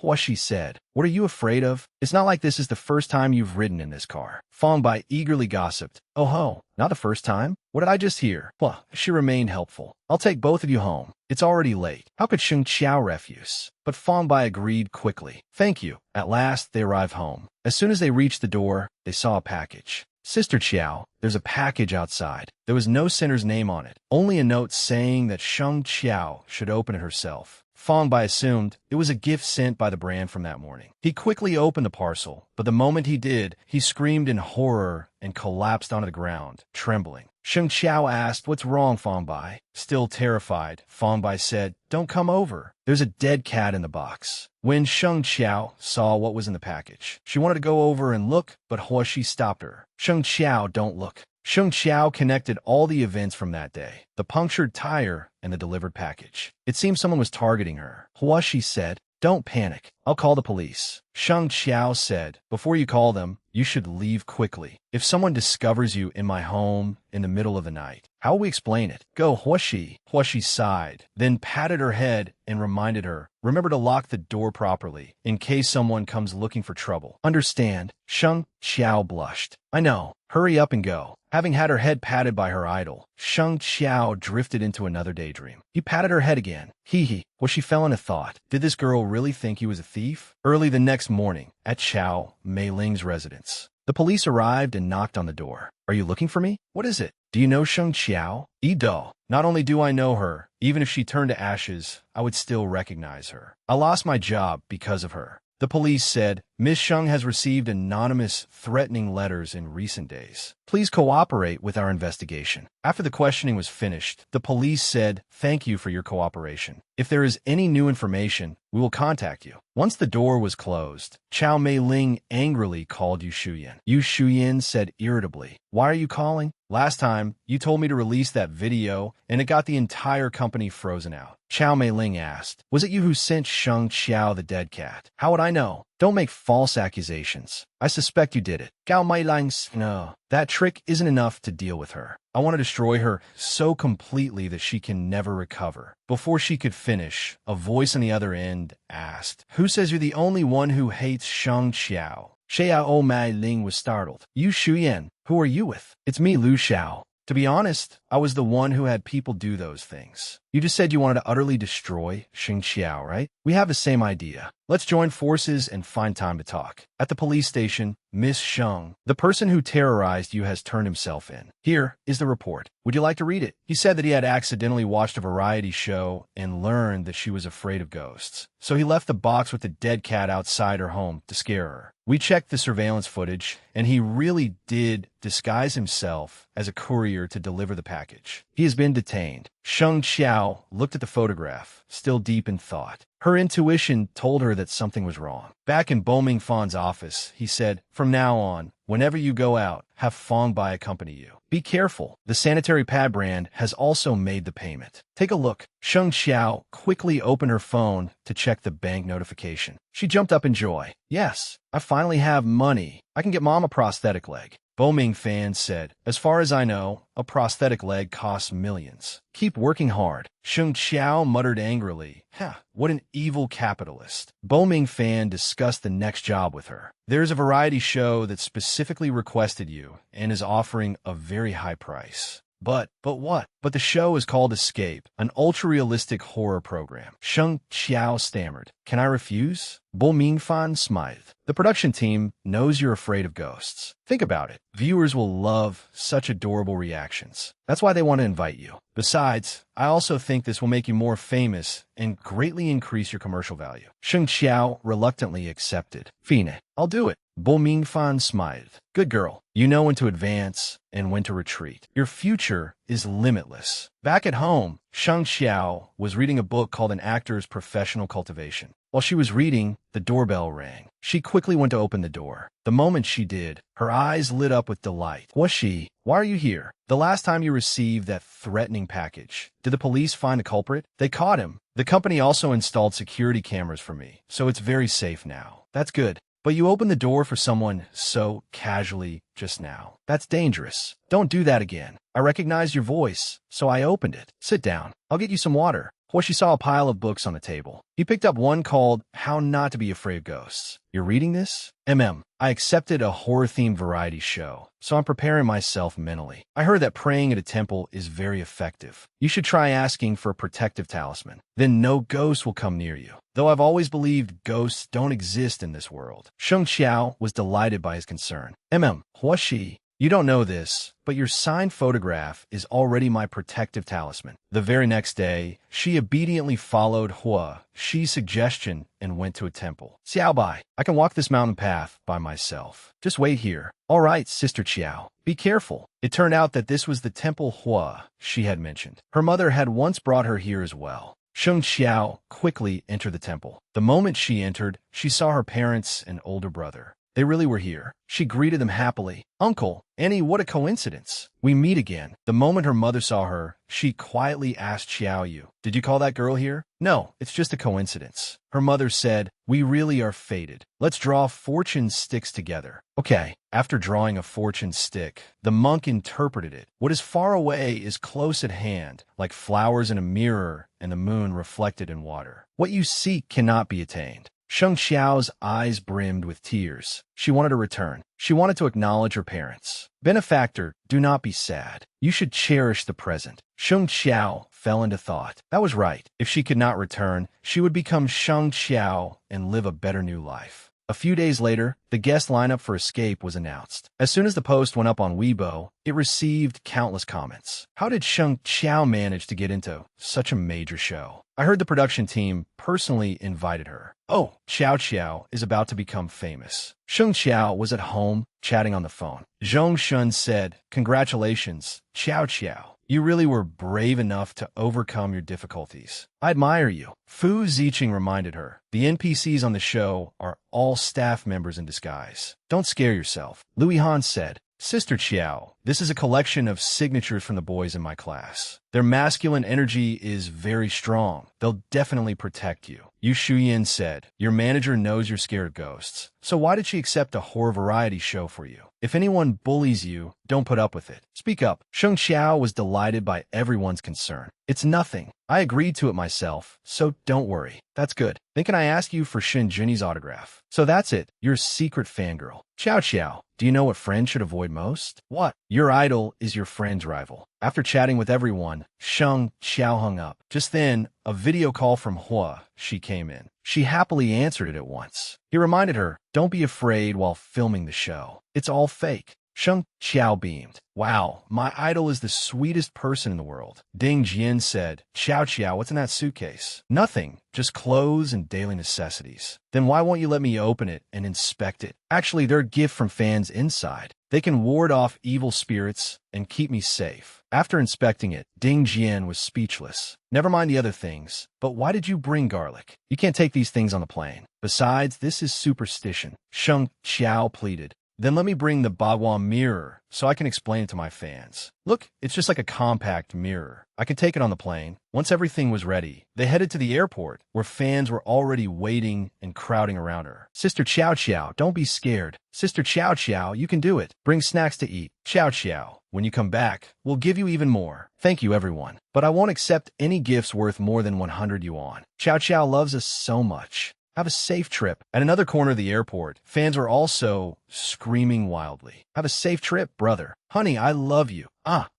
What she said. What are you afraid of? It's not like this is the first time you've ridden in this car. Fong Bai eagerly gossiped. Oh ho, not the first time? What did I just hear? Well, she remained helpful. I'll take both of you home. It's already late. How could Sheng Qiao refuse? But Fong Bai agreed quickly. Thank you. At last, they arrived home. As soon as they reached the door, they saw a package. Sister Qiao, there's a package outside. There was no sender's name on it, only a note saying that Sheng Qiao should open it herself. Fong Bai assumed it was a gift sent by the brand from that morning. He quickly opened the parcel, but the moment he did, he screamed in horror and collapsed onto the ground, trembling. Sheng Qiao asked, "What's wrong, Fong Bai?" Still terrified, Fong Bai said, "Don't come over. There's a dead cat in the box." When Sheng Qiao saw what was in the package, she wanted to go over and look, but Huoshi stopped her. "Sheng Qiao, don't look." Sheng Qiao connected all the events from that day, the punctured tire and the delivered package. It seemed someone was targeting her. Huoshi said, "Don't panic. I'll call the police." Sheng Qiao said, "Before you call them, you should leave quickly. If someone discovers you in my home in the middle of the night, how will we explain it?" "Go, Huoshi." Huoshi sighed, then patted her head and reminded her, "Remember to lock the door properly, in case someone comes looking for trouble." "Understand?" Sheng Qiao blushed. "I know. Hurry up and go." Having had her head patted by her idol, Sheng Qiao drifted into another daydream. He patted her head again. Well, she fell into thought. Did this girl really think he was a thief? Early the next morning, at Xiao Meiling's residence, the police arrived and knocked on the door. "Are you looking for me? What is it? Do you know Sheng Qiao?" "Ido. Not only do I know her, even if she turned to ashes, I would still recognize her. I lost my job because of her." The police said, "Miss Sheng has received anonymous, threatening letters in recent days. Please cooperate with our investigation." After the questioning was finished, the police said, "Thank you for your cooperation. If there is any new information, we will contact you." Once the door was closed, Chao Mei-ling angrily called Yu Shuyan. Yu Shuyan said irritably, "Why are you calling? Last time, you told me to release that video, and it got the entire company frozen out." Chao Mei-ling asked, "Was it you who sent Sheng Qiao the dead cat?" "How would I know? Don't make false accusations. I suspect you did it." Gao Meiling's, "No, that trick isn't enough to deal with her. I want to destroy her so completely that she can never recover." Before she could finish, a voice on the other end asked, "Who says you're the only one who hates Sheng Qiao?" Xiao Mei-ling was startled. "Yu Shuyan, who are you with?" "It's me, Lu Xiao. To be honest, I was the one who had people do those things." "You just said you wanted to utterly destroy Sheng Qiao, right? We have the same idea. Let's join forces and find time to talk." At the police station, Miss Sheng, the person who terrorized you has turned himself in. Here is the report. Would you like to read it? He said that he had accidentally watched a variety show and learned that she was afraid of ghosts. So he left the box with the dead cat outside her home to scare her. We checked the surveillance footage, and he really did disguise himself as a courier to deliver the package. He has been detained. Sheng Qiao looked at the photograph, still deep in thought. Her intuition told her that something was wrong. Back in Bo Mingfan's office, he said, "From now on, whenever you go out, have Fong Bai accompany you. Be careful. The sanitary pad brand has also made the payment." "Take a look." Sheng Qiao quickly opened her phone to check the bank notification. She jumped up in joy. "Yes, I finally have money. I can get Mom a prosthetic leg." Bo Mingfan said, "As far as I know, a prosthetic leg costs millions. Keep working hard." Sheng Qiao muttered angrily, "What an evil capitalist." Bo Mingfan discussed the next job with her. "There's a variety show that specifically requested you and is offering a very high price." But what? But the show is called Escape, an ultra-realistic horror program." Sheng Qiao stammered. "Can I refuse?" Bo Mingfan smiled. "The production team knows you're afraid of ghosts. Think about it. Viewers will love such adorable reactions. That's why they want to invite you. Besides, I also think this will make you more famous and greatly increase your commercial value." Sheng Qiao reluctantly accepted. "Fine, I'll do it." Bo Mingfan smiled. "Good girl. You know when to advance and when to retreat. Your future is limitless." Back at home, Sheng Qiao was reading a book called An Actor's Professional Cultivation. While she was reading, the doorbell rang. She quickly went to open the door. The moment she did, her eyes lit up with delight. "Why are you here?" "The last time you received that threatening package, did the police find a culprit?" "They caught him. The company also installed security cameras for me, so it's very safe now." "That's good. But you opened the door for someone so casually just now. That's dangerous. Don't do that again. I recognized your voice, so I opened it. Sit down. I'll get you some water." Huoshi saw a pile of books on the table. He picked up one called How Not to Be Afraid of Ghosts. You're reading this? I accepted a horror-themed variety show, so I'm preparing myself mentally. I heard that praying at a temple is very effective. You should try asking for a protective talisman. Then no ghost will come near you. Though I've always believed ghosts don't exist in this world. Sheng Qiao was delighted by his concern. Huoshi, you don't know this, but your signed photograph is already my protective talisman. The very next day, she obediently followed Huoxi's suggestion and went to a temple. Xiaobai, I can walk this mountain path by myself. Just wait here. All right, Sister Qiao. Be careful. It turned out that this was the temple Huoxi had mentioned. Her mother had once brought her here as well. Sheng Qiao quickly entered the temple. The moment she entered, she saw her parents and older brother. They really were here. She greeted them happily. Uncle, Annie, what a coincidence. We meet again. The moment her mother saw her, she quietly asked Xiao Yu, did you call that girl here? No, it's just a coincidence. Her mother said, we really are fated. Let's draw fortune sticks together. Okay. After drawing a fortune stick, the monk interpreted it. What is far away is close at hand, like flowers in a mirror and the moon reflected in water. What you seek cannot be attained. Sheng Qiao's eyes brimmed with tears. She wanted to return. She wanted to acknowledge her parents. Benefactor, do not be sad. You should cherish the present. Sheng Qiao fell into thought. That was right. If she could not return, she would become Sheng Qiao and live a better new life. A few days later, the guest lineup for Escape was announced. As soon as the post went up on Weibo, it received countless comments. How did Sheng Qiao manage to get into such a major show? I heard the production team personally invited her. Oh, Xiao is about to become famous. Sheng Qiao was at home, chatting on the phone. Zhong Shun said, congratulations, Xiao. You really were brave enough to overcome your difficulties. I admire you. Fu Ziqing reminded her. The NPCs on the show are all staff members in disguise. Don't scare yourself. Louis Han said, Sister Qiao, this is a collection of signatures from the boys in my class. Their masculine energy is very strong. They'll definitely protect you. Yu Shuyin said, your manager knows you're scared of ghosts. So why did she accept a horror variety show for you? If anyone bullies you, don't put up with it. Speak up. Sheng Qiao was delighted by everyone's concern. It's nothing. I agreed to it myself, so don't worry. That's good. Then can I ask you for Shen Junyi's autograph? So that's it. You're a secret fangirl. Xiao, do you know what friends should avoid most? What? Your idol is your friend's rival. After chatting with everyone, Sheng Qiao hung up. Just then, a video call from Huoxi came in. She happily answered it at once. He reminded her, don't be afraid while filming the show. It's all fake. Sheng Qiao beamed. Wow, my idol is the sweetest person in the world. Ding Jian said, Xiao, what's in that suitcase? Nothing, just clothes and daily necessities. Then why won't you let me open it and inspect it? Actually, they're a gift from fans inside. They can ward off evil spirits and keep me safe. After inspecting it, Ding Jian was speechless. Never mind the other things, but why did you bring garlic? You can't take these things on the plane. Besides, this is superstition. Sheng Qiao pleaded. Then let me bring the Bagua mirror so I can explain it to my fans. Look, it's just like a compact mirror. I can take it on the plane. Once everything was ready, they headed to the airport, where fans were already waiting and crowding around her. Sister Qiao, don't be scared. Sister Qiao, you can do it. Bring snacks to eat. Qiao, when you come back, we'll give you even more. Thank you, everyone. But I won't accept any gifts worth more than 100 yuan. Qiao loves us so much. Have a safe trip. At another corner of the airport, fans were also screaming wildly. Have a safe trip, brother. Honey, I love you.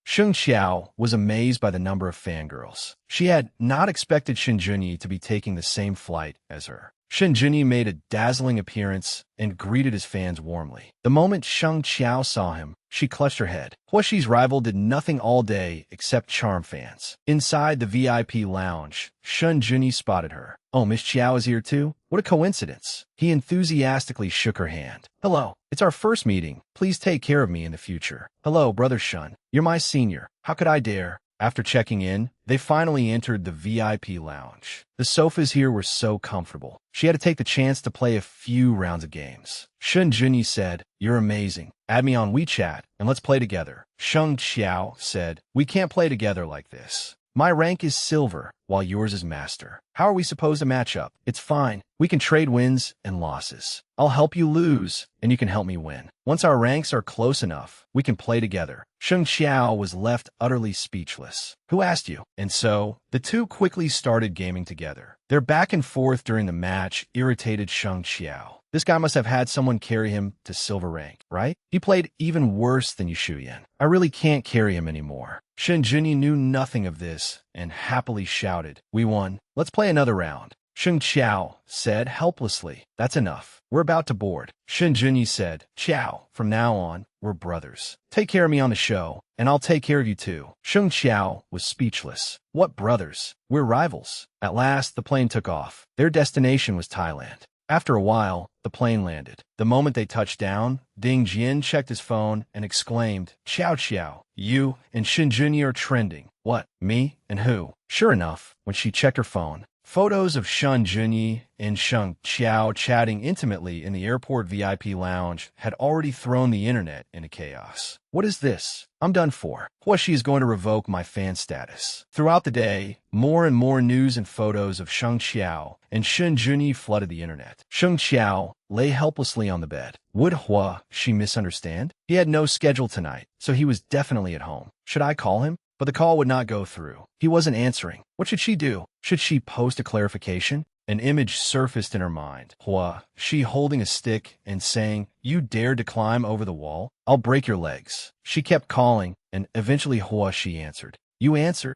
Sheng Qiao was amazed by the number of fangirls. She had not expected Shen Junyi to be taking the same flight as her. Shen Junyi made a dazzling appearance and greeted his fans warmly. The moment Sheng Qiao saw him, she clutched her head. Huoxi's rival did nothing all day except charm fans. Inside the VIP lounge, Shen Junyi spotted her. Oh, Miss Qiao is here too? What a coincidence. He enthusiastically shook her hand. Hello, it's our first meeting. Please take care of me in the future. Hello, Brother Shun. You're my senior. How could I dare? After checking in, they finally entered the VIP lounge. The sofas here were so comfortable. She had to take the chance to play a few rounds of games. Shen Junyi said, you're amazing. Add me on WeChat, and let's play together. Sheng Qiao said, we can't play together like this. My rank is silver, while yours is master. How are we supposed to match up? It's fine. We can trade wins and losses. I'll help you lose, and you can help me win. Once our ranks are close enough, we can play together. Sheng Qiao was left utterly speechless. Who asked you? And so, the two quickly started gaming together. Their back and forth during the match irritated Sheng Qiao. This guy must have had someone carry him to silver rank, right? He played even worse than Yushuyan. I really can't carry him anymore. Shen Junyi knew nothing of this and happily shouted, "We won. Let's play another round." Sheng Qiao said helplessly, "That's enough. We're about to board." Shen Junyi said, "Qiao, from now on, we're brothers. Take care of me on the show, and I'll take care of you too." Sheng Qiao was speechless. What brothers? We're rivals. At last, the plane took off. Their destination was Thailand. After a while, the plane landed. The moment they touched down, Ding Jian checked his phone and exclaimed, "Qiao Qiao, you and Shen Junyi are trending." "What? Me? And who?" Sure enough, when she checked her phone, photos of Shen Junyi and Sheng Qiao chatting intimately in the airport VIP lounge had already thrown the internet into chaos. What is this? I'm done for. Huaxi is going to revoke my fan status. Throughout the day, more and more news and photos of Sheng Qiao and Shen Junyi flooded the internet. Sheng Qiao lay helplessly on the bed. Would Huaxi misunderstand? He had no schedule tonight, so he was definitely at home. Should I call him? But the call would not go through. He wasn't answering. What should she do? Should she post a clarification? An image surfaced in her mind. She holding a stick and saying, "You dare to climb over the wall? I'll break your legs." She kept calling, and eventually she answered. "You answer?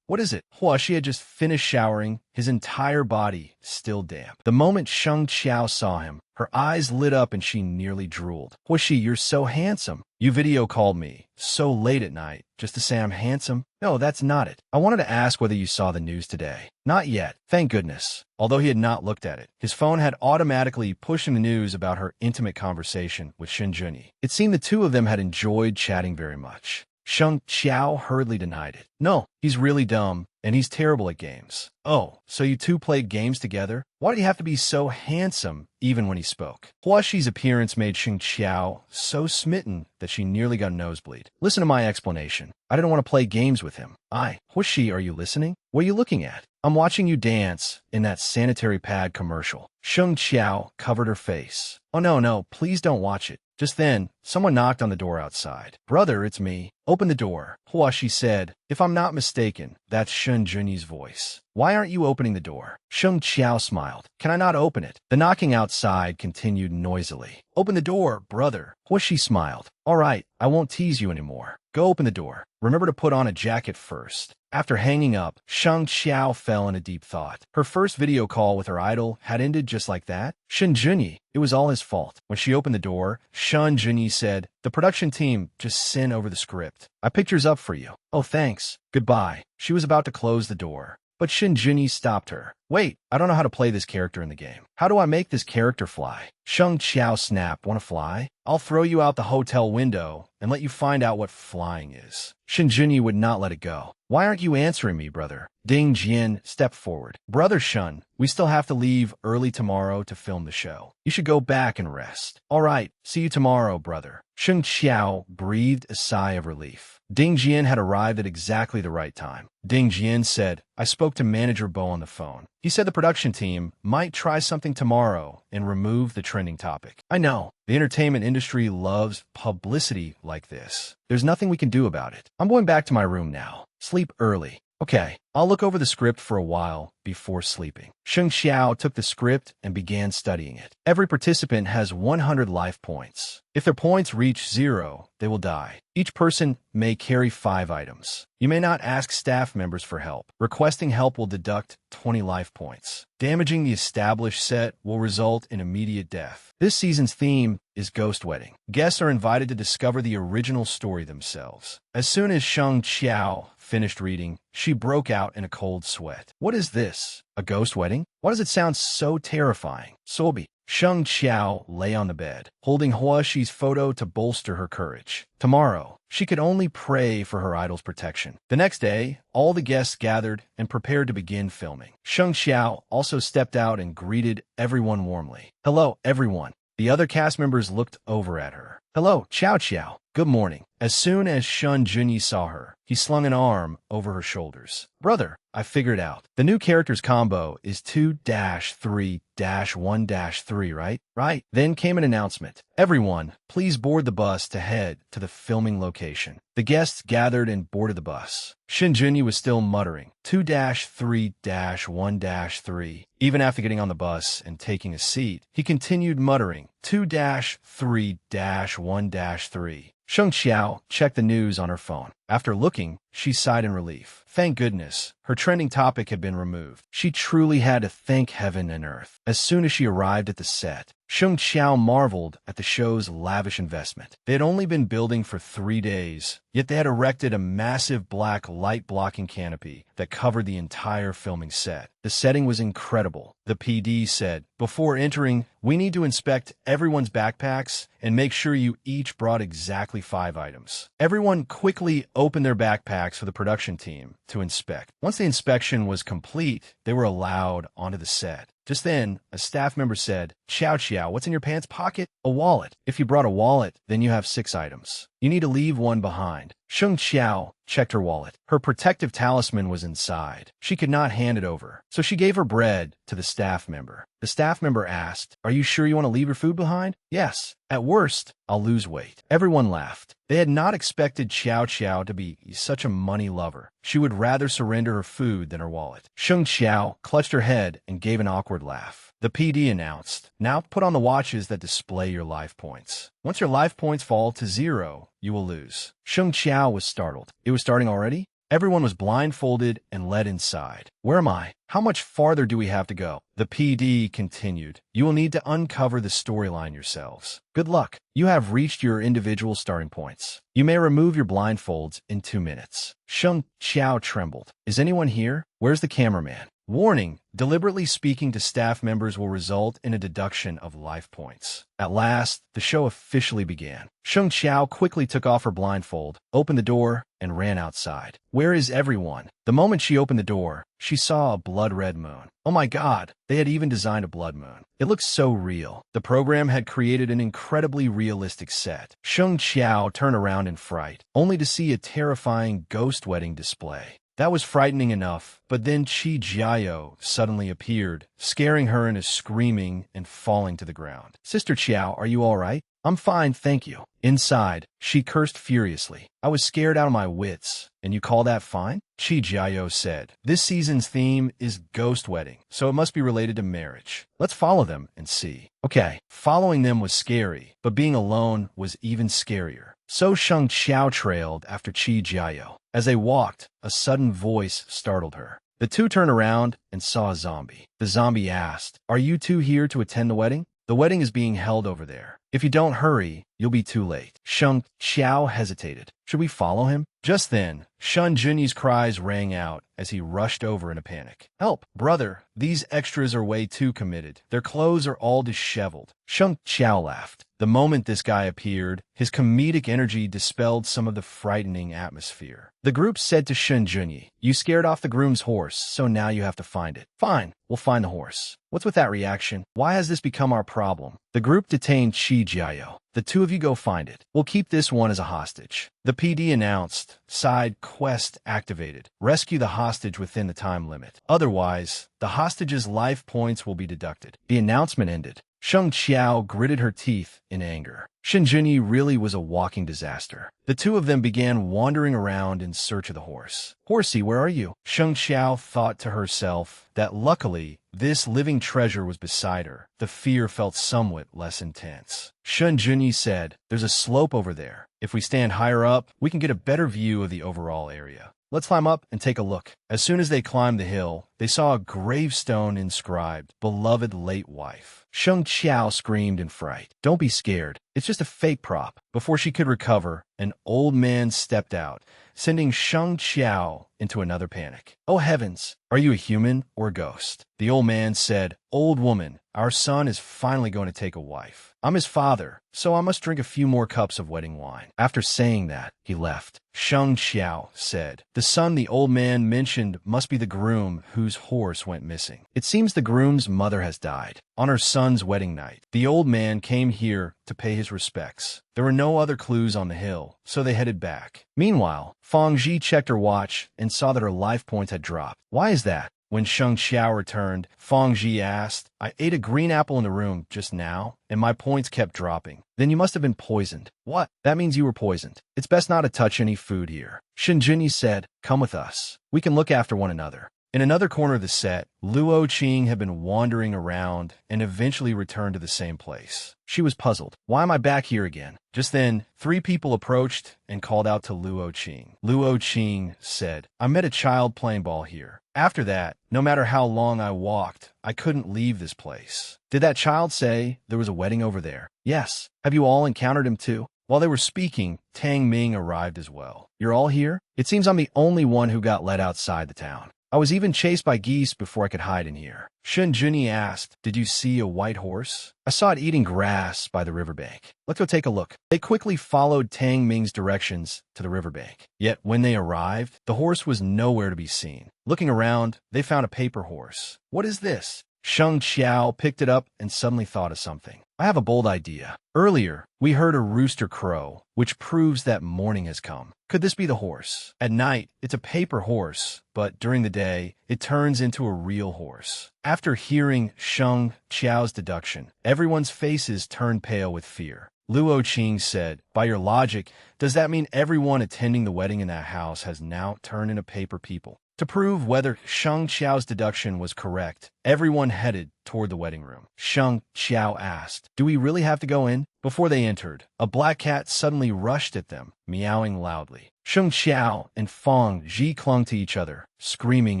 What is it?" She had just finished showering, his entire body still damp. The moment Sheng Qiao saw him, her eyes lit up and she nearly drooled. "Huaxi, you're so handsome. You video called me so late at night just to say I'm handsome?" "No, that's not it. I wanted to ask whether you saw the news today." "Not yet, thank goodness." Although he had not looked at it, his phone had automatically pushed him the news about her intimate conversation with Shen Junyi. It seemed the two of them had enjoyed chatting very much. Sheng Qiao hurriedly denied it. "No, he's really dumb, and he's terrible at games." "Oh, so you two played games together? Why did he have to be so handsome even when he spoke?" Huaxi's appearance made Sheng Qiao so smitten that she nearly got a nosebleed. "Listen to my explanation. I didn't want to play games with him." Huaxi, are you listening? What are you looking at?" "I'm watching you dance in that sanitary pad commercial." Sheng Qiao covered her face. "Oh no, please don't watch it." Just then, someone knocked on the door outside. "Brother, it's me." "Open the door," Huaxi said. "If I'm not mistaken, that's Shen Junyi's voice." "Why aren't you opening the door?" Sheng Qiao smiled. "Can I not open it?" The knocking outside continued noisily. "Open the door, brother." Huaxi smiled. "All right, I won't tease you anymore. Go open the door. Remember to put on a jacket first." After hanging up, Sheng Qiao fell in a deep thought. Her first video call with her idol had ended just like that. Shen Junyi, it was all his fault. When she opened the door, Shen Junyi said, "The production team just sent over the script. I picked yours up for you." "Oh, thanks. Goodbye." She was about to close the door, but Shen Junyi stopped her. "Wait, I don't know how to play this character in the game. How do I make this character fly?" Sheng Qiao snapped. "Want to fly? I'll throw you out the hotel window and let you find out what flying is." Shen Junyi would not let it go. "Why aren't you answering me, brother?" Ding Jian stepped forward. "Brother Shun, we still have to leave early tomorrow to film the show. You should go back and rest." "All right, see you tomorrow, brother." Sheng Qiao breathed a sigh of relief. Ding Jian had arrived at exactly the right time. Ding Jian said, "I spoke to Manager Bo on the phone. He said the production team might try something tomorrow and remove the trending topic." "I know. The entertainment industry loves publicity like this. There's nothing we can do about it. I'm going back to my room now. Sleep early." "Okay, I'll look over the script for a while before sleeping." Sheng Qiao took the script and began studying it. Every participant has 100 life points. If their points reach 0, they will die. Each person may carry 5 items. You may not ask staff members for help. Requesting help will deduct 20 life points. Damaging the established set will result in immediate death. This season's theme is Ghost Wedding. Guests are invited to discover the original story themselves. As soon as Sheng Qiao finished reading, she broke out in a cold sweat. "What is this? A ghost wedding? Why does it sound so terrifying?" "Sobi." Sheng Qiao lay on the bed, holding Huaxi's photo to bolster her courage. Tomorrow, she could only pray for her idol's protection. The next day, all the guests gathered and prepared to begin filming. Sheng Qiao also stepped out and greeted everyone warmly. "Hello, everyone." The other cast members looked over at her. "Hello, Qiao Qiao. Good morning." As soon as Shun Junyi saw her, he slung an arm over her shoulders. Brother, I figured it out. The new character's combo is 2-3-1-3, right? Right. Then came an announcement. Everyone, please board the bus to head to the filming location. The guests gathered and boarded the bus. Shin Junyi was still muttering 2-3-1-3. Even after getting on the bus and taking a seat, he continued muttering 2-3-1-3. Sheng Xiao checked the news on her phone. After looking, she sighed in relief. Thank goodness, her trending topic had been removed. She truly had to thank heaven and earth. As soon as she arrived at the set, Sheng Xiao marveled at the show's lavish investment. They had only been building for 3 days, yet they had erected a massive black light-blocking canopy that covered the entire filming set. The setting was incredible. The PD said, before entering, we need to inspect everyone's backpacks and make sure you each brought exactly 5 items. Everyone quickly opened their backpacks for the production team to inspect. Once the inspection was complete, they were allowed onto the set. Just then, a staff member said, Xiao Xiao, what's in your pants pocket? A wallet. If you brought a wallet, then you have 6 items. You need to leave one behind. Sheng Xiao checked her wallet. Her protective talisman was inside. She could not hand it over, so she gave her bread to the staff member. The staff member asked, are you sure you want to leave your food behind? Yes. At worst, I'll lose weight. Everyone laughed. They had not expected Xiao Xiao to be such a money lover. She would rather surrender her food than her wallet. Sheng Xiao clutched her head and gave an awkward laugh. The PD announced, now put on the watches that display your life points. Once your life points fall to 0, you will lose. Sheng Xiao was startled. It was starting already? Everyone was blindfolded and led inside. Where am I? How much farther do we have to go? The PD continued. You will need to uncover the storyline yourselves. Good luck. You have reached your individual starting points. You may remove your blindfolds in 2 minutes. Sheng Xiao trembled. Is anyone here? Where's the cameraman? Warning, deliberately speaking to staff members will result in a deduction of life points. At last, the show officially began. Sheng Xiao quickly took off her blindfold, opened the door, and ran outside. Where is everyone? The moment she opened the door, she saw a blood-red moon. Oh my God, they had even designed a blood moon. It looked so real. The program had created an incredibly realistic set. Sheng Xiao turned around in fright, only to see a terrifying ghost wedding display. That was frightening enough, but then Qi Jiao suddenly appeared, scaring her into screaming and falling to the ground. Sister Qiao, are you all right? I'm fine, thank you. Inside, she cursed furiously. I was scared out of my wits. And you call that fine? Qi Jiao said. This season's theme is ghost wedding, so it must be related to marriage. Let's follow them and see. Okay, following them was scary, but being alone was even scarier. So Sheng Xiao trailed after Qi Jiao. As they walked, a sudden voice startled her. The two turned around and saw a zombie. The zombie asked, are you two here to attend the wedding? The wedding is being held over there. If you don't hurry, you'll be too late. Sheng Xiao hesitated. Should we follow him? Just then, Shun Junyi's cries rang out as he rushed over in a panic. Help, brother, these extras are way too committed. Their clothes are all disheveled. Sheng Xiao laughed. The moment this guy appeared, his comedic energy dispelled some of the frightening atmosphere. The group said to Shun Junyi, you scared off the groom's horse, so now you have to find it. Fine, we'll find the horse. What's with that reaction? Why has this become our problem? The group detained Qi Jiao. The two of you go find it. We'll keep this one as a hostage. The PD announced, side quest activated. Rescue the hostage within the time limit. Otherwise, the hostage's life points will be deducted. The announcement ended. Sheng Xiao gritted her teeth in anger. Shin Junyi really was a walking disaster. The two of them began wandering around in search of the horse. Horsey, where are you? Sheng Xiao thought to herself that luckily, this living treasure was beside her. The fear felt somewhat less intense. Shun Junyi said, there's a slope over there. If we stand higher up, we can get a better view of the overall area. Let's climb up and take a look. As soon as they climbed the hill, they saw a gravestone inscribed, Beloved Late Wife. Sheng Xiao screamed in fright. Don't be scared. It's just a fake prop. Before she could recover, an old man stepped out, sending Sheng Xiao into another panic. Oh heavens, are you a human or a ghost? The old man said, Old woman, our son is finally going to take a wife. I'm his father, so I must drink a few more cups of wedding wine." After saying that, he left. Sheng Qiao said, "The son the old man mentioned must be the groom whose horse went missing. It seems the groom's mother has died. On her son's wedding night, the old man came here to pay his respects. There were no other clues on the hill, so they headed back." Meanwhile, Fang Ji checked her watch and saw that her life points had dropped. "Why is that?" When Sheng Qiao returned, Fang Ji asked, "I ate a green apple in the room just now, and my points kept dropping." "Then you must have been poisoned." "What? That means you were poisoned. It's best not to touch any food here." Shen Junyi said, "Come with us. We can look after one another." In another corner of the set, Luo Qing had been wandering around and eventually returned to the same place. She was puzzled. "Why am I back here again?" Just then, 3 people approached and called out to Luo Qing. Luo Qing said, "I met a child playing ball here. After that, no matter how long I walked, I couldn't leave this place." "Did that child say there was a wedding over there?" "Yes." "Have you all encountered him too?" While they were speaking, Tang Ming arrived as well. "You're all here? It seems I'm the only one who got let outside the town. I was even chased by geese before I could hide in here." Shen Junyi asked, "Did you see a white horse?" "I saw it eating grass by the riverbank." "Let's go take a look." They quickly followed Tang Ming's directions to the riverbank. Yet when they arrived, the horse was nowhere to be seen. Looking around, they found a paper horse. "What is this?" Sheng Qiao picked it up and suddenly thought of something. "I have a bold idea. Earlier, we heard a rooster crow, which proves that morning has come. Could this be the horse? At night, it's a paper horse, but during the day, it turns into a real horse." After hearing Sheng Qiao's deduction, everyone's faces turned pale with fear. Luo Qing said, "By your logic, does that mean everyone attending the wedding in that house has now turned into paper people?" To prove whether Sheng Qiao's deduction was correct, everyone headed toward the wedding room. Sheng Qiao asked, "Do we really have to go in?" Before they entered, a black cat suddenly rushed at them, meowing loudly. Sheng Qiao and Fang Ji clung to each other, screaming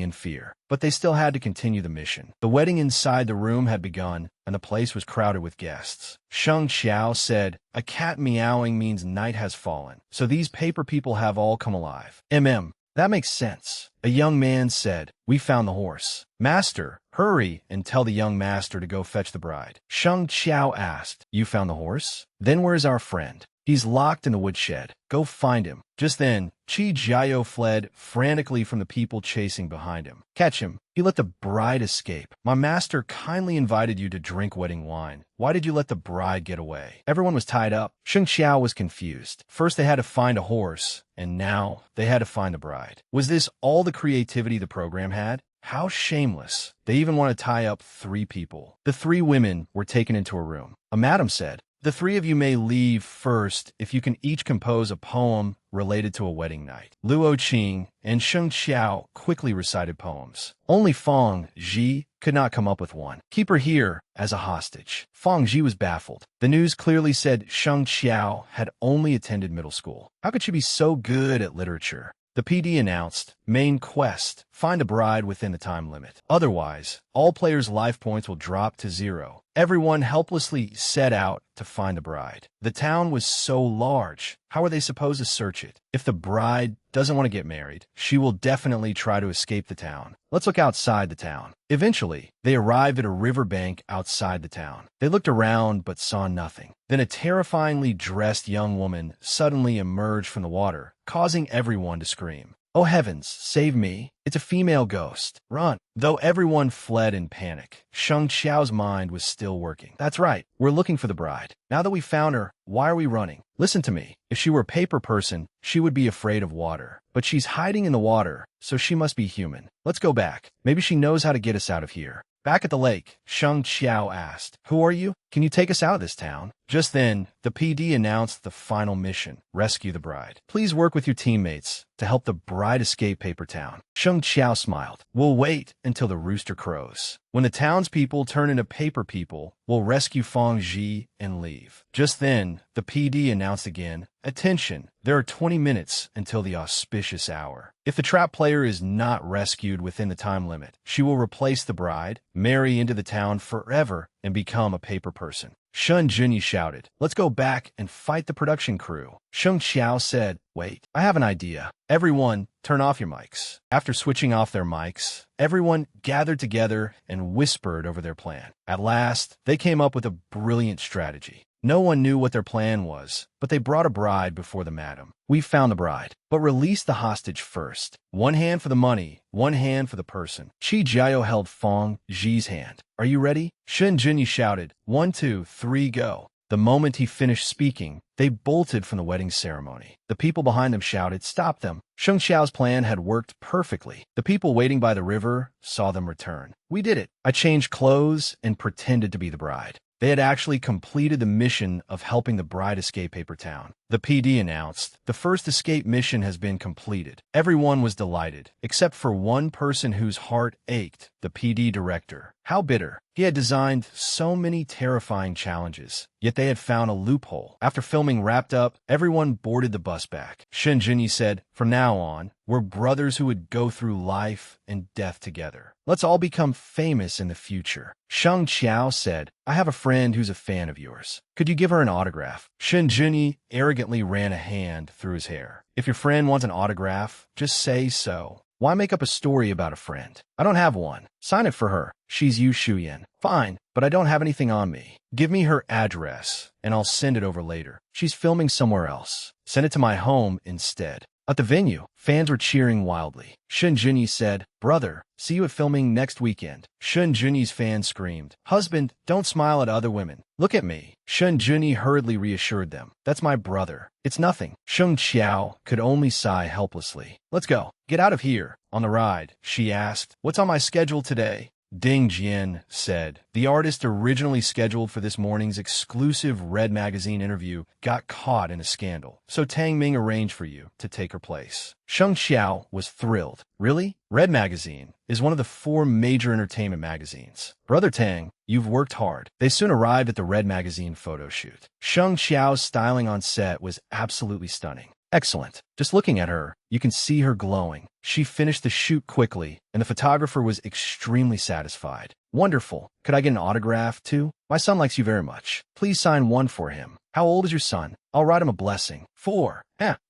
in fear. But they still had to continue the mission. The wedding inside the room had begun, and the place was crowded with guests. Sheng Qiao said, "A cat meowing means night has fallen, so these paper people have all come alive." That makes sense. A young man said, "We found the horse." "Master, hurry and tell the young master to go fetch the bride." Sheng Qiao asked, "You found the horse? Then where's our friend?" "He's locked in the woodshed. Go find him." Just then, Qi Jiao fled frantically from the people chasing behind him. "Catch him. He let the bride escape. My master kindly invited you to drink wedding wine. Why did you let the bride get away?" Everyone was tied up. Sheng Qiao was confused. First they had to find a horse, and now they had to find the bride. Was this all the creativity the program had? How shameless. They even want to tie up 3 people. The 3 women were taken into a room. A madam said, "The 3 of you may leave first if you can each compose a poem related to a wedding night." Luo Qing and Sheng Qiao quickly recited poems. Only Fang Ji could not come up with one. "Keep her here as a hostage." Fang Ji was baffled. The news clearly said Sheng Qiao had only attended middle school. How could she be so good at literature? The PD announced, "Main quest, find a bride within the time limit. Otherwise, all players' life points will drop to 0. Everyone helplessly set out to find the bride. The town was so large. How are they supposed to search it? If the bride doesn't want to get married, she will definitely try to escape the town. Let's look outside the town. Eventually, they arrived at a riverbank outside the town. They looked around but saw nothing. Then a terrifyingly dressed young woman suddenly emerged from the water, causing everyone to scream. "Oh heavens, save me. It's a female ghost. Run." Though everyone fled in panic, Sheng Qiao's mind was still working. "That's right. We're looking for the bride. Now that we found her, why are we running? Listen to me. If she were a paper person, she would be afraid of water. But she's hiding in the water, so she must be human. Let's go back. Maybe she knows how to get us out of here." Back at the lake, Sheng Qiao asked, "Who are you? Can you take us out of this town?" Just then, the PD announced the final mission, rescue the bride. "Please work with your teammates to help the bride escape Paper Town." Sheng Qiao smiled. "We'll wait until the rooster crows. When the townspeople turn into paper people, we'll rescue Fang Ji and leave." Just then, the PD announced again, "Attention, there are 20 minutes until the auspicious hour. If the trap player is not rescued within the time limit, she will replace the bride, marry into the town forever, and become a paper person." Shun Junyi shouted, let's go back and fight the production crew. Sheng Xiao said, wait, I have an idea. Everyone, turn off your mics. After switching off their mics, everyone gathered together and whispered over their plan. At last, they came up with a brilliant strategy. No one knew what their plan was, but they brought a bride before the madam. We found the bride, but released the hostage first. One hand for the money, one hand for the person. Qi Jiao held Feng Zhi's hand. Are you ready? Shun Junyi shouted, 1, 2, 3, go. The moment he finished speaking, they bolted from the wedding ceremony. The people behind them shouted, stop them. Sheng Xiao's plan had worked perfectly. The people waiting by the river saw them return. We did it. I changed clothes and pretended to be the bride. They had actually completed the mission of helping the bride escape Paper Town. The PD announced, the first escape mission has been completed. Everyone was delighted, except for one person whose heart ached, the PD director. How bitter. He had designed so many terrifying challenges, yet they had found a loophole. After filming wrapped up, everyone boarded the bus back. Shen Junyi said, from now on, we're brothers who would go through life and death together. Let's all become famous in the future. Shang Qiao said, I have a friend who's a fan of yours. Could you give her an autograph? Shen Junyi arrogantly ran a hand through his hair. If your friend wants an autograph, just say so. Why make up a story about a friend? I don't have one. Sign it for her. She's Yu Shuyan. Fine, but I don't have anything on me. Give me her address, and I'll send it over later. She's filming somewhere else. Send it to my home instead. At the venue, fans were cheering wildly. Shun Junyi said, brother, see you at filming next weekend. Shun Junyi's fans screamed, husband, don't smile at other women. Look at me. Shun Junyi hurriedly reassured them. That's my brother. It's nothing. Sheng Qiao could only sigh helplessly. Let's go. Get out of here. On the ride, she asked, what's on my schedule today? Ding Jian said, the artist originally scheduled for this morning's exclusive Red Magazine interview got caught in a scandal, so Tang Ming arranged for you to take her place. Sheng Xiao was thrilled. Really? Red Magazine is one of the 4 major entertainment magazines. Brother Tang, you've worked hard. They soon arrived at the Red Magazine photo shoot. Sheng Xiao's styling on set was absolutely stunning. Excellent. Just looking at her, you can see her glowing. She finished the shoot quickly, and the photographer was extremely satisfied. Wonderful. Could I get an autograph, too? My son likes you very much. Please sign one for him. How old is your son? I'll write him a blessing. 4.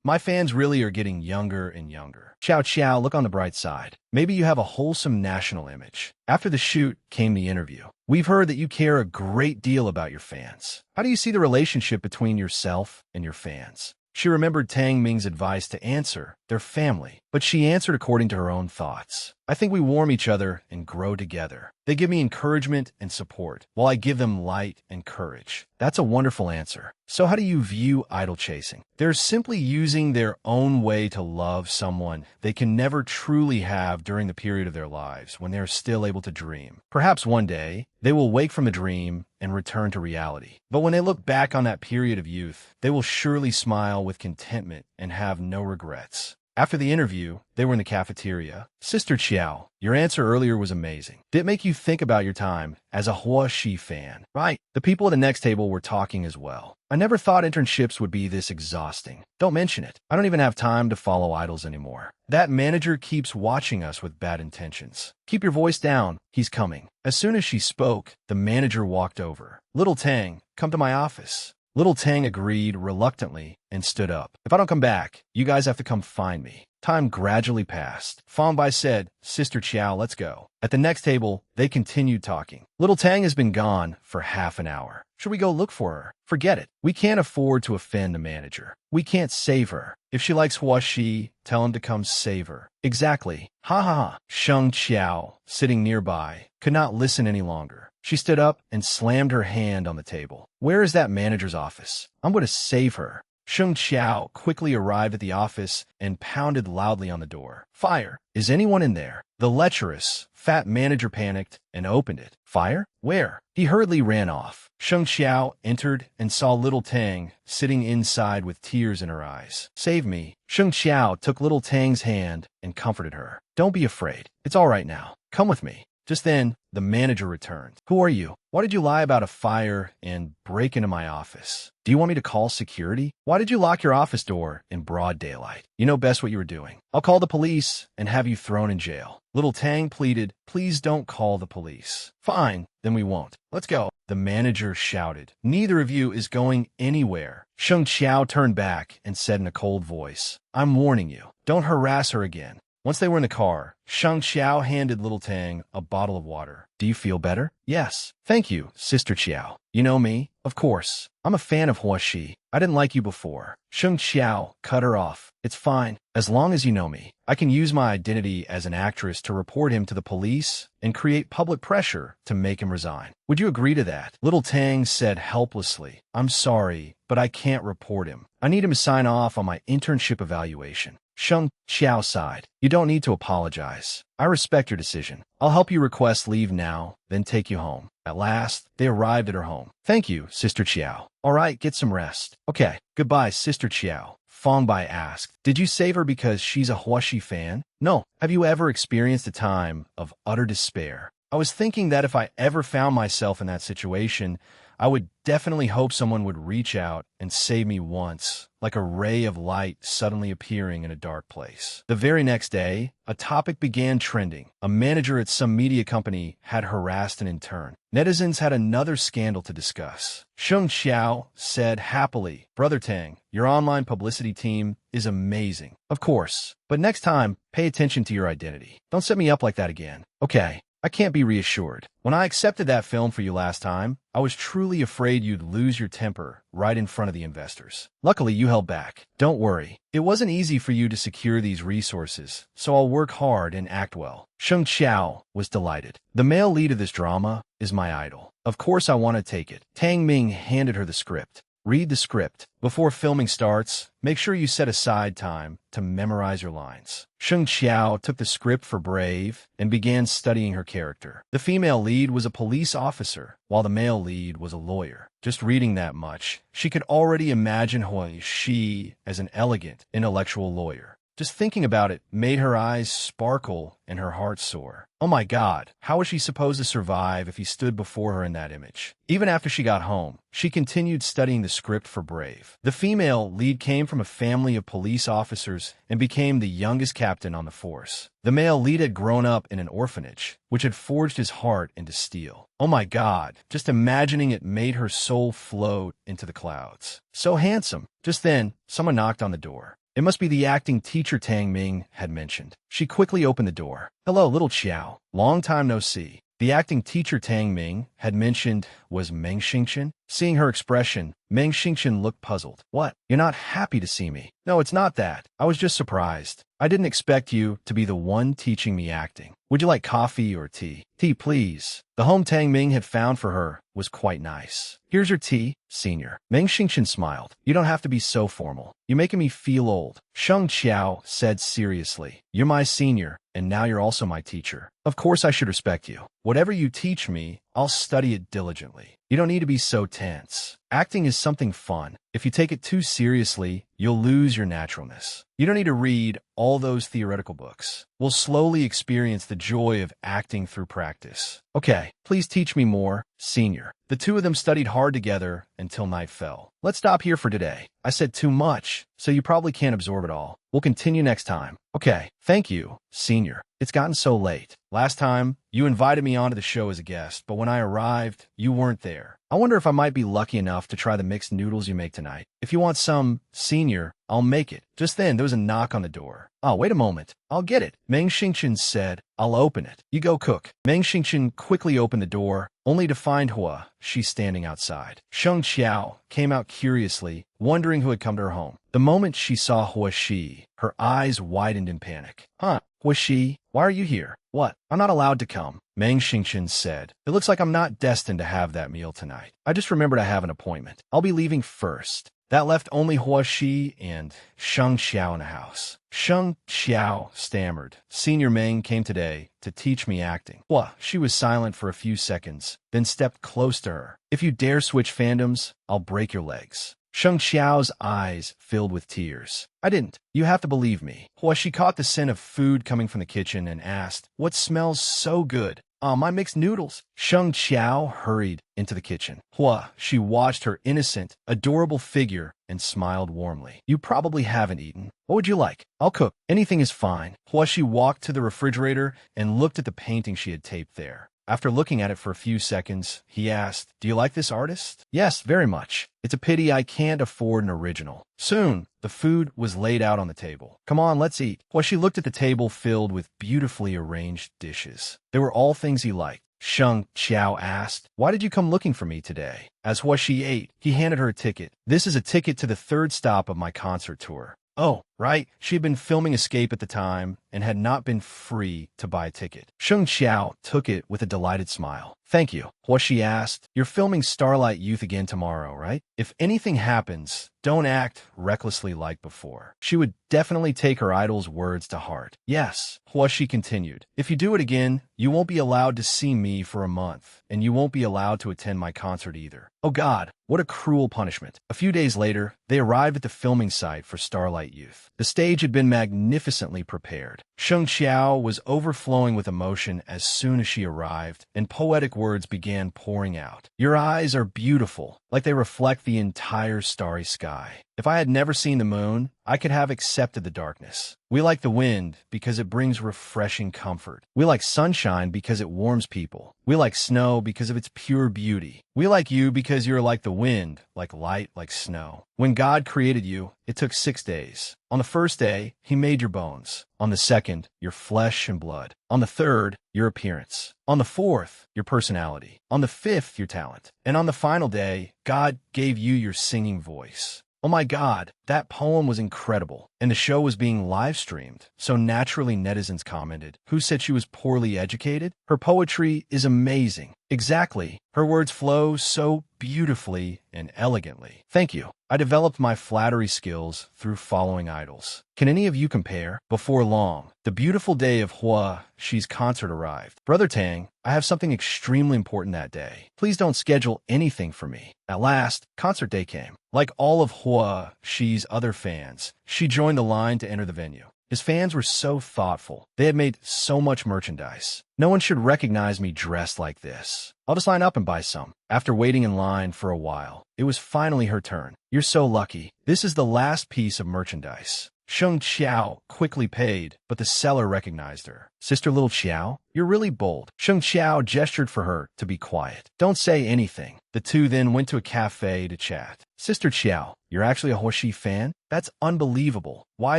My fans really are getting younger and younger. Chow Chow, look on the bright side. Maybe you have a wholesome national image. After the shoot came the interview. We've heard that you care a great deal about your fans. How do you see the relationship between yourself and your fans? She remembered Tang Ming's advice to answer, their family, but she answered according to her own thoughts. I think we warm each other and grow together. They give me encouragement and support, while I give them light and courage. That's a wonderful answer. So how do you view idol chasing? They're simply using their own way to love someone they can never truly have during the period of their lives when they're still able to dream. Perhaps one day, they will wake from a dream and return to reality. But when they look back on that period of youth, they will surely smile with contentment and have no regrets. After the interview, they were in the cafeteria. Sister Qiao, your answer earlier was amazing. Did it make you think about your time as a Hua Shi fan? Right. The people at the next table were talking as well. I never thought internships would be this exhausting. Don't mention it. I don't even have time to follow idols anymore. That manager keeps watching us with bad intentions. Keep your voice down. He's coming. As soon as she spoke, the manager walked over. Little Tang, come to my office. Little Tang agreed reluctantly and stood up. If I don't come back, you guys have to come find me. Time gradually passed. Fang Bai said, Sister Qiao, let's go. At the next table, they continued talking. Little Tang has been gone for half an hour. Should we go look for her? Forget it. We can't afford to offend the manager. We can't save her. If she likes Hua Shi, tell him to come save her. Exactly. Ha ha ha. Sheng Qiao, sitting nearby, could not listen any longer. She stood up and slammed her hand on the table. Where is that manager's office? I'm going to save her. Sheng Qiao quickly arrived at the office and pounded loudly on the door. Fire! Is anyone in there? The lecherous, fat manager panicked and opened it. Fire? Where? He hurriedly ran off. Sheng Qiao entered and saw Little Tang sitting inside with tears in her eyes. Save me. Sheng Qiao took Little Tang's hand and comforted her. Don't be afraid. It's all right now. Come with me. Just then, the manager returned. Who are you? Why did you lie about a fire and break into my office? Do you want me to call security? Why did you lock your office door in broad daylight? You know best what you were doing. I'll call the police and have you thrown in jail. Little Tang pleaded, please don't call the police. Fine, then we won't. Let's go. The manager shouted. Neither of you is going anywhere. Sheng Qiao turned back and said in a cold voice, I'm warning you. Don't harass her again. Once they were in the car, Sheng Qiao handed Little Tang a bottle of water. Do you feel better? Yes. Thank you, Sister Qiao. You know me? Of course. I'm a fan of Hua Shi. I didn't like you before. Sheng Qiao cut her off. It's fine. As long as you know me, I can use my identity as an actress to report him to the police and create public pressure to make him resign. Would you agree to that? Little Tang said helplessly, I'm sorry, but I can't report him. I need him to sign off on my internship evaluation. Sheng Qiao sighed. You don't need to apologize. I respect your decision. I'll help you request leave now, then take you home. At last, they arrived at her home. Thank you, Sister Qiao. All right, get some rest. Okay, goodbye, Sister Qiao. Fong Bai asked, did you save her because she's a Huaxi fan? No. Have you ever experienced a time of utter despair? I was thinking that if I ever found myself in that situation, I would definitely hope someone would reach out and save me once, like a ray of light suddenly appearing in a dark place. The very next day, a topic began trending. A manager at some media company had harassed an intern. Netizens had another scandal to discuss. Sheng Qiao said happily, Brother Tang, your online publicity team is amazing. Of course, but next time, pay attention to your identity. Don't set me up like that again. Okay. I can't be reassured. When I accepted that film for you last time, I was truly afraid you'd lose your temper right in front of the investors. Luckily, you held back. Don't worry. It wasn't easy for you to secure these resources, so I'll work hard and act well. Sheng Qiao was delighted. The male lead of this drama is my idol. Of course I want to take it. Tang Ming handed her the script. Read the script. Before filming starts, make sure you set aside time to memorize your lines. Sheng Qiao took the script for Brave and began studying her character. The female lead was a police officer, while the male lead was a lawyer. Just reading that much, she could already imagine Hua Shi as an elegant, intellectual lawyer. Just thinking about it made her eyes sparkle and her heart soar. Oh my God, how was she supposed to survive if he stood before her in that image? Even after she got home, she continued studying the script for Brave. The female lead came from a family of police officers and became the youngest captain on the force. The male lead had grown up in an orphanage, which had forged his heart into steel. Oh my God, just imagining it made her soul float into the clouds. So handsome. Just then, someone knocked on the door. It must be the acting teacher Tang Ming had mentioned. She quickly opened the door. Hello, Little Qiao. Long time no see. The acting teacher Tang Ming had mentioned was Meng Xingchen. Seeing her expression, Meng Xingchen looked puzzled. What? You're not happy to see me? No, it's not that. I was just surprised. I didn't expect you to be the one teaching me acting. Would you like coffee or tea? Tea, please. The home Tang Ming had found for her was quite nice. Here's your tea, senior. Meng Xingchen smiled. You don't have to be so formal. You're making me feel old. Sheng Qiao said seriously. You're my senior, and now you're also my teacher. Of course I should respect you. Whatever you teach me, I'll study it diligently. You don't need to be so tense. Acting is something fun. If you take it too seriously, you'll lose your naturalness. You don't need to read all those theoretical books. We'll slowly experience the joy of acting through practice. Okay, please teach me more, senior. The two of them studied hard together until night fell. Let's stop here for today. I said too much, so you probably can't absorb it all. We'll continue next time. Okay, thank you, senior. It's gotten so late. Last time, you invited me onto the show as a guest, but when I arrived, you weren't there. I wonder if I might be lucky enough to try the mixed noodles you make tonight. If you want some, senior, I'll make it. Just then, there was a knock on the door. Oh, wait a moment. I'll get it. Meng Xingchen said, I'll open it. You go cook. Meng Xingchen quickly opened the door, only to find Hua Shi standing outside. Sheng Qiao came out curiously, wondering who had come to her home. The moment she saw Hua Shi, her eyes widened in panic. Huh? Hua Shi, why are you here? What? I'm not allowed to come. Meng Xingchen said, it looks like I'm not destined to have that meal tonight. I just remembered I have an appointment. I'll be leaving first. That left only Hua Shi and Sheng Qiao in the house. Sheng Qiao stammered. Senior Meng came today to teach me acting. Hua Shi was silent for a few seconds, then stepped close to her. If you dare switch fandoms, I'll break your legs. Sheng Qiao's eyes filled with tears. I didn't. You have to believe me. Hua Shi caught the scent of food coming from the kitchen and asked, what smells so good? My mixed noodles. Sheng Qiao hurried into the kitchen. Hua, she watched her innocent, adorable figure and smiled warmly. You probably haven't eaten. What would you like? I'll cook. Anything is fine. Hua, she walked to the refrigerator and looked at the painting she had taped there. After looking at it for a few seconds, he asked, Do you like this artist? Yes, very much. It's a pity I can't afford an original. Soon, the food was laid out on the table. Come on, let's eat. While she looked at the table filled with beautifully arranged dishes. They were all things he liked. Sheng Qiao asked, Why did you come looking for me today? As Hua she ate, he handed her a ticket. This is a ticket to the third stop of my concert tour. Oh, right. She had been filming Escape at the time and had not been free to buy a ticket. Sheng Qiao took it with a delighted smile. Thank you. Hua she asked, You're filming Starlight Youth again tomorrow, right? If anything happens, don't act recklessly like before. She would definitely take her idol's words to heart. Yes, Hua she continued. If you do it again, you won't be allowed to see me for a month, and you won't be allowed to attend my concert either. Oh God, what a cruel punishment. A few days later, they arrived at the filming site for Starlight Youth. The stage had been magnificently prepared. Sheng Qiao was overflowing with emotion as soon as she arrived, and poetic words began pouring out. Your eyes are beautiful, like they reflect the entire starry sky. If I had never seen the moon, I could have accepted the darkness. We like the wind because it brings refreshing comfort. We like sunshine because it warms people. We like snow because of its pure beauty. We like you because you're like the wind, like light, like snow. When God created you, it took 6 days. On the first day, he made your bones. On the second, your flesh and blood. On the third, your appearance. On the fourth, your personality. On the fifth, your talent. And on the final day, God gave you your singing voice. Oh my God, that poem was incredible, and the show was being live-streamed, so naturally netizens commented. Who said she was poorly educated? Her poetry is amazing. Exactly. Her words flow so beautifully and elegantly. Thank you. I developed my flattery skills through following idols. Can any of you compare? Before long, the beautiful day of Hua Xi's concert arrived. Brother Tang, I have something extremely important that day. Please don't schedule anything for me. At last, concert day came. Like all of Hua Xi's other fans, she joined the line to enter the venue. His fans were so thoughtful. They had made so much merchandise. No one should recognize me dressed like this. I'll just line up and buy some. After waiting in line for a while, it was finally her turn. You're so lucky. This is the last piece of merchandise. Sheng Qiao quickly paid, but the seller recognized her. Sister Little Qiao, you're really bold. Sheng Qiao gestured for her to be quiet. Don't say anything. The two then went to a cafe to chat. Sister Qiao, you're actually a Hua Xi fan? That's unbelievable. Why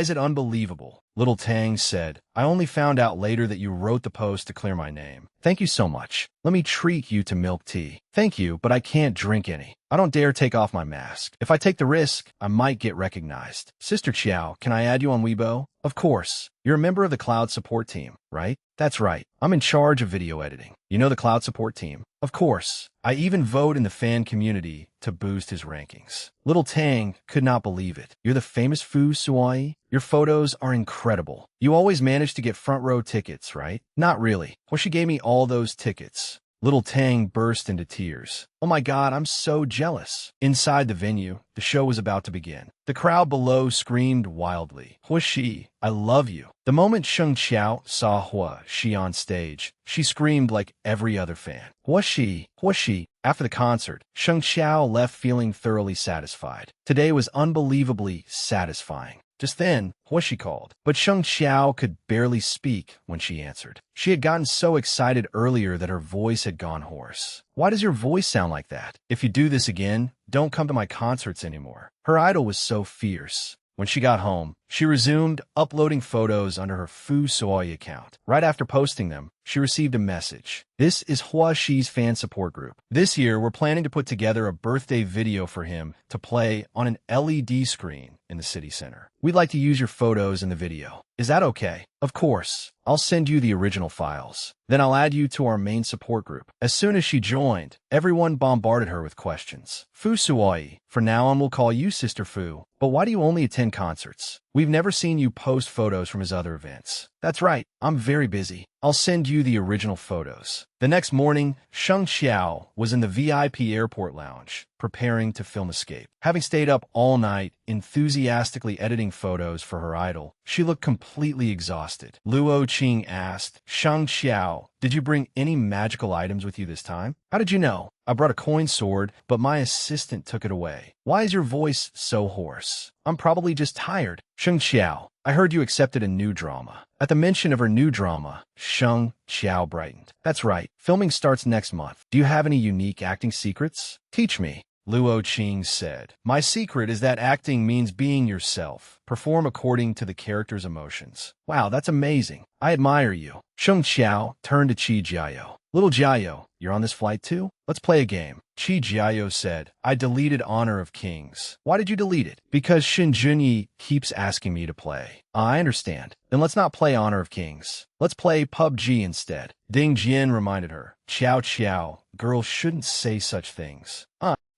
is it unbelievable? Little Tang said, I only found out later that you wrote the post to clear my name. Thank you so much. Let me treat you to milk tea. Thank you, but I can't drink any. I don't dare take off my mask. If I take the risk, I might get recognized. Sister Qiao, can I add you on Weibo? Of course. You're a member of the cloud support team, right? That's right. I'm in charge of video editing. You know the cloud support team? Of course. I even vote in the fan community to boost his rankings. Little Tang could not believe it. You're the famous Fu Suai? Your photos are incredible. You always manage to get front row tickets, right? Not really. Well, she gave me all those tickets. Little Tang burst into tears. Oh my God, I'm so jealous. Inside the venue, the show was about to begin. The crowd below screamed wildly. Hua Xi, I love you. The moment Sheng Qiao saw Hua Xi on stage, she screamed like every other fan. Hua Xi, Hua Xi. After the concert, Sheng Qiao left feeling thoroughly satisfied. Today was unbelievably satisfying. Just then, Hua Xi called, but Sheng Qiao could barely speak when she answered. She had gotten so excited earlier that her voice had gone hoarse. Why does your voice sound like that? If you do this again, don't come to my concerts anymore. Her idol was so fierce. When she got home, she resumed uploading photos under her Fu Soi account. Right after posting them, she received a message. This is Hua Xi's fan support group. This year, we're planning to put together a birthday video for him to play on an LED screen in the city center. We'd like to use your photos in the video. Is that okay? Of course. I'll send you the original files. Then I'll add you to our main support group. As soon as she joined, everyone bombarded her with questions. Fu Suoi, for now on we'll call you Sister Fu. But why do you only attend concerts? We've never seen you post photos from his other events. That's right, I'm very busy. I'll send you the original photos. The next morning, Sheng Xiao was in the VIP airport lounge, preparing to film Escape. Having stayed up all night, enthusiastically editing photos for her idol, she looked completely exhausted. Luo Qing asked, Sheng Xiao, did you bring any magical items with you this time? How did you know? I brought a coin sword, but my assistant took it away. Why is your voice so hoarse? I'm probably just tired. Sheng Xiao, I heard you accepted a new drama. At the mention of her new drama, Sheng Xiao brightened. That's right. Filming starts next month. Do you have any unique acting secrets? Teach me. Luo Qing said, my secret is that acting means being yourself. Perform according to the character's emotions. Wow, that's amazing. I admire you. Sheng Xiao turned to Qi Jiao. Little Jiao, you're on this flight too? Let's play a game. Qi Jiao said, I deleted Honor of Kings. Why did you delete it? Because Shin Junyi keeps asking me to play. I understand. Then let's not play Honor of Kings. Let's play PUBG instead. Ding Jian reminded her. Qiao Qiao, girls shouldn't say such things.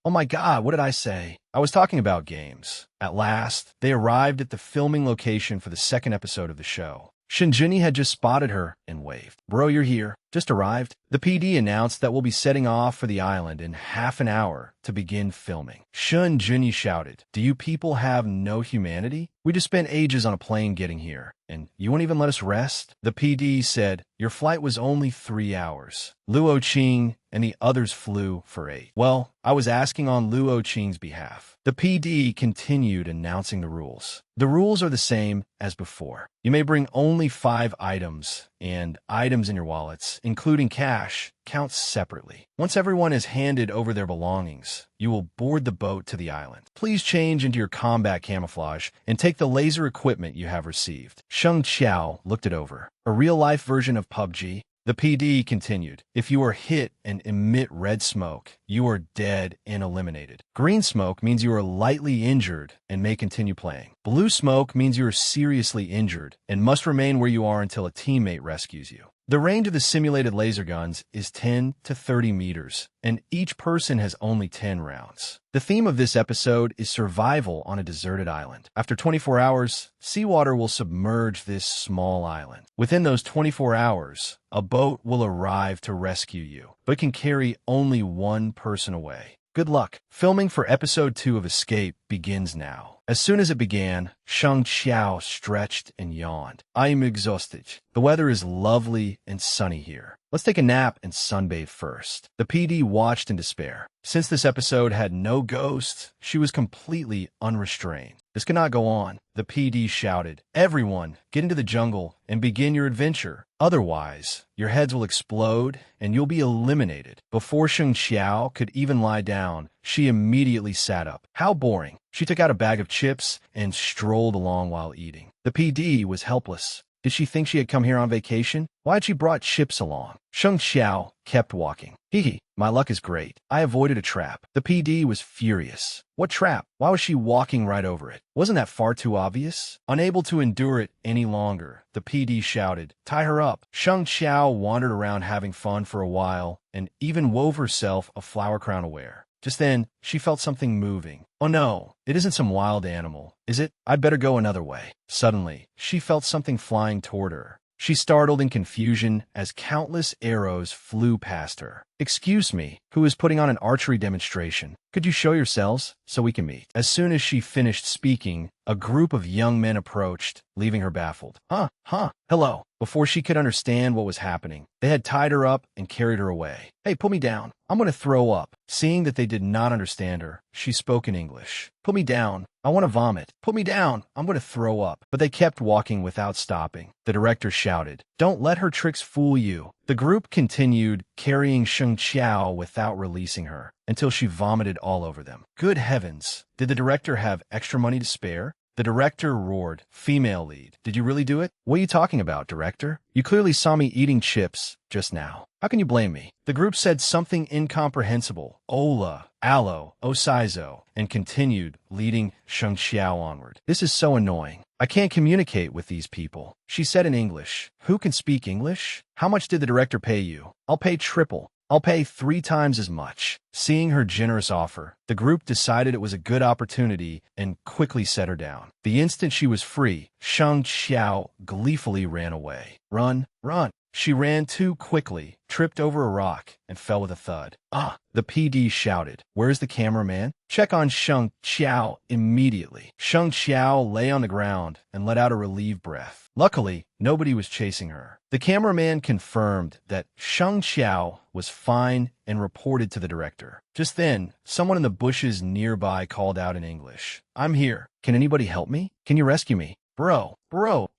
Oh my god, what did I say? I was talking about games. At last, they arrived at the filming location for the second episode of the show. Shinjuni had just spotted her and waved. Bro, you're here. Just arrived. The PD announced that we'll be setting off for the island in half an hour to begin filming. Shinjuni shouted, do you people have no humanity? We just spent ages on a plane getting here, and you won't even let us rest? The PD said, your flight was only 3 hours. Luo Qing and the others flew for 8. Well, I was asking on Luo Qing's behalf. The PD continued announcing the rules. The rules are the same as before. You may bring only 5 items, and items in your wallets, including cash, counts separately. Once everyone has handed over their belongings, you will board the boat to the island. Please change into your combat camouflage and take the laser equipment you have received. Sheng Qiao looked it over. A real-life version of PUBG? The PD continued, if you are hit and emit red smoke, you are dead and eliminated. Green smoke means you are lightly injured and may continue playing. Blue smoke means you are seriously injured and must remain where you are until a teammate rescues you. The range of the simulated laser guns is 10 to 30 meters, and each person has only 10 rounds. The theme of this episode is survival on a deserted island. After 24 hours, seawater will submerge this small island. Within those 24 hours, a boat will arrive to rescue you, but can carry only one person away. Good luck. Filming for episode 2 of Escape begins now. As soon as it began, Sheng Xiao stretched and yawned. I am exhausted. The weather is lovely and sunny here. Let's take a nap and sunbathe first. The PD watched in despair. Since this episode had no ghosts, she was completely unrestrained. This cannot go on. The PD shouted, everyone, get into the jungle and begin your adventure. Otherwise, your heads will explode and you'll be eliminated. Before Sheng Xiao could even lie down, she immediately sat up. How boring. She took out a bag of chips and strolled along while eating. The PD was helpless. Did she think she had come here on vacation? Why had she brought chips along? Sheng Xiao kept walking. Hee, my luck is great. I avoided a trap. The PD was furious. What trap? Why was she walking right over it? Wasn't that far too obvious? Unable to endure it any longer, the PD shouted, tie her up. Sheng Xiao wandered around having fun for a while and even wove herself a flower crown to wear. Just then, she felt something moving. Oh no, it isn't some wild animal, is it? I'd better go another way. Suddenly, she felt something flying toward her. She startled in confusion as countless arrows flew past her. Excuse me, who is putting on an archery demonstration? Could you show yourselves so we can meet? As soon as she finished speaking, a group of young men approached, leaving her baffled. Hello. Before she could understand what was happening, they had tied her up and carried her away. Hey, put me down. I'm going to throw up. Seeing that they did not understand her, she spoke in English. Put me down. I want to vomit. Put me down. I'm going to throw up. But they kept walking without stopping. The director shouted, don't let her tricks fool you. The group continued, carrying Sheng Qiao without releasing her, until she vomited all over them. Good heavens. Did the director have extra money to spare? The director roared, female lead. Did you really do it? What are you talking about, director? You clearly saw me eating chips just now. How can you blame me? The group said something incomprehensible. Ola, aloe, osaizo, and continued, leading Sheng Xiao onward. This is so annoying. I can't communicate with these people. She said in English. Who can speak English? How much did the director pay you? I'll pay triple. I'll pay 3 times as much. Seeing her generous offer, the group decided it was a good opportunity and quickly set her down. The instant she was free, Sheng Xiao gleefully ran away. Run, run! She ran too quickly, tripped over a rock, and fell with a thud. Ah! The PD shouted. Where's the cameraman? Check on Sheng Xiao immediately. Sheng Xiao lay on the ground and let out a relieved breath. Luckily, nobody was chasing her. The cameraman confirmed that Sheng Xiao was fine and reported to the director. Just then, someone in the bushes nearby called out in English. I'm here. Can anybody help me? Can you rescue me? Bro.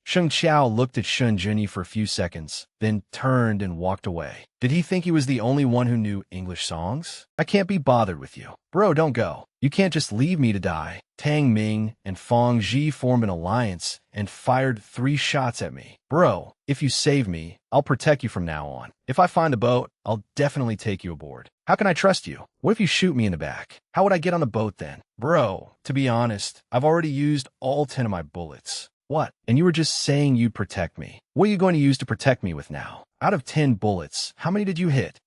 Sheng Xiao looked at Shun Junyi for a few seconds, then turned and walked away. Did he think he was the only one who knew English songs? I can't be bothered with you. Bro, don't go. You can't just leave me to die. Tang Ming and Fong Ji formed an alliance and fired 3 shots at me. Bro, if you save me, I'll protect you from now on. If I find a boat, I'll definitely take you aboard. How can I trust you? What if you shoot me in the back? How would I get on the boat then? Bro, to be honest, I've already used all 10 of my bullets. What? And you were just saying you'd protect me. What are you going to use to protect me with now? Out of 10 bullets, how many did you hit?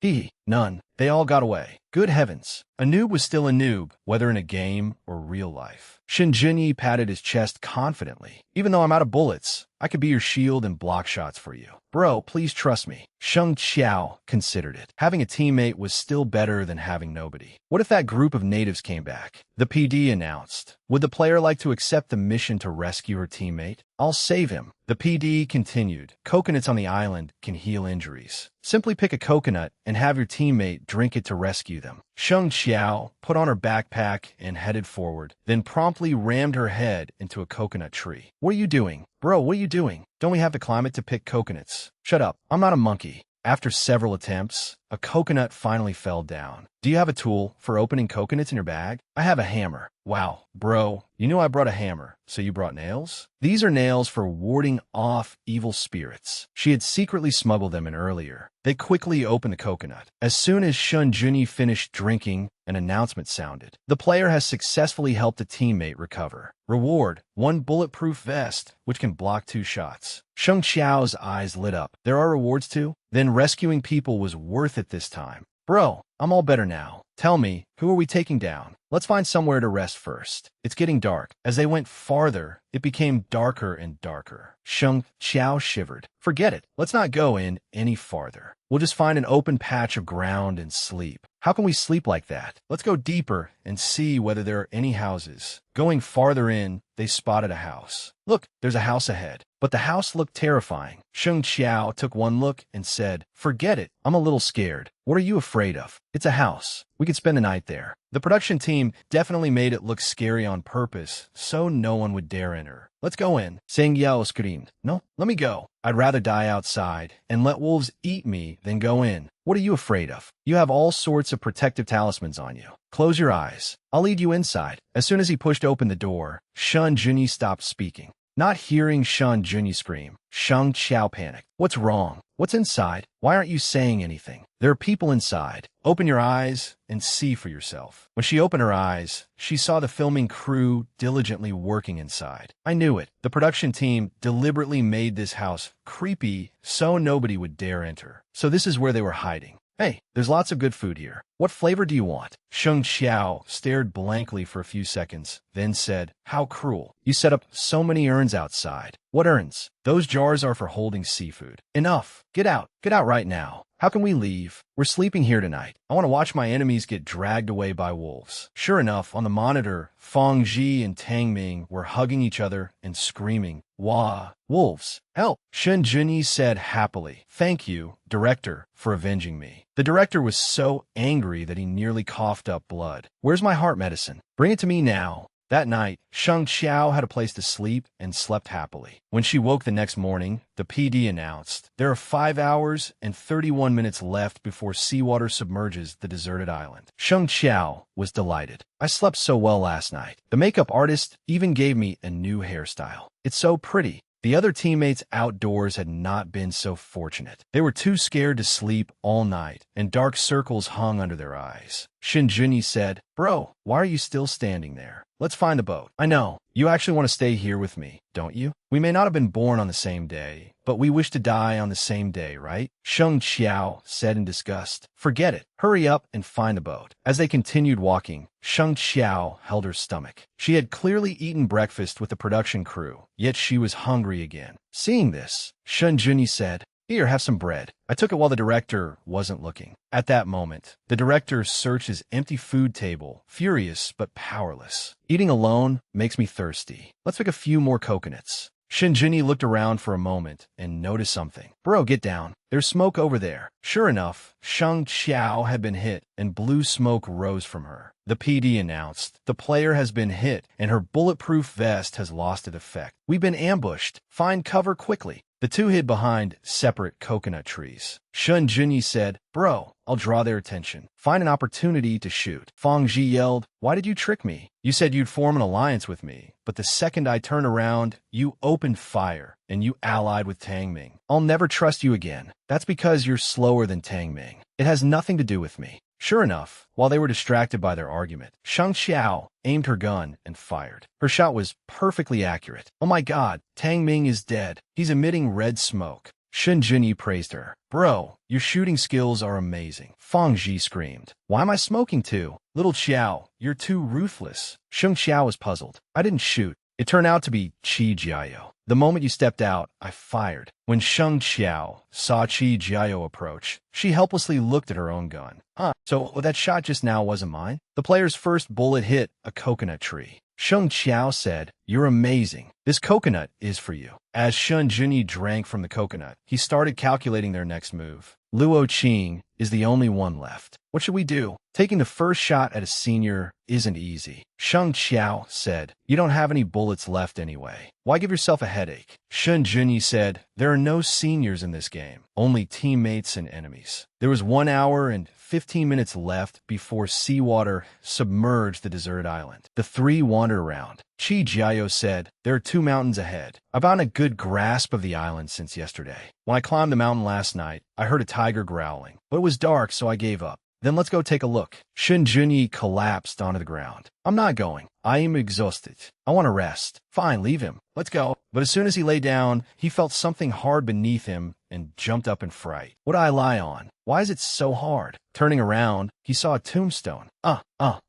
None. They all got away. Good heavens. A noob was still a noob, whether in a game or real life. Shin Junyi patted his chest confidently. Even though I'm out of bullets, I could be your shield and block shots for you. Bro, please trust me. Sheng Xiao considered it. Having a teammate was still better than having nobody. What if that group of natives came back? The PD announced. Would the player like to accept the mission to rescue her teammate? I'll save him. The PD continued. Coconuts on the island can heal injuries. Simply pick a coconut and have your teammate drink it to rescue them. Sheng Xiao put on her backpack and headed forward, then promptly rammed her head into a coconut tree. What are you doing? Bro, what are you doing? Don't we have the climate to pick coconuts? Shut up. I'm not a monkey. After several attempts, a coconut finally fell down. Do you have a tool for opening coconuts in your bag? I have a hammer. Wow, bro, you knew I brought a hammer, so you brought nails? These are nails for warding off evil spirits. She had secretly smuggled them in earlier. They quickly opened the coconut. As soon as Shun Junyi finished drinking, an announcement sounded. The player has successfully helped a teammate recover. Reward, 1 bulletproof vest, which can block 2 shots. Sheng Xiao's eyes lit up. There are rewards too? Then rescuing people was worth it this time. Bro, I'm all better now. Tell me, who are we taking down? Let's find somewhere to rest first. It's getting dark. As they went farther, it became darker and darker. Sheng Xiao shivered. Forget it. Let's not go in any farther. We'll just find an open patch of ground and sleep. How can we sleep like that? Let's go deeper and see whether there are any houses. Going farther in, they spotted a house. Look, there's a house ahead. But the house looked terrifying. Sheng Xiao took one look and said, forget it. I'm a little scared. What are you afraid of? It's a house. We could spend the night there. The production team definitely made it look scary on purpose, so no one would dare enter. Let's go in. Sang Yao screamed. No, let me go. I'd rather die outside and let wolves eat me than go in. What are you afraid of? You have all sorts of protective talismans on you. Close your eyes. I'll lead you inside. As soon as he pushed open the door, Shun Junyi stopped speaking. Not hearing Shun Junyi scream, Sheng Xiao panicked. What's wrong? What's inside? Why aren't you saying anything? There are people inside. Open your eyes and see for yourself. When she opened her eyes, she saw the filming crew diligently working inside. I knew it. The production team deliberately made this house creepy so nobody would dare enter. So this is where they were hiding. Hey, there's lots of good food here. What flavor do you want? Sheng Xiao stared blankly for a few seconds, then said, how cruel. You set up so many urns outside. What urns? Those jars are for holding seafood. Enough. Get out. Get out right now. How can we leave? We're sleeping here tonight. I want to watch my enemies get dragged away by wolves. Sure enough, on the monitor, Fong Ji and Tang Ming were hugging each other and screaming, wah, wolves, help. Shen Junyi said happily, thank you, director, for avenging me. The director was so angry that he nearly coughed up blood. Where's my heart medicine? Bring it to me now. That night, Sheng Xiao had a place to sleep and slept happily. When she woke the next morning, the PD announced, there are 5 hours and 31 minutes left before seawater submerges the deserted island. Sheng Xiao was delighted. I slept so well last night. The makeup artist even gave me a new hairstyle. It's so pretty. The other teammates outdoors had not been so fortunate. They were too scared to sleep all night, and dark circles hung under their eyes. Shin Junyi said, bro, why are you still standing there? Let's find the boat. I know. You actually want to stay here with me, don't you? We may not have been born on the same day, but we wish to die on the same day, right? Sheng Qiao said in disgust. Forget it. Hurry up and find the boat. As they continued walking, Sheng Qiao held her stomach. She had clearly eaten breakfast with the production crew, yet she was hungry again. Seeing this, Shen Junyi said, "Here, have some bread." I took it while the director wasn't looking. At that moment, the director searched his empty food table, furious but powerless. Eating alone makes me thirsty. Let's pick a few more coconuts. Shinjini looked around for a moment and noticed something. Bro, get down. There's smoke over there. Sure enough, Sheng Qiao had been hit, and blue smoke rose from her. The PD announced, "The player has been hit, and her bulletproof vest has lost its effect. We've been ambushed. Find cover quickly." The two hid behind separate coconut trees. Shun Junyi said, "Bro, I'll draw their attention. Find an opportunity to shoot." Fang Ji yelled, "Why did you trick me? You said you'd form an alliance with me, but the second I turned around, you opened fire, and you allied with Tang Ming. I'll never trust you again. That's because you're slower than Tang Ming. It has nothing to do with me." Sure enough, while they were distracted by their argument, Shang Xiao aimed her gun and fired. Her shot was perfectly accurate. "Oh my god, Tang Ming is dead. He's emitting red smoke." Shen Junyi praised her. "Bro, your shooting skills are amazing." Fang Ji screamed. "Why am I smoking too?" "Little Xiao, you're too ruthless." Sheng Xiao was puzzled. "I didn't shoot. It turned out to be Qi Jiao. The moment you stepped out, I fired." When Sheng Xiao saw Qi Jiao approach, she helplessly looked at her own gun. So that shot just now wasn't mine?" The player's first bullet hit a coconut tree. Sheng Qiao said, "You're amazing. This coconut is for you." As Shun Junyi drank from the coconut, he started calculating their next move. Luo Qing is the only one left. What should we do? Taking the first shot at a senior isn't easy. Sheng Qiao said, "You don't have any bullets left anyway. Why give yourself a headache?" Shun Junyi said, "There are no seniors in this game, only teammates and enemies." There was 1 hour and 15 minutes left before seawater submerged the deserted island. The three wandered around. Qi Jiao said, "There are 2 mountains ahead. I've gotten a good grasp of the island since yesterday. When I climbed the mountain last night, I heard a tiger growling, but it was dark, so I gave up. Then let's go take a look." Shin Junyi collapsed onto the ground. "I'm not going. I am exhausted. I want to rest." "Fine, leave him. Let's go." But as soon as he lay down, he felt something hard beneath him and jumped up in fright. "What do I lie on? Why is it so hard?" Turning around, he saw a tombstone.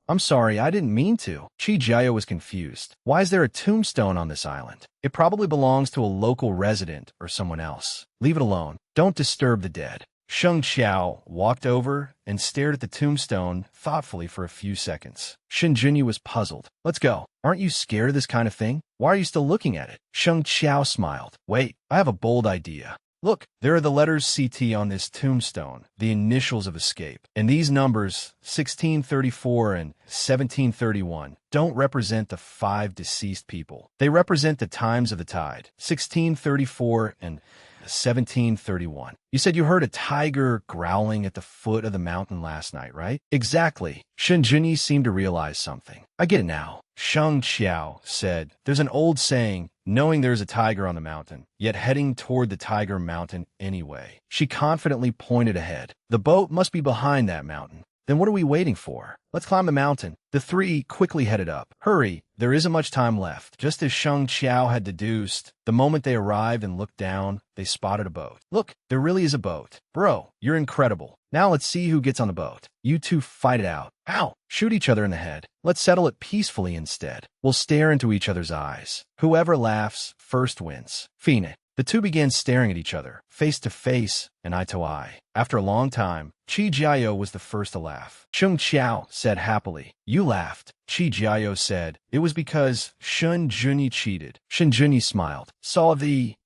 I'm sorry, I didn't mean to." Qi Jiao was confused. "Why is there a tombstone on this island? It probably belongs to a local resident or someone else. Leave it alone. Don't disturb the dead." Sheng Xiao walked over and stared at the tombstone thoughtfully for a few seconds. Shin Junyi was puzzled. "Let's go. Aren't you scared of this kind of thing? Why are you still looking at it?" Sheng Xiao smiled. "Wait, I have a bold idea. Look, there are the letters CT on this tombstone, the initials of escape. And these numbers, 1634 and 1731, don't represent the 5 deceased people. They represent the times of the tide, 1634 and 1731. You said you heard a tiger growling at the foot of the mountain last night, right?" "Exactly." Shin Junyi seemed to realize something. "I get it now." Sheng Xiao said, "There's an old saying, knowing there's a tiger on the mountain, yet heading toward the tiger mountain anyway." She confidently pointed ahead. "The boat must be behind that mountain. Then what are we waiting for? Let's climb the mountain." The three quickly headed up. "Hurry, there isn't much time left." Just as Sheng Qiao had deduced, the moment they arrived and looked down, they spotted a boat. "Look, there really is a boat. Bro, you're incredible. Now let's see who gets on the boat. You two fight it out." "Ow!" "Shoot each other in the head. Let's settle it peacefully instead. We'll stare into each other's eyes. Whoever laughs first wins." Phoenix. The two began staring at each other, face to face and eye to eye. After a long time, Qi Jiao was the first to laugh. Sheng Qiao said happily, "You laughed." Qi Jiao said, "It was because Shun Junyi cheated." Shin Junyi smiled.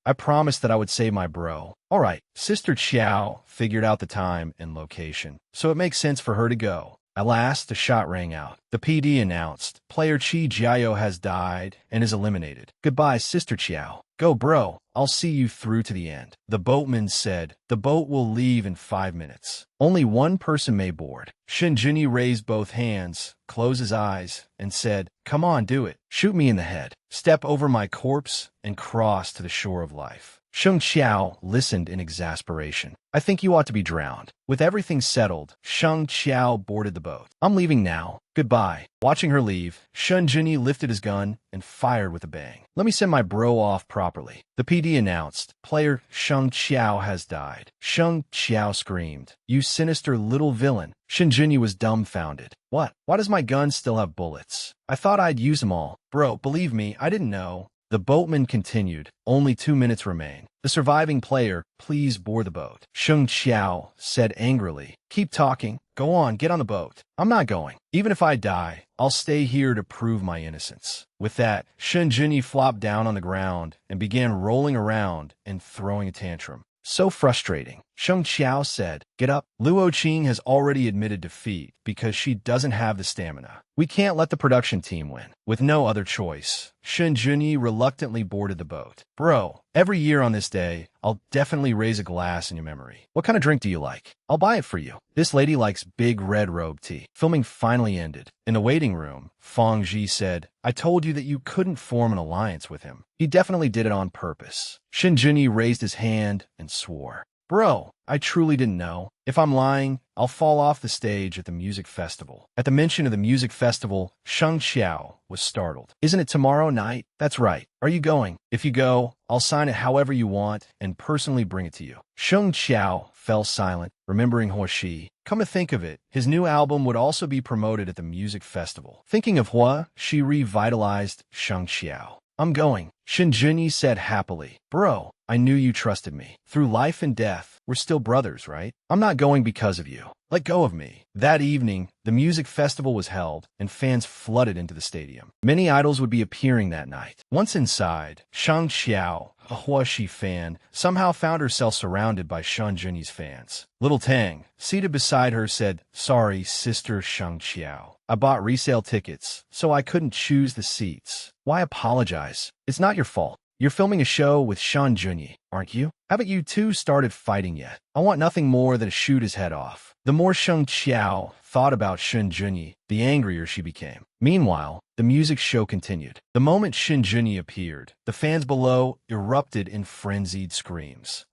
I promised that I would save my bro." "All right." Sister Qiao figured out the time and location, so it makes sense for her to go. At last, the shot rang out. The PD announced, "Player Qi Jiao has died and is eliminated. Goodbye, Sister Qiao. Go, bro. I'll see you through to the end." The boatman said, "The boat will leave in 5 minutes. Only one person may board." Shin Junyi raised both hands, closed his eyes, and said, "Come on, do it. Shoot me in the head. Step over my corpse and cross to the shore of life." Sheng Qiao listened in exasperation. "I think you ought to be drowned." With everything settled, Sheng Qiao boarded the boat. "I'm leaving now. Goodbye. Watching her leave, Shun Junyi lifted his gun and fired with a bang. Let me send my bro off properly. The PD announced, player Sheng Qiao has died. Sheng Qiao screamed, you sinister little villain. Shun Junyi was dumbfounded. What? Why does my gun still have bullets? I thought I'd use them all. Bro, believe me, I didn't know. The boatman continued, only 2 minutes remain. The surviving player, please board the boat. Sheng Qiao said angrily, keep talking. Go on, get on the boat. I'm not going. Even if I die, I'll stay here to prove my innocence. With that, Shun Junyi flopped down on the ground and began rolling around and throwing a tantrum. So frustrating. Sheng Qiao said, get up. Luo Qing has already admitted defeat because she doesn't have the stamina. We can't let the production team win. With no other choice, Shun Junyi reluctantly boarded the boat. Bro, every year on this day, I'll definitely raise a glass in your memory. What kind of drink do you like? I'll buy it for you. This lady likes big red robe tea. Filming finally ended. In the waiting room, Feng Ji said, I told you that you couldn't form an alliance with him. He definitely did it on purpose. Shun Junyi raised his hand and swore. Bro, I truly didn't know. If I'm lying, I'll fall off the stage at the music festival. At the mention of the music festival, Sheng Qiao was startled. Isn't it tomorrow night? That's right. Are you going? If you go, I'll sign it however you want and personally bring it to you. Sheng Qiao fell silent, remembering Huoshi. Come to think of it, his new album would also be promoted at the music festival. Thinking of Hua, she revitalized Sheng Qiao. I'm going, Shun Junyi said happily. Bro, I knew you trusted me. Through life and death, we're still brothers, right? I'm not going because of you. Let go of me. That evening, the music festival was held, and fans flooded into the stadium. Many idols would be appearing that night. Once inside, Shang Xiao, a Huaxi fan, somehow found herself surrounded by Shun Junyi's fans. Little Tang, seated beside her, said, Sorry, sister Shang Xiao. I bought resale tickets, so I couldn't choose the seats. Why apologize? It's not your fault. You're filming a show with Shun Junyi, aren't you? Haven't you two started fighting yet? I want nothing more than to shoot his head off. The more Sheng Qiao thought about Shun Junyi, the angrier she became. Meanwhile, the music show continued. The moment Shun Junyi appeared, the fans below erupted in frenzied screams.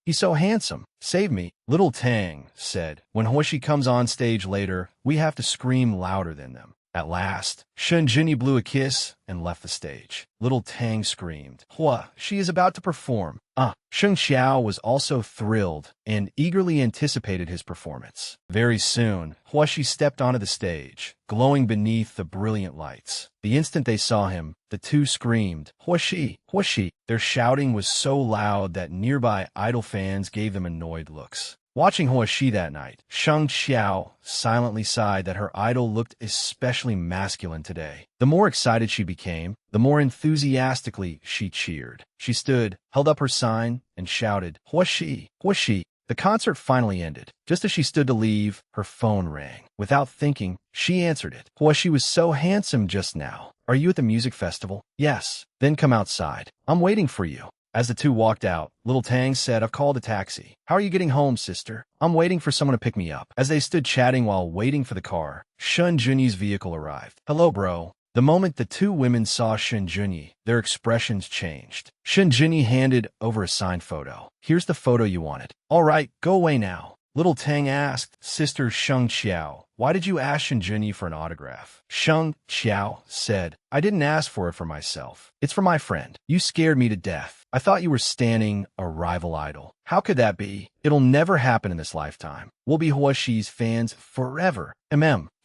He's so handsome. Save me. Little Tang said, when Huoshi comes on stage later, we have to scream louder than them. At last, Shun Junyi blew a kiss and left the stage. Little Tang screamed, Hua, she is about to perform. Sheng Xiao was also thrilled and eagerly anticipated his performance. Very soon, Huoshi stepped onto the stage, glowing beneath the brilliant lights. The instant they saw him, the two screamed, Huoshi, Huoshi. Their shouting was so loud that nearby idol fans gave them annoyed looks. Watching Huoshi that night, Sheng Xiao silently sighed that her idol looked especially masculine today. The more excited she became, the more enthusiastically she cheered. She stood, held up her sign, and shouted, Huoshi, Huoshi. The concert finally ended. Just as she stood to leave, her phone rang. Without thinking, she answered it. Huoshi was so handsome just now. Are you at the music festival? Yes. Then come outside. I'm waiting for you. As the two walked out, Little Tang said, I've called a taxi. How are you getting home, sister? I'm waiting for someone to pick me up. As they stood chatting while waiting for the car, Shun Junyi's vehicle arrived. Hello, bro. The moment the two women saw Shun Junyi, their expressions changed. Shun Junyi handed over a signed photo. Here's the photo you wanted. All right, go away now. Little Tang asked, Sister Sheng Qiao, why did you ask Shun Junyi for an autograph? Sheng Qiao said, I didn't ask for it for myself. It's for my friend. You scared me to death. I thought you were standing a rival idol. How could that be? It'll never happen in this lifetime. We'll be Huoshi's fans forever.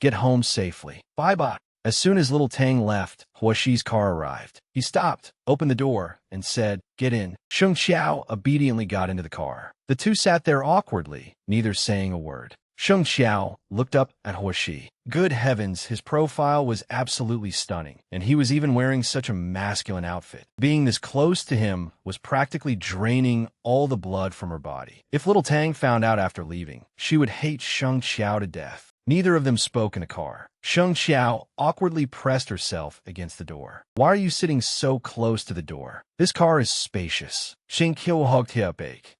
Get home safely. Bye-bye. As soon as Little Tang left, Huoshi's car arrived. He stopped, opened the door, and said, Get in. Sheng Xiao obediently got into the car. The two sat there awkwardly, neither saying a word. Sheng Xiao looked up at Huoshi. Good heavens, his profile was absolutely stunning, and he was even wearing such a masculine outfit. Being this close to him was practically draining all the blood from her body. If Little Tang found out after leaving, she would hate Sheng Xiao to death. Neither of them spoke in the car. Sheng Xiao awkwardly pressed herself against the door. Why are you sitting so close to the door? This car is spacious.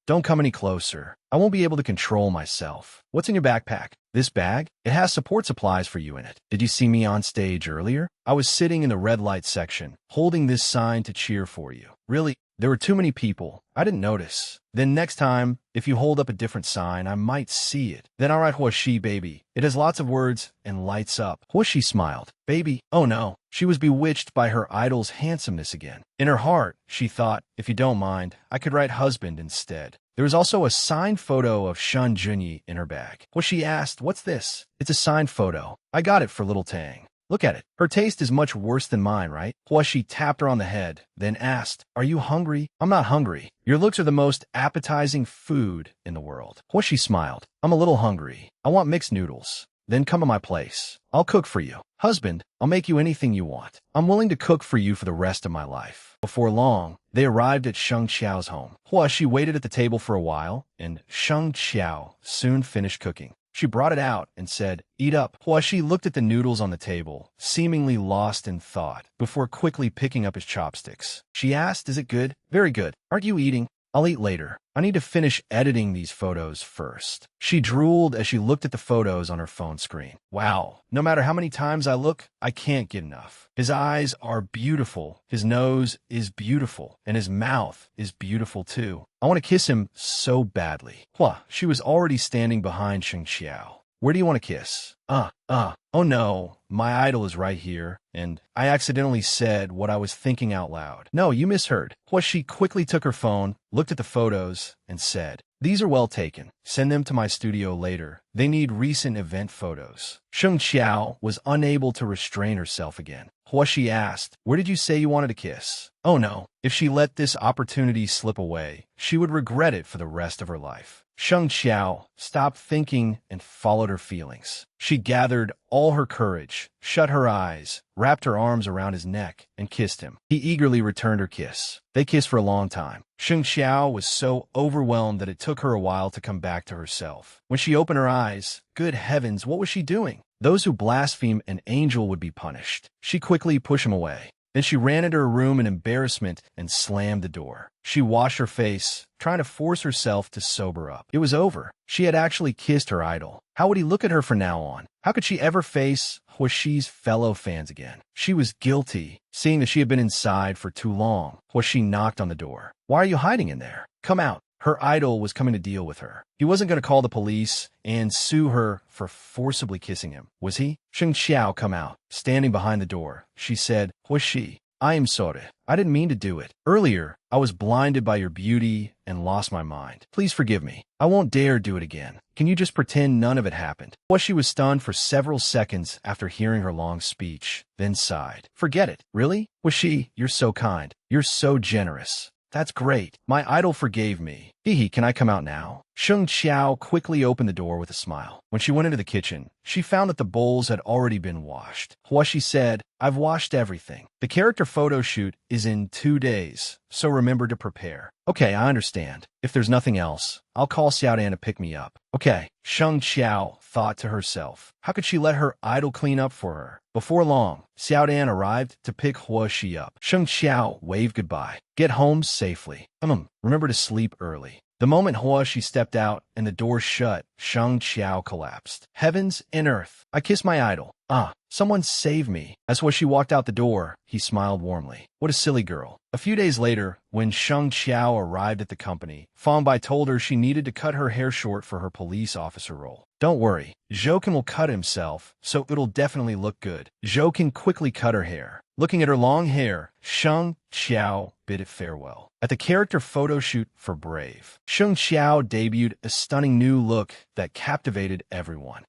Don't come any closer. I won't be able to control myself. What's in your backpack? This bag? It has support supplies for you in it. Did you see me on stage earlier? I was sitting in the red light section, holding this sign to cheer for you. Really? There were too many people. I didn't notice. Then next time, if you hold up a different sign, I might see it. Then alright, Huashi, baby. It has lots of words and lights up. Huashi smiled. Baby? Oh no. She was bewitched by her idol's handsomeness again. In her heart, she thought, if you don't mind, I could write husband instead. There was also a signed photo of Shun Junyi in her bag. Huashi asked, what's this? It's a signed photo. I got it for little Tang. Look at it. Her taste is much worse than mine, right? Huashi tapped her on the head, then asked, are you hungry? I'm not hungry. Your looks are the most appetizing food in the world. Huashi smiled. I'm a little hungry. I want mixed noodles. Then come to my place. I'll cook for you. Husband, I'll make you anything you want. I'm willing to cook for you for the rest of my life. Before long, they arrived at Sheng Qiao's home. Huashi waited at the table for a while, and Sheng Qiao soon finished cooking. She brought it out and said, eat up. Huashi looked at the noodles on the table, seemingly lost in thought, before quickly picking up his chopsticks. She asked, is it good? Very good. Aren't you eating? I'll eat later. I need to finish editing these photos first. She drooled as she looked at the photos on her phone screen. Wow, no matter how many times I look, I can't get enough. His eyes are beautiful, his nose is beautiful, and his mouth is beautiful too. I want to kiss him so badly. She was already standing behind Sheng Qiao. Where do you want to kiss? Oh no, my idol is right here, and I accidentally said what I was thinking out loud. No, you misheard. She quickly took her phone, looked at the photos, and said, these are well taken. Send them to my studio later. They need recent event photos. Sheng Qiao was unable to restrain herself again. Huashi asked, where did you say you wanted to kiss? Oh no, if she let this opportunity slip away, she would regret it for the rest of her life. Sheng Qiao stopped thinking and followed her feelings. She gathered all her courage, shut her eyes, wrapped her arms around his neck, and kissed him. He eagerly returned her kiss. They kissed for a long time. Sheng Qiao was so overwhelmed that it took her a while to come back to herself. When she opened her eyes, good heavens, what was she doing? Those who blaspheme an angel would be punished. She quickly pushed him away. Then she ran into her room in embarrassment and slammed the door. She washed her face, trying to force herself to sober up. It was over. She had actually kissed her idol. How would he look at her from now on? How could she ever face Huashi's fellow fans again? She was guilty, seeing that she had been inside for too long. Huashi knocked on the door. Why are you hiding in there? Come out. Her idol was coming to deal with her. He wasn't going to call the police and sue her for forcibly kissing him, was he? Sheng Qiao come out, standing behind the door. She said, Huashi, I am sorry. I didn't mean to do it. Earlier, I was blinded by your beauty and lost my mind. Please forgive me. I won't dare do it again. Can you just pretend none of it happened? Huashi was stunned for several seconds after hearing her long speech, then sighed. Forget it. Really? Huashi, you're so kind. You're so generous. That's great. My idol forgave me. Hee, can I come out now? Sheng Qiao quickly opened the door with a smile. When she went into the kitchen, she found that the bowls had already been washed. Huashi said, I've washed everything. The character photo shoot is in 2 days, so remember to prepare. Okay, I understand. If there's nothing else, I'll call Xiaodan to pick me up. Okay, Sheng Qiao thought to herself. How could she let her idol clean up for her? Before long, Xiaodan arrived to pick Huashi up. Sheng Qiao waved goodbye. Get home safely. Remember to sleep early. The moment Huashi stepped out and the door shut, Sheng Qiao collapsed. Heavens and earth, I kissed my idol. Someone save me. As Huashi walked out the door, he smiled warmly. What a silly girl. A few days later, when Sheng Qiao arrived at the company, Fang Bai told her she needed to cut her hair short for her police officer role. Don't worry, Zhouken will cut himself, so it'll definitely look good. Zhouken quickly cut her hair. Looking at her long hair, Sheng Qiao bid it farewell. At the character photo shoot for Brave, Sheng Qiao debuted a stunning new look that captivated everyone.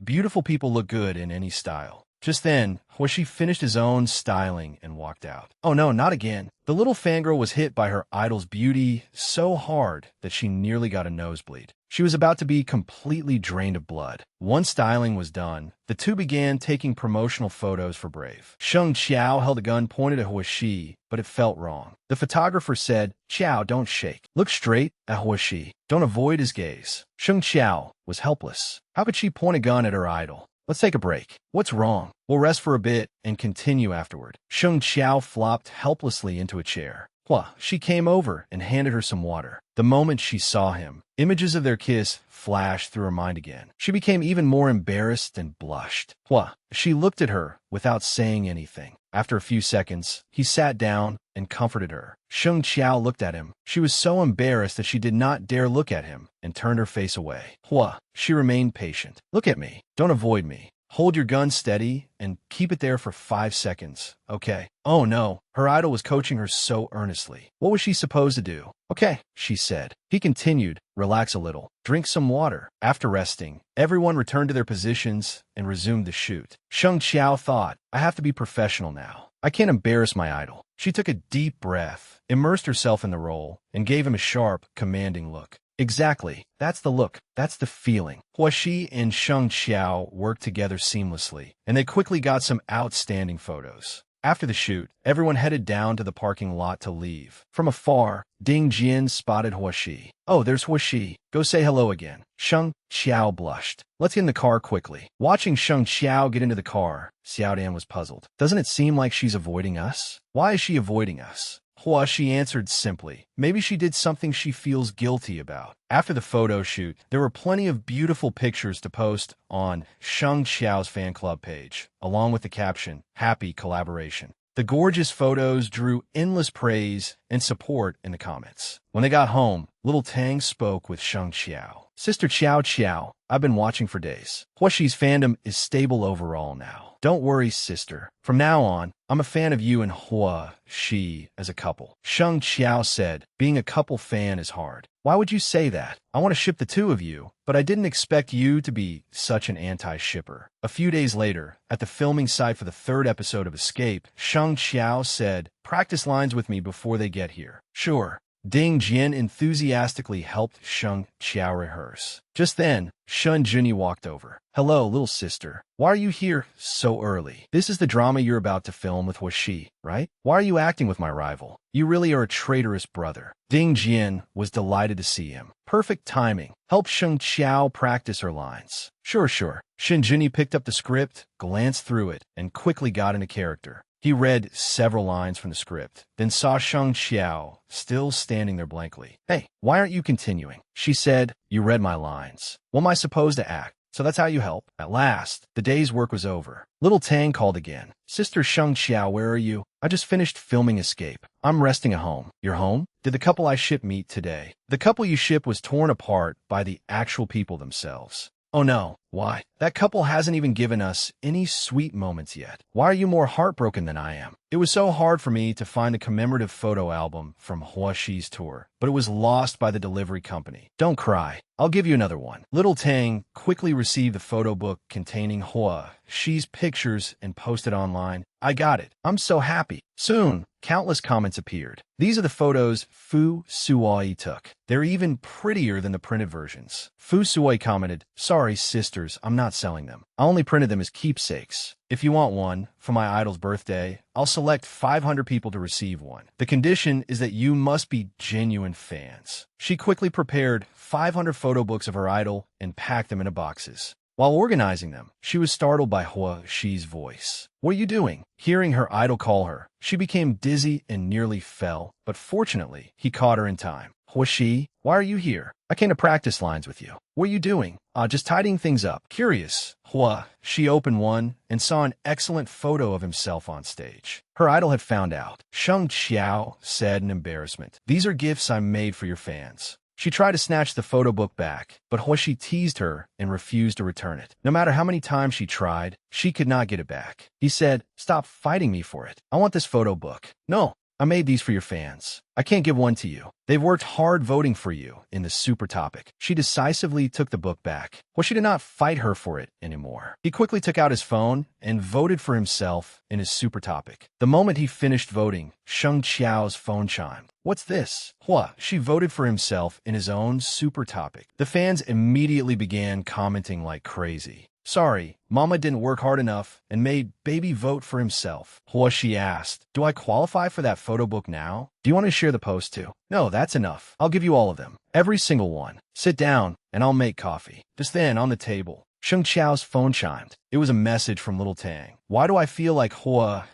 Beautiful people look good in any style. Just then, Huashi finished his own styling and walked out. Oh no, not again. The little fangirl was hit by her idol's beauty so hard that she nearly got a nosebleed. She was about to be completely drained of blood. Once styling was done, the two began taking promotional photos for Brave. Sheng Qiao held a gun pointed at Huashi, but it felt wrong. The photographer said, Qiao, don't shake. Look straight at Huashi. Don't avoid his gaze. Sheng Qiao was helpless. How could she point a gun at her idol? Let's take a break. What's wrong? We'll rest for a bit and continue afterward. Sheng Qiao flopped helplessly into a chair. Hua, she came over and handed her some water. The moment she saw him, images of their kiss flashed through her mind again. She became even more embarrassed and blushed. Hua, she looked at her without saying anything. After a few seconds, he sat down and comforted her. Sheng Qiao looked at him. She was so embarrassed that she did not dare look at him and turned her face away. Hua, she remained patient. Look at me. Don't avoid me. Hold your gun steady and keep it there for 5 seconds, okay? Oh no, her idol was coaching her so earnestly. What was she supposed to do? Okay, she said. He continued, relax a little, drink some water. After resting, everyone returned to their positions and resumed the shoot. Sheng Qiao thought, I have to be professional now. I can't embarrass my idol. She took a deep breath, immersed herself in the role, and gave him a sharp, commanding look. Exactly. That's the look. That's the feeling. Hua Shi and Sheng Qiao worked together seamlessly, and they quickly got some outstanding photos. After the shoot, everyone headed down to the parking lot to leave. From afar, Ding Jian spotted Hua Shi. Oh, there's Hua Shi. Go say hello again. Sheng Qiao blushed. Let's get in the car quickly. Watching Sheng Qiao get into the car, Xiaodian was puzzled. Doesn't it seem like she's avoiding us? Why is she avoiding us? Hua Shi answered simply, maybe she did something she feels guilty about. After the photo shoot, there were plenty of beautiful pictures to post on Sheng Qiao's fan club page, along with the caption, Happy Collaboration. The gorgeous photos drew endless praise and support in the comments. When they got home, little Tang spoke with Sheng Qiao. Sister Qiao, I've been watching for days. Hua Shi's fandom is stable overall now. Don't worry, sister. From now on, I'm a fan of you and Hua Shi as a couple. Sheng Qiao said, being a couple fan is hard. Why would you say that? I want to ship the two of you, but I didn't expect you to be such an anti-shipper. A few days later, at the filming site for the 3rd episode of Escape, Sheng Qiao said, practice lines with me before they get here. Sure. Ding Jian enthusiastically helped Sheng Qiao rehearse. Just then, Shun Junyi walked over. Hello, little sister. Why are you here so early? This is the drama you're about to film with Hua Shi, right? Why are you acting with my rival? You really are a traitorous brother. Ding Jian was delighted to see him. Perfect timing. Help Sheng Qiao practice her lines. Sure. Shin Junyi picked up the script, glanced through it, and quickly got into character. He read several lines from the script, then saw Sheng Qiao still standing there blankly. Hey, why aren't you continuing? She said, you read my lines. What am I supposed to act? So that's how you help? At last, the day's work was over. Little Tang called again. Sister Sheng Qiao, where are you? I just finished filming Escape. I'm resting at home. You're home? Did the couple I ship meet today? The couple you ship was torn apart by the actual people themselves. Oh no. Why? That couple hasn't even given us any sweet moments yet. Why are you more heartbroken than I am? It was so hard for me to find a commemorative photo album from Hua Shi's tour, but it was lost by the delivery company. Don't cry. I'll give you another one. Little Tang quickly received the photo book containing Hua Shi's pictures and posted online. I got it. I'm so happy. Soon, countless comments appeared. These are the photos Fu Suoi took. They're even prettier than the printed versions. Fu Suoi commented, sorry, sisters, I'm not selling them. I only printed them as keepsakes. If you want one, for my idol's birthday, I'll select 500 people to receive one. The condition is that you must be genuine fans. She quickly prepared 500 photo books of her idol and packed them into boxes. While organizing them, she was startled by Hua Shi's voice. What are you doing? Hearing her idol call her, she became dizzy and nearly fell, but fortunately, he caught her in time. Hua Shi, why are you here? I came to practice lines with you. What are you doing? Just tidying things up. Curious. Hua Shi opened one and saw an excellent photo of himself on stage. Her idol had found out. Sheng Qiao said in embarrassment, these are gifts I made for your fans. She tried to snatch the photo book back, but Hua Shi teased her and refused to return it. No matter how many times she tried, she could not get it back. He said, stop fighting me for it. I want this photo book. No, I made these for your fans. I can't give one to you. They've worked hard voting for you in the super topic. She decisively took the book back. Well, she did not fight her for it anymore. He quickly took out his phone and voted for himself in his super topic. The moment he finished voting, Sheng Qiao's phone chimed. What's this? Hua, she voted for himself in his own super topic. The fans immediately began commenting like crazy. Sorry, Mama didn't work hard enough and made baby vote for himself. Hua Shi asked, do I qualify for that photo book now? Do you want to share the post too? No, that's enough. I'll give you all of them. Every single one. Sit down and I'll make coffee. Just then, on the table, Sheng Qiao's phone chimed. It was a message from Little Tang. Why do I feel like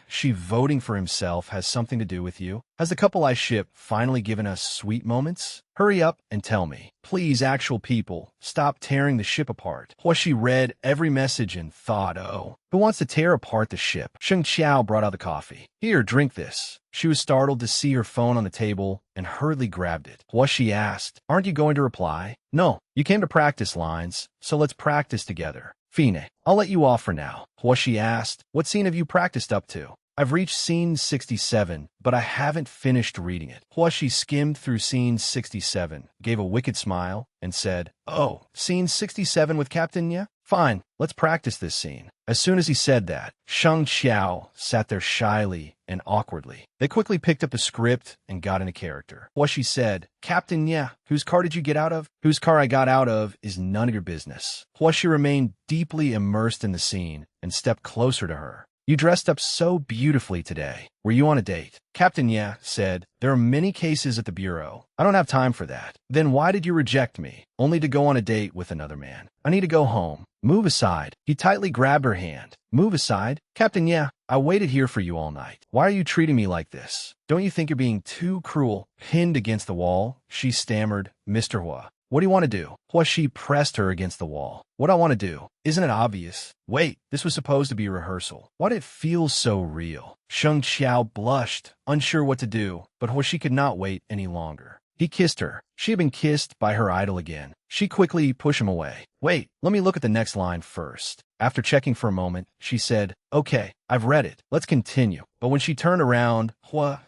she voting for himself has something to do with you? Has the couple I ship finally given us sweet moments? Hurry up and tell me. Please, actual people, stop tearing the ship apart. She read every message and thought, oh, who wants to tear apart the ship? Sheng Qiao brought out the coffee. Here, drink this. She was startled to see her phone on the table and hurriedly grabbed it. She asked, aren't you going to reply? No, you came to practice lines, so let's practice together. Fine, I'll let you off for now. She asked, what scene have you practiced up to? I've reached scene 67, but I haven't finished reading it. She skimmed through scene 67, gave a wicked smile, and said, oh, scene 67 with Captain Ye? Fine, let's practice this scene. As soon as he said that, Sheng Qiao sat there shyly and awkwardly. They quickly picked up the script and got into character. She said, Captain Ye, whose car did you get out of? Whose car I got out of is none of your business. She remained deeply immersed in the scene and stepped closer to her. You dressed up so beautifully today. Were you on a date? Captain Ye said, there are many cases at the bureau. I don't have time for that. Then why did you reject me, only to go on a date with another man? I need to go home. Move aside. He tightly grabbed her hand. Move aside? Captain Ye, I waited here for you all night. Why are you treating me like this? Don't you think you're being too cruel? Pinned against the wall, she stammered, Mr. Hua. What do you want to do? She pressed her against the wall. What I want to do? Isn't it obvious? Wait, this was supposed to be a rehearsal. Why did it feel so real? Sheng Qiao blushed, unsure what to do, but she could not wait any longer. He kissed her. She had been kissed by her idol again. She quickly pushed him away. Wait, let me look at the next line first. After checking for a moment, she said, okay, I've read it. Let's continue. But when she turned around,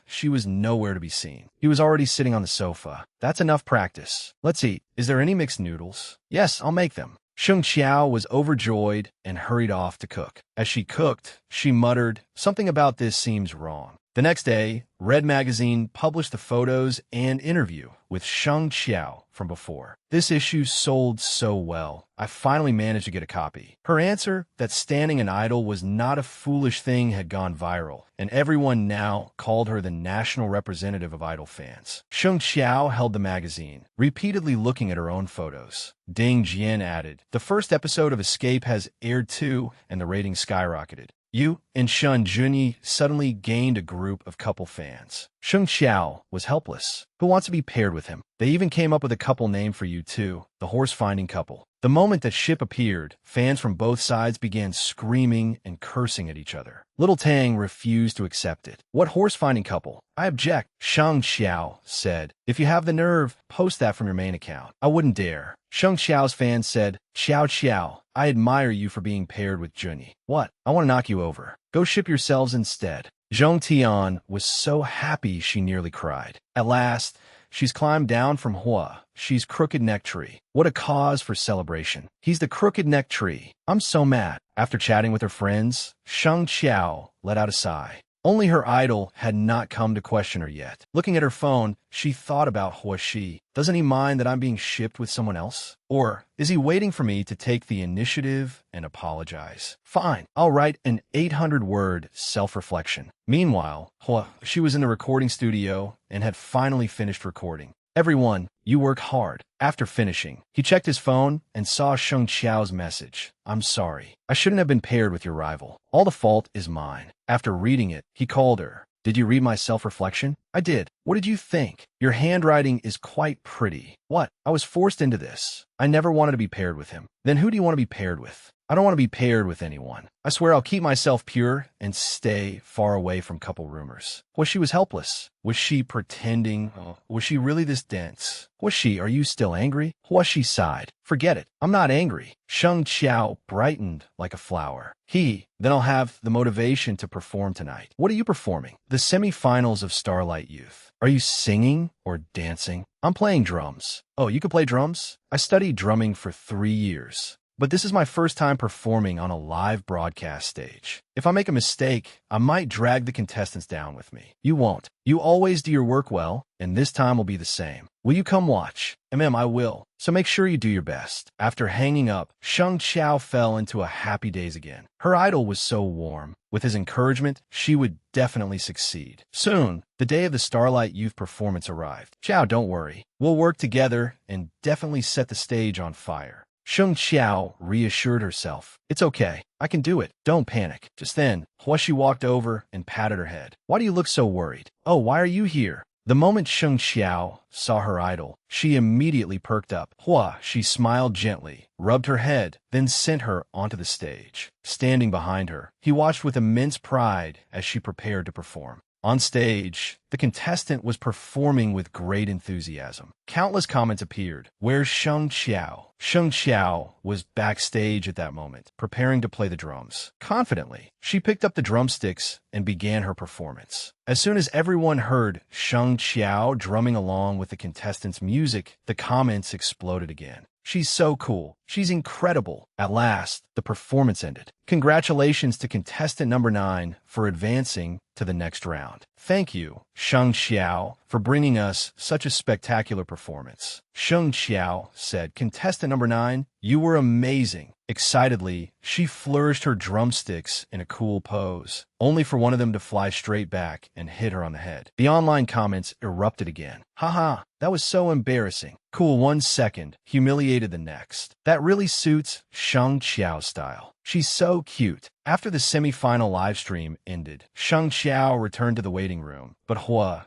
she was nowhere to be seen. He was already sitting on the sofa. That's enough practice. Let's eat. Is there any mixed noodles? Yes, I'll make them. Sheng Qiao was overjoyed and hurried off to cook. As she cooked, she muttered, something about this seems wrong. The next day, Red Magazine published the photos and interview with Sheng Qiao from before. This issue sold so well, I finally managed to get a copy. Her answer that standing an idol was not a foolish thing had gone viral, and everyone now called her the national representative of idol fans. Sheng Qiao held the magazine, repeatedly looking at her own photos. Ding Jian added, the first episode of Escape has aired too, and the rating skyrocketed. You and Shun Junyi suddenly gained a group of couple fans. Sheng Xiao was helpless. Who wants to be paired with him? They even came up with a couple name for you too, the horse-finding couple. The moment that ship appeared, fans from both sides began screaming and cursing at each other. Little Tang refused to accept it. What horse-finding couple? I object, Sheng Xiao said. If you have the nerve, post that from your main account. I wouldn't dare. Sheng Xiao's fans said, Xiao Xiao, I admire you for being paired with Junyi. What? I want to knock you over. Go ship yourselves instead. Zhong Tian was so happy she nearly cried. At last, she's climbed down from Hua. She's Crooked Neck Tree. What a cause for celebration. He's the Crooked Neck Tree. I'm so mad. After chatting with her friends, Sheng Xiao let out a sigh. Only her idol had not come to question her yet. Looking at her phone, she thought about Hua Shi. Doesn't he mind that I'm being shipped with someone else? Or is he waiting for me to take the initiative and apologize? Fine, I'll write an 800-word self-reflection. Meanwhile, Hua Shi was in the recording studio and had finally finished recording. Everyone, you work hard. After finishing, he checked his phone and saw Sheng Xiao's message. I'm sorry. I shouldn't have been paired with your rival. All the fault is mine. After reading it, he called her. Did you read my self-reflection? I did. What did you think? Your handwriting is quite pretty. What? I was forced into this. I never wanted to be paired with him. Then who do you want to be paired with? I don't want to be paired with anyone. I swear I'll keep myself pure and stay far away from couple rumors. She was helpless. Was she pretending? Was she really this dense? Are you still angry? She sighed. Forget it. I'm not angry. Sheng Xiao brightened like a flower. Then I'll have the motivation to perform tonight. What are you performing? The semifinals of Starlight Youth. Are you singing or dancing? I'm playing drums. Oh, you can play drums? I studied drumming for 3 years. But this is my first time performing on a live broadcast stage. If I make a mistake, I might drag the contestants down with me. You won't. You always do your work well, and this time will be the same. Will you come watch? I will. So make sure you do your best. After hanging up, Sheng Xiao fell into a happy daze again. Her idol was so warm. With his encouragement, she would definitely succeed. Soon, the day of the Starlight Youth performance arrived. Xiao, don't worry. We'll work together and definitely set the stage on fire. Sheng Xiao reassured herself. It's okay. I can do it. Don't panic. Just then, Huashi walked over and patted her head. Why do you look so worried? Oh, why are you here? The moment Sheng Xiao saw her idol, she immediately perked up. She smiled gently, rubbed her head, then sent her onto the stage. Standing behind her, he watched with immense pride as she prepared to perform. On stage, the contestant was performing with great enthusiasm. Countless comments appeared. Where's Sheng Xiao? Sheng Xiao was backstage at that moment, preparing to play the drums. Confidently, she picked up the drumsticks and began her performance. As soon as everyone heard Sheng Xiao drumming along with the contestant's music, the comments exploded again. She's so cool. She's incredible. At last, the performance ended. Congratulations to contestant number 9 for advancing to the next round. Thank you, Sheng Xiao, for bringing us such a spectacular performance. Sheng Xiao said, contestant number 9, you were amazing. Excitedly, she flourished her drumsticks in a cool pose, only for one of them to fly straight back and hit her on the head. The online comments erupted again. Haha, that was so embarrassing. Cool 1 second, humiliated the next. That really suits Sheng Xiao's style. She's so cute. After the semi-final livestream ended, Sheng Xiao returned to the waiting room, but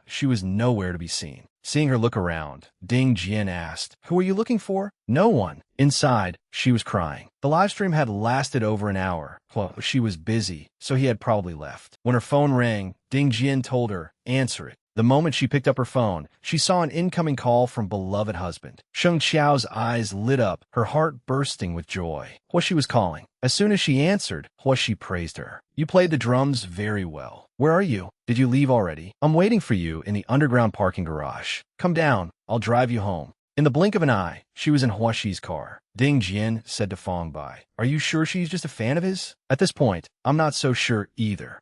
she was nowhere to be seen. Seeing her look around, Ding Jian asked, who are you looking for? No one. Inside, she was crying. The livestream had lasted over an hour. She was busy, so he had probably left. When her phone rang, Ding Jian told her, answer it. The moment she picked up her phone, she saw an incoming call from beloved husband. Sheng Xiao's eyes lit up, her heart bursting with joy. She was calling. As soon as she answered, she praised her. You played the drums very well. Where are you? Did you leave already? I'm waiting for you in the underground parking garage. Come down. I'll drive you home. In the blink of an eye, she was in Huashi's car. Ding Jian said to Feng Bai, are you sure she's just a fan of his? At this point, I'm not so sure either.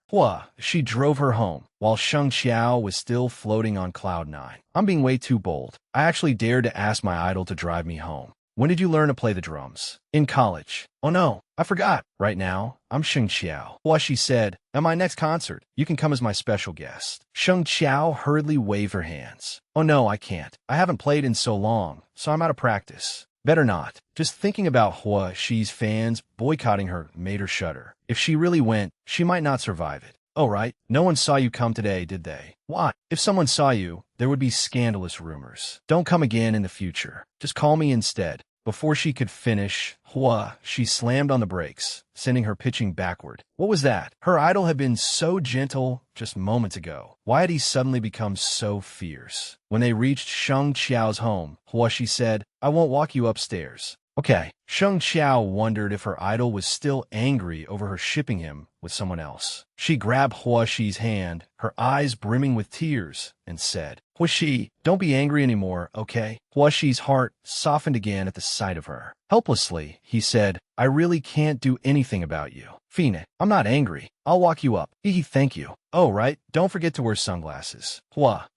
She drove her home, while Sheng Xiao was still floating on cloud 9. I'm being way too bold. I actually dared to ask my idol to drive me home. When did you learn to play the drums? In college. Oh no, I forgot. Right now, I'm Sheng Xiao. Huashi said, at my next concert, you can come as my special guest. Sheng Xiao hurriedly waved her hands. Oh no, I can't. I haven't played in so long, so I'm out of practice. Better not. Just thinking about Huashi's fans boycotting her made her shudder. If she really went, she might not survive it. Oh right, no one saw you come today, did they? Why? If someone saw you, there would be scandalous rumors. Don't come again in the future. Just call me instead. Before she could finish, she slammed on the brakes, sending her pitching backward. What was that? Her idol had been so gentle just moments ago. Why had he suddenly become so fierce? When they reached Sheng Xiao's home, Huashi said, I won't walk you upstairs. Okay. Sheng Xiao wondered if her idol was still angry over her shipping him with someone else. She grabbed Huashi's hand, her eyes brimming with tears, and said, Huashi, don't be angry anymore, okay? Huashi's heart softened again at the sight of her. Helplessly, he said, I really can't do anything about you. Fine, I'm not angry. I'll walk you up. Thank you. Oh, right, don't forget to wear sunglasses.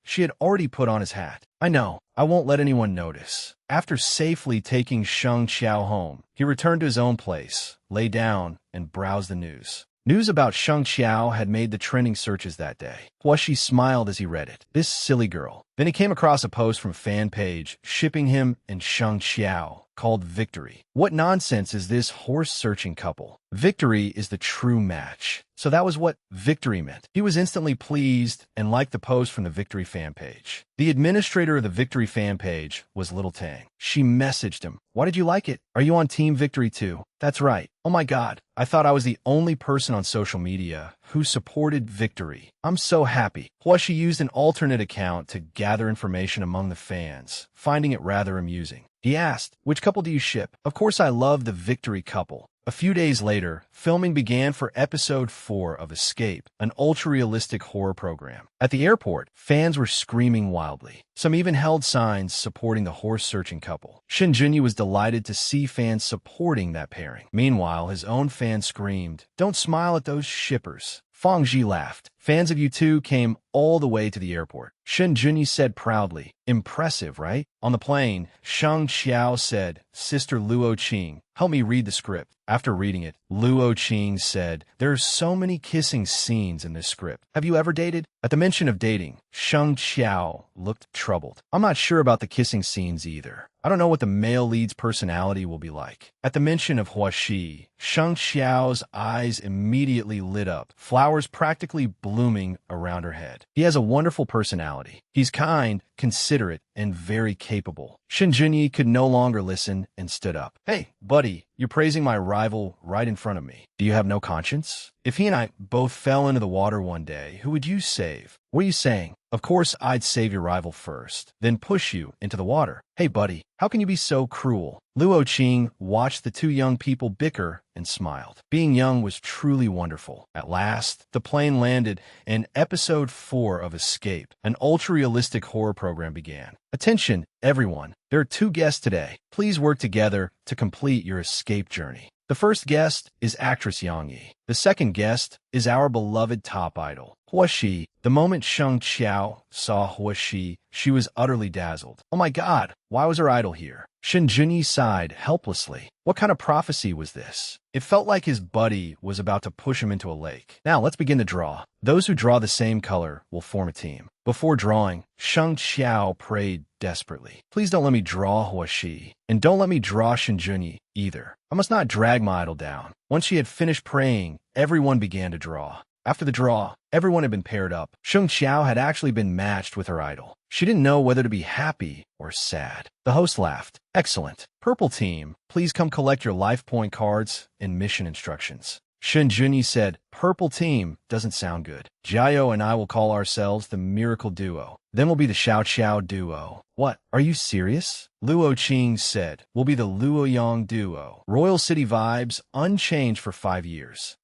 She had already put on his hat. I know, I won't let anyone notice. After safely taking Sheng Xiao home, he returned to his own place, lay down, and browsed the news. News about Sheng Xiao had made the trending searches that day. Huashi smiled as he read it. This silly girl. Then he came across a post from fan page shipping him and Sheng Xiao called Victory. What nonsense is this horse-searching couple? Victory is the true match. So that was what Victory meant. He was instantly pleased and liked the post from the Victory fan page. The administrator of the Victory fan page was Little Tang. She messaged him. Why did you like it? Are you on Team Victory too? That's right. Oh my god. I thought I was the only person on social media who supported Victory. I'm so happy. Huashi used an alternate account to gather information among the fans, finding it rather amusing. He asked, which couple do you ship? Of course I love the Victory couple. A few days later, filming began for episode 4 of Escape, an ultra-realistic horror program. At the airport, fans were screaming wildly. Some even held signs supporting the horse-searching couple. Shen Junyi was delighted to see fans supporting that pairing. Meanwhile, his own fans screamed, "Don't smile at those shippers." Fang Ji laughed. Fans of you two came all the way to the airport. Shen Junyi said proudly, "Impressive, right?" On the plane, Sheng Xiao said, "Sister Luo Qing, help me read the script." After reading it, Luo Qing said, "There are so many kissing scenes in this script. Have you ever dated?" At the mention of dating, Sheng Xiao looked troubled. I'm not sure about the kissing scenes either. I don't know what the male lead's personality will be like. At the mention of Hua Shi, Sheng Xiao's eyes immediately lit up, flowers practically blooming around her head. He has a wonderful personality. He's kind, considerate, and very capable. Shen Junyi could no longer listen and stood up. Hey, buddy, you're praising my rival right in front of me. Do you have no conscience? If he and I both fell into the water one day, who would you save? What are you saying? Of course I'd save your rival first, then push you into the water. Hey, buddy, how can you be so cruel? Luo Qing watched the two young people bicker and smiled. Being young was truly wonderful. At last, the plane landed and episode 4 of Escape, an ultra-realistic horror program, began. Attention, everyone. There are 2 guests today. Please work together to complete your escape journey. The first guest is actress Yang Yi. The second guest is our beloved top idol, Hua Shi. The moment Sheng Qiao saw Hua Shi, she was utterly dazzled. Oh my god, why was her idol here? Shen Junyi sighed helplessly. What kind of prophecy was this? It felt like his buddy was about to push him into a lake. Now let's begin to draw. Those who draw the same color will form a team. Before drawing, Sheng Qiao prayed desperately. Please don't let me draw Hua Shi, and don't let me draw Shen Junyi either. I must not drag my idol down. Once she had finished praying, everyone began to draw. After the draw, everyone had been paired up. Sheng Qiao had actually been matched with her idol. She didn't know whether to be happy or sad. The host laughed. Excellent. Purple team, please come collect your life point cards and mission instructions. Shen Junyi said, Purple team doesn't sound good. Jiao and I will call ourselves the Miracle Duo. Then we'll be the Xiao Xiao Duo. What? Are you serious? Luo Qing said, we'll be the Luoyang Duo. Royal City vibes, unchanged for 5 years.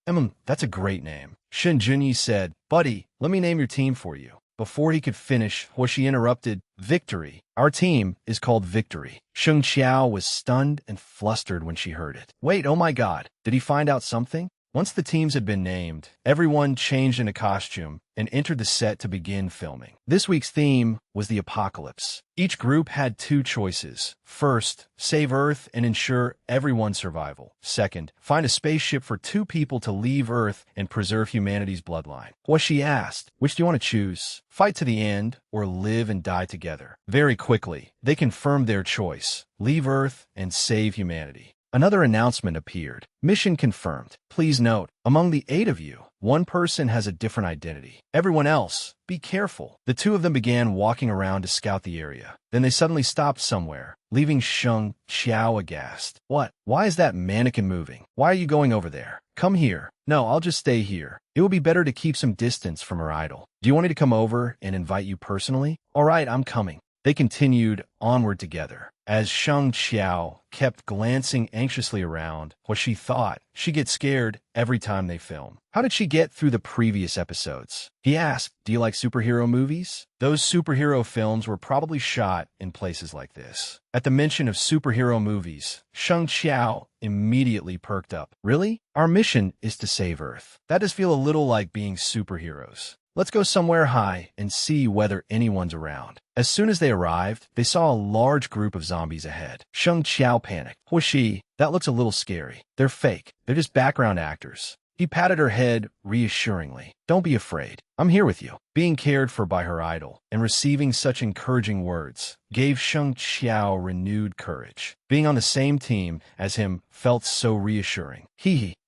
That's a great name. Shen Junyi said, buddy, let me name your team for you. Before he could finish, Hua Shi interrupted, Victory. Our team is called Victory. Sheng Qiao was stunned and flustered when she heard it. Wait, oh my god, did he find out something? Once the teams had been named, everyone changed into costume and entered the set to begin filming. This week's theme was the apocalypse. Each group had 2 choices. First, save Earth and ensure everyone's survival. Second, find a spaceship for 2 people to leave Earth and preserve humanity's bloodline. Hua Shi asked, which do you want to choose? Fight to the end or live and die together? Very quickly, they confirmed their choice. Leave Earth and save humanity. Another announcement appeared. Mission confirmed. Please note, among the 8 of you, 1 person has a different identity. Everyone else, be careful. The 2 of them began walking around to scout the area. Then they suddenly stopped somewhere, leaving Sheng Qiao aghast. What? Why is that mannequin moving? Why are you going over there? Come here. No, I'll just stay here. It would be better to keep some distance from her idol. Do you want me to come over and invite you personally? All right, I'm coming. They continued onward together. As Sheng Qiao kept glancing anxiously around, what she thought, she gets scared every time they film. How did she get through the previous episodes? He asked, do you like superhero movies? Those superhero films were probably shot in places like this. At the mention of superhero movies, Sheng Qiao immediately perked up. Really? Our mission is to save Earth. That does feel a little like being superheroes. Let's go somewhere high and see whether anyone's around. As soon as they arrived, they saw a large group of zombies ahead. Sheng Qiao panicked. Hua Shi, that looks a little scary. They're fake. They're just background actors. He patted her head reassuringly. Don't be afraid. I'm here with you. Being cared for by her idol and receiving such encouraging words gave Sheng Qiao renewed courage. Being on the same team as him felt so reassuring.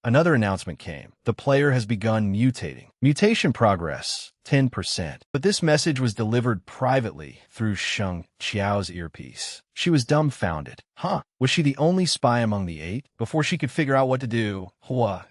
Another announcement came. The player has begun mutating. Mutation progress, 10%. But this message was delivered privately through Sheng Qiao's earpiece. She was dumbfounded. Was she the only spy among the 8? Before she could figure out what to do,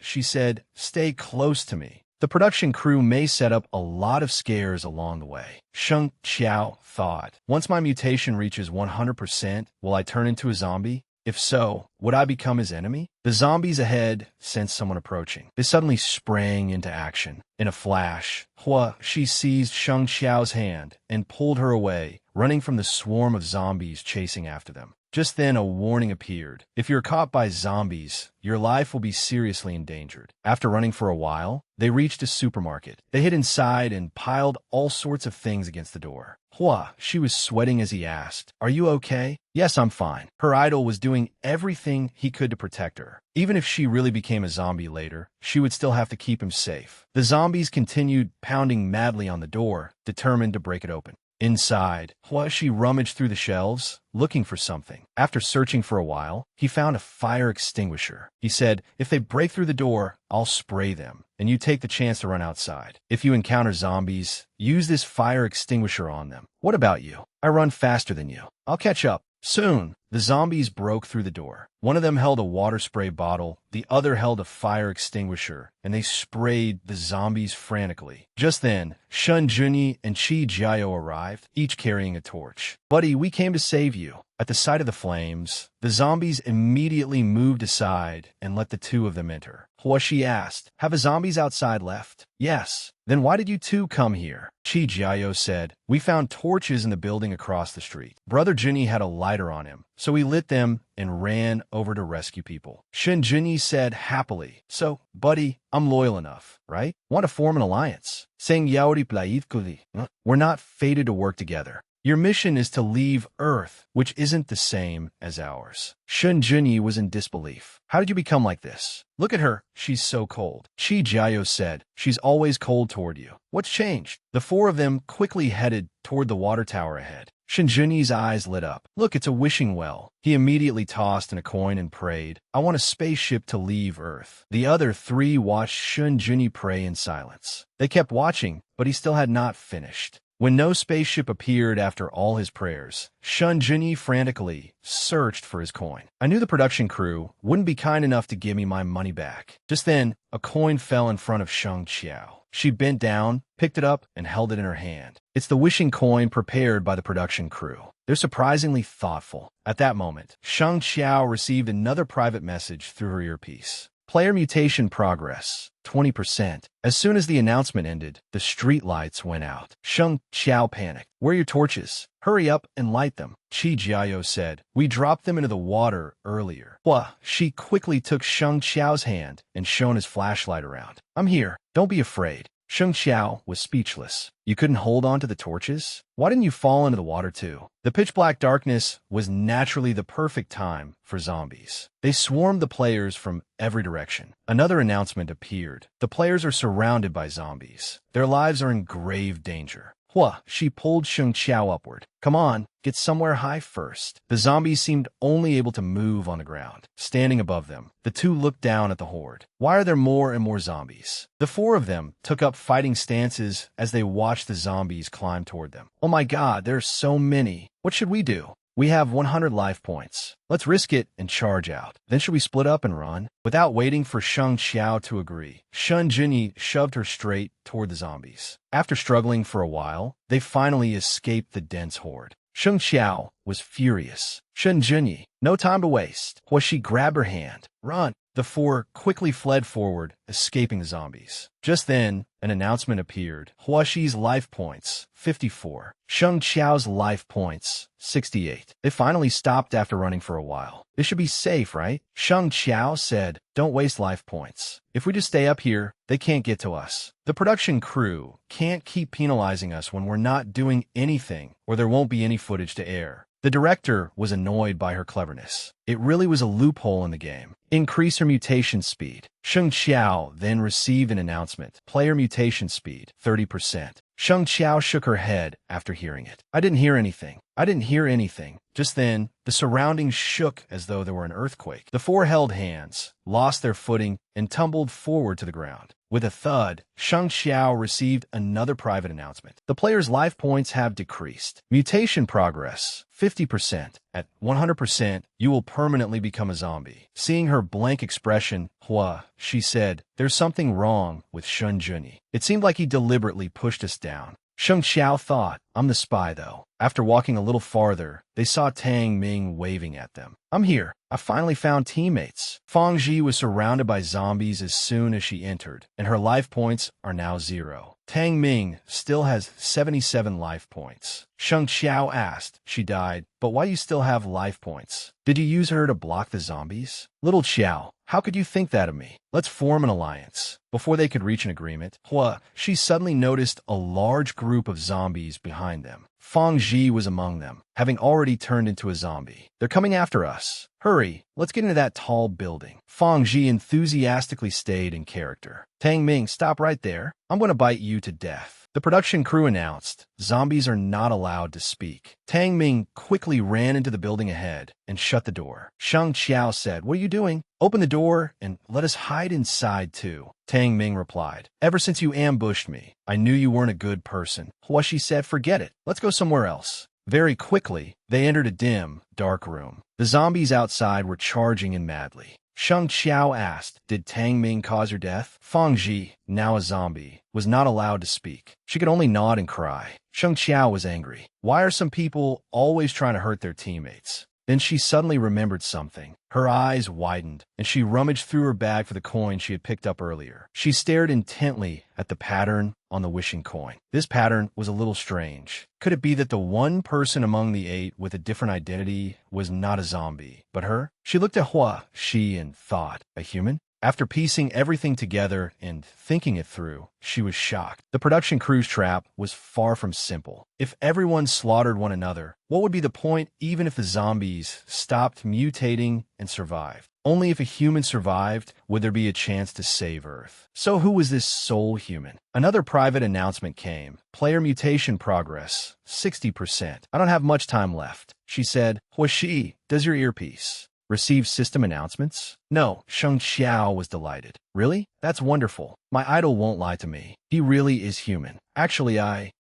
she said, stay close to me. The production crew may set up a lot of scares along the way. Sheng Qiao thought, once my mutation reaches 100%, will I turn into a zombie? If so, would I become his enemy? The zombies ahead sensed someone approaching. They suddenly sprang into action. In a flash, Hua Shi seized Sheng Xiao's hand and pulled her away, running from the swarm of zombies chasing after them. Just then, a warning appeared. If you're caught by zombies, your life will be seriously endangered. After running for a while, they reached a supermarket. They hid inside and piled all sorts of things against the door. Hua, she was sweating as he asked, are you okay? Yes, I'm fine. Her idol was doing everything he could to protect her. Even if she really became a zombie later, she would still have to keep him safe. The zombies continued pounding madly on the door, determined to break it open. Inside, Huashi rummaged through the shelves, looking for something. After searching for a while, he found a fire extinguisher. He said, "If they break through the door, I'll spray them, and you take the chance to run outside. If you encounter zombies, use this fire extinguisher on them. What about you? I run faster than you. I'll catch up." Soon, the zombies broke through the door. One of them held a water spray bottle, the other held a fire extinguisher, and they sprayed the zombies frantically. Just then, Shun Junyi and Chi Jiao arrived, each carrying a torch. "Buddy, we came to save you." At the sight of the flames, the zombies immediately moved aside and let the two of them enter. Huashi asked, "Have the zombies outside left?" "Yes." "Then why did you two come here?" Chi Jiao said, "We found torches in the building across the street. Brother Junyi had a lighter on him, so we lit them and ran over to rescue people." Shun Junyi said happily, "So, buddy, I'm loyal enough, right? Want to form an alliance. Saying Yaori Plaidkuli. We're not fated to work together. Your mission is to leave Earth, which isn't the same as ours." Shun Junyi was in disbelief. "How did you become like this? Look at her, she's so cold." Chi Jiao said, "She's always cold toward you. What's changed?" The four of them quickly headed toward the water tower ahead. Shun Junyi's eyes lit up. "Look, it's a wishing well." He immediately tossed in a coin and prayed, "I want a spaceship to leave Earth." The other three watched Shun Junyi pray in silence. They kept watching, but he still had not finished. When no spaceship appeared after all his prayers, Shun Junyi frantically searched for his coin. "I knew the production crew wouldn't be kind enough to give me my money back." Just then, a coin fell in front of Sheng Qiao. She bent down, picked it up, and held it in her hand. It's the wishing coin prepared by the production crew. They're surprisingly thoughtful. At that moment, Sheng Qiao received another private message through her earpiece. "Player mutation progress, 20%. As soon as the announcement ended, the street lights went out. Sheng Qiao panicked. "Where are your torches? Hurry up and light them." Chi Jiao said, "We dropped them into the water earlier." She quickly took Sheng Qiao's hand and shone his flashlight around. "I'm here. Don't be afraid." Sheng Qiao was speechless. "You couldn't hold on to the torches? Why didn't you fall into the water too?" The pitch-black darkness was naturally the perfect time for zombies. They swarmed the players from every direction. Another announcement appeared. The players are surrounded by zombies. Their lives are in grave danger. She pulled Sheng Qiao upward. "Come on, get somewhere high first." The zombies seemed only able to move on the ground. Standing above them, the two looked down at the horde. Why are there more and more zombies? The four of them took up fighting stances as they watched the zombies climb toward them. "Oh my god, there are so many. What should we do?" "We have 100 life points. Let's risk it and charge out. Then should we split up and run?" Without waiting for Sheng Qiao to agree, Shun Junyi shoved her straight toward the zombies. After struggling for a while, they finally escaped the dense horde. Sheng Qiao was furious. "Shun Junyi, no time to waste." She grabbed her hand. "Run!" The four quickly fled forward, escaping the zombies. Just then, an announcement appeared. Huashi's life points, 54. Sheng Qiao's life points, 68. They finally stopped after running for a while. "This should be safe, right?" Sheng Qiao said, "Don't waste life points. If we just stay up here, they can't get to us. The production crew can't keep penalizing us when we're not doing anything, or there won't be any footage to air." The director was annoyed by her cleverness. It really was a loophole in the game. Increase her mutation speed. Sheng Qiao then received an announcement. Player mutation speed, 30%. Sheng Qiao shook her head after hearing it. "I didn't hear anything. I didn't hear anything." Just then, the surroundings shook as though there were an earthquake. The four held hands, lost their footing, and tumbled forward to the ground. With a thud, Sheng Qiao received another private announcement. The player's life points have decreased. Mutation progress, 50%. At 100%, you will permanently become a zombie. Seeing her blank expression, she said, "There's something wrong with Shun Junyi. It seemed like he deliberately pushed us down." Sheng Qiao thought, "I'm the spy, though." After walking a little farther, they saw Tang Ming waving at them. "I'm here. I finally found teammates." Fang Ji was surrounded by zombies as soon as she entered, and her life points are now 0. Tang Ming still has 77 life points. Sheng Qiao asked. "She died, but why do you still have life points? Did you use her to block the zombies?" "Little Qiao, how could you think that of me? Let's form an alliance." Before they could reach an agreement, she suddenly noticed a large group of zombies behind them. Fang Ji was among them, having already turned into a zombie. "They're coming after us. Hurry, let's get into that tall building. Fang Ji enthusiastically stayed in character. Tang Ming, stop right there. I'm going to bite you to death. The production crew announced, zombies are not allowed to speak. Tang Ming quickly ran into the building ahead and shut the door. Shang Qiao said, what are you doing? Open the door and let us hide inside too. Tang Ming replied, ever since you ambushed me, I knew you weren't a good person. Huashi said, forget it. Let's go somewhere else. Very quickly, they entered a dim, dark room. The zombies outside were charging in madly. Shang Qiao asked, did Tang Ming cause your death? Fang Ji, now a zombie, was not allowed to speak. She could only nod and cry. Shang Qiao was angry. Why are some people always trying to hurt their teammates? Then she suddenly remembered something. Her eyes widened, and she rummaged through her bag for the coin she had picked up earlier. She stared intently at the pattern on the wishing coin. This pattern was a little strange. Could it be that the one person among the 8 with a different identity was not a zombie, but her? She looked at Hua Shi and thought, a human? After piecing everything together and thinking it through, she was shocked. The production crew's trap was far from simple. If everyone slaughtered one another, what would be the point even if the zombies stopped mutating and survived? Only if a human survived would there be a chance to save Earth. So who was this sole human? Another private announcement came. Player mutation progress, 60%. I don't have much time left. She said, Huashi, does your earpiece receive system announcements? No, Shang Xiao was delighted. Really? That's wonderful. My idol won't lie to me. He really is human. Actually,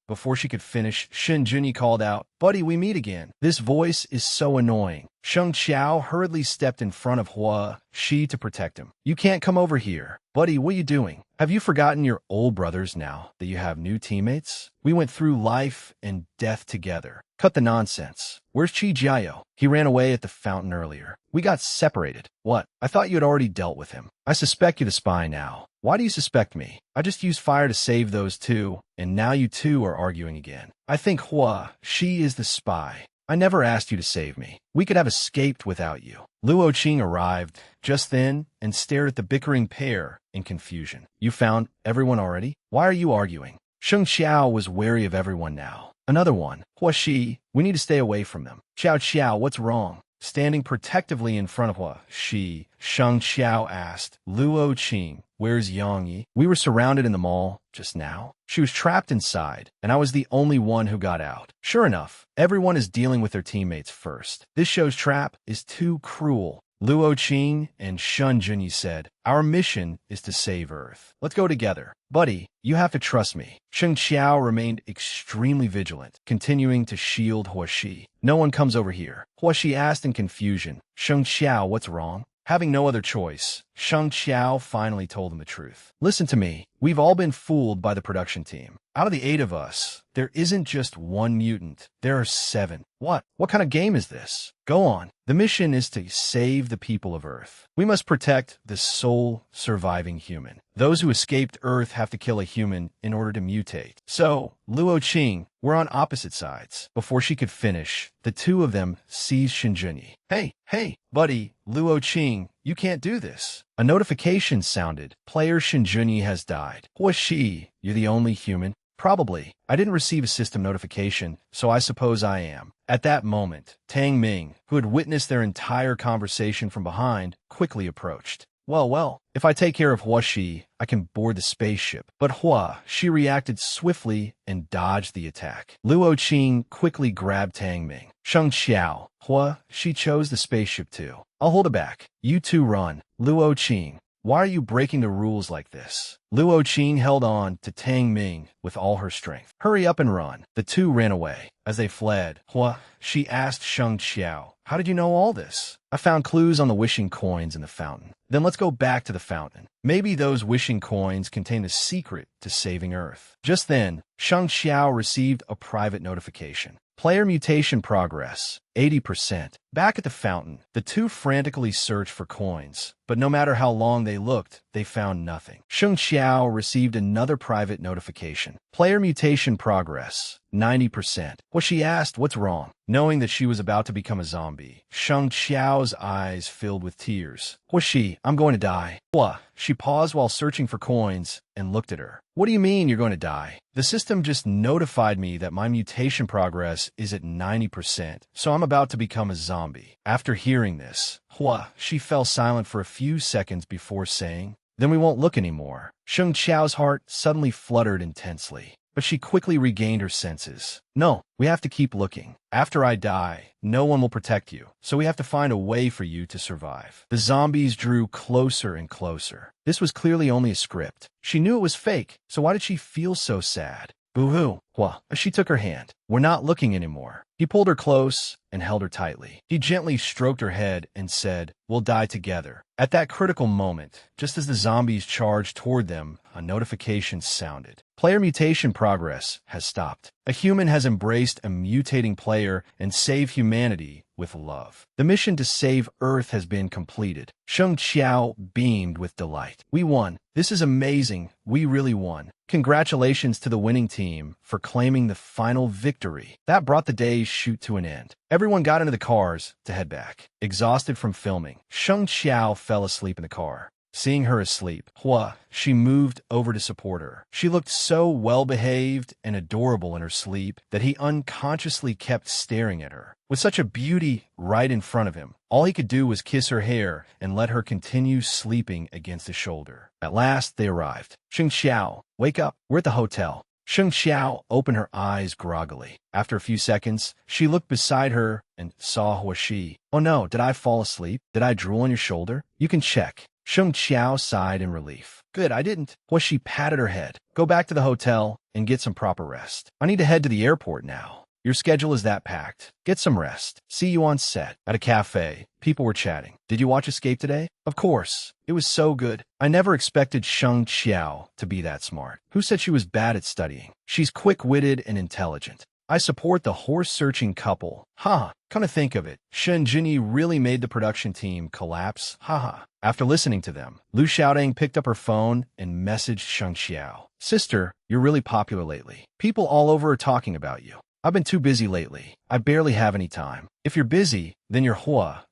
Before she could finish, Shen Junyi called out, buddy, we meet again. This voice is so annoying. Shang Xiao hurriedly stepped in front of Hua Shi to protect him. You can't come over here. Buddy, what are you doing? Have you forgotten your old brothers now that you have new teammates? We went through life and death together. Cut the nonsense. Where's Chi Jiao? He ran away at the fountain earlier. We got separated. What? I thought you had already dealt with him. I suspect you to spy now. Why do you suspect me? I just used fire to save those two, and now you two are arguing again. I think Hua Shi is the spy. I never asked you to save me. We could have escaped without you. Luo Qing arrived just then and stared at the bickering pair in confusion. You found everyone already? Why are you arguing? Sheng Xiao was wary of everyone now. Another one. Hua Shi, we need to stay away from them. Xiao Xiao, what's wrong? Standing protectively in front of Hua Shi, Sheng Xiao asked, Luo Qing, where's Yang Yi? We were surrounded in the mall just now. She was trapped inside, and I was the only one who got out. Sure enough, everyone is dealing with their teammates first. This show's trap is too cruel. Luo Qing and Shun Junyi said, our mission is to save Earth. Let's go together. Buddy, you have to trust me. Sheng Xiao remained extremely vigilant, continuing to shield Hua Shi. No one comes over here. Hua Shi asked in confusion, Sheng Xiao, what's wrong? Having no other choice, Sheng Xiao finally told him the truth. Listen to me. We've all been fooled by the production team. Out of the 8 of us, there isn't just one mutant. There are 7. What? What kind of game is this? Go on. The mission is to save the people of Earth. We must protect the sole surviving human. Those who escaped Earth have to kill a human in order to mutate. So, Luo Qing, we're on opposite sides. Before she could finish, the two of them seized Shinjunyi. Hey, buddy, Luo Qing, you can't do this. A notification sounded. Player Shinjunyi has died. Hua Shi, you're the only human? Probably. I didn't receive a system notification, so I suppose I am. At that moment, Tang Ming, who had witnessed their entire conversation from behind, quickly approached. Well, if I take care of Hua Shi, I can board the spaceship. But Hua Shi reacted swiftly and dodged the attack. Luo Qing quickly grabbed Tang Ming. Sheng Xiao, Hua Shi chose the spaceship too. I'll hold it back. You two run. Luo Qing, why are you breaking the rules like this? Luo Qing held on to Tang Ming with all her strength. Hurry up and run. The two ran away. As they fled, Hua Shi asked Sheng Xiao, how did you know all this? I found clues on the wishing coins in the fountain. Then let's go back to the fountain. Maybe those wishing coins contain the secret to saving Earth. Just then, Sheng Xiao received a private notification. Player mutation progress, 80%. Back at the fountain, the two frantically searched for coins, but no matter how long they looked, they found nothing. Sheng Xiao received another private notification. Player mutation progress, 90%. What she asked, what's wrong? Knowing that she was about to become a zombie, Sheng Xiao's eyes filled with tears. Hua Shi, I'm going to die. Hua, she paused while searching for coins and looked at her. What do you mean you're going to die? The system just notified me that my mutation progress is at 90%, so I'm I'm about to become a zombie. After hearing this, she fell silent for a few seconds before saying, then we won't look anymore. Sheng Qiao's heart suddenly fluttered intensely, but she quickly regained her senses. No, we have to keep looking. After I die, no one will protect you, so we have to find a way for you to survive. The zombies drew closer and closer. This was clearly only a script. She knew it was fake, so why did she feel so sad? Boo-hoo. She took her hand. We're not looking anymore. He pulled her close and held her tightly. He gently stroked her head and said, we'll die together. At that critical moment, just as the zombies charged toward them, a notification sounded. Player mutation progress has stopped. A human has embraced a mutating player and saved humanity with love. The mission to save Earth has been completed. Sheng Qiao beamed with delight. We won. This is amazing. We really won. Congratulations to the winning team for claiming the final victory. That brought the day's shoot to an end. Everyone got into the cars to head back. Exhausted from filming, Sheng Qiao fell asleep in the car. Seeing her asleep, she moved over to support her. She looked so well-behaved and adorable in her sleep that he unconsciously kept staring at her. With such a beauty right in front of him, all he could do was kiss her hair and let her continue sleeping against his shoulder. At last, they arrived. Sheng Qiao, wake up. We're at the hotel. Sheng Qiao opened her eyes groggily. After a few seconds, she looked beside her and saw Huashi. Oh no, did I fall asleep? Did I drool on your shoulder? You can check. Sheng Qiao sighed in relief. Good, I didn't. Huashi patted her head. Go back to the hotel and get some proper rest. I need to head to the airport now. Your schedule is that packed. Get some rest. See you on set. At a cafe, people were chatting. Did you watch Escape today? Of course. It was so good. I never expected Sheng Qiao to be that smart. Who said she was bad at studying? She's quick-witted and intelligent. I support the horse-searching couple. Come to think of it, Shen Jinyi really made the production team collapse. After listening to them, Lu Xiaodong picked up her phone and messaged Sheng Qiao. Sister, you're really popular lately. People all over are talking about you. I've been too busy lately. I barely have any time. If you're busy, then your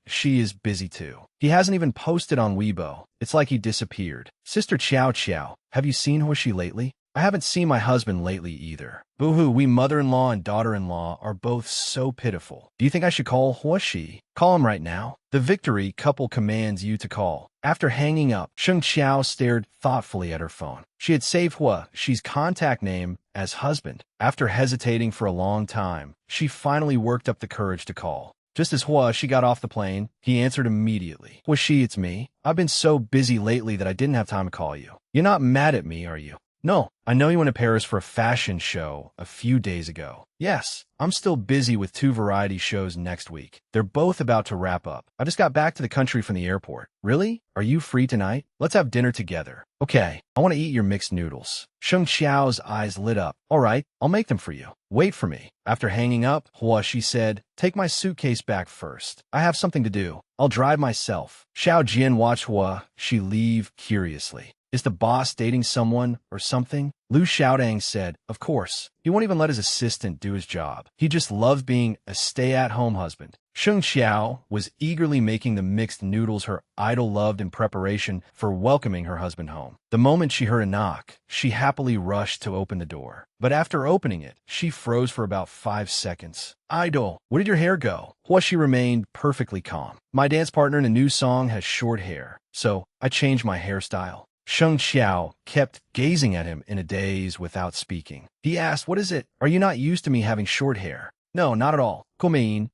she is busy too. He hasn't even posted on Weibo. It's like he disappeared. Sister Qiao Qiao, have you seen Huashi lately? I haven't seen my husband lately either. Boo-hoo, we mother-in-law and daughter-in-law are both so pitiful. Do you think I should call Huashi? Call him right now. The victory couple commands you to call. After hanging up, Sheng Qiao stared thoughtfully at her phone. She had saved Huashi's contact name as husband. After hesitating for a long time, she finally worked up the courage to call. Just as Huashi got off the plane, he answered immediately. Huashi, it's me. I've been so busy lately that I didn't have time to call you. You're not mad at me, are you? No, I know you went to Paris for a fashion show a few days ago. Yes, I'm still busy with 2 variety shows next week. They're both about to wrap up. I just got back to the country from the airport. Really? Are you free tonight? Let's have dinner together. Okay, I want to eat your mixed noodles. Sheng Qiao's eyes lit up. All right, I'll make them for you. Wait for me. After hanging up, Huashi said, take my suitcase back first. I have something to do. I'll drive myself. Xiao Jian watched Huashi leave curiously. Is the boss dating someone or something? Lu Xiaodong said, of course. He won't even let his assistant do his job. He just loves being a stay-at-home husband. Sheng Qiao was eagerly making the mixed noodles her idol loved in preparation for welcoming her husband home. The moment she heard a knock, she happily rushed to open the door. But after opening it, she froze for about 5 seconds. Idol, where did your hair go? Huashi remained perfectly calm. My dance partner in a new song has short hair, so I changed my hairstyle. Sheng Qiao kept gazing at him in a daze without speaking. He asked, what is it? Are you not used to me having short hair? No, not at all. Komein.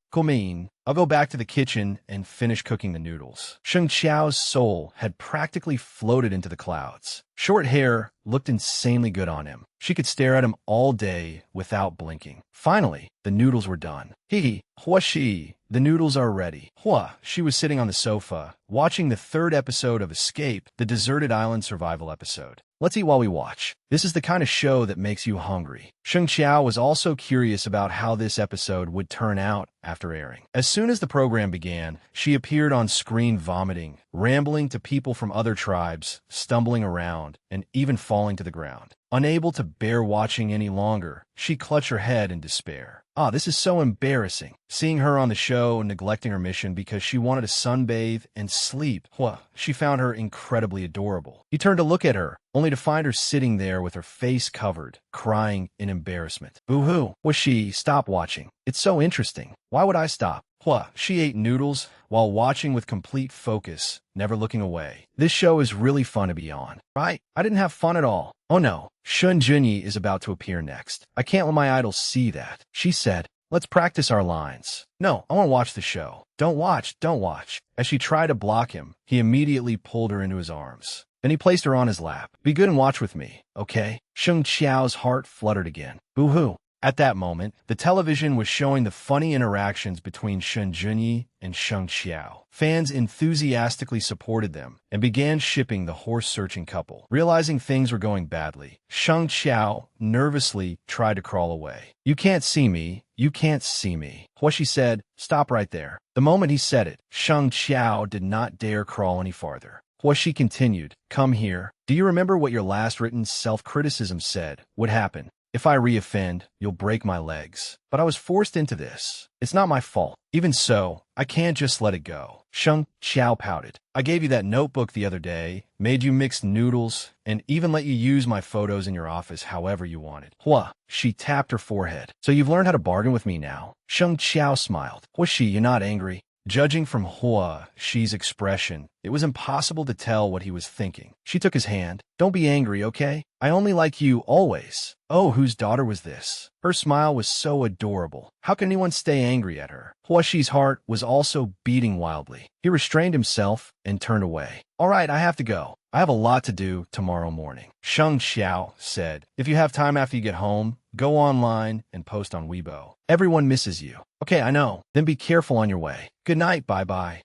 I'll go back to the kitchen and finish cooking the noodles. Sheng Qiao's soul had practically floated into the clouds. Short hair looked insanely good on him. She could stare at him all day without blinking. Finally, the noodles were done. Huashi, the noodles are ready. She was sitting on the sofa, watching the 3rd episode of Escape, the deserted island survival episode. Let's eat while we watch. This is the kind of show that makes you hungry. Sheng Qiao was also curious about how this episode would turn out after airing. As soon as the program began, she appeared on screen vomiting, rambling to people from other tribes, stumbling around, and even falling to the ground. Unable to bear watching any longer, she clutched her head in despair. This is so embarrassing. Seeing her on the show neglecting her mission because she wanted to sunbathe and sleep. She found her incredibly adorable. He turned to look at her, only to find her sitting there with her face covered, crying in embarrassment. Boo-hoo. Huashi, stop watching. It's so interesting. Why would I stop? Hua, she ate noodles while watching with complete focus, never looking away. This show is really fun to be on, right? I didn't have fun at all. Oh no, Shun Junyi is about to appear next. I can't let my idol see that. She said, let's practice our lines. No, I want to watch the show. Don't watch, don't watch. As she tried to block him, he immediately pulled her into his arms. Then he placed her on his lap. Be good and watch with me, okay? Sheng Qiao's heart fluttered again. Boo-hoo. At that moment, the television was showing the funny interactions between Shun Junyi and Sheng Qiao. Fans enthusiastically supported them and began shipping the horse-searching couple. Realizing things were going badly, Sheng Qiao nervously tried to crawl away. You can't see me. You can't see me. Huashi said, stop right there. The moment he said it, Sheng Qiao did not dare crawl any farther. Huashi continued, come here. Do you remember what your last written self-criticism said would happen? If I re-offend, you'll break my legs. But I was forced into this. It's not my fault. Even so, I can't just let it go. Sheng Qiao pouted. I gave you that notebook the other day, made you mix noodles, and even let you use my photos in your office however you wanted. Hua, she tapped her forehead. So you've learned how to bargain with me now? Sheng Qiao smiled. Huashi, you're not angry? Judging from Hua Shi's expression, it was impossible to tell what he was thinking. She took his hand. Don't be angry, okay? I only like you always. Oh, whose daughter was this? Her smile was so adorable. How can anyone stay angry at her? Hua Shi's heart was also beating wildly. He restrained himself and turned away. All right, I have to go. I have a lot to do tomorrow morning. Sheng Qiao said, if you have time after you get home, go online and post on Weibo. Everyone misses you. Okay, I know. Then be careful on your way. Good night, bye-bye.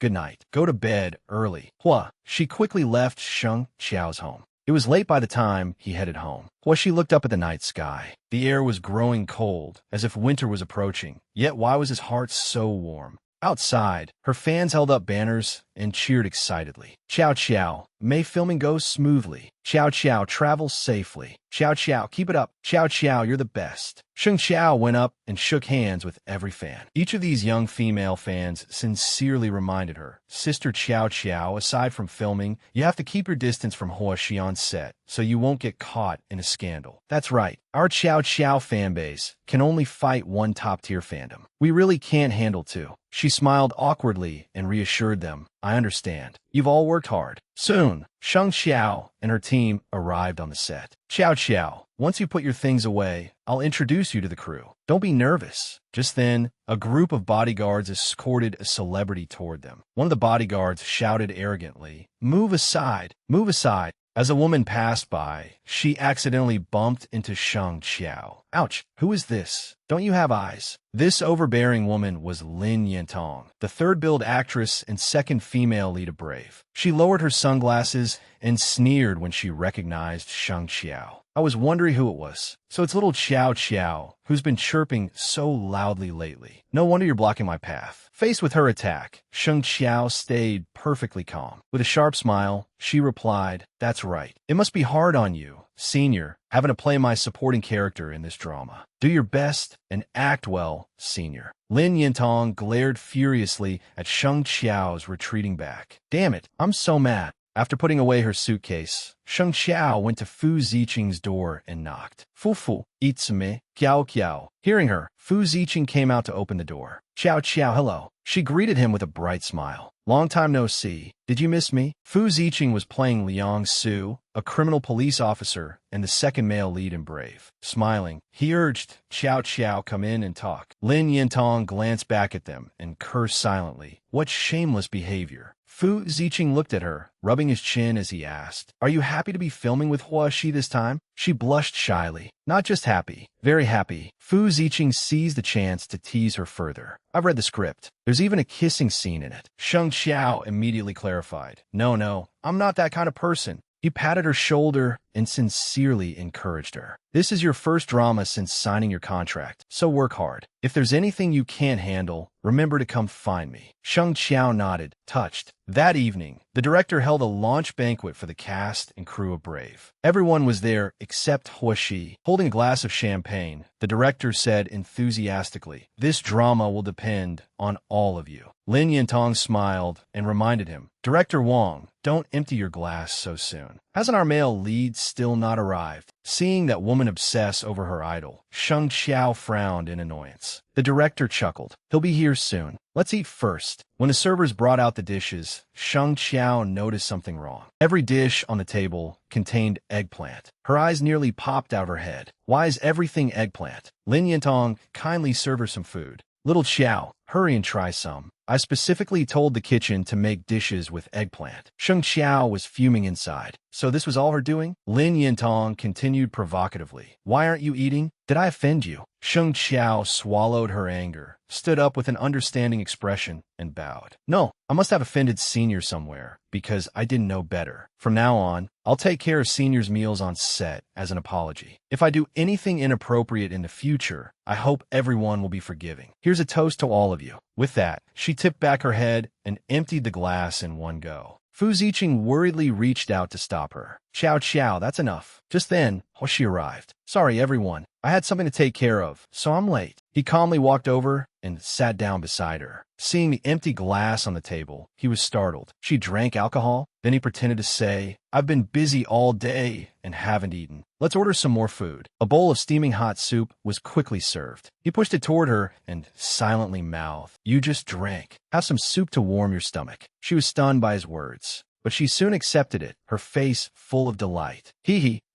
Good night. Go to bed early. Hua, she quickly left Sheng Qiao's home. It was late by the time he headed home. Hua Shi looked up at the night sky. The air was growing cold, as if winter was approaching. Yet why was his heart so warm? Outside, her fans held up banners and cheered excitedly. Ciao Ciao, may filming go smoothly. Ciao Ciao, travel safely. Ciao Ciao, keep it up. Ciao Ciao, you're the best. Sheng Qiao went up and shook hands with every fan. Each of these young female fans sincerely reminded her, Sister Ciao Ciao, aside from filming, you have to keep your distance from Hua Shi on set, so you won't get caught in a scandal. That's right, our Ciao Ciao fanbase can only fight one top-tier fandom. We really can't handle two. She smiled awkwardly and reassured them, I understand. You've all worked hard. Soon, Sheng Qiao and her team arrived on the set. Ciao Ciao, once you put your things away, I'll introduce you to the crew. Don't be nervous. Just then, a group of bodyguards escorted a celebrity toward them. One of the bodyguards shouted arrogantly, Move aside, move aside. As a woman passed by, she accidentally bumped into Sheng Qiao. Ouch, who is this? Don't you have eyes? This overbearing woman was Lin Yantong, the third-billed actress and second female lead of Brave. She lowered her sunglasses and sneered when she recognized Sheng Qiao. I was wondering who it was. So it's little Ciao Ciao, who's been chirping so loudly lately. No wonder you're blocking my path. Faced with her attack, Sheng Qiao stayed perfectly calm. With a sharp smile, she replied, That's right. It must be hard on you, senior, having to play my supporting character in this drama. Do your best and act well, senior. Lin Yantong glared furiously at Sheng Qiao's retreating back. Damn it, I'm so mad. After putting away her suitcase, Sheng Qiao went to Fu Ziqing's door and knocked. Fu, it's me, Kiao Kiao. Hearing her, Fu Ziqing came out to open the door. Ciao Ciao, hello. She greeted him with a bright smile. Long time no see. Did you miss me? Fu Ziqing was playing Liang Su, a criminal police officer and the second male lead in Brave. Smiling, he urged, Ciao Ciao, come in and talk. Lin Yantong glanced back at them and cursed silently. What shameless behavior. Fu Ziqing looked at her, rubbing his chin as he asked, Are you happy to be filming with Hua Shi this time? She blushed shyly. Not just happy, very happy. Fu Ziqing seized the chance to tease her further. I've read the script. There's even a kissing scene in it. Sheng Qiao immediately clarified. No, I'm not that kind of person. He patted her shoulder and sincerely encouraged her. This is your first drama since signing your contract, so work hard. If there's anything you can't handle, remember to come find me. Sheng Qiao nodded, touched. That evening, the director held a launch banquet for the cast and crew of Brave. Everyone was there except Hua Shi. Holding a glass of champagne, the director said enthusiastically, This drama will depend on all of you. Lin Yantong smiled and reminded him, Director Wong, don't empty your glass so soon. Hasn't our male lead still not arrived? Seeing that woman obsess over her idol, Sheng Xiao frowned in annoyance. The director chuckled. He'll be here soon. Let's eat first. When the servers brought out the dishes, Sheng Xiao noticed something wrong. Every dish on the table contained eggplant. Her eyes nearly popped out her head. Why is everything eggplant? Lin Yintong, kindly serve her some food. Little Xiao, hurry and try some. I specifically told the kitchen to make dishes with eggplant. Sheng Xiao was fuming inside. So this was all her doing? Lin Yintong continued provocatively. Why aren't you eating? Did I offend you? Sheng Xiao swallowed her anger, stood up with an understanding expression, and bowed. No, I must have offended Senior somewhere, because I didn't know better. From now on, I'll take care of Senior's meals on set as an apology. If I do anything inappropriate in the future, I hope everyone will be forgiving. Here's a toast to all of you. With that, she tipped back her head and emptied the glass in one go. Fu Ziqing worriedly reached out to stop her. Chow, that's enough. Just then, Hoshi arrived. Sorry, everyone. I had something to take care of, so I'm late. He calmly walked over and sat down beside her. Seeing the empty glass on the table, he was startled. She drank alcohol? Then he pretended to say, I've been busy all day and haven't eaten. Let's order some more food. A bowl of steaming hot soup was quickly served. He pushed it toward her and silently mouthed, You just drank. Have some soup to warm your stomach. She was stunned by his words, but she soon accepted it, her face full of delight.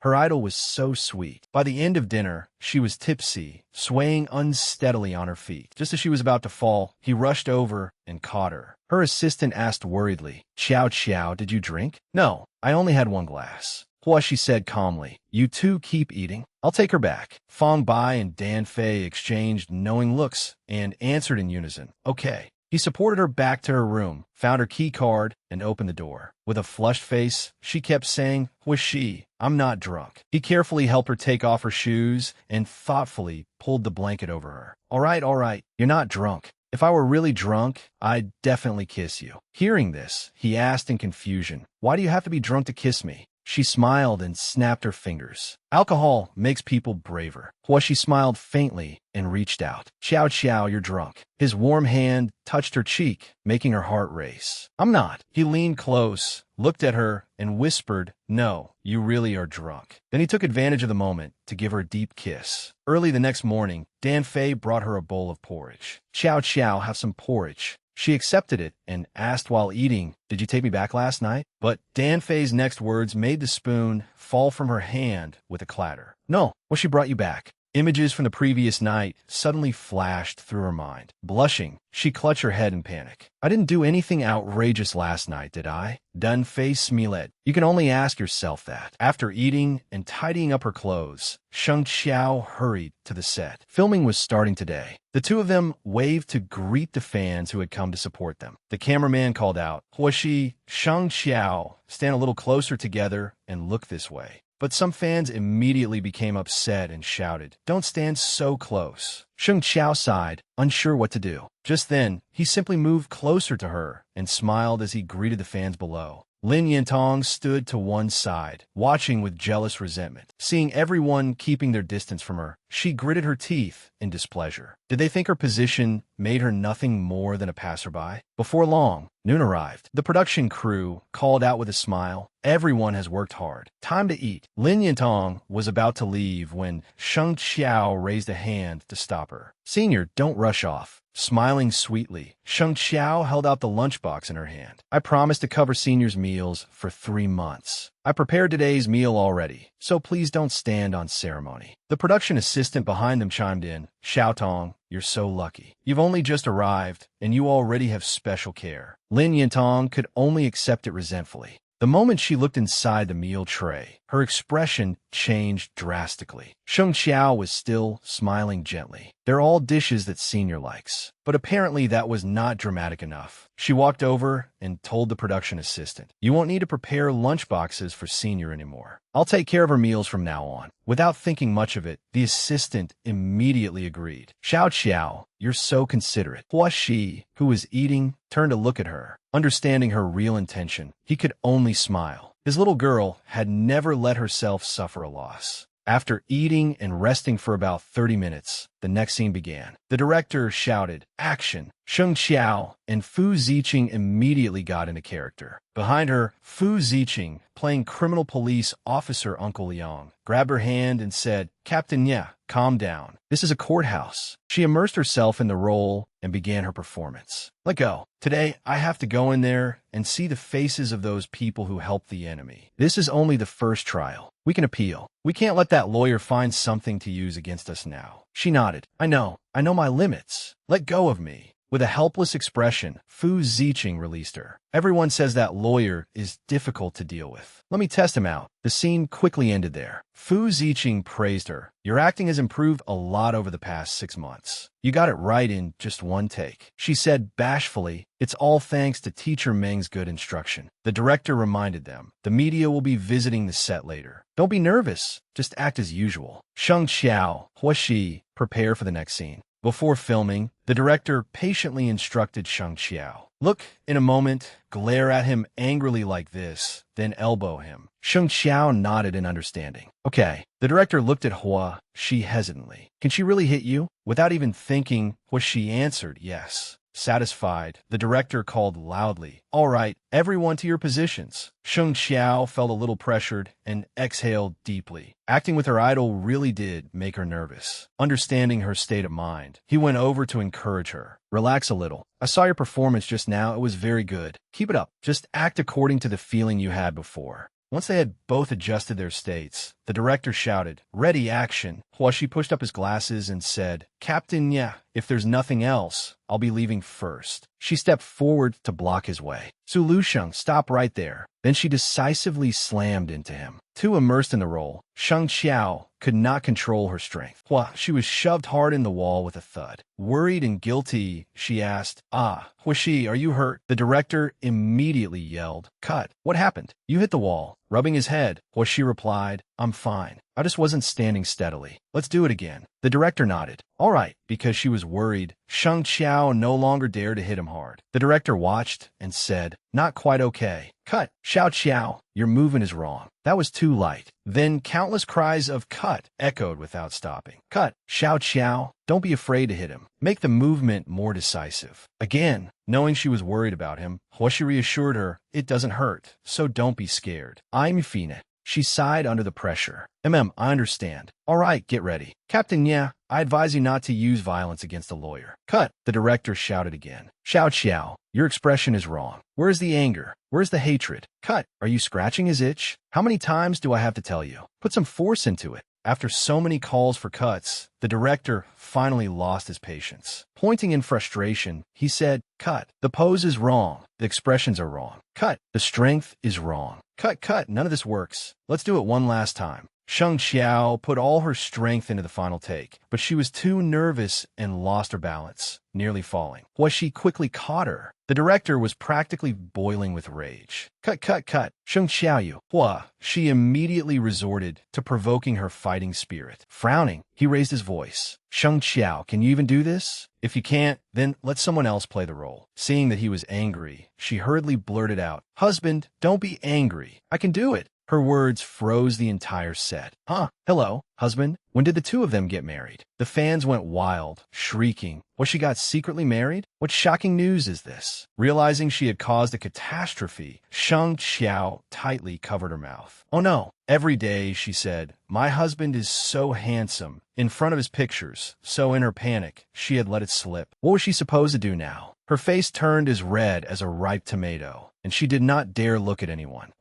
Her idol was so sweet. By the end of dinner, she was tipsy, swaying unsteadily on her feet. Just as she was about to fall, he rushed over and caught her. Her assistant asked worriedly, Chow, did you drink? No, I only had one glass. Hua, she said calmly. You two keep eating. I'll take her back. Fong Bai and Dan Fei exchanged knowing looks and answered in unison. Okay. He supported her back to her room, found her key card, and opened the door. With a flushed face, she kept saying, Was she? I'm not drunk. He carefully helped her take off her shoes and thoughtfully pulled the blanket over her. All right. You're not drunk. If I were really drunk, I'd definitely kiss you. Hearing this, he asked in confusion, Why do you have to be drunk to kiss me? She smiled and snapped her fingers. Alcohol makes people braver. She smiled faintly and reached out. Chow, you're drunk. His warm hand touched her cheek, making her heart race. I'm not. He leaned close, looked at her, and whispered, No, you really are drunk. Then he took advantage of the moment to give her a deep kiss. Early the next morning, Dan Fei brought her a bowl of porridge. Chow, have some porridge. She accepted it and asked while eating, Did you take me back last night? But Dan Fei's next words made the spoon fall from her hand with a clatter. No, she brought you back. Images from the previous night suddenly flashed through her mind. Blushing, she clutched her head in panic. I didn't do anything outrageous last night, did I? Dan Fei smiled. You can only ask yourself that. After eating and tidying up her clothes, Sheng Xiao hurried to the set. Filming was starting today. The two of them waved to greet the fans who had come to support them. The cameraman called out, Huoshi, Sheng Xiao, stand a little closer together and look this way. But some fans immediately became upset and shouted, Don't stand so close. Sheng Xiao sighed, unsure what to do. Just then, he simply moved closer to her and smiled as he greeted the fans below. Lin Yintong stood to one side, watching with jealous resentment. Seeing everyone keeping their distance from her, she gritted her teeth in displeasure. Did they think her position made her nothing more than a passerby? Before long, noon arrived. The production crew called out with a smile, Everyone has worked hard. Time to eat. Lin Yintong was about to leave when Sheng Xiao raised a hand to stop her. Senior, don't rush off. Smiling sweetly, Sheng Xiao held out the lunchbox in her hand. I promised to cover Senior's meals for 3 months. I prepared today's meal already, so please don't stand on ceremony. The production assistant behind them chimed in, Xiaotong, you're so lucky. You've only just arrived, and you already have special care. Lin Yintong could only accept it resentfully. The moment she looked inside the meal tray, her expression changed drastically. Sheng Xiao was still smiling gently. They're all dishes that Senior likes. But apparently that was not dramatic enough. She walked over and told the production assistant, You won't need to prepare lunchboxes for Senior anymore. I'll take care of her meals from now on. Without thinking much of it, the assistant immediately agreed. Xiao, you're so considerate. Hua Shi, who was eating, turned to look at her. Understanding her real intention, he could only smile. His little girl had never let herself suffer a loss. After eating and resting for about 30 minutes, the next scene began. The director shouted, "Action!" Sheng Xiao and Fu Ziqing immediately got into character. Behind her, Fu Ziqing, playing criminal police officer Uncle Liang, grabbed her hand and said, "Captain Ye, calm down. This is a courthouse." She immersed herself in the role and began her performance. "Let go. Today, I have to go in there and see the faces of those people who helped the enemy. This is only the first trial. We can appeal. We can't let that lawyer find something to use against us now." She nodded. I know my limits. Let go of me." With a helpless expression, Fu Ziqing released her. "Everyone says that lawyer is difficult to deal with. Let me test him out." The scene quickly ended there. Fu Ziqing praised her. "Your acting has improved a lot over the past 6 months. You got it right in just one take." She said bashfully, "It's all thanks to Teacher Meng's good instruction." The director reminded them, "The media will be visiting the set later. Don't be nervous. Just act as usual." Sheng Xiao, Huaxi, prepare for the next scene. Before filming, the director patiently instructed Sheng Xiao. "Look in a moment, glare at him angrily like this, then elbow him." Sheng Xiao nodded in understanding. "Okay." The director looked at Hua Shi hesitantly. "Can she really hit you?" Without even thinking, Hua Shi answered, "Yes." Satisfied, the director called loudly, "All right, everyone to your positions." Sheng Xiao felt a little pressured and exhaled deeply. Acting with her idol really did make her nervous. Understanding her state of mind, he went over to encourage her. "Relax a little. I saw your performance just now. It was very good. Keep it up. Just act according to the feeling you had before." Once they had both adjusted their states, the director shouted, "Ready, action." Huashi pushed up his glasses and said, "Captain Ye, if there's nothing else, I'll be leaving first." She stepped forward to block his way. "Su Lusheng, stop right there." Then she decisively slammed into him. Too immersed in the role, Sheng Xiao could not control her strength. She was shoved hard in the wall with a thud. Worried and guilty, she asked, Huashi, are you hurt?" The director immediately yelled, "Cut. What happened?" "You hit the wall." Rubbing his head, Huashi replied, "I'm fine. I just wasn't standing steadily. Let's do it again." The director nodded. "All right," because she was worried. Sheng Xiao no longer dared to hit him hard. The director watched and said, "Not quite okay. Cut. Xiao Xiao, your movement is wrong. That was too light." Then countless cries of "cut" echoed without stopping. "Cut. Xiao Xiao, don't be afraid to hit him. Make the movement more decisive." Again, knowing she was worried about him, Huashi reassured her, "It doesn't hurt, so don't be scared. I'm fine." She sighed under the pressure. I understand. All right, get ready." "Captain Ye, I advise you not to use violence against a lawyer." "Cut." The director shouted again. "Xiao Xiao, your expression is wrong. Where's the anger? Where's the hatred?" "Cut." "Are you scratching his itch? How many times do I have to tell you? Put some force into it." After so many calls for cuts, the director finally lost his patience. Pointing in frustration, he said, "Cut. The pose is wrong. The expressions are wrong. Cut. The strength is wrong. Cut. None of this works. Let's do it one last time." Sheng Xiao put all her strength into the final take, but she was too nervous and lost her balance, nearly falling. Huashi quickly caught her. The director was practically boiling with rage. Cut. Sheng Xiao, Hua." She immediately resorted to provoking her fighting spirit. Frowning, he raised his voice. "Sheng Xiao, can you even do this? If you can't, then let someone else play the role." Seeing that he was angry, she hurriedly blurted out, "Husband, don't be angry. I can do it." Her words froze the entire set. Hello, husband. When did the two of them get married?" The fans went wild, shrieking, "Was she got secretly married? What shocking news is this?" Realizing she had caused a catastrophe, Sheng Xiao tightly covered her mouth. "Oh no." Every day, she said, "My husband is so handsome," in front of his pictures, so in her panic, she had let it slip. What was she supposed to do now? Her face turned as red as a ripe tomato, and she did not dare look at anyone.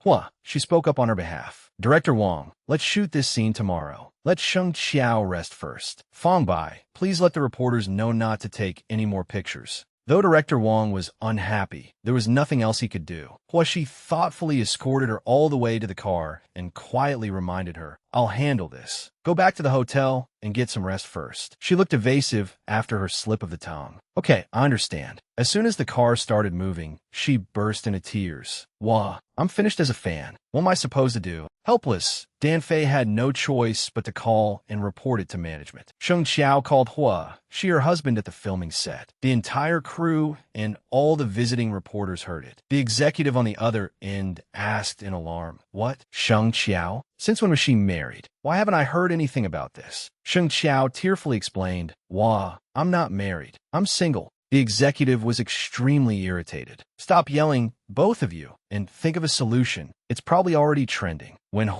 She spoke up on her behalf. "Director Wang, let's shoot this scene tomorrow. Let Sheng Xiao rest first. Fong Bai, please let the reporters know not to take any more pictures." Though Director Wang was unhappy, there was nothing else he could do. Huashi thoughtfully escorted her all the way to the car and quietly reminded her, "I'll handle this. Go back to the hotel and get some rest first." She looked evasive after her slip of the tongue. "Okay, I understand." As soon as the car started moving, she burst into tears. "I'm finished as a fan. What am I supposed to do? Helpless, Dan Fei had no choice but to call and report it to management. Sheng Qiao called Hua, her husband, at the filming set. The entire crew and all the visiting reporters heard it. The executive on the other end asked in alarm, "What? Sheng Qiao? Since when was she married? Why haven't I heard anything about this?" Sheng Qiao tearfully explained, "Hua, I'm not married. I'm single." The executive was extremely irritated. "Stop yelling, both of you, and think of a solution. It's probably already trending." When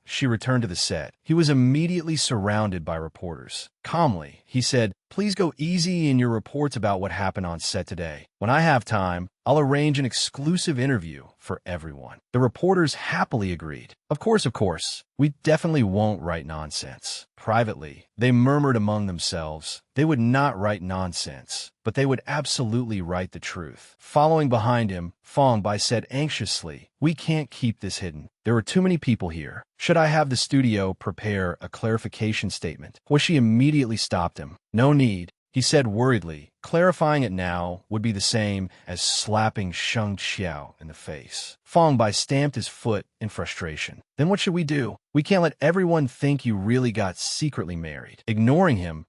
she returned to the set, he was immediately surrounded by reporters. Calmly, he said, "Please go easy in your reports about what happened on set today. When I have time, I'll arrange an exclusive interview for everyone." The reporters happily agreed. Of course, we definitely won't write nonsense." Privately, they murmured among themselves. They would not write nonsense, but they would absolutely write the truth. Following behind him, Fong Bai said anxiously, "We can't keep this hidden. There are too many people here. Should I have the studio prepare a clarification statement?" She immediately stopped him. "No need," he said worriedly. Clarifying it now would be the same as slapping Sheng Qiao in the face. Fong Bai stamped his foot in frustration. "Then what should we do? We can't let everyone think you really got secretly married." Ignoring him,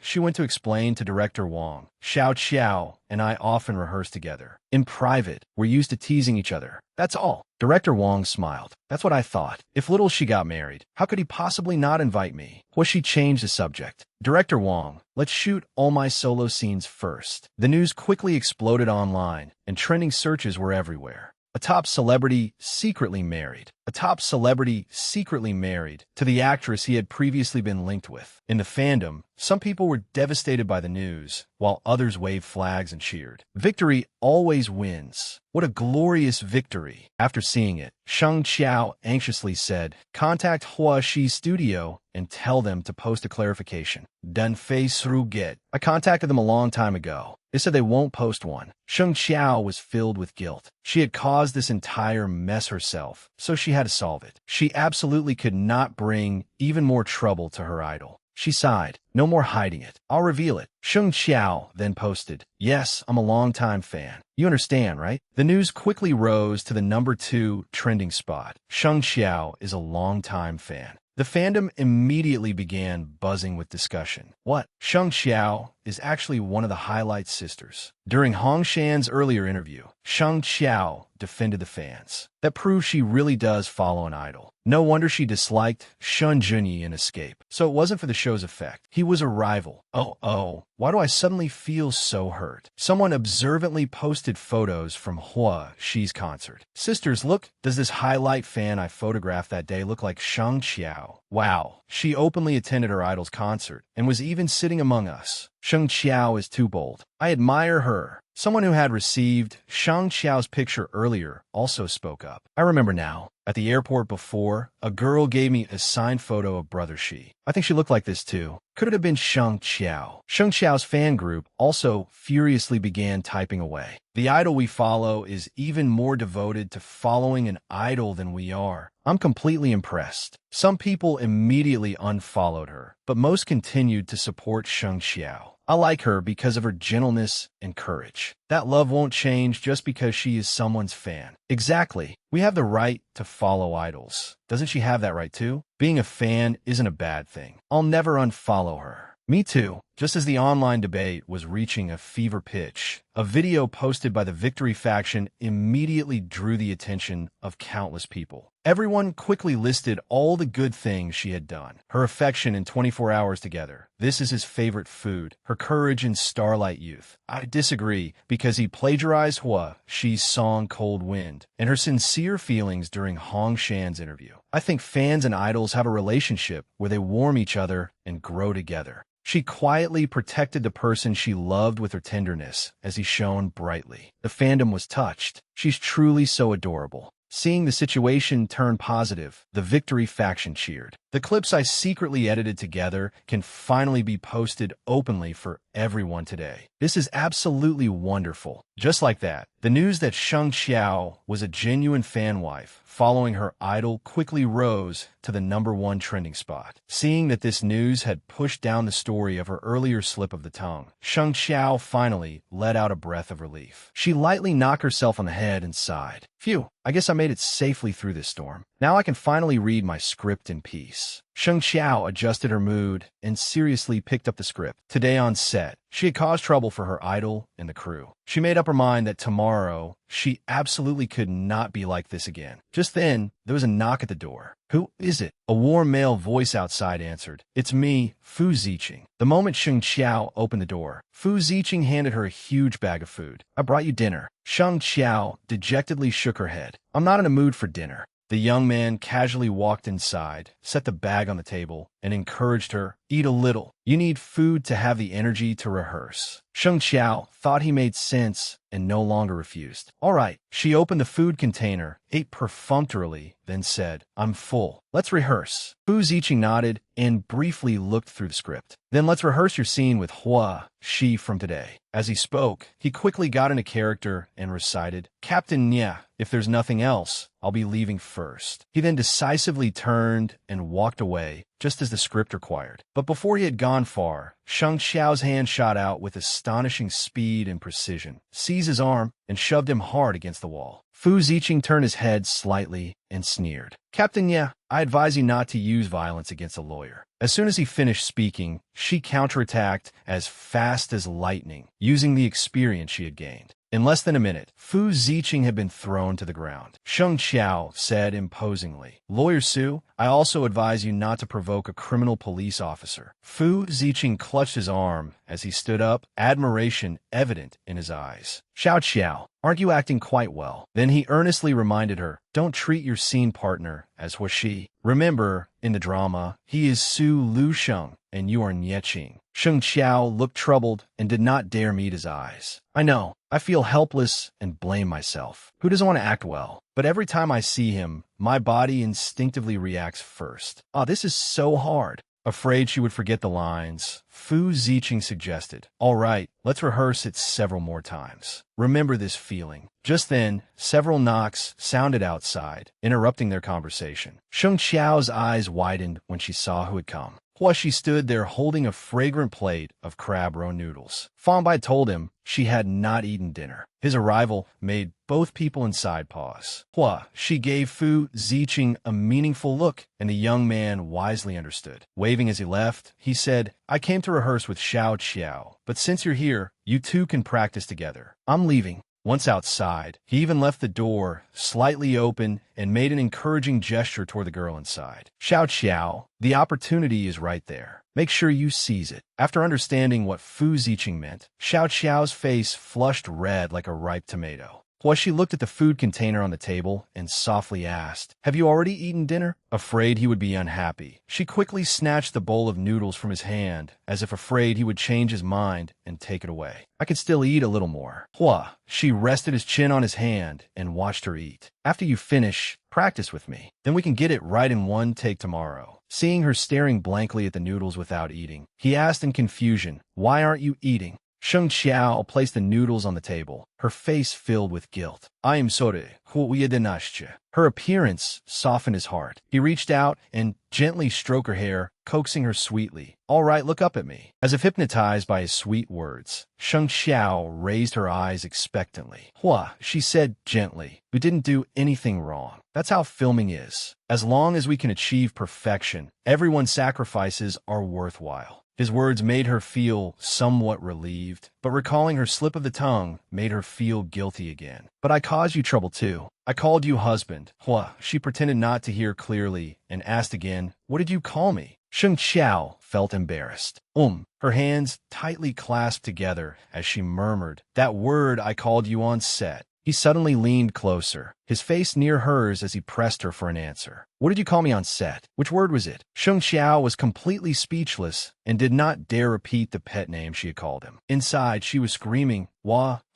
she went to explain to Director Wang, "Xiao Qiao and I often rehearse together. In private, we're used to teasing each other. That's all." Director Wang smiled. "That's what I thought. If little she got married, how could he possibly not invite me?" She changed the subject. "Director Wang, let's shoot all my solo scenes first." The news quickly exploded online, and trending searches were everywhere. A top celebrity secretly married. A top celebrity secretly married to the actress he had previously been linked with. In the fandom, some people were devastated by the news, while others waved flags and cheered. Victory always wins. What a glorious victory. After seeing it, Sheng Qiao anxiously said, "Contact Hua Shi's studio and tell them to post a clarification." Dan Fei get. "I contacted them a long time ago. They said they won't post one." Sheng Qiao was filled with guilt. She had caused this entire mess herself, so she had to solve it. She absolutely could not bring even more trouble to her idol. She sighed. "No more hiding it. I'll reveal it." Sheng Qiao then posted, "Yes, I'm a longtime fan. You understand, right?" The news quickly rose to the #2 trending spot. Sheng Qiao is a longtime fan. The fandom immediately began buzzing with discussion. What? Sheng Qiao is actually one of the Highlight sisters. During Hong Shan's earlier interview, Sheng Qiao defended the fans. That proves she really does follow an idol. No wonder she disliked Shun Junyi in Escape. So it wasn't for the show's effect. He was a rival. Oh, why do I suddenly feel so hurt? Someone observantly posted photos from Hua Shi's concert. "Sisters, look, does this Highlight fan I photographed that day look like Sheng Qiao? Wow, she openly attended her idol's concert and was even sitting among us. Sheng Qiao is too bold. I admire her." Someone who had received Sheng Qiao's picture earlier also spoke up. "I remember now. At the airport before, a girl gave me a signed photo of Brother Shi. I think she looked like this too. Could it have been Sheng Qiao?" Sheng Qiao's fan group also furiously began typing away. "The idol we follow is even more devoted to following an idol than we are. I'm completely impressed." Some people immediately unfollowed her, but most continued to support Sheng Qiao. "I like her because of her gentleness and courage. That love won't change just because she is someone's fan." Exactly. We have the right to follow idols. Doesn't she have that right too? Being a fan isn't a bad thing. I'll never unfollow her. Me too. Just as the online debate was reaching a fever pitch, a video posted by the Victory faction immediately drew the attention of countless people. Everyone quickly listed all the good things she had done. Her affection in 24 hours together. This is his favorite food. Her courage in Starlight Youth. I disagree because he plagiarized Hua Shi's song Cold Wind and her sincere feelings during Hong Shan's interview. I think fans and idols have a relationship where they warm each other and grow together. She quietly protected the person she loved with her tenderness as he shone brightly. The fandom was touched. She's truly so adorable. Seeing the situation turn positive, the Victory faction cheered. The clips I secretly edited together can finally be posted openly for everyone today. This is absolutely wonderful. Just like that, the news that Sheng Qiao was a genuine fan wife following her idol, quickly rose to the #1 trending spot. Seeing that this news had pushed down the story of her earlier slip of the tongue, Sheng Xiao finally let out a breath of relief. She lightly knocked herself on the head and sighed. Phew, I guess I made it safely through this storm. Now I can finally read my script in peace. Sheng Xiao adjusted her mood and seriously picked up the script. Today on set, she had caused trouble for her idol and the crew. She made up her mind that tomorrow, she absolutely could not be like this again. Just then, there was a knock at the door. Who is it? A warm male voice outside answered. It's me, Fu Ziqing. The moment Sheng Xiao opened the door, Fu Ziqing handed her a huge bag of food. I brought you dinner. Sheng Xiao dejectedly shook her head. I'm not in a mood for dinner. The young man casually walked inside, set the bag on the table, and encouraged her, eat a little. You need food to have the energy to rehearse. Sheng Xiao thought he made sense and no longer refused. All right. She opened the food container, ate perfunctorily, then said, I'm full. Let's rehearse. Fu Ziqing nodded and briefly looked through the script. Then let's rehearse your scene with Hua Shi from today. As he spoke, he quickly got into character and recited, Captain Nya, if there's nothing else, I'll be leaving first. He then decisively turned and walked away, just as the script required. But before he had gone far, Sheng Xiao's hand shot out with astonishing speed and precision, seized his arm, and shoved him hard against the wall. Fu Ziqing turned his head slightly and sneered. Captain Ye, I advise you not to use violence against a lawyer. As soon as he finished speaking, she counterattacked as fast as lightning, using the experience she had gained. In less than a minute, Fu Ziqing had been thrown to the ground. Sheng Xiao said imposingly, Lawyer Su, I also advise you not to provoke a criminal police officer. Fu Ziqing clutched his arm as he stood up, admiration evident in his eyes. Xiao, aren't you acting quite well? Then he earnestly reminded her, don't treat your scene partner as Huaxi. Remember, in the drama, he is Su Lusheng, and you are Nieqing. Sheng Xiao looked troubled and did not dare meet his eyes. I know, I feel helpless and blame myself. Who doesn't want to act well? But every time I see him, my body instinctively reacts first. This is so hard. Afraid she would forget the lines, Fu Ziqing suggested, all right, let's rehearse it several more times. Remember this feeling. Just then, several knocks sounded outside, interrupting their conversation. Sheng Xiao's eyes widened when she saw who had come. Huaxi stood there holding a fragrant plate of crab roe noodles. Fan Bai told him she had not eaten dinner. His arrival made both people inside pause. She gave Fu Ziqing a meaningful look, and the young man wisely understood. Waving as he left, he said, I came to rehearse with Xiao, but since you're here, you two can practice together. I'm leaving. Once outside, he even left the door slightly open and made an encouraging gesture toward the girl inside. Xiao, the opportunity is right there. Make sure you seize it. After understanding what Fu Ziqing meant, Xiao's face flushed red like a ripe tomato. She looked at the food container on the table and softly asked, Have you already eaten dinner? Afraid he would be unhappy, she quickly snatched the bowl of noodles from his hand, as if afraid he would change his mind and take it away. I could still eat a little more. She rested his chin on his hand and watched her eat. After you finish, practice with me. Then we can get it right in one take tomorrow. Seeing her staring blankly at the noodles without eating, he asked in confusion, Why aren't you eating? Sheng Xiao placed the noodles on the table, her face filled with guilt. I am sorry, her appearance softened his heart. He reached out and gently stroked her hair, coaxing her sweetly. All right, look up at me. As if hypnotized by his sweet words, Sheng Xiao raised her eyes expectantly. She said gently, we didn't do anything wrong. That's how filming is. As long as we can achieve perfection, everyone's sacrifices are worthwhile. His words made her feel somewhat relieved, but recalling her slip of the tongue made her feel guilty again. But I caused you trouble too. I called you husband. She pretended not to hear clearly and asked again, What did you call me? Sheng Xiao felt embarrassed. Her hands tightly clasped together as she murmured, That word I called you on set. He suddenly leaned closer, his face near hers as he pressed her for an answer. What did you call me on set? Which word was it? Sheng Xiao was completely speechless and did not dare repeat the pet name she had called him. Inside, she was screaming,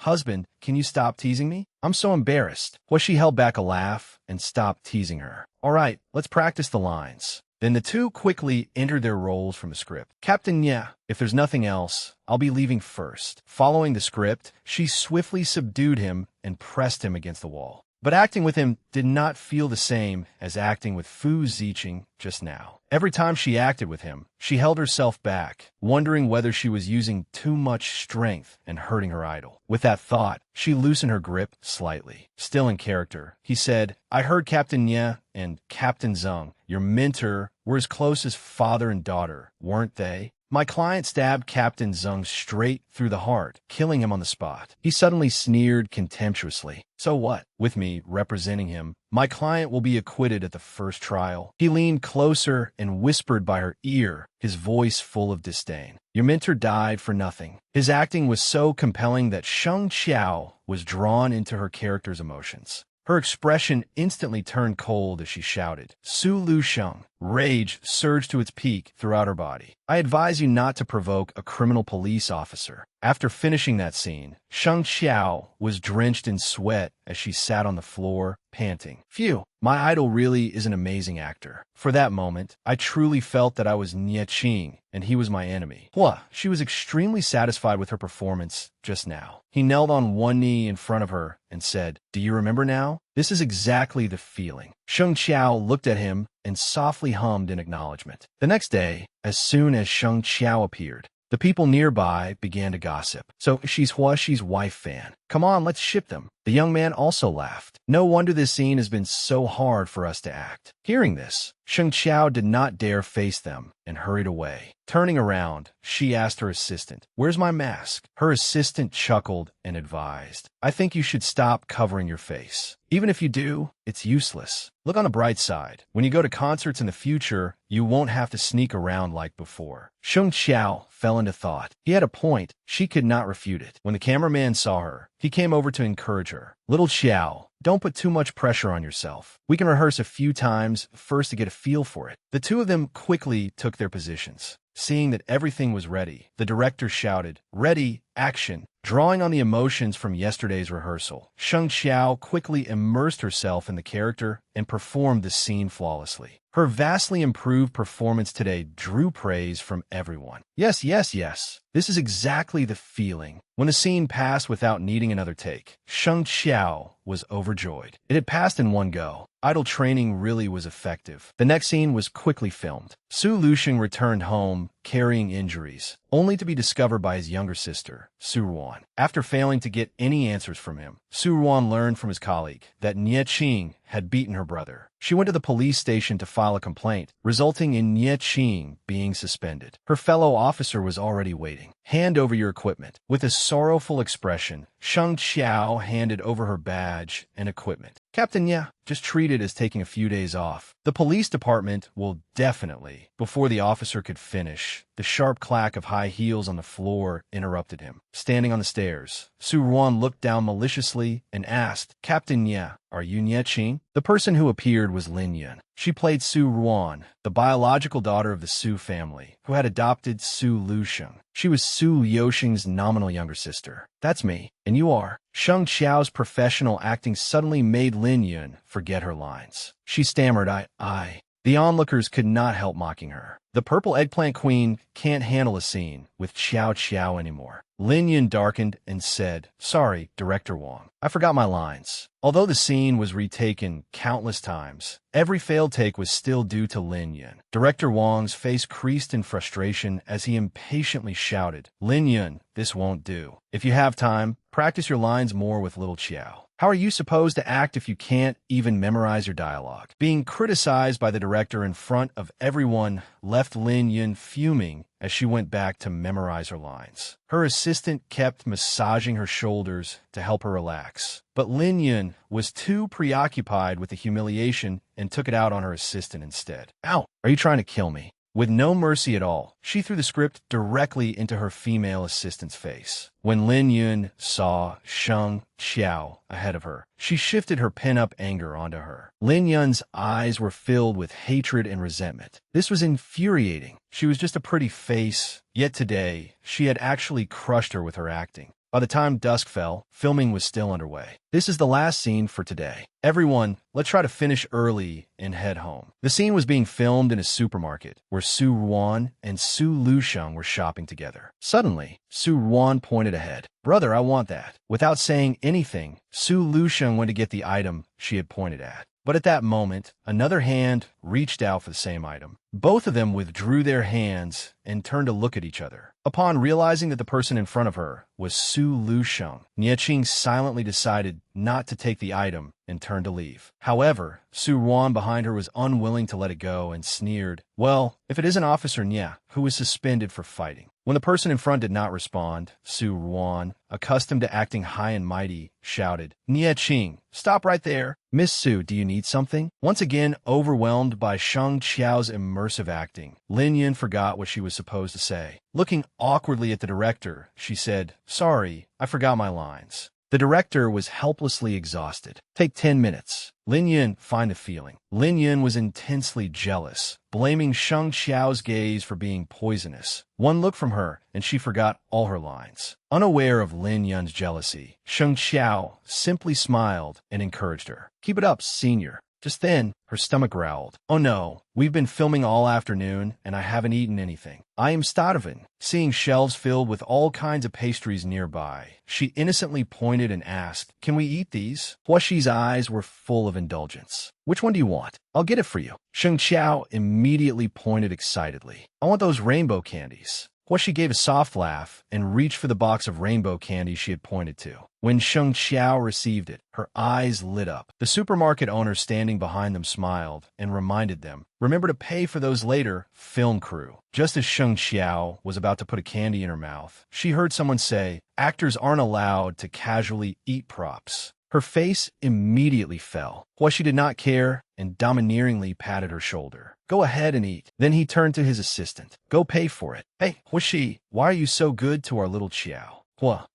husband, can you stop teasing me? I'm so embarrassed. She held back a laugh and stopped teasing her. All right, let's practice the lines. Then the two quickly entered their roles from the script. Captain Ye, if there's nothing else, I'll be leaving first. Following the script, she swiftly subdued him and pressed him against the wall. But acting with him did not feel the same as acting with Fu Ziqing just now. Every time she acted with him, she held herself back, wondering whether she was using too much strength and hurting her idol. With that thought, she loosened her grip slightly. Still in character, he said, "I heard Captain Nye and Captain Zheng, your mentor, were as close as father and daughter, weren't they?" My client stabbed Captain Zheng straight through the heart, killing him on the spot. He suddenly sneered contemptuously. So what? With me representing him, my client will be acquitted at the first trial. He leaned closer and whispered by her ear, his voice full of disdain. Your mentor died for nothing. His acting was so compelling that Sheng Qiao was drawn into her character's emotions. Her expression instantly turned cold as she shouted, "Su Lu Sheng!" Rage surged to its peak throughout her body. I advise you not to provoke a criminal police officer. After finishing that scene, Sheng Qiao was drenched in sweat as she sat on the floor, panting. Phew, my idol really is an amazing actor. For that moment, I truly felt that I was Nye Qing and he was my enemy. Hua, she was extremely satisfied with her performance just now. He knelt on one knee in front of her and said, "Do you remember now? This is exactly the feeling." Sheng Qiao looked at him and softly hummed in acknowledgement. The next day, as soon as Sheng Qiao appeared, the people nearby began to gossip. "So she's Huaxi's wife fan. Come on, let's ship them." The young man also laughed. "No wonder this scene has been so hard for us to act." Hearing this, Sheng Qiao did not dare face them and hurried away. Turning around, she asked her assistant, "Where's my mask?" Her assistant chuckled and advised, "I think you should stop covering your face. Even if you do, it's useless. Look on the bright side. When you go to concerts in the future, you won't have to sneak around like before." Sheng Qiao fell into thought. He had a point. She could not refute it. When the cameraman saw her, he came over to encourage her. "Little Qiao, don't put too much pressure on yourself. We can rehearse a few times first to get a feel for it." The two of them quickly took their positions. Seeing that everything was ready, the director shouted, "Ready, action!" Drawing on the emotions from yesterday's rehearsal, Sheng Qiao quickly immersed herself in the character and performed the scene flawlessly. Her vastly improved performance today drew praise from everyone. Yes, yes, yes. This is exactly the feeling. When the scene passed without needing another take, Sheng Qiao was overjoyed. It had passed in one go. Idol training really was effective. The next scene was quickly filmed. Su Lusheng returned home, carrying injuries, only to be discovered by his younger sister, Su Ruan. After failing to get any answers from him, Su Ruan learned from his colleague that Nye Qing had beaten her brother. She went to the police station to file a complaint, resulting in Nye Qing being suspended. Her fellow officer was already waiting. "Hand over your equipment." With a sorrowful expression, Sheng Qiao handed over her badge and equipment. "Captain Nye, just treat it as taking a few days off. The police department will definitely..." Before the officer could finish, the sharp clack of high heels on the floor interrupted him. Standing on the stairs, Su Ruan looked down maliciously and asked, "Captain Nye, are you Nye Qing?" The person who appeared was Lin Yun. She played Su Ruan, the biological daughter of the Su family, who had adopted Su Lusheng. She was Su Yosheng's nominal younger sister. "That's me. And you are?" Sheng Qiao's professional acting suddenly made Lin Yun forget her lines. She stammered, I. The onlookers could not help mocking her. The purple eggplant queen can't handle a scene with Qiao Qiao anymore. Lin Yun darkened and said, "Sorry, Director Wang. I forgot my lines." Although the scene was retaken countless times, every failed take was still due to Lin Yun. Director Wang's face creased in frustration as he impatiently shouted, "Lin Yun, this won't do. If you have time, practice your lines more with little Qiao. How are you supposed to act if you can't even memorize your dialogue?" Being criticized by the director in front of everyone left Lin Yun fuming as she went back to memorize her lines. Her assistant kept massaging her shoulders to help her relax, but Lin Yun was too preoccupied with the humiliation and took it out on her assistant instead. "Ow, are you trying to kill me?" With no mercy at all, she threw the script directly into her female assistant's face. When Lin Yun saw Sheng Qiao ahead of her, she shifted her pent-up anger onto her. Lin Yun's eyes were filled with hatred and resentment. This was infuriating. She was just a pretty face, yet today, she had actually crushed her with her acting. By the time dusk fell, filming was still underway. This is the last scene for today. Everyone, let's try to finish early and head home. The scene was being filmed in a supermarket where Su Ruan and Su Lusheng were shopping together. Suddenly, Su Ruan pointed ahead. Brother, I want that. Without saying anything, Su Lusheng went to get the item she had pointed at. But at that moment, another hand reached out for the same item. Both of them withdrew their hands and turned to look at each other. Upon realizing that the person in front of her was Su Lusheng, Nieching silently decided not to take the item and turned to leave. However, Su Ruan behind her was unwilling to let it go and sneered, "Well, if it isn't Officer Nia, who was suspended for fighting." When the person in front did not respond, Su Ruan, accustomed to acting high and mighty, shouted, "Nieching, stop right there. Miss Su, do you need something?" Once again, overwhelmed by Sheng Qiao's immersive acting, Lin Yun forgot what she was supposed to say. Looking awkwardly at the director, she said, "Sorry, I forgot my lines." The director was helplessly exhausted. "Take 10 minutes. Lin Yun, find the feeling." Lin Yun was intensely jealous, blaming Sheng Qiao's gaze for being poisonous. One look from her, and she forgot all her lines. Unaware of Lin Yun's jealousy, Sheng Qiao simply smiled and encouraged her. "Keep it up, senior." Just then, her stomach growled. "Oh no, we've been filming all afternoon, and I haven't eaten anything. I am starving." Seeing shelves filled with all kinds of pastries nearby, she innocently pointed and asked, "Can we eat these?" Huaxi's eyes were full of indulgence. "Which one do you want? I'll get it for you." Sheng Qiao immediately pointed excitedly. "I want those rainbow candies." Huaxi gave a soft laugh and reached for the box of rainbow candy she had pointed to. When Sheng Qiao received it, her eyes lit up. The supermarket owner standing behind them smiled and reminded them, "Remember to pay for those later, film crew." Just as Sheng Qiao was about to put a candy in her mouth, she heard someone say, "Actors aren't allowed to casually eat props." Her face immediately fell. Huaxi did not care and domineeringly patted her shoulder. "Go ahead and eat." Then he turned to his assistant. "Go pay for it." "Hey, Huaxi, why are you so good to our little Qiao?"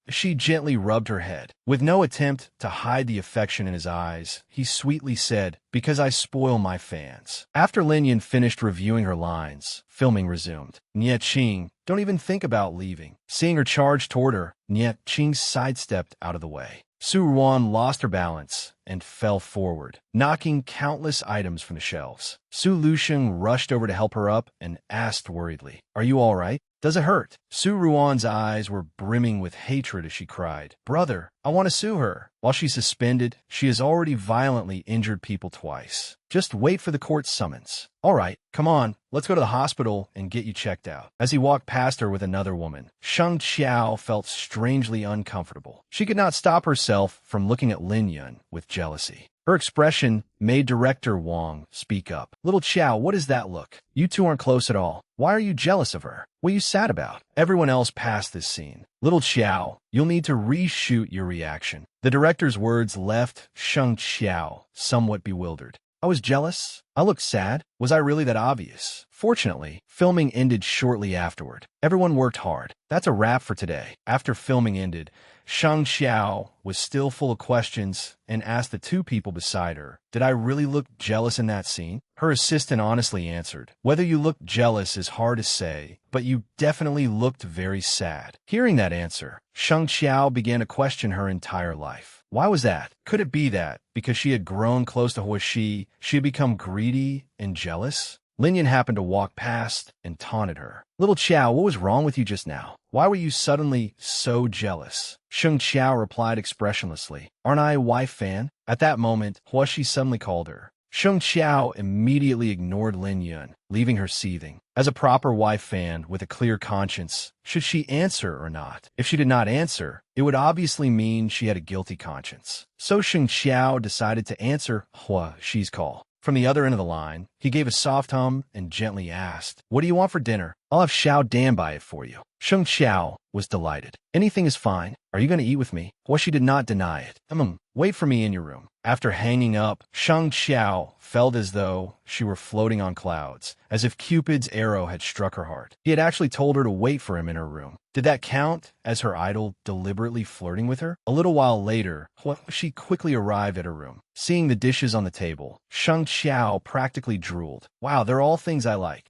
She gently rubbed her head. With no attempt to hide the affection in his eyes, he sweetly said, "Because I spoil my fans." After Lin Yun finished reviewing her lines, filming resumed. Nieching, don't even think about leaving. Seeing her charge toward her, Nieching sidestepped out of the way. Su Ruan lost her balance and fell forward, knocking countless items from the shelves. Su Lusheng rushed over to help her up and asked worriedly, "Are you all right? Does it hurt?" Su Ruan's eyes were brimming with hatred as she cried, "Brother, I want to sue her." While she's suspended, she has already violently injured people twice. Just wait for the court summons. "All right, come on, let's go to the hospital and get you checked out." As he walked past her with another woman, Sheng Qiao felt strangely uncomfortable. She could not stop herself from looking at Lin Yun with jealousy. Her expression made Director Wang speak up. "Little Qiao, what is that look? You two aren't close at all. Why are you jealous of her? What are you sad about?" Everyone else passed this scene. "Little Qiao, you'll need to reshoot your reaction." The director's words left Sheng Qiao somewhat bewildered. "I was jealous? I looked sad? Was I really that obvious?" Fortunately, filming ended shortly afterward. Everyone worked hard. That's a wrap for today. After filming ended, Sheng Qiao was still full of questions and asked the two people beside her, "Did I really look jealous in that scene?" Her assistant honestly answered, "Whether you looked jealous is hard to say, but you definitely looked very sad." Hearing that answer, Sheng Qiao began to question her entire life. Why was that? Could it be that, because she had grown close to Huaxi, she had become greedy and jealous? Lin Yun happened to walk past and taunted her. "Little Qiao, what was wrong with you just now? Why were you suddenly so jealous?" Sheng Qiao replied expressionlessly, "Aren't I a wife fan?" At that moment, Huaxi suddenly called her. Sheng Qiao immediately ignored Lin Yun, leaving her seething. As a proper wife fan with a clear conscience, should she answer or not? If she did not answer, it would obviously mean she had a guilty conscience. So Sheng Qiao decided to answer Huaxi's call. From the other end of the line, he gave a soft hum and gently asked, "What do you want for dinner? I'll have Xiao Dan buy it for you." Sheng Qiao was delighted. "Anything is fine. Are you going to eat with me?" Huaxi did not deny it. Wait for me in your room." After hanging up, Sheng Qiao felt as though she were floating on clouds, as if Cupid's arrow had struck her heart. He had actually told her to wait for him in her room. Did that count as her idol deliberately flirting with her? A little while later, she quickly arrived at her room. Seeing the dishes on the table, Sheng Qiao practically drooled. "Wow, they're all things I like.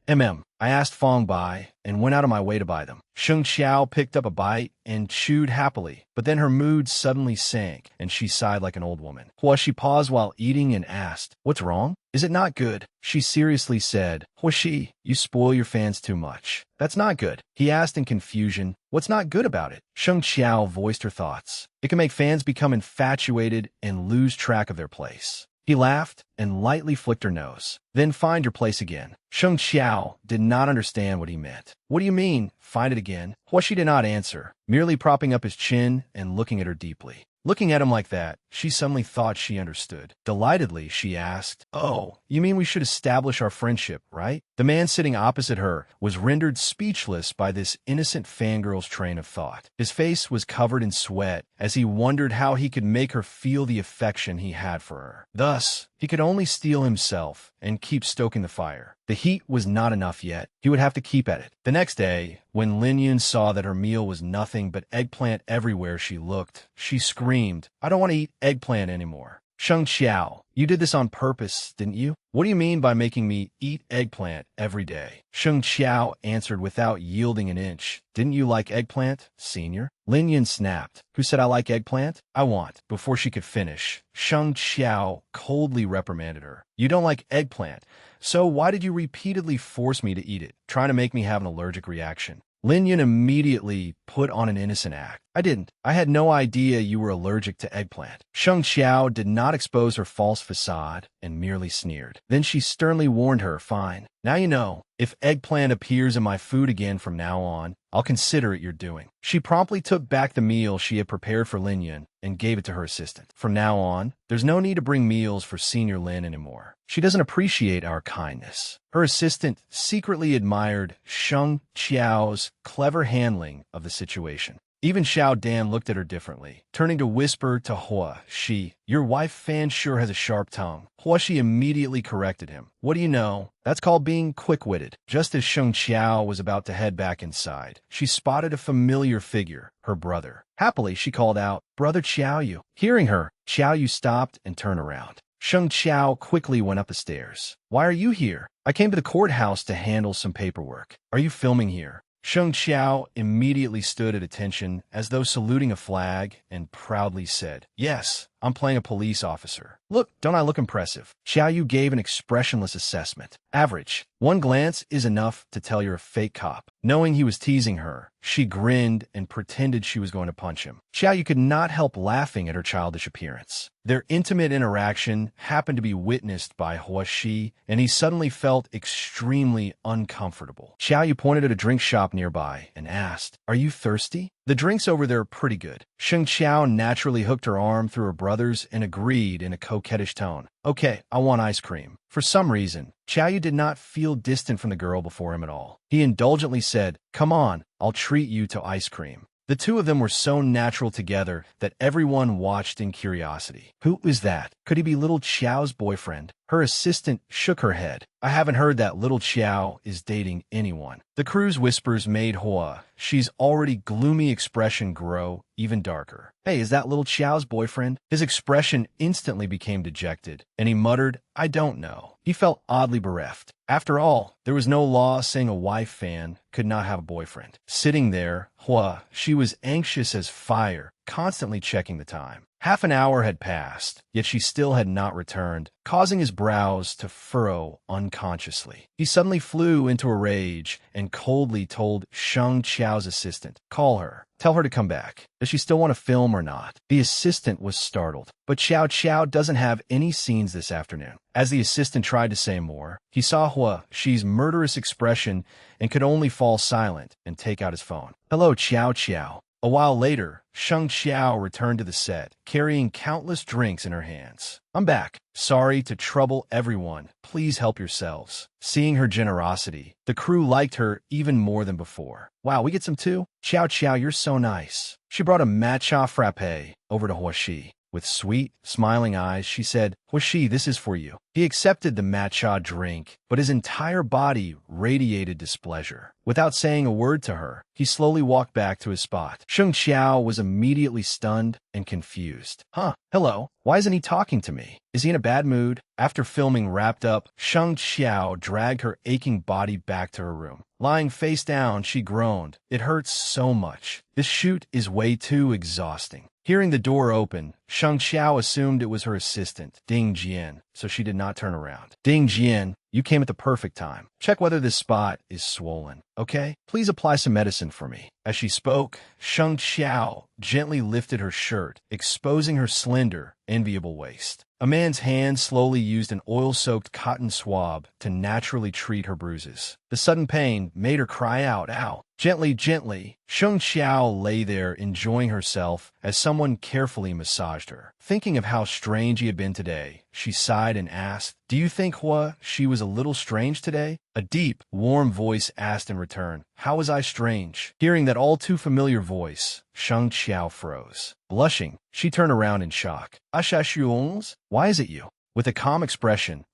I asked Fong Bai and went out of my way to buy them. Sheng Xiao picked up a bite and chewed happily, but then her mood suddenly sank and she sighed like an old woman. She paused while eating and asked, "What's wrong? Is it not good?" She seriously said, "Huaxi, you spoil your fans too much. That's not good." He asked in confusion, "What's not good about it?" Sheng Xiao voiced her thoughts. "It can make fans become infatuated and lose track of their place." He laughed and lightly flicked her nose. "Then find your place again." Sheng Xiao did not understand what he meant. "What do you mean, find it again?" Huaxi did not answer, merely propping up his chin and looking at her deeply. Looking at him like that, she suddenly thought she understood. Delightedly, she asked, "Oh, you mean we should establish our friendship, right?" The man sitting opposite her was rendered speechless by this innocent fangirl's train of thought. His face was covered in sweat as he wondered how he could make her feel the affection he had for her. Thus, he could only steel himself and keep stoking the fire. The heat was not enough yet. He would have to keep at it. The next day, when Lin Yun saw that her meal was nothing but eggplant everywhere she looked, she screamed, "I don't want to eat eggplant anymore." "Sheng Xiao, you did this on purpose, didn't you? What do you mean by making me eat eggplant every day?" Sheng Xiao answered without yielding an inch. "Didn't you like eggplant, senior?" Lin Yun snapped. "Who said I like eggplant? I want." Before she could finish, Sheng Xiao coldly reprimanded her. "You don't like eggplant, so why did you repeatedly force me to eat it, trying to make me have an allergic reaction?" Lin Yun immediately put on an innocent act. "I didn't. I had no idea you were allergic to eggplant." Sheng Xiao did not expose her false facade and merely sneered. Then she sternly warned her, "Fine. Now you know. If eggplant appears in my food again from now on, I'll consider it your doing." She promptly took back the meal she had prepared for Lin Yun and gave it to her assistant. "From now on, there's no need to bring meals for Senior Lin anymore. She doesn't appreciate our kindness." Her assistant secretly admired Sheng Xiao's clever handling of the situation. Even Xiao Dan looked at her differently, turning to whisper to Huaxi, "Your wife Fan sure has a sharp tongue." Huaxi immediately corrected him. "What do you know? That's called being quick-witted." Just as Sheng Xiao was about to head back inside, she spotted a familiar figure, her brother. Happily, she called out, "Brother Xiaoyu." Hearing her, Xiaoyu stopped and turned around. Sheng Xiao quickly went up the stairs. "Why are you here?" "I came to the courthouse to handle some paperwork." "Are you filming here?" Sheng Xiao immediately stood at attention as though saluting a flag and proudly said, "Yes, I'm playing a police officer." "Look, don't I look impressive?" Xiaoyu gave an expressionless assessment. "Average. One glance is enough to tell you're a fake cop." Knowing he was teasing her, she grinned and pretended she was going to punch him. Xiaoyu could not help laughing at her childish appearance. Their intimate interaction happened to be witnessed by Huaxi, and he suddenly felt extremely uncomfortable. Xiaoyu pointed at a drink shop nearby and asked, "Are you thirsty?" "The drinks over there are pretty good." Sheng Xiao naturally hooked her arm through her brother's and agreed in a coquettish tone. "Okay, I want ice cream." For some reason, Xiaoyu did not feel distant from the girl before him at all. He indulgently said, "Come on, I'll treat you to ice cream." The two of them were so natural together that everyone watched in curiosity. Who is that? Could he be little Xiao's boyfriend? Her assistant shook her head. "I haven't heard that little Xiao is dating anyone." The crew's whispers made Huaxi's already gloomy expression grow even darker. "Hey, is that little Xiao's boyfriend?" His expression instantly became dejected, and he muttered, "I don't know." He felt oddly bereft. After all, there was no law saying a wife fan could not have a boyfriend. Sitting there, she was anxious as fire, constantly checking the time. Half an hour had passed, yet she still had not returned, causing his brows to furrow unconsciously. He suddenly flew into a rage and coldly told Sheng Xiao's assistant, "Call her. Tell her to come back. Does she still want to film or not?" The assistant was startled. "But Xiao doesn't have any scenes this afternoon." As the assistant tried to say more, he saw Huaxi's murderous expression and could only fall silent and take out his phone. "Hello, Xiao." A while later, Sheng Xiao returned to the set, carrying countless drinks in her hands. "I'm back. Sorry to trouble everyone. Please help yourselves." Seeing her generosity, the crew liked her even more than before. "Wow, we get some too?" Xiao, you're so nice." She brought a matcha frappe over to Huaxi. With sweet, smiling eyes, she said, "Huishi, this is for you." He accepted the matcha drink, but his entire body radiated displeasure. Without saying a word to her, he slowly walked back to his spot. Sheng Xiao was immediately stunned and confused. Hello, why isn't he talking to me? Is he in a bad mood? After filming wrapped up, Sheng Xiao dragged her aching body back to her room. Lying face down, she groaned. "It hurts so much. This shoot is way too exhausting." Hearing the door open, Sheng Xiao assumed it was her assistant, Ding Jian, so she did not turn around. "Ding Jian, you came at the perfect time. Check whether this spot is swollen, okay? Please apply some medicine for me." As she spoke, Sheng Xiao gently lifted her shirt, exposing her slender, enviable waist. A man's hand slowly used an oil-soaked cotton swab to naturally treat her bruises. The sudden pain made her cry out, "Ow!" Gently, gently, Sheng Xiao lay there enjoying herself as someone carefully massaged her. Thinking of how strange he had been today, she sighed and asked, "Do you think, Hua, she was a little strange today?" A deep, warm voice asked in return, "How was I strange?" Hearing that all too familiar voice, Sheng Xiao froze. Blushing, she turned around in shock. "Ashashuongs? Why is it you?" With a calm expression,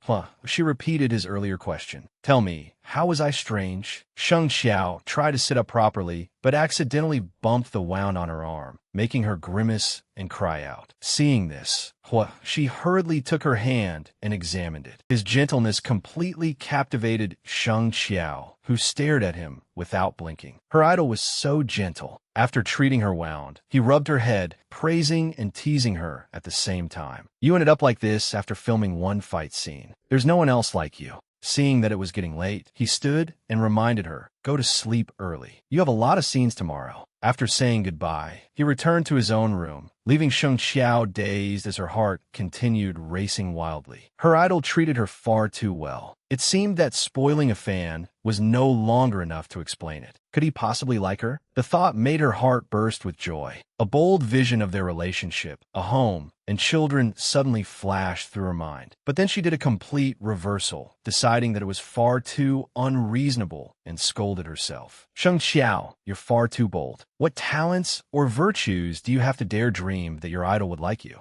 she repeated his earlier question. "Tell me, how was I strange?" Sheng Xiao tried to sit up properly, but accidentally bumped the wound on her arm, making her grimace and cry out. Seeing this, she hurriedly took her hand and examined it. His gentleness completely captivated Sheng Xiao, who stared at him without blinking. Her idol was so gentle. After treating her wound, he rubbed her head, praising and teasing her at the same time. "You ended up like this after filming one fight scene. There's no one else like you." Seeing that it was getting late, he stood and reminded her, "Go to sleep early. You have a lot of scenes tomorrow." After saying goodbye, he returned to his own room, leaving Sheng Xiao dazed as her heart continued racing wildly. Her idol treated her far too well. It seemed that spoiling a fan was no longer enough to explain it. Could he possibly like her? The thought made her heart burst with joy. A bold vision of their relationship, a home, and children suddenly flashed through her mind. But then she did a complete reversal, deciding that it was far too unreasonable and scolded herself. "Sheng Xiao, you're far too bold. What talents or virtues do you have to dare dream that your idol would like you?"